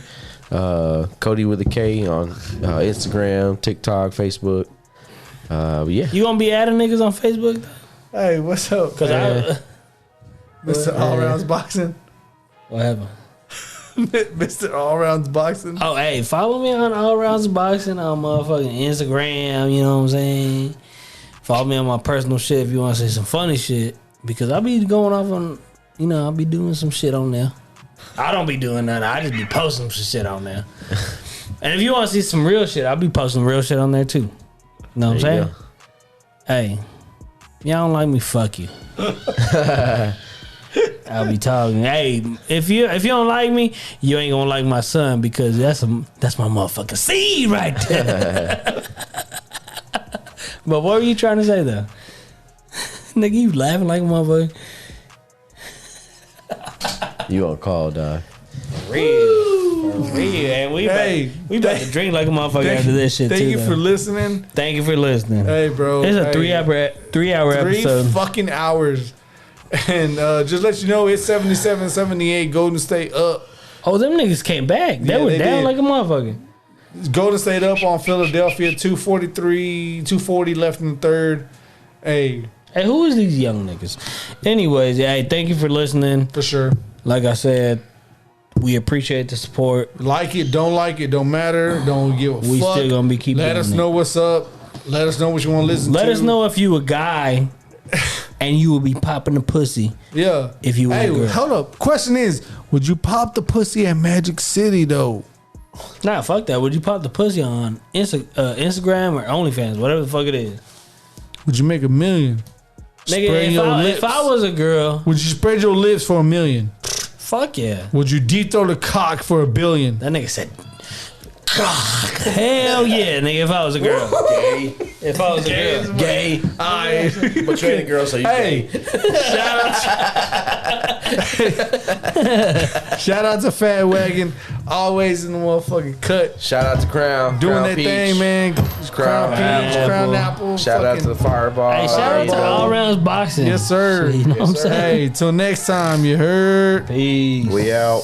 Speaker 7: Cody with a K on Instagram, TikTok, Facebook. Yeah.
Speaker 3: You gonna be adding niggas on Facebook?
Speaker 2: Hey, what's up?
Speaker 3: Cause
Speaker 2: Mr. All Rounds Boxing.
Speaker 3: What happened?
Speaker 2: Mr. All Rounds Boxing.
Speaker 3: Oh, hey, follow me on All Rounds Boxing on motherfucking Instagram. You know what I'm saying? Follow me on my personal shit if you want to say some funny shit, because I'll be going off on, you know, I'll be doing some shit on there. I don't be doing nothing. I just be posting some shit on there. And if you want to see some real shit, I'll be posting real shit on there too. You know what I'm saying? Hey, y'all don't like me, fuck you. I'll be talking. Hey, if you don't like me, you ain't gonna like my son, because that's my motherfucking seed right there. But what were you trying to say though? Nigga, you laughing like a motherfucker.
Speaker 7: You on call, dog.
Speaker 3: For real, and we about to drink like a motherfucker after this shit.
Speaker 2: Thank you for listening.
Speaker 3: Thank you for listening.
Speaker 2: Hey, bro.
Speaker 3: It's a 3 hour episode.
Speaker 2: 3 fucking hours. And just let you know, it's 77-78. Golden State up.
Speaker 3: Oh, them niggas came back. They were down
Speaker 2: did.
Speaker 3: like a motherfucker.
Speaker 2: Golden State up on Philadelphia. 240 left in the third. Hey,
Speaker 3: who is these young niggas? Anyways, hey, thank you for listening.
Speaker 2: For sure.
Speaker 3: Like I said, we appreciate the support.
Speaker 2: Like it, don't matter. Don't give a fuck.
Speaker 3: We still gonna be keeping.
Speaker 2: Let us know what's up. Let us know what you want to listen to.
Speaker 3: Let us know if you a guy and you will be popping the pussy.
Speaker 2: Yeah.
Speaker 3: If you were a girl.
Speaker 2: Hold up. Question is, would you pop the pussy at Magic City though?
Speaker 3: Nah, fuck that. Would you pop the pussy on Instagram or OnlyFans, whatever the fuck it is?
Speaker 2: Would you make $1 million?
Speaker 3: Nigga, if I was a girl,
Speaker 2: would you spread your lips for $1 million?
Speaker 3: Fuck yeah.
Speaker 2: Would you deep throw the cock for $1 billion?
Speaker 3: That nigga said, hell yeah, nigga. If I was a girl,
Speaker 7: Gay.
Speaker 3: If I was a girl,
Speaker 7: Gay. But you ain't a girl, so you gay.
Speaker 2: Shout out to Fat Wagon, always in the motherfucking cut.
Speaker 7: Shout out to Crown.
Speaker 2: Doing
Speaker 7: Crown
Speaker 2: that
Speaker 7: Peach.
Speaker 2: thing, man. Crown Peach, Crown Apple.
Speaker 7: Shout out to the Fireball.
Speaker 3: hey, shout out to All Rounds Boxing.
Speaker 2: Yes, sir.
Speaker 3: You know what I'm saying?
Speaker 2: Hey, till next time, you heard?
Speaker 3: Peace.
Speaker 7: We out.